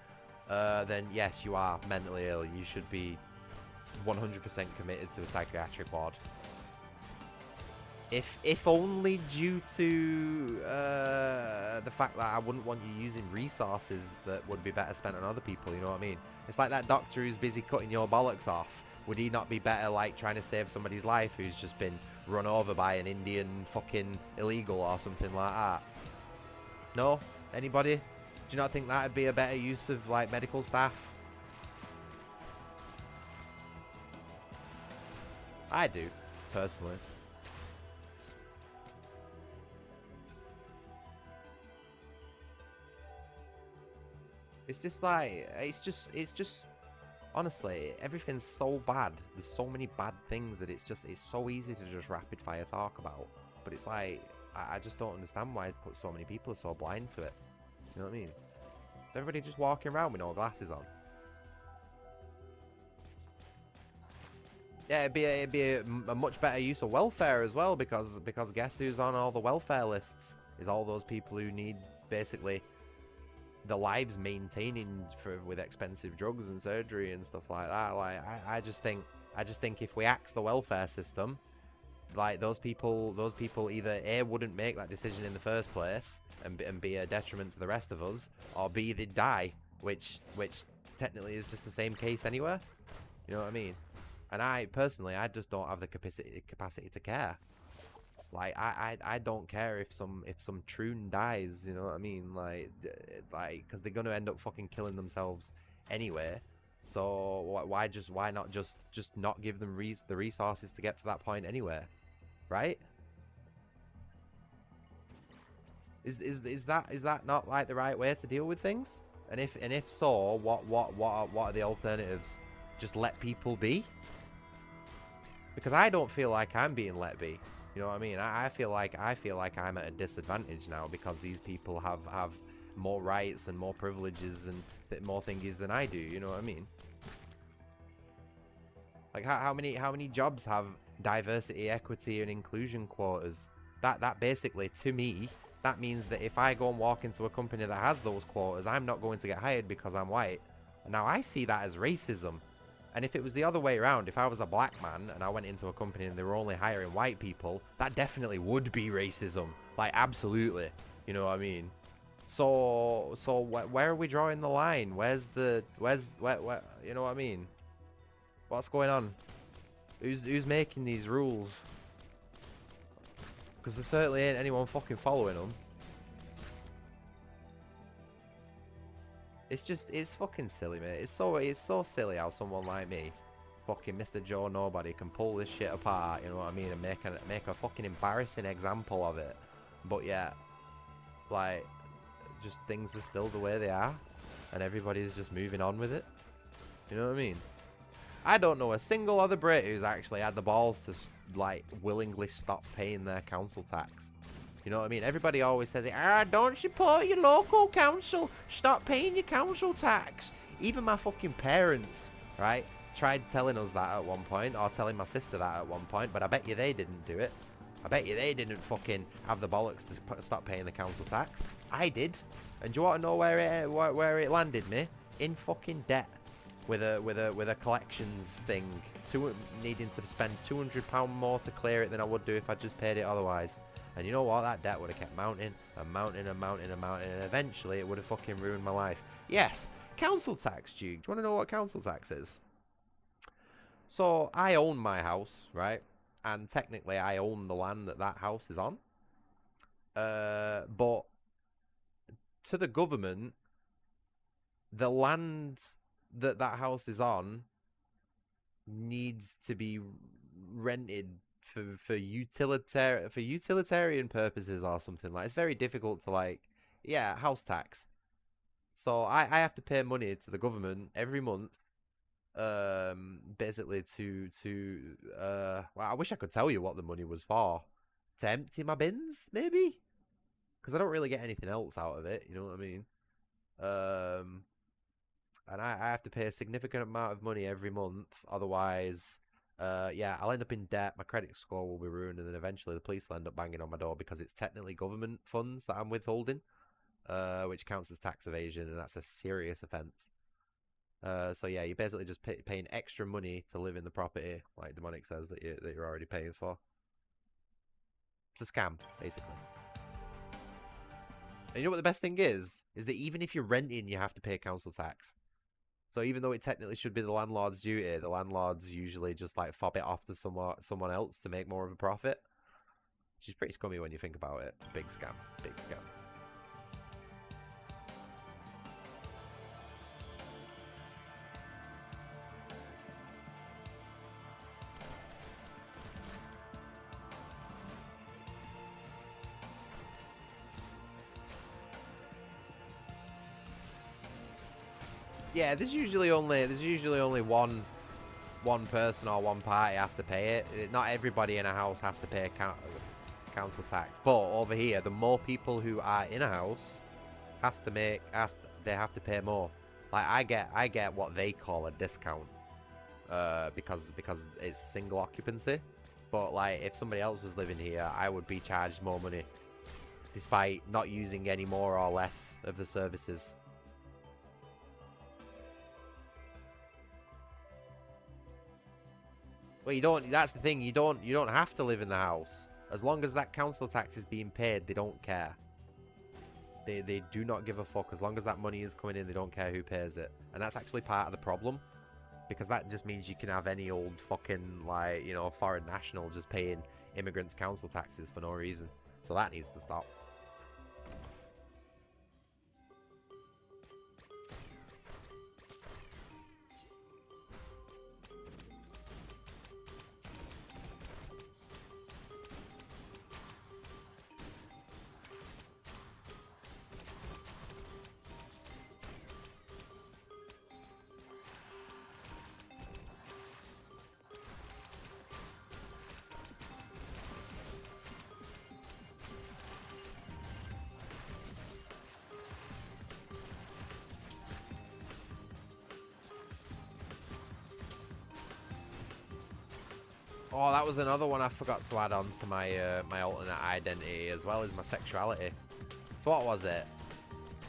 S1: then yes, you are mentally ill. You should be 100% committed to a psychiatric ward. If only due to the fact that I wouldn't want you using resources that would be better spent on other people, you know what I mean? It's like that doctor who's busy cutting your bollocks off. Would he not be better like trying to save somebody's life who's just been run over by an Indian fucking illegal or something like that? No? Anybody? Do you not think that would be a better use of like medical staff? I do, personally. It's just like, it's just, honestly, everything's so bad. There's so many bad things that it's so easy to just rapid fire talk about. But it's like, I just don't understand why so many people are so blind to it. You know what I mean? Everybody just walking around with no glasses on. Yeah, it'd be a much better use of welfare as well, because guess who's on all the welfare lists? Is all those people who need basically the lives maintaining with expensive drugs and surgery and stuff like that. Like I just think if we axe the welfare system, like those people either A, wouldn't make that decision in the first place and be a detriment to the rest of us, or B, they'd die, which technically is just the same case anywhere. You know what I mean? And I personally, I just don't have the capacity to care. Like I don't care if some troon dies, you know what I mean? Like because they're gonna end up fucking killing themselves anyway. So why not just not give them the resources to get to that point anyway, right? Is that not like the right way to deal with things? And if so, what are the alternatives? Just let people be? Because I don't feel like I'm being let be. You know what I mean? I feel like I'm at a disadvantage now because these people have more rights and more privileges and more thingies than I do. You know what I mean? Like how many jobs have diversity, equity, and inclusion quotas? That basically, to me, that means that if I go and walk into a company that has those quotas, I'm not going to get hired because I'm white. Now I see that as racism. And if it was the other way around, if I was a black man and I went into a company and they were only hiring white people, that definitely would be racism. Like, absolutely. You know what I mean? So where are we drawing the line? Where's you know what I mean? What's going on? Who's making these rules? Because there certainly ain't anyone fucking following them. It's fucking silly, mate. It's so silly how someone like me fucking Mr. Joe Nobody can pull this shit apart, you know what I mean, and make a fucking embarrassing example of it. But yeah, like, just things are still the way they are, and everybody's just moving on with it. You know what I mean? I don't know a single other Brit who's actually had the balls to, like, willingly stop paying their council tax. You know what I mean? Everybody always says, don't support your local council. Stop paying your council tax. Even my fucking parents, right, tried telling us that at one point, or telling my sister that at one point, but I bet you they didn't do it. I bet you they didn't fucking have the bollocks to stop paying the council tax. I did. And do you want to know where it landed me? In fucking debt. With a collections thing, needing to spend £200 more to clear it than I would do if I just paid it otherwise. And you know what? That debt would have kept mounting and mounting and mounting and mounting, and eventually it would have fucking ruined my life. Yes, council tax, Duke. Do you want to know what council tax is? So I own my house, right? And technically I own the land that house is on. But to the government, the land that house is on needs to be rented for utilitarian purposes or something. Like, it's very difficult to, like, yeah, house tax. So I have to pay money to the government every month, basically well, I wish I could tell you what the money was for. To empty my bins, maybe, because I don't really get anything else out of it. You know what I mean? And I have to pay a significant amount of money every month. Otherwise, yeah, I'll end up in debt. My credit score will be ruined, and then eventually the police will end up banging on my door because it's technically government funds that I'm withholding, which counts as tax evasion, and that's a serious offence. So yeah, you're basically just paying extra money to live in the property, like Demonic says, that you're already paying for. It's a scam, basically. And you know what the best thing is that even if you're renting, you have to pay council tax. So even though it technically should be the landlord's duty, the landlords usually just, like, fob it off to someone else to make more of a profit. Which is pretty scummy when you think about it. Big scam. Big scam. Yeah, there's usually only one person or one party has to pay it. Not everybody in a house has to pay council tax. But over here, the more people who are in a house they have to pay more. Like, I get what they call a discount, because it's single occupancy. But, like, if somebody else was living here, I would be charged more money, despite not using any more or less of the services. Well, you don't. That's the thing. You don't have to live in the house. As long as that council tax is being paid, they don't care. They do not give a fuck. As long as that money is coming in, they don't care who pays it. And that's actually part of the problem, because that just means you can have any old fucking, like, you know, foreign national just paying immigrants council taxes for no reason. So that needs to stop. Oh, that was another one I forgot to add on to my my alternate identity, as well as my sexuality. So what was it?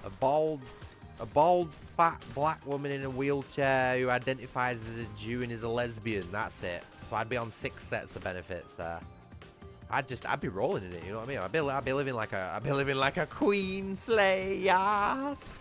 S1: A bald, fat black woman in a wheelchair who identifies as a Jew and is a lesbian. That's it. So I'd be on 6 sets of benefits there. I'd be rolling in it. You know what I mean? I'd be living like a queen, slay, yes.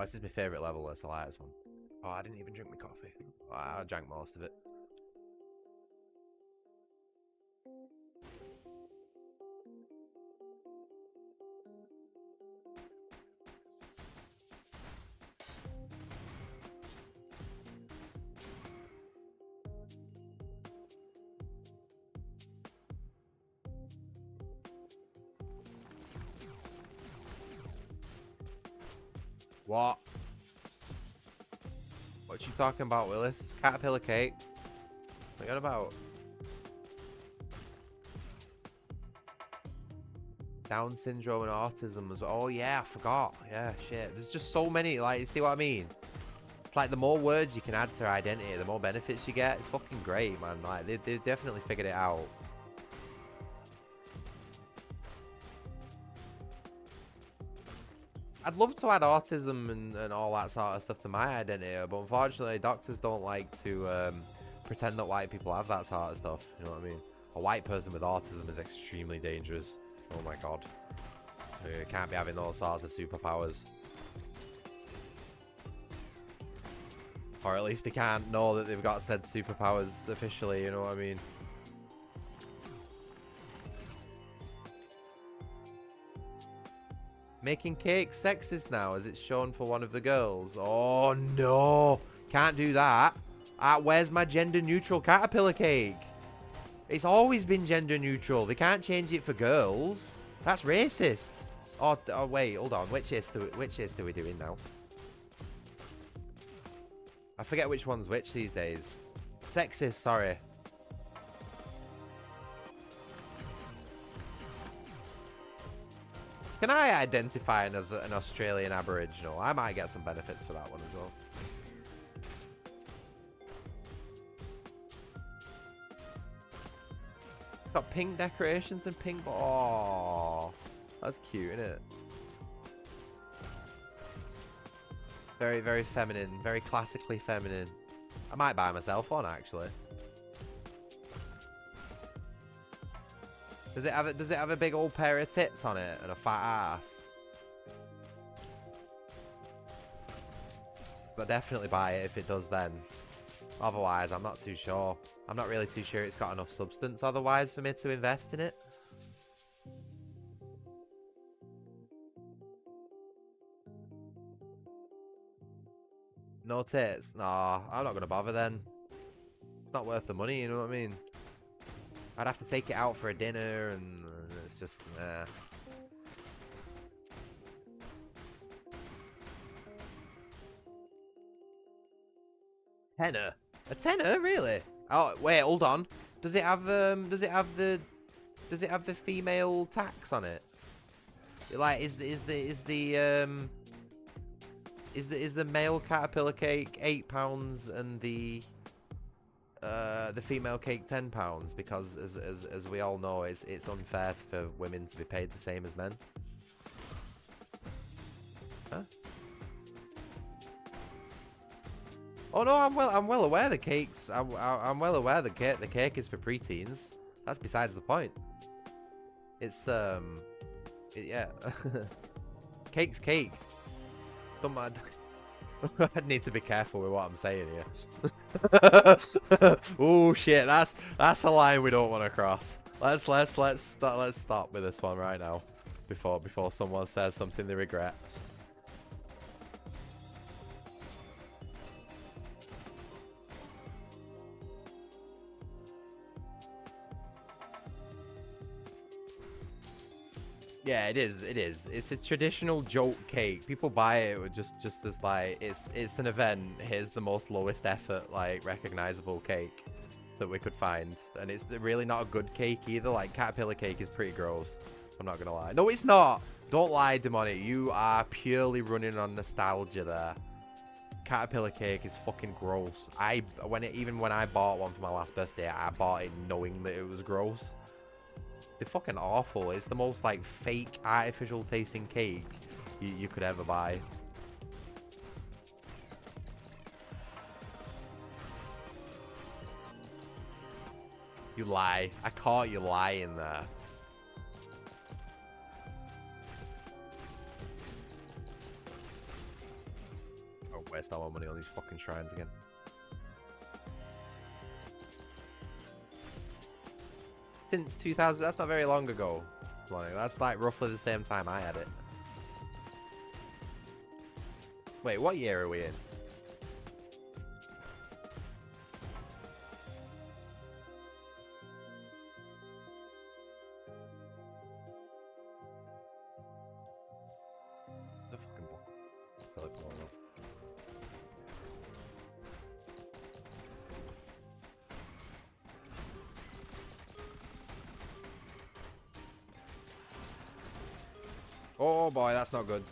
S1: Oh, this is my favourite level. This, I like this one. Oh, I didn't even drink my coffee. Oh, I drank most of it. What? What you talking about, Willis? Caterpillar cake? What you on about? Down syndrome and autism as well. Oh yeah, I forgot. Yeah, shit. There's just so many, like, you see what I mean? It's like the more words you can add to identity, the more benefits you get. It's fucking great, man. Like, they definitely figured it out. I'd love to add autism and all that sort of stuff to my identity, but unfortunately, doctors don't like to pretend that white people have that sort of stuff. You know what I mean? A white person with autism is extremely dangerous. Oh my god. You can't be having those sorts of superpowers. Or at least they can't know that they've got said superpowers officially, you know what I mean? Making cake sexist now, as it's shown for one of the girls. Oh no, can't do that. Where's my gender neutral caterpillar cake? It's always been gender neutral. They can't change it for girls. That's racist. Oh wait, hold on. Which is are we doing now? I forget which one's which these days. Sexist, sorry. Can I identify as an Australian Aboriginal? I might get some benefits for that one as well. It's got pink decorations and pink... Oh, that's cute, isn't it? Very, very feminine. Very classically feminine. I might buy myself one, actually. Does it have a big old pair of tits on it and a fat ass? So I'll definitely buy it if it does then. Otherwise, I'm not too sure. I'm not really too sure it's got enough substance otherwise for me to invest in it. No tits? Nah, I'm not going to bother then. It's not worth the money, you know what I mean? I'd have to take it out for a dinner, and it's just, nah. Tenner? A tenner, really? Oh, wait, hold on. Does it have the female tax on it? Like, is the male caterpillar cake £8 and the female cake £10? Because as we all know, it's unfair for women to be paid the same as men. Huh? Oh no, I'm well aware the cake's I'm well aware the cake is for preteens. That's besides the point. It's yeah. Cake's cake. Don't mind. I'd need to be careful with what I'm saying here. Oh shit, that's a line we don't want to cross. Let's stop with this one right now before someone says something they regret. Yeah, it is. It's a traditional joke cake. People buy it with just as like it's an event. Here's the most lowest effort, like, recognizable cake that we could find, and it's really not a good cake either. Like, caterpillar cake is pretty gross. I'm not gonna lie. No, it's not. Don't lie, Demonic. You are purely running on nostalgia there. Caterpillar cake is fucking gross. Even when I bought one for my last birthday, I bought it knowing that it was gross. They're fucking awful. It's the most, like, fake, artificial tasting cake you could ever buy. You lie. I caught you lying there. waste all my money on these fucking shrines again. Since 2000, that's not very long ago. Like, that's like roughly the same time I had it. Wait, what year are we in? It's a fucking ball. It's a teleport. Oh boy, that's not good.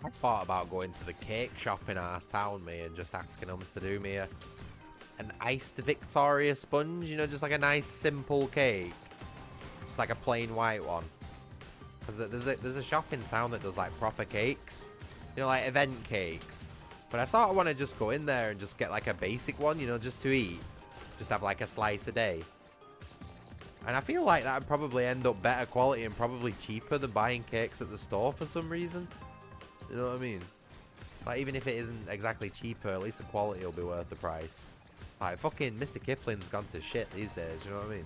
S1: I thought about going to the cake shop in our town, me, and just asking them to do me an iced Victoria sponge, you know, just like a nice simple cake. Just like a plain white one. Because there's a shop in town that does like proper cakes. You know, like event cakes. But I sort of want to just go in there and just get like a basic one, you know, just to eat. Just have like a slice a day. And I feel like that would probably end up better quality and probably cheaper than buying cakes at the store for some reason. You know what I mean? Like, even if it isn't exactly cheaper, at least the quality will be worth the price. Like, fucking Mr. Kipling's gone to shit these days, you know what I mean?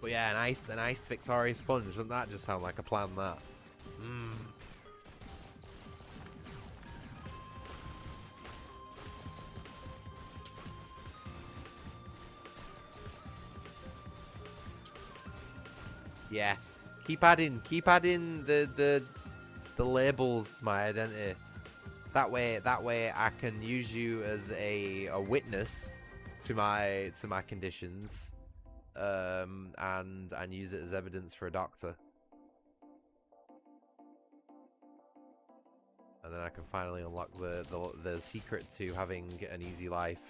S1: But yeah, an iced Victoria sponge, doesn't that just sound like a plan, that? Mmm. Yes. Keep adding the labels to my identity. That way I can use you as a witness to my conditions, and use it as evidence for a doctor. And then I can finally unlock the secret to having an easy life.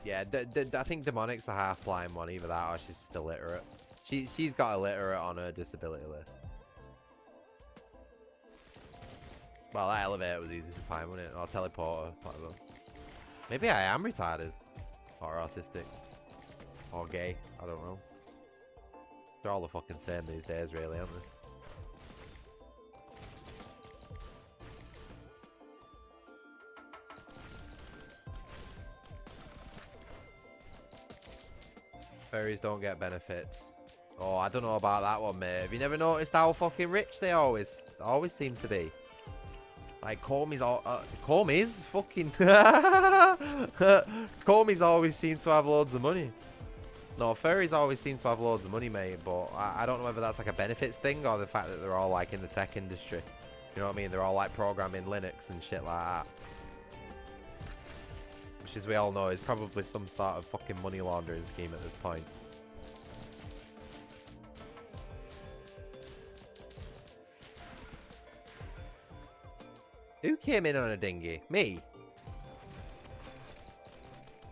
S1: Yeah, I think Demonic's the half-blind one, either that or she's just illiterate. She's got illiterate on her disability list. Well, that elevator was easy to find, wasn't it? Or teleporter, whatever. Maybe I am retarded. Or autistic. Or gay, I don't know. They're all the fucking same these days, really, aren't they? Fairies don't get benefits. Oh, I don't know about that one, mate. Have you never noticed how fucking rich they always seem to be? Like, Cormys fucking... Cormys always seem to have loads of money. No, fairies always seem to have loads of money, mate, but I don't know whether that's like a benefits thing or the fact that they're all like in the tech industry. You know what I mean? They're all like programming Linux and shit like that. Which, as we all know, is probably some sort of fucking money laundering scheme at this point. Who came in on a dinghy? Me?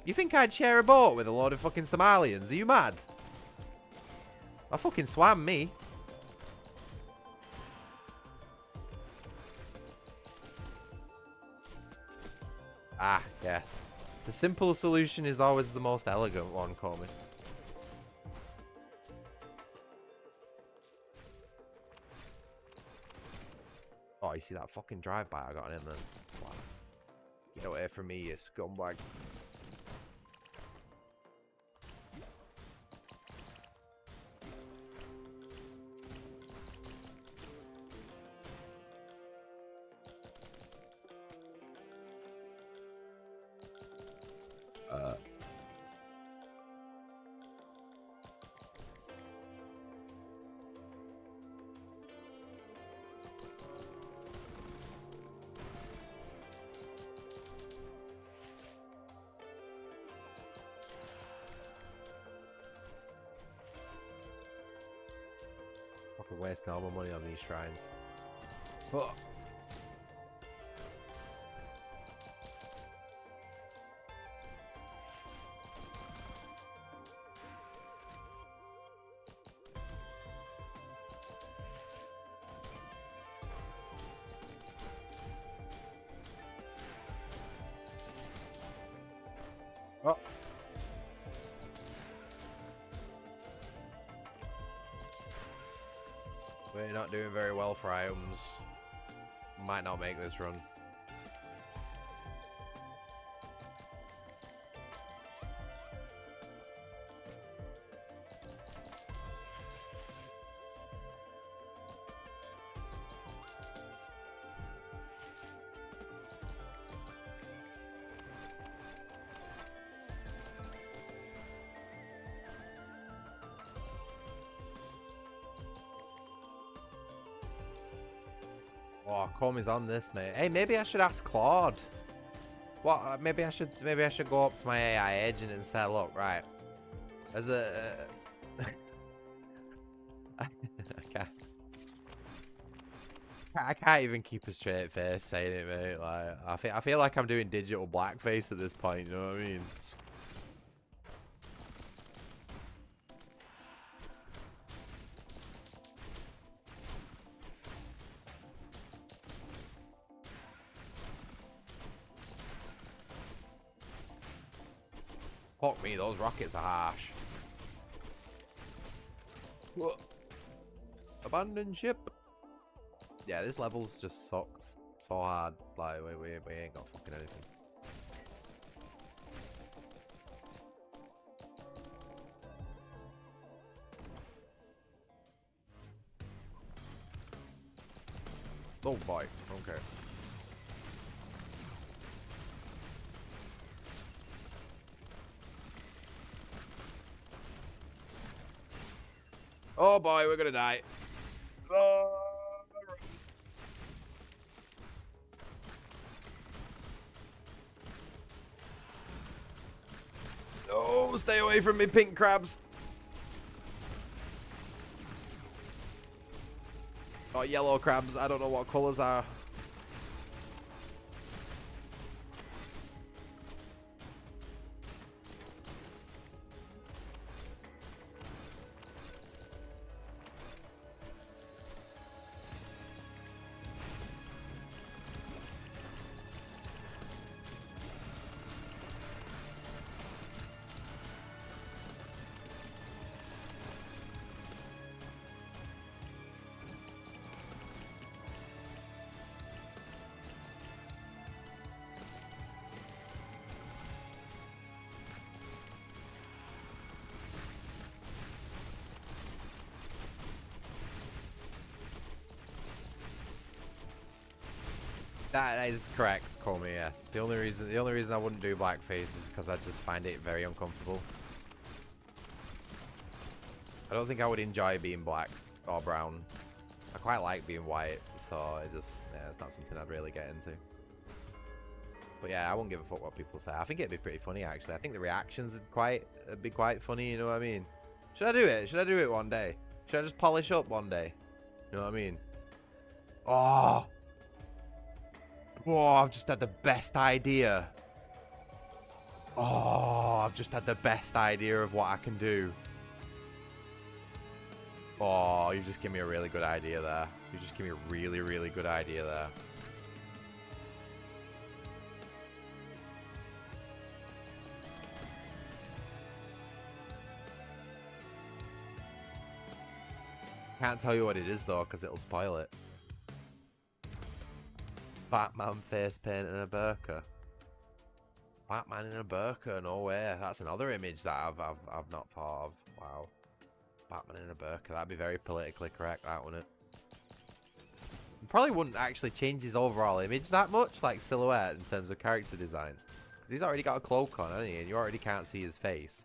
S1: You think I'd share a boat with a load of fucking Somalians? Are you mad? I fucking swam, me. Ah, yes. The simple solution is always the most elegant one, Coleman. Oh, you see that fucking drive-by I got in then? Wow. Get away from me, you scumbag. Fucking wasting all my money on these shrines. Oh. Oh. We're not doing very well for items. Might not make this run. Oh, Comey's on this, mate. Hey, maybe I should ask Claude. What? Maybe I should go up to my AI agent and say, look, right, as a, I can't even keep a straight face saying it, mate. Like, I feel like I'm doing digital blackface at this point. You know what I mean? Fuck me, those rockets are harsh. What? Abandon ship. Yeah, this level's just sucked so hard. Like, we ain't got fucking anything. Oh boy, okay. Oh boy, we're gonna die. Oh, stay away from me, pink crabs. Oh, yellow crabs. I don't know what colors are. That is correct, call me, yes. The only reason I wouldn't do blackface is because I just find it very uncomfortable. I don't think I would enjoy being black or brown. I quite like being white, so it's not something I'd really get into. But yeah, I won't give a fuck what people say. I think it'd be pretty funny, actually. I think the reactions would be quite funny, you know what I mean? Should I do it? Should I do it one day? Should I just polish up one day? You know what I mean? Oh! Oh, I've just had the best idea. Oh, I've just had the best idea of what I can do. Oh, you just give me a really good idea there. You just give me a really, really good idea there. Can't tell you what it is though, because it'll spoil it. Batman face paint and a burqa. Batman in a burqa, no way. That's another image that I've not thought of. Wow. Batman in a burqa. That'd be very politically correct, that wouldn't it? Probably wouldn't actually change his overall image that much, like silhouette in terms of character design. Because he's already got a cloak on, hasn't he? And you already can't see his face.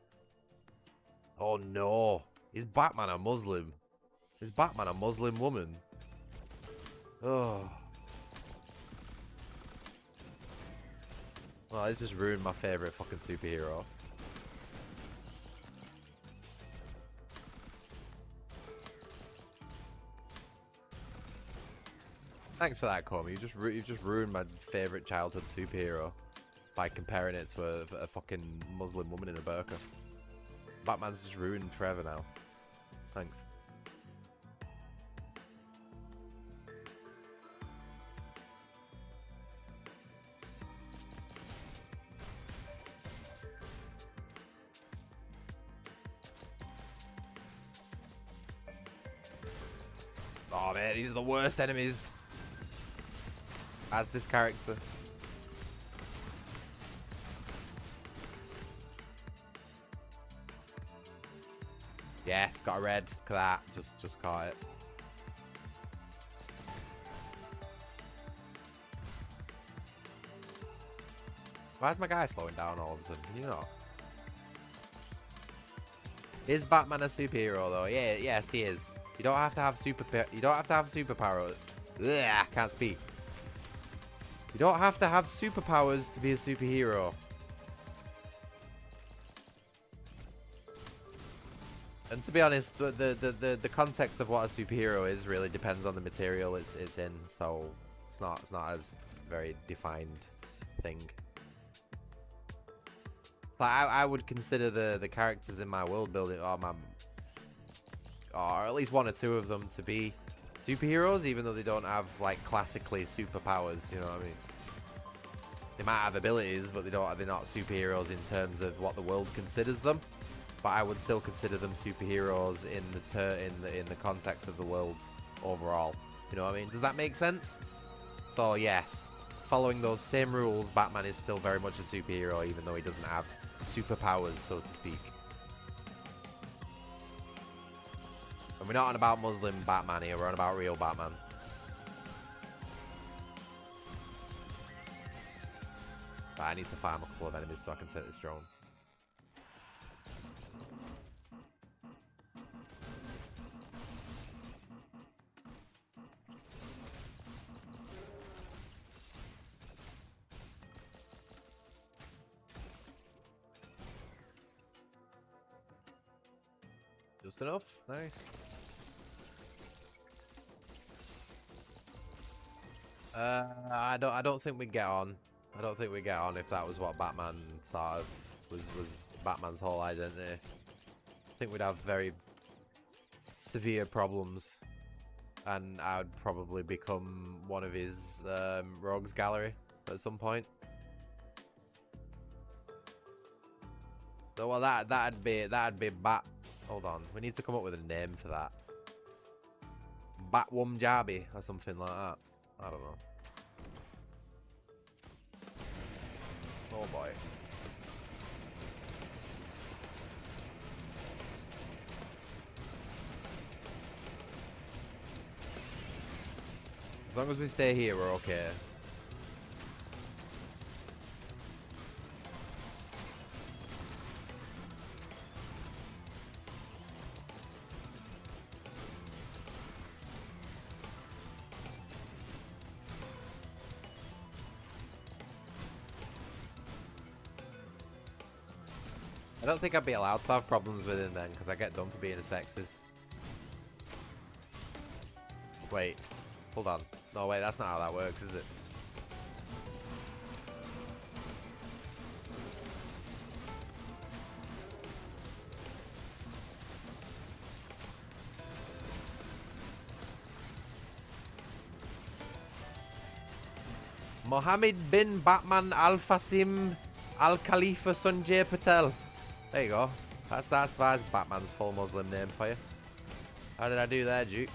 S1: Oh no. Is Batman a Muslim? Is Batman a Muslim woman? Oh. Well, it's just ruined my favourite fucking superhero. Thanks for that, Comey. You've just ruined my favorite childhood superhero by comparing it to a fucking Muslim woman in a burqa. Batman's just ruined forever now. Thanks. Oh man, these are the worst enemies. As this character. Yes, got a red. Look at that. Just caught it. Why is my guy slowing down all of a sudden? Can you not? Is Batman a superhero though? Yeah, yes, he is. You don't have to have superpower. Ugh, can't speak. You don't have to have superpowers to be a superhero. And to be honest, the context of what a superhero is really depends on the material it's in. So it's not as very defined thing. Like I would consider the characters in my world building, or at least one or two of them, to be superheroes, even though they don't have like classically superpowers. You know what I mean? They might have abilities, but they're not superheroes in terms of what the world considers them. But I would still consider them superheroes in the context of the world overall. You know what I mean? Does that make sense? So yes, following those same rules, Batman is still very much a superhero, even though he doesn't have superpowers, so to speak. And we're not on about Muslim Batman here, we're on about real Batman. But I need to farm a couple of enemies so I can take this drone. Just enough? Nice. I don't think we get on. I don't think we get on if that was what Batman sort of was Batman's whole identity. I think we'd have very severe problems, and I would probably become one of his rogues gallery at some point. So well, that'd be Bat. Hold on, we need to come up with a name for that. Batwumjabi or something like that. I don't know. Oh boy. As long as we stay here, we're okay. I don't think I'd be allowed to have problems with him then, because I get done for being a sexist. Wait, hold on. No, wait, that's not how that works, is it? Mohammed bin Batman Al Fasim Al Khalifa Sanjay Patel. There you go. That's Batman's full Muslim name for you. How did I do there, Duke?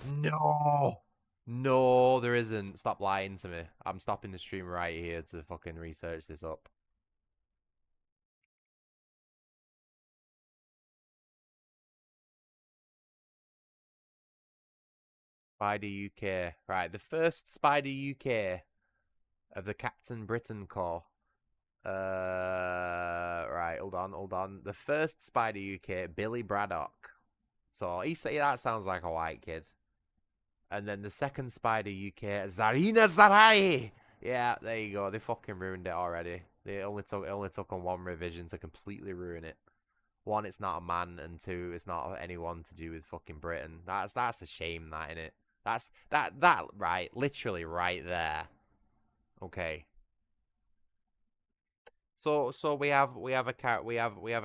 S1: No! No, there isn't. Stop lying to me. I'm stopping the stream right here to fucking research this up. Spider UK. Right, the first Spider UK of the Captain Britain Corps. Right, hold on. The first Spider UK, Billy Braddock. So that sounds like a white kid. And then the second Spider UK, Zarina Zarai. Yeah, there you go. They fucking ruined it already. It only took on one revision to completely ruin it. one, it's not a man, and two, it's not anyone to do with fucking Britain. That's a shame, that, innit? That right, literally right there. Okay. So we have a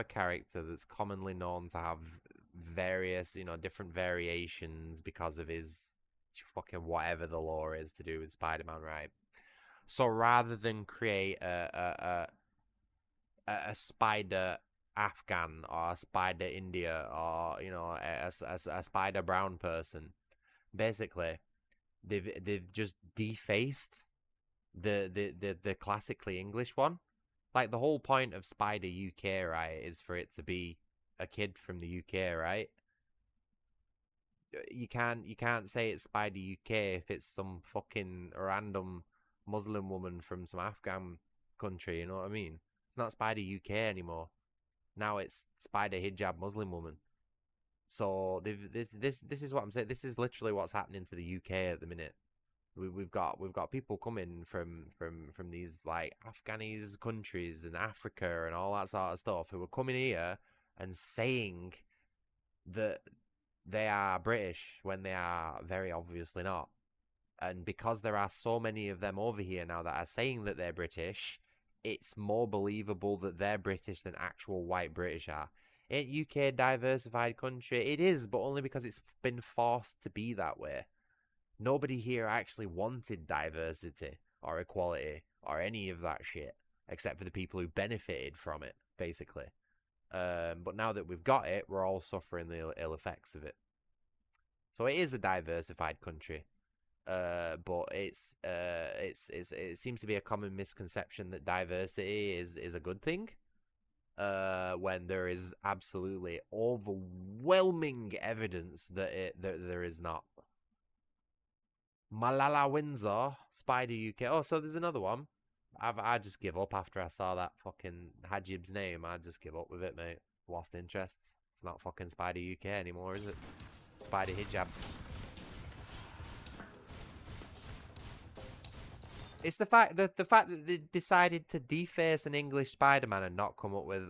S1: character that's commonly known to have various, different variations because of his fucking whatever the law is to do with Spider-Man, right? So rather than create a spider Afghan or a spider India or a spider brown person, basically they've just defaced the classically English one. Like, the whole point of Spider UK, right, is for it to be a kid from the UK, right? You can't say it's Spider UK if it's some fucking random Muslim woman from some Afghan country, you know what I mean? It's not Spider UK anymore. Now it's Spider Hijab Muslim woman. So this is what I'm saying. This is literally what's happening to the UK at the minute. We've got people coming from these like Afghanis countries and Africa and all that sort of stuff who are coming here and saying that they are British when they are very obviously not. And because there are so many of them over here now that are saying that they're British, it's more believable that they're British than actual white British are. Ain't UK a diversified country? It is, but only because it's been forced to be that way. Nobody here actually wanted diversity or equality or any of that shit, except for the people who benefited from it, basically. But now that we've got it, we're all suffering the ill effects of it. So it is a diversified country, but it seems to be a common misconception that diversity is a good thing, when there is absolutely overwhelming evidence that there is not. Malala Windsor, Spider UK. Oh, so there's another one. I just give up after I saw that fucking Hajib's name. I just give up with it, mate. Lost interest. It's not fucking Spider UK anymore, is it? Spider Hijab. It's the fact that they decided to deface an English Spider-Man and not come up with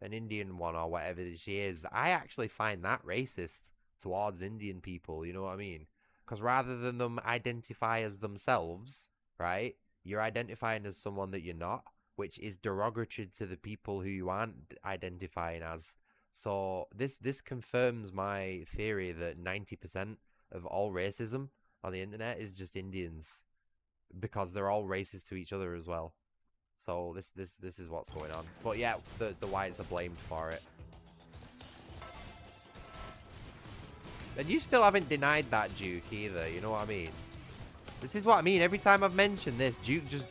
S1: an Indian one or whatever she is. I actually find that racist towards Indian people. You know what I mean? Because rather than them identify as themselves, right, you're identifying as someone that you're not, which is derogatory to the people who you aren't identifying as. So this confirms my theory that 90% of all racism on the internet is just Indians, because they're all racist to each other as well. So this is what's going on. But yeah, the whites are blamed for it. And you still haven't denied that, Duke, either. You know what I mean? This is what I mean. Every time I've mentioned this, Duke just...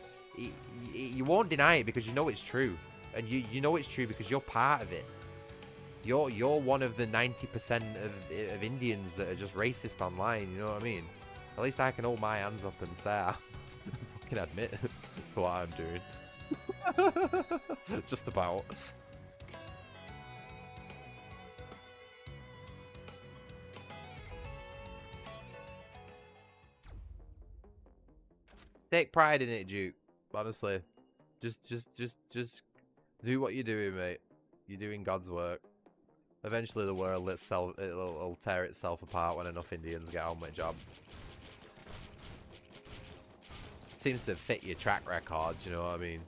S1: you won't deny it because you know it's true. And you know it's true because you're part of it. You're one of the 90% of Indians that are just racist online. You know what I mean? At least I can hold my hands up and say I fucking admit to what I'm doing. Just about. Take pride in it, Duke. Honestly, just do what you're doing, mate. You're doing God's work. Eventually, the world it'll tear itself apart when enough Indians get on with the job. Seems to fit your track records, you know what I mean?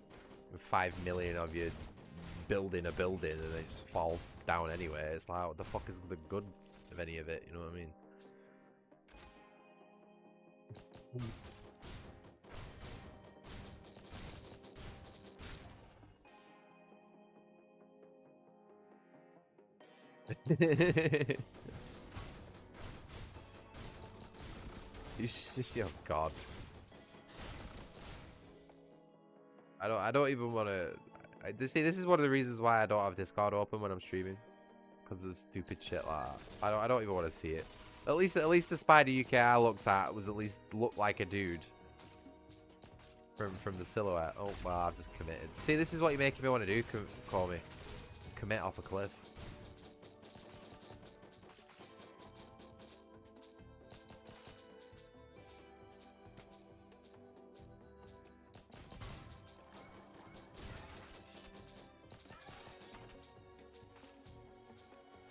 S1: With 5 million of you building a building and it just falls down anyway. It's like, what the fuck is the good of any of it? You know what I mean? Oh God. I don't even want to. See, this is one of the reasons why I don't have Discord open when I'm streaming, because of stupid shit like that. I don't even want to see it. At least the Spider UK I looked at was looked like a dude from the silhouette. Oh well, I've just committed. See, this is what you're making me want to do. Call me. Commit off a cliff.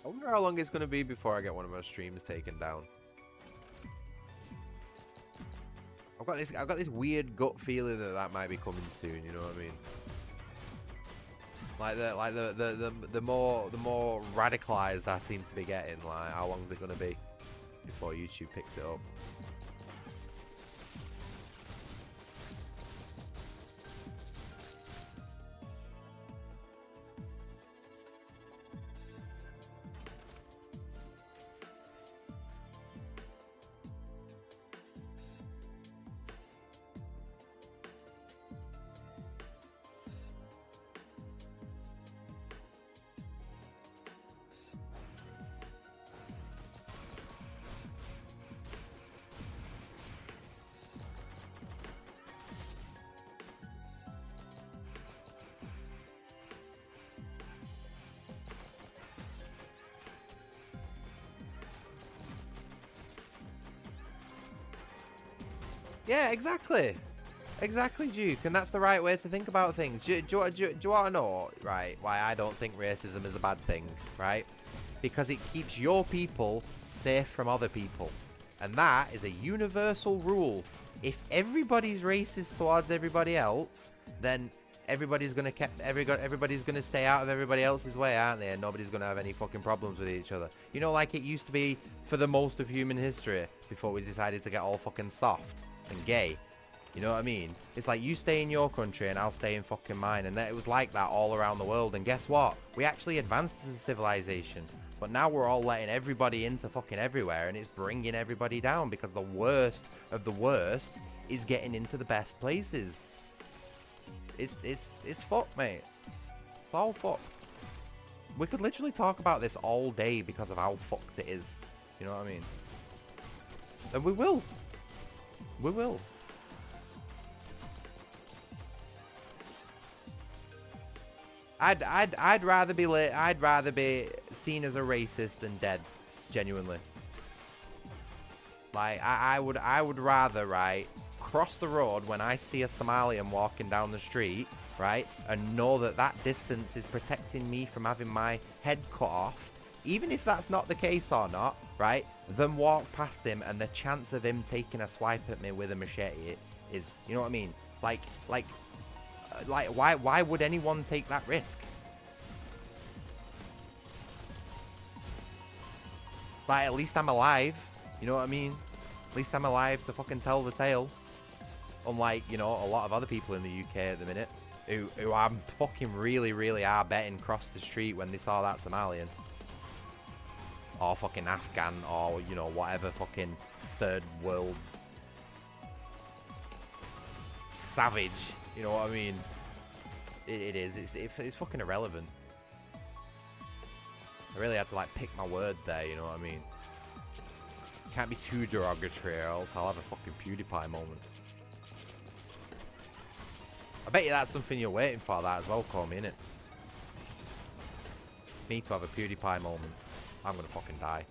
S1: I wonder how long it's going to be before I get one of my streams taken down. I've got this weird gut feeling that that might be coming soon. You know what I mean? The more radicalized I seem to be getting. Like, how long is it going to be before YouTube picks it up? Yeah, exactly. Exactly, Duke. And that's the right way to think about things. Do you want to know, right, why I don't think racism is a bad thing, right? Because it keeps your people safe from other people. And that is a universal rule. If everybody's racist towards everybody else, then everybody's gonna stay out of everybody else's way, aren't they? And nobody's gonna have any fucking problems with each other. You know, like it used to be for the most of human history before we decided to get all fucking soft and gay. You know what I mean? It's like you stay in your country and I'll stay in fucking mine. And it was like that all around the world. And guess what? We actually advanced as a civilization. But now we're all letting everybody into fucking everywhere. And it's bringing everybody down because the worst of the worst is getting into the best places. It's fucked, mate. It's all fucked. We could literally talk about this all day because of how fucked it is. You know what I mean? And we will. We will. I'd rather be seen as a racist than dead, genuinely. Like I would rather, right, cross the road when I see a Somalian walking down the street, right, and know that that distance is protecting me from having my head cut off, even if that's not the case or not, right, than walk past him and the chance of him taking a swipe at me with a machete is, you know what I mean? Like why would anyone take that risk? Like, at least I'm alive, you know what I mean? At least I'm alive to fucking tell the tale. Unlike, you know, a lot of other people in the UK at the minute who I'm fucking really are betting crossed the street when they saw that Somalian. Or fucking Afghan, or, you know, whatever fucking third world savage. You know what I mean? It is. It's fucking irrelevant. I really had to, like, pick my word there, you know what I mean? Can't be too derogatory or else I'll have a fucking PewDiePie moment. I bet you that's something you're waiting for, that as well, Comey, innit? Me to have a PewDiePie moment. I'm gonna fucking die.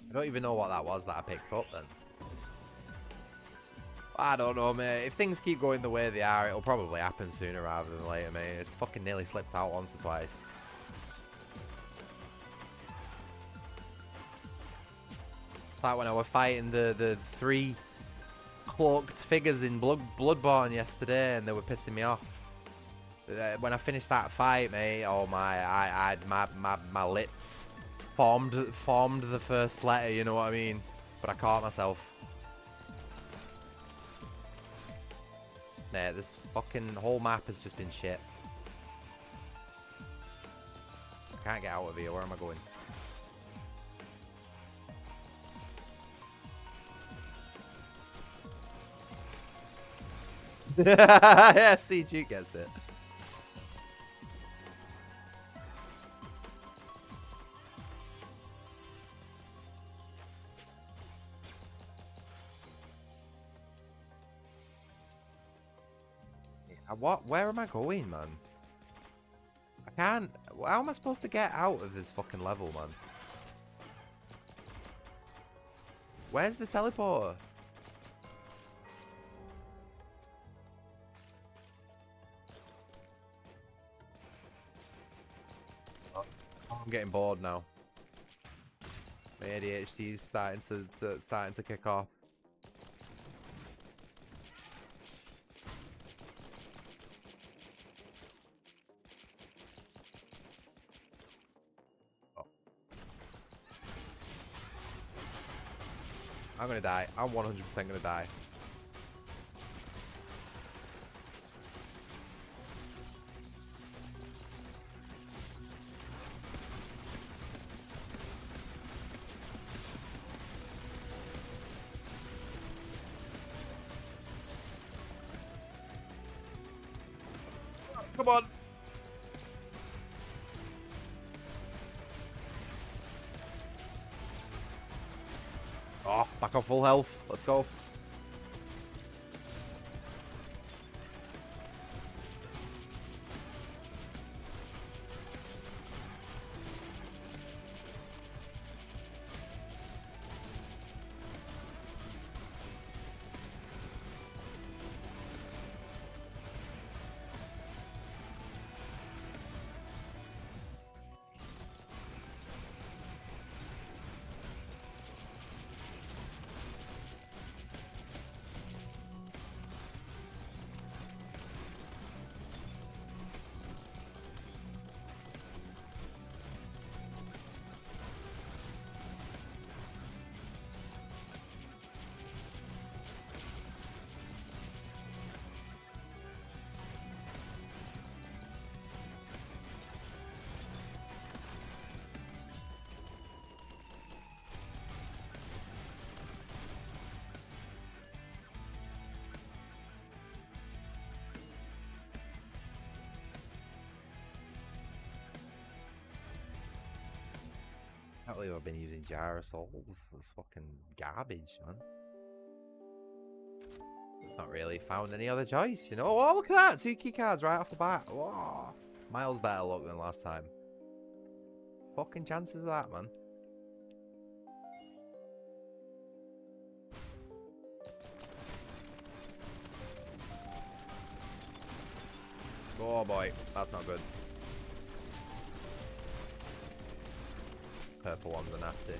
S1: I don't even know what that was that I picked up then. I don't know, mate. If things keep going the way they are, it'll probably happen sooner rather than later, mate. It's fucking nearly slipped out once or twice. Like when I was fighting the three cloaked figures in Bloodborne yesterday, and they were pissing me off. When I finished that fight, mate, oh my, my lips formed the first letter, you know what I mean? But I caught myself. Nah, this fucking whole map has just been shit. I can't get out of here. Where am I going? Yeah, CG gets it. What? Where am I going, man? I can't. How am I supposed to get out of this fucking level, man? Where's the teleporter? Oh, I'm getting bored now. My ADHD is starting to kick off. I'm gonna die. I'm 100% gonna die. Come on. Oh, back on full health. Let's go. I can't believe I've been using Jar of Souls. It's fucking garbage, man. Not really found any other choice, you know. Oh, look at that! 2 key cards right off the bat. Whoa. Miles better luck than last time. Fucking chances of that, man. Oh boy, that's not good. Purple ones are nasty.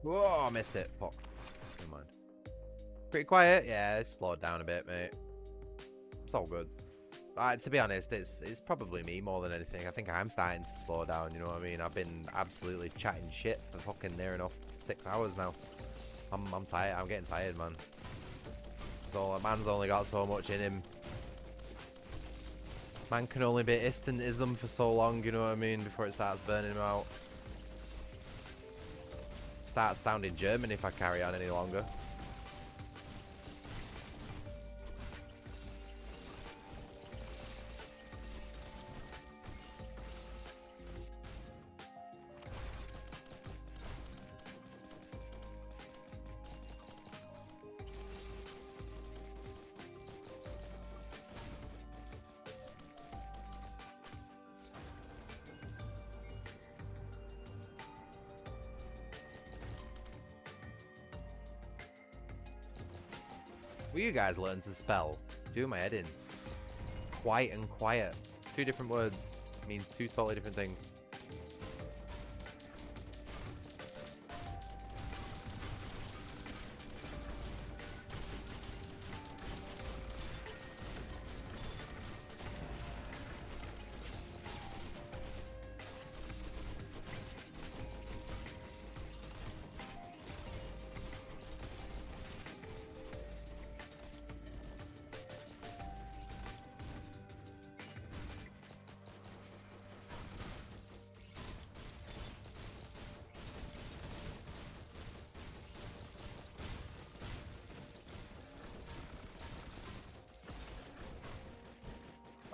S1: Whoa, I missed it. Fuck. Never mind. Pretty quiet. Yeah, it's slowed down a bit, mate. It's all good. To be honest, it's probably me more than anything. I think I'm starting to slow down, you know what I mean? I've been absolutely chatting shit for fucking near enough 6 hours now. I'm tired. I'm getting tired, man. So, a man's only got so much in him. Man can only be instantism for so long, you know what I mean, before it starts burning him out. Starts sounding German if I carry on any longer. Will you guys learn to spell? Do my head in. Quiet and quiet. 2 different words mean 2 totally different things.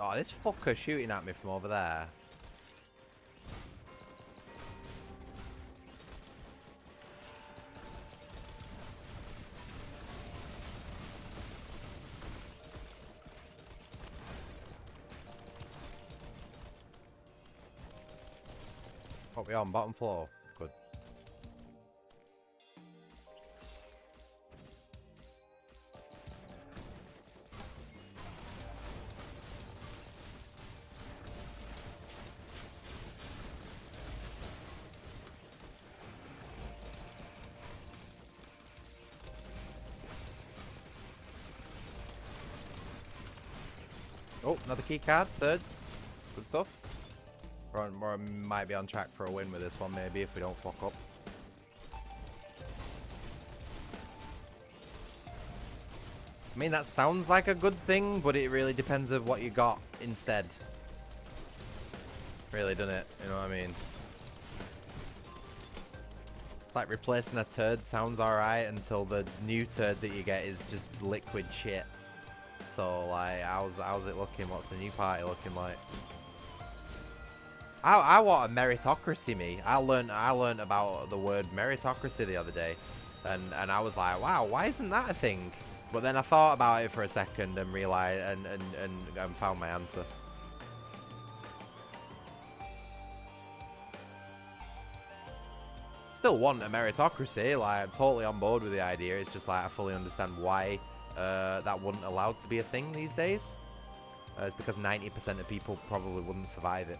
S1: Oh, this fucker shooting at me from over there. What we on? Bottom floor. Good. Oh, another key card. Third. Good stuff. Or might be on track for a win with this one, maybe, if we don't fuck up. I mean, that sounds like a good thing, but it really depends on what you got instead. Really, doesn't it? You know what I mean? It's like replacing a turd sounds alright until the new turd that you get is just liquid shit. So, like, how's it looking? What's the new party looking like? I want a meritocracy, me. I learned about the word meritocracy the other day, and I was like, wow, why isn't that a thing? But then I thought about it for a second and realized and found my answer. Still want a meritocracy, like I'm totally on board with the idea. It's just like I fully understand why that wouldn't allowed to be a thing these days. It's because 90% of people probably wouldn't survive it.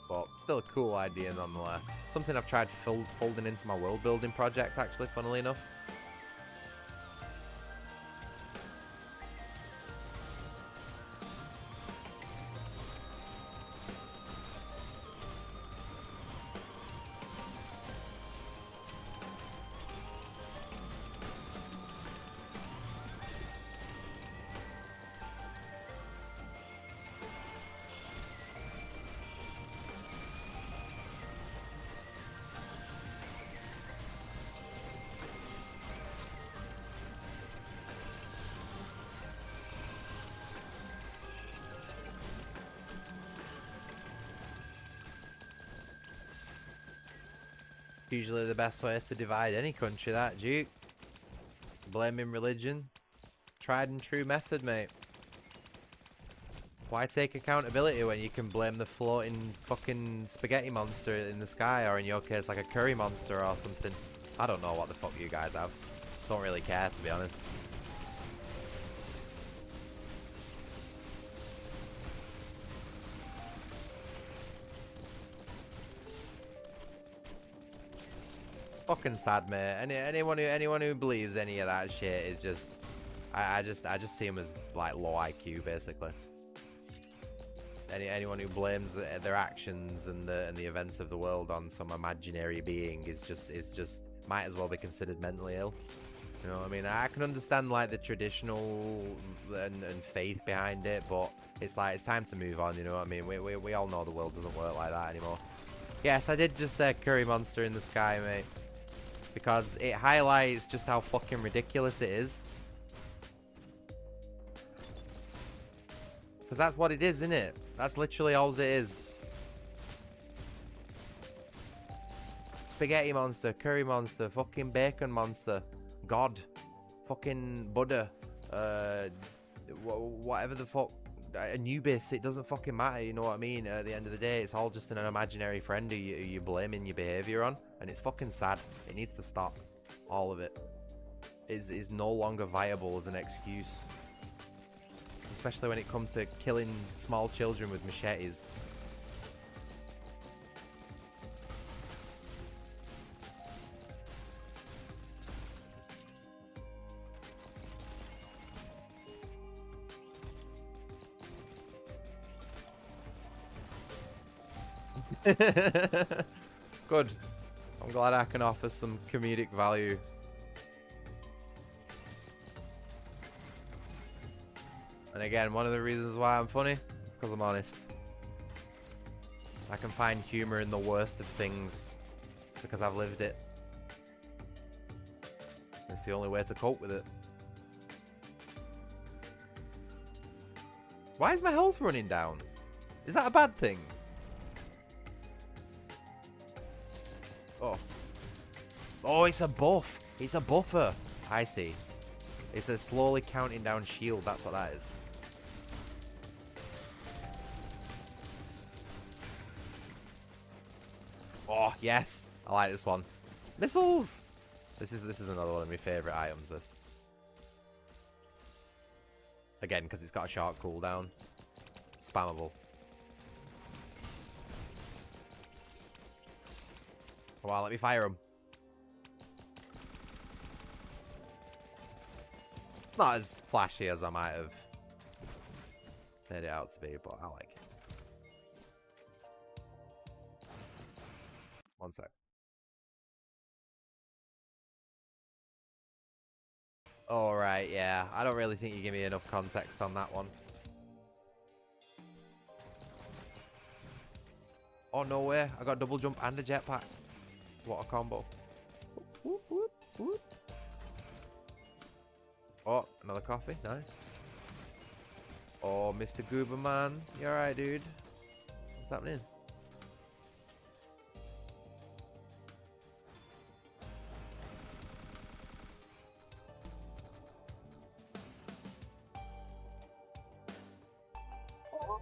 S1: But still a cool idea nonetheless. Something I've tried folding into my world building project actually, funnily enough. Usually the best way to divide any country, that, Duke. Blaming religion. Tried and true method, mate. Why take accountability when you can blame the floating fucking spaghetti monster in the sky, or in your case, like a curry monster or something? I don't know what the fuck you guys have. Don't really care, to be honest. Fucking sad, mate. Anyone who believes any of that shit is just, I just see them as like low IQ, basically. Anyone who blames their actions and the events of the world on some imaginary being is just might as well be considered mentally ill. You know what I mean? I can understand like the traditional and faith behind it, but it's like it's time to move on. You know what I mean? We all know the world doesn't work like that anymore. Yes, I did just say curry monster in the sky, mate. Because it highlights just how fucking ridiculous it is. Because that's what it is, isn't it? That's literally all it is. Spaghetti monster, curry monster, fucking bacon monster, God, fucking Buddha, whatever the fuck, Anubis, it doesn't fucking matter, you know what I mean? At the end of the day, it's all just an imaginary friend who you're blaming your behavior on, and it's fucking sad. It needs to stop. All of it is no longer viable as an excuse, especially when it comes to killing small children with machetes. Good. I'm glad I can offer some comedic value. And again, one of the reasons why I'm funny is because I'm honest. I can find humor in the worst of things because I've lived it. It's the only way to cope with it. Why is my health running down? Is that a bad thing? Oh. Oh, it's a buff. It's a buffer. I see. It's a slowly counting down shield. That's what that is. Oh, yes. I like this one. Missiles. This is another one of my favourite items, this. Again, because it's got a short cooldown. Spammable. Come on, let me fire him. Not as flashy as I might have made it out to be, but I like it. One sec. Alright, yeah. I don't really think you give me enough context on that one. Oh, no way. I got double jump and a jetpack. What a combo. Whoop, whoop, whoop. Oh, another coffee. Nice. Oh, Mr. Goober Man. You alright, dude? What's happening? Oh,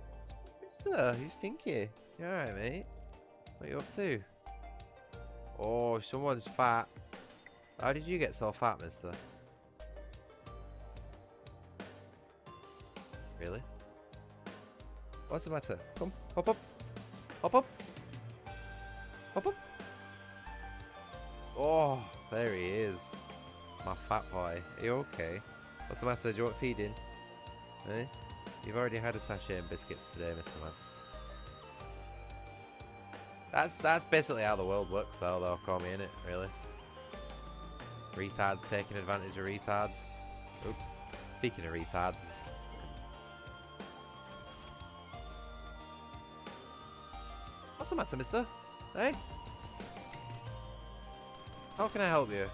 S1: mister, you stinky. You alright, mate? What are you up to? Oh, someone's fat. How did you get so fat, mister? Really? What's the matter? Come, hop up. Hop up. Hop up. Oh, there he is. My fat boy. Are you okay? What's the matter? Do you want feeding? Eh? You've already had a sachet of biscuits today, Mr. Man. That's basically how the world works, though. Call me in it, really. Retards taking advantage of retards. Oops. Speaking of retards. What's the matter, mister? Hey? How can I help you?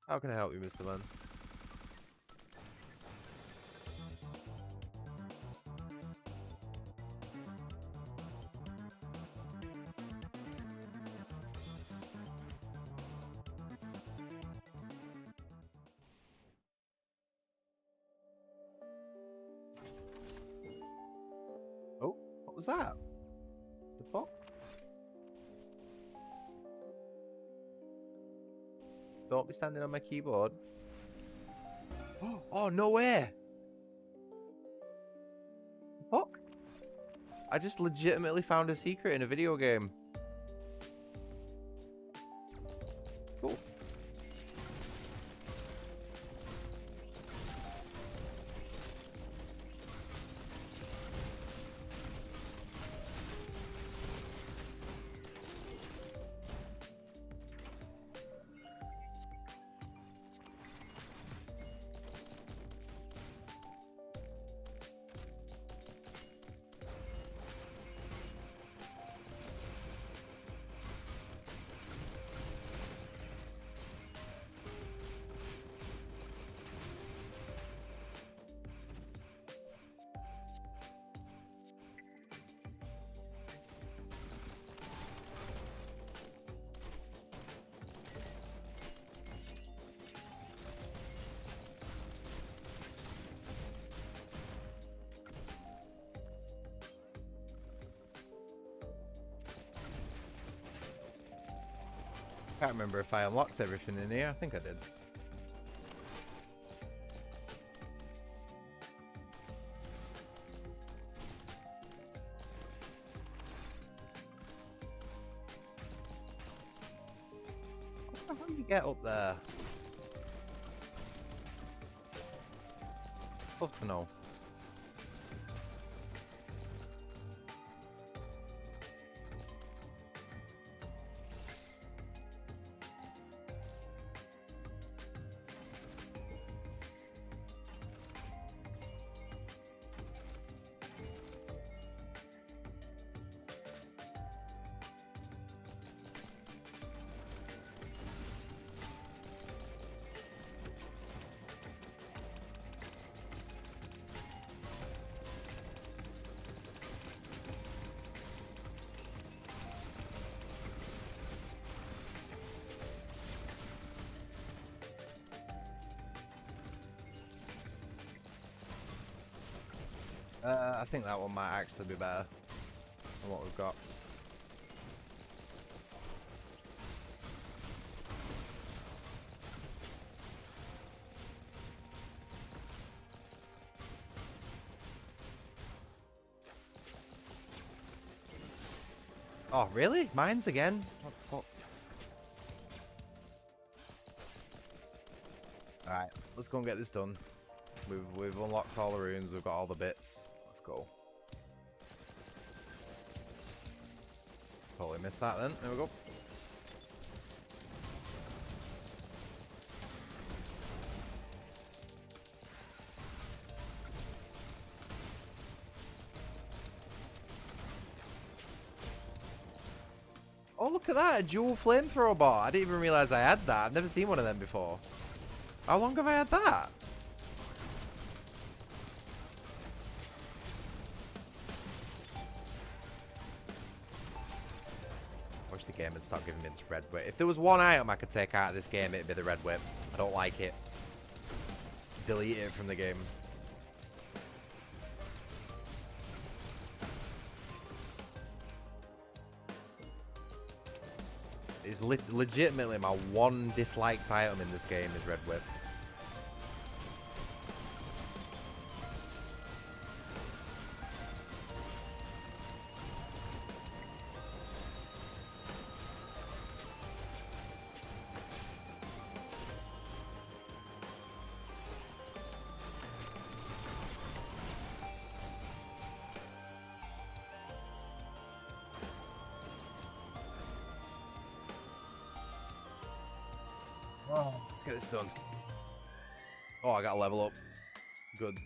S1: How can I help you, Mr. Man? Oh, what was that? The fuck? Don't be standing on my keyboard. Oh, no way! Fuck? I just legitimately found a secret in a video game. Cool. Can't remember if I unlocked everything in here. I think I did. How do you get up there? Love to know. I think that one might actually be better than what we've got. Oh, really? Mines again? What the fuck? Alright, let's go and get this done. We've unlocked all the rooms, we've got all the bits. Let's go. Totally missed that then. There we go. Oh, look at that, a dual flamethrower bar. I didn't even realize I had that. I've never seen one of them before. How long have I had that? Wish the game had stopped giving me this red whip. If there was one item I could take out of this game, it'd be the red whip. I don't like it. Delete it from the game. It's legitimately my one disliked item in this game is red whip. Oh, let's get this done. Oh, I got to level up. Good.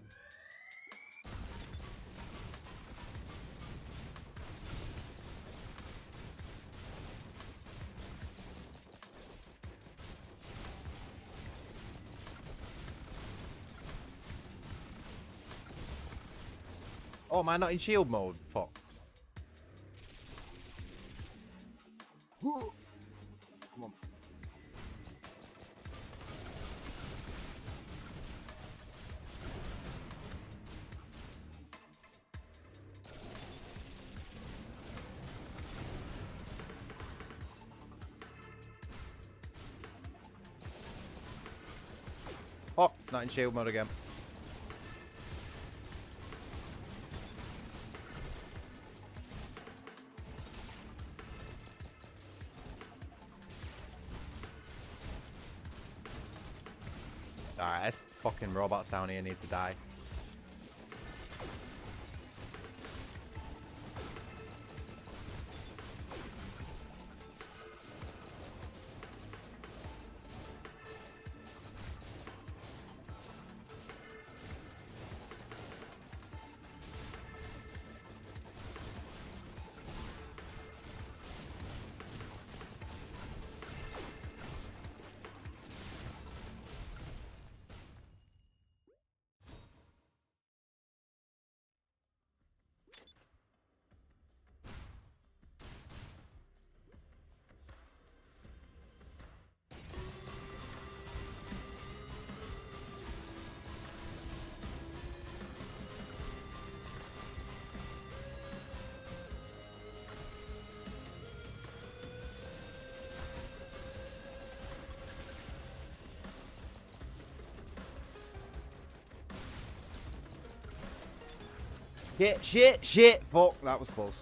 S1: Oh, am I not in shield mode? Fuck. Come on. Oh, not in shield mode again. Alright, this fucking robots down here need to die. Shit. Fuck, that was close.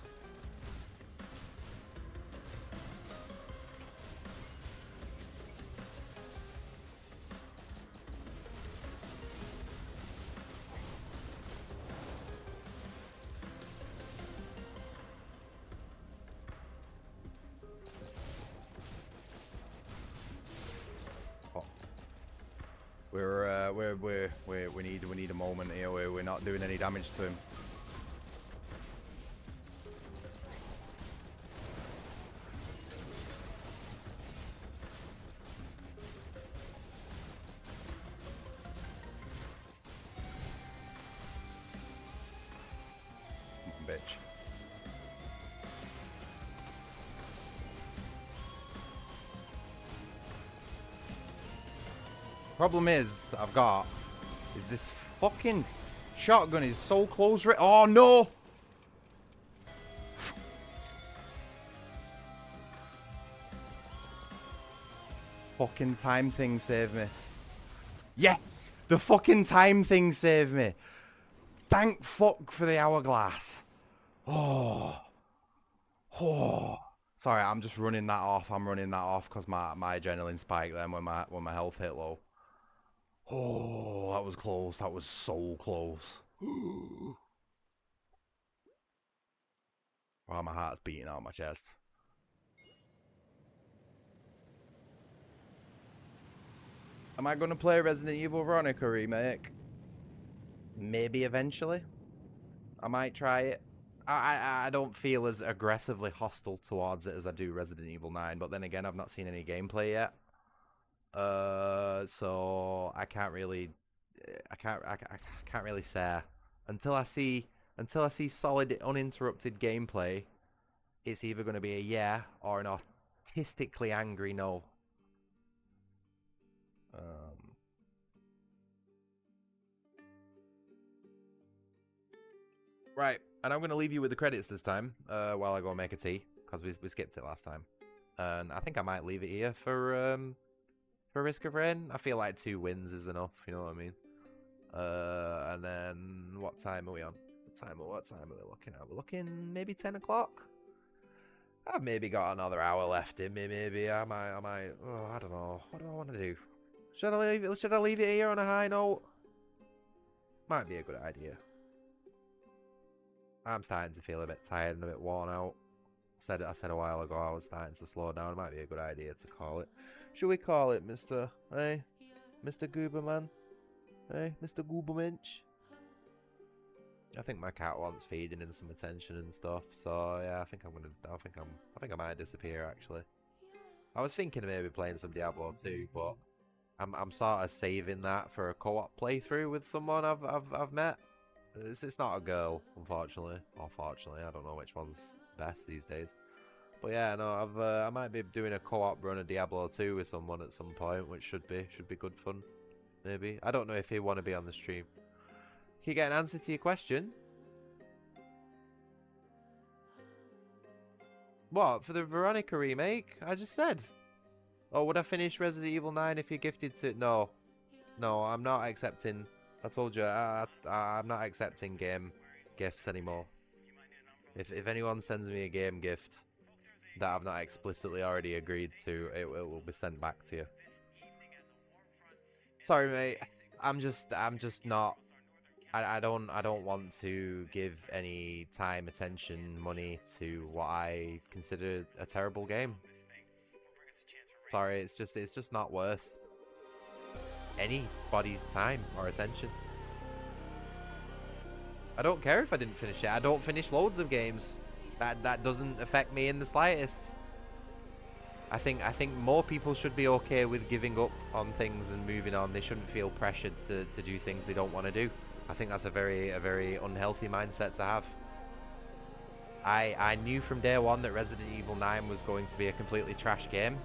S1: Oh. We need a moment here where we're not doing any damage to him. Bitch. Problem is, I've got is this fucking Shotgun is so close. Oh, no. Fucking time thing saved me. Yes! The fucking time thing saved me. Thank fuck for the hourglass. Oh. Oh. Sorry, I'm just running that off. I'm running that off because my adrenaline spiked then when my health hit low. Oh, that was close. That was so close. Wow, my heart's beating out of my chest. Am I going to play Resident Evil Veronica Remake? Maybe eventually. I might try it. I don't feel as aggressively hostile towards it as I do Resident Evil 9, but then again, I've not seen any gameplay yet. So I can't really say until I see solid uninterrupted gameplay. It's either going to be a yeah or an artistically angry no. Right, and I'm going to leave you with the credits this time while I go make a tea, because we skipped it last time. And I think I might leave it here for Risk of Rain. I feel like 2 wins is enough, you know what I mean? And then, what time are we on? What time are we looking at? We're looking maybe 10 o'clock? I've maybe got another hour left in me, maybe. I might, oh, I don't know. What do I want to do? Should I leave it here on a high note? Might be a good idea. I'm starting to feel a bit tired and a bit worn out. I said a while ago I was starting to slow down. It might be a good idea to call it. Should we call it, Mr. Hey? Mr. Gooberman? Hey, Mr. Gooberminch? I think my cat wants feeding and some attention and stuff, so yeah, I think I might disappear actually. I was thinking of maybe playing some Diablo 2, but I'm sort of saving that for a co-op playthrough with someone I've met. It's not a girl, unfortunately, or fortunately. I don't know which one's best these days. But yeah, no, I might be doing a co-op run of Diablo 2 with someone at some point, which should be good fun. Maybe. I don't know if he'd want to be on the stream. Can you get an answer to your question? What, for the Veronica remake? I just said. Oh, would I finish Resident Evil 9 if you're gifted to... No. No, I'm not accepting... I told you, I'm not accepting game gifts anymore. If anyone sends me a game gift that I've not explicitly already agreed to, it will be sent back to you. Sorry, mate. I'm just not... I don't want to give any time, attention, money to what I consider a terrible game. Sorry, it's just not worth anybody's time or attention. I don't care if I didn't finish it. I don't finish loads of games. That doesn't affect me in the slightest. I think more people should be okay with giving up on things and moving on. They shouldn't feel pressured to do things they don't want to do. I think that's a very unhealthy mindset to have. I knew from day one that Resident Evil 9 was going to be a completely trash game,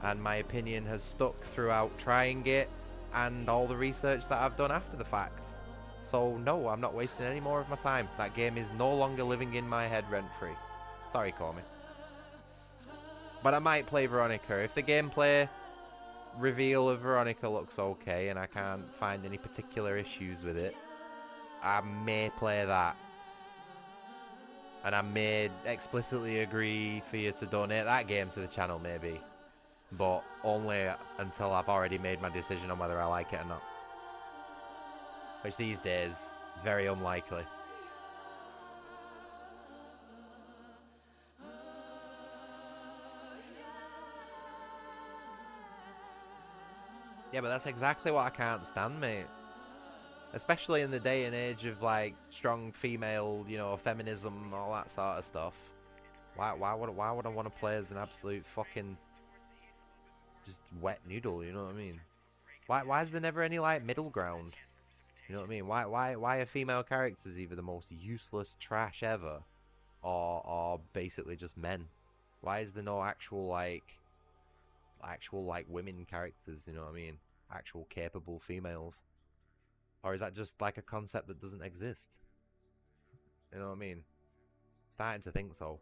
S1: and my opinion has stuck throughout trying it and all the research that I've done after the fact. So no, I'm not wasting any more of my time. That game is no longer living in my head rent-free. Sorry, Cormy. But I might play Veronica. If the gameplay reveal of Veronica looks okay and I can't find any particular issues with it, I may play that. And I may explicitly agree for you to donate that game to the channel, maybe. But only until I've already made my decision on whether I like it or not. Which these days, very unlikely. Yeah, but that's exactly what I can't stand, mate. Especially in the day and age of, like, strong female, you know, feminism, all that sort of stuff. Why would I want to play as an absolute fucking just wet noodle, you know what I mean? Why is there never any, like, middle ground? You know what I mean? Why are female characters either the most useless trash ever or basically just men? Why is there no actual women characters, you know what I mean? Actual capable females. Or is that just like a concept that doesn't exist? You know what I mean? Starting to think so.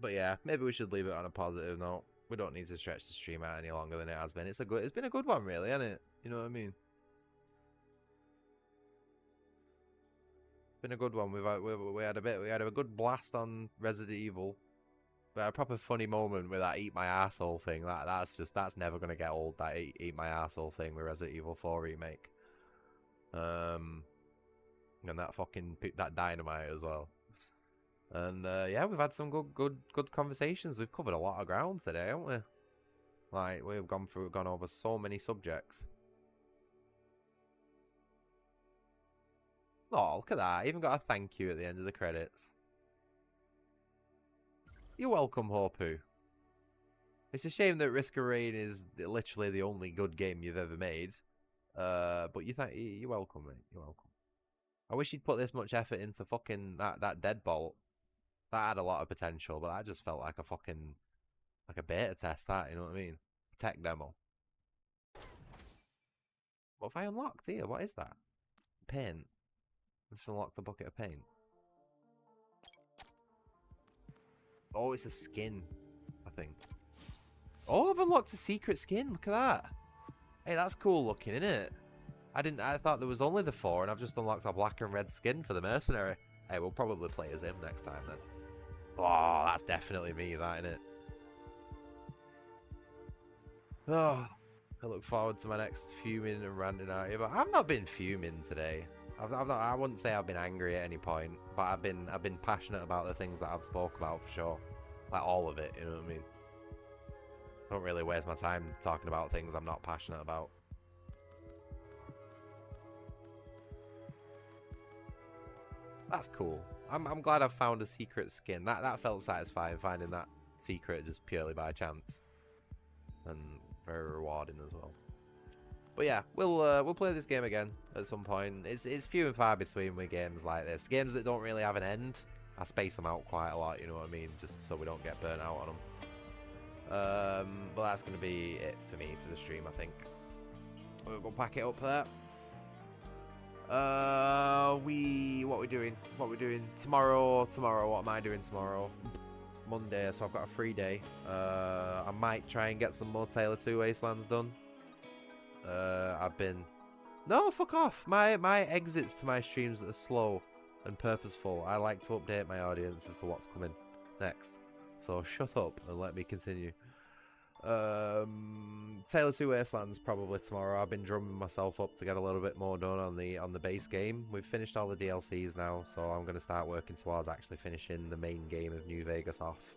S1: But yeah, maybe we should leave it on a positive note. We don't need to stretch the stream out any longer than it has been. It's been a good one, really, hasn't it? You know what I mean? It's been a good one. We had a good blast on Resident Evil. We had a proper funny moment with that eat my asshole thing. That's never gonna get old. That eat my asshole thing with Resident Evil 4 remake. And that dynamite as well. And yeah, we've had some good conversations. We've covered a lot of ground today, haven't we? Like, we've gone over so many subjects. Oh, look at that. I even got a thank you at the end of the credits. You're welcome, Hopu. It's a shame that Risk of Rain is literally the only good game you've ever made. But you're welcome, mate. You're welcome. I wish you'd put this much effort into fucking that deadbolt. That had a lot of potential, but that just felt like a beta test, that, you know what I mean? Tech demo. What have I unlocked here? What is that? Paint. I just unlocked a bucket of paint. Oh, it's a skin, I think. Oh, I've unlocked a secret skin. Look at that. Hey, that's cool looking, isn't it? I thought there was only the 4, and I've just unlocked a black and red skin for the mercenary. Hey, we'll probably play as him next time then. Oh, that's definitely me, that, innit? Oh, I look forward to my next fuming and ranting out here, but I've not been fuming today. I wouldn't say I've been angry at any point, but I've been passionate about the things that I've spoke about for sure. Like all of it, you know what I mean? I don't really waste my time talking about things I'm not passionate about. That's cool. I'm glad I've found a secret skin. That felt satisfying, finding that secret just purely by chance, and very rewarding as well. But yeah, we'll play this game again at some point. It's few and far between with games like this. Games that don't really have an end, I space them out quite a lot. You know what I mean? Just so we don't get burnt out on them. But that's gonna be it for me for the stream, I think. We'll pack it up there. What we doing tomorrow? What am I doing tomorrow? Monday, so I've got a free day. I might try and get some more Taylor 2 Wastelands done. No, fuck off. My exits to my streams are slow and purposeful. I like to update my audience as to what's coming next, so shut up and let me continue. Taylor 2 Wastelands probably tomorrow. I've been drumming myself up to get a little bit more done on the base game. We've finished all the DLCs now, so I'm going to start working towards actually finishing the main game of New Vegas off,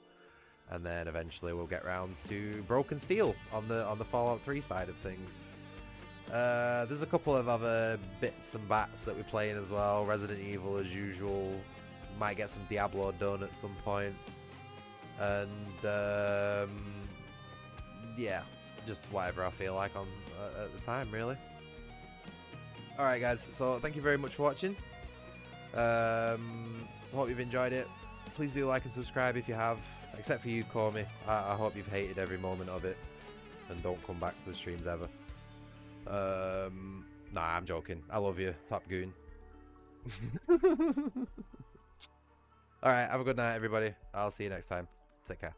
S1: and then eventually we'll get round to Broken Steel on the Fallout 3 side of things. There's a couple of other bits and bats that we're playing as well. Resident Evil as usual. Might get some Diablo done at some point, and yeah, just whatever I feel like on at the time, really. Alright guys, so thank you very much for watching. Hope you've enjoyed it. Please do like and subscribe if you have, except for you, Cormy. I hope you've hated every moment of it and don't come back to the streams ever. Nah, I'm joking. I love you, Top Goon. Alright, have a good night, everybody. I'll see you next time. Take care.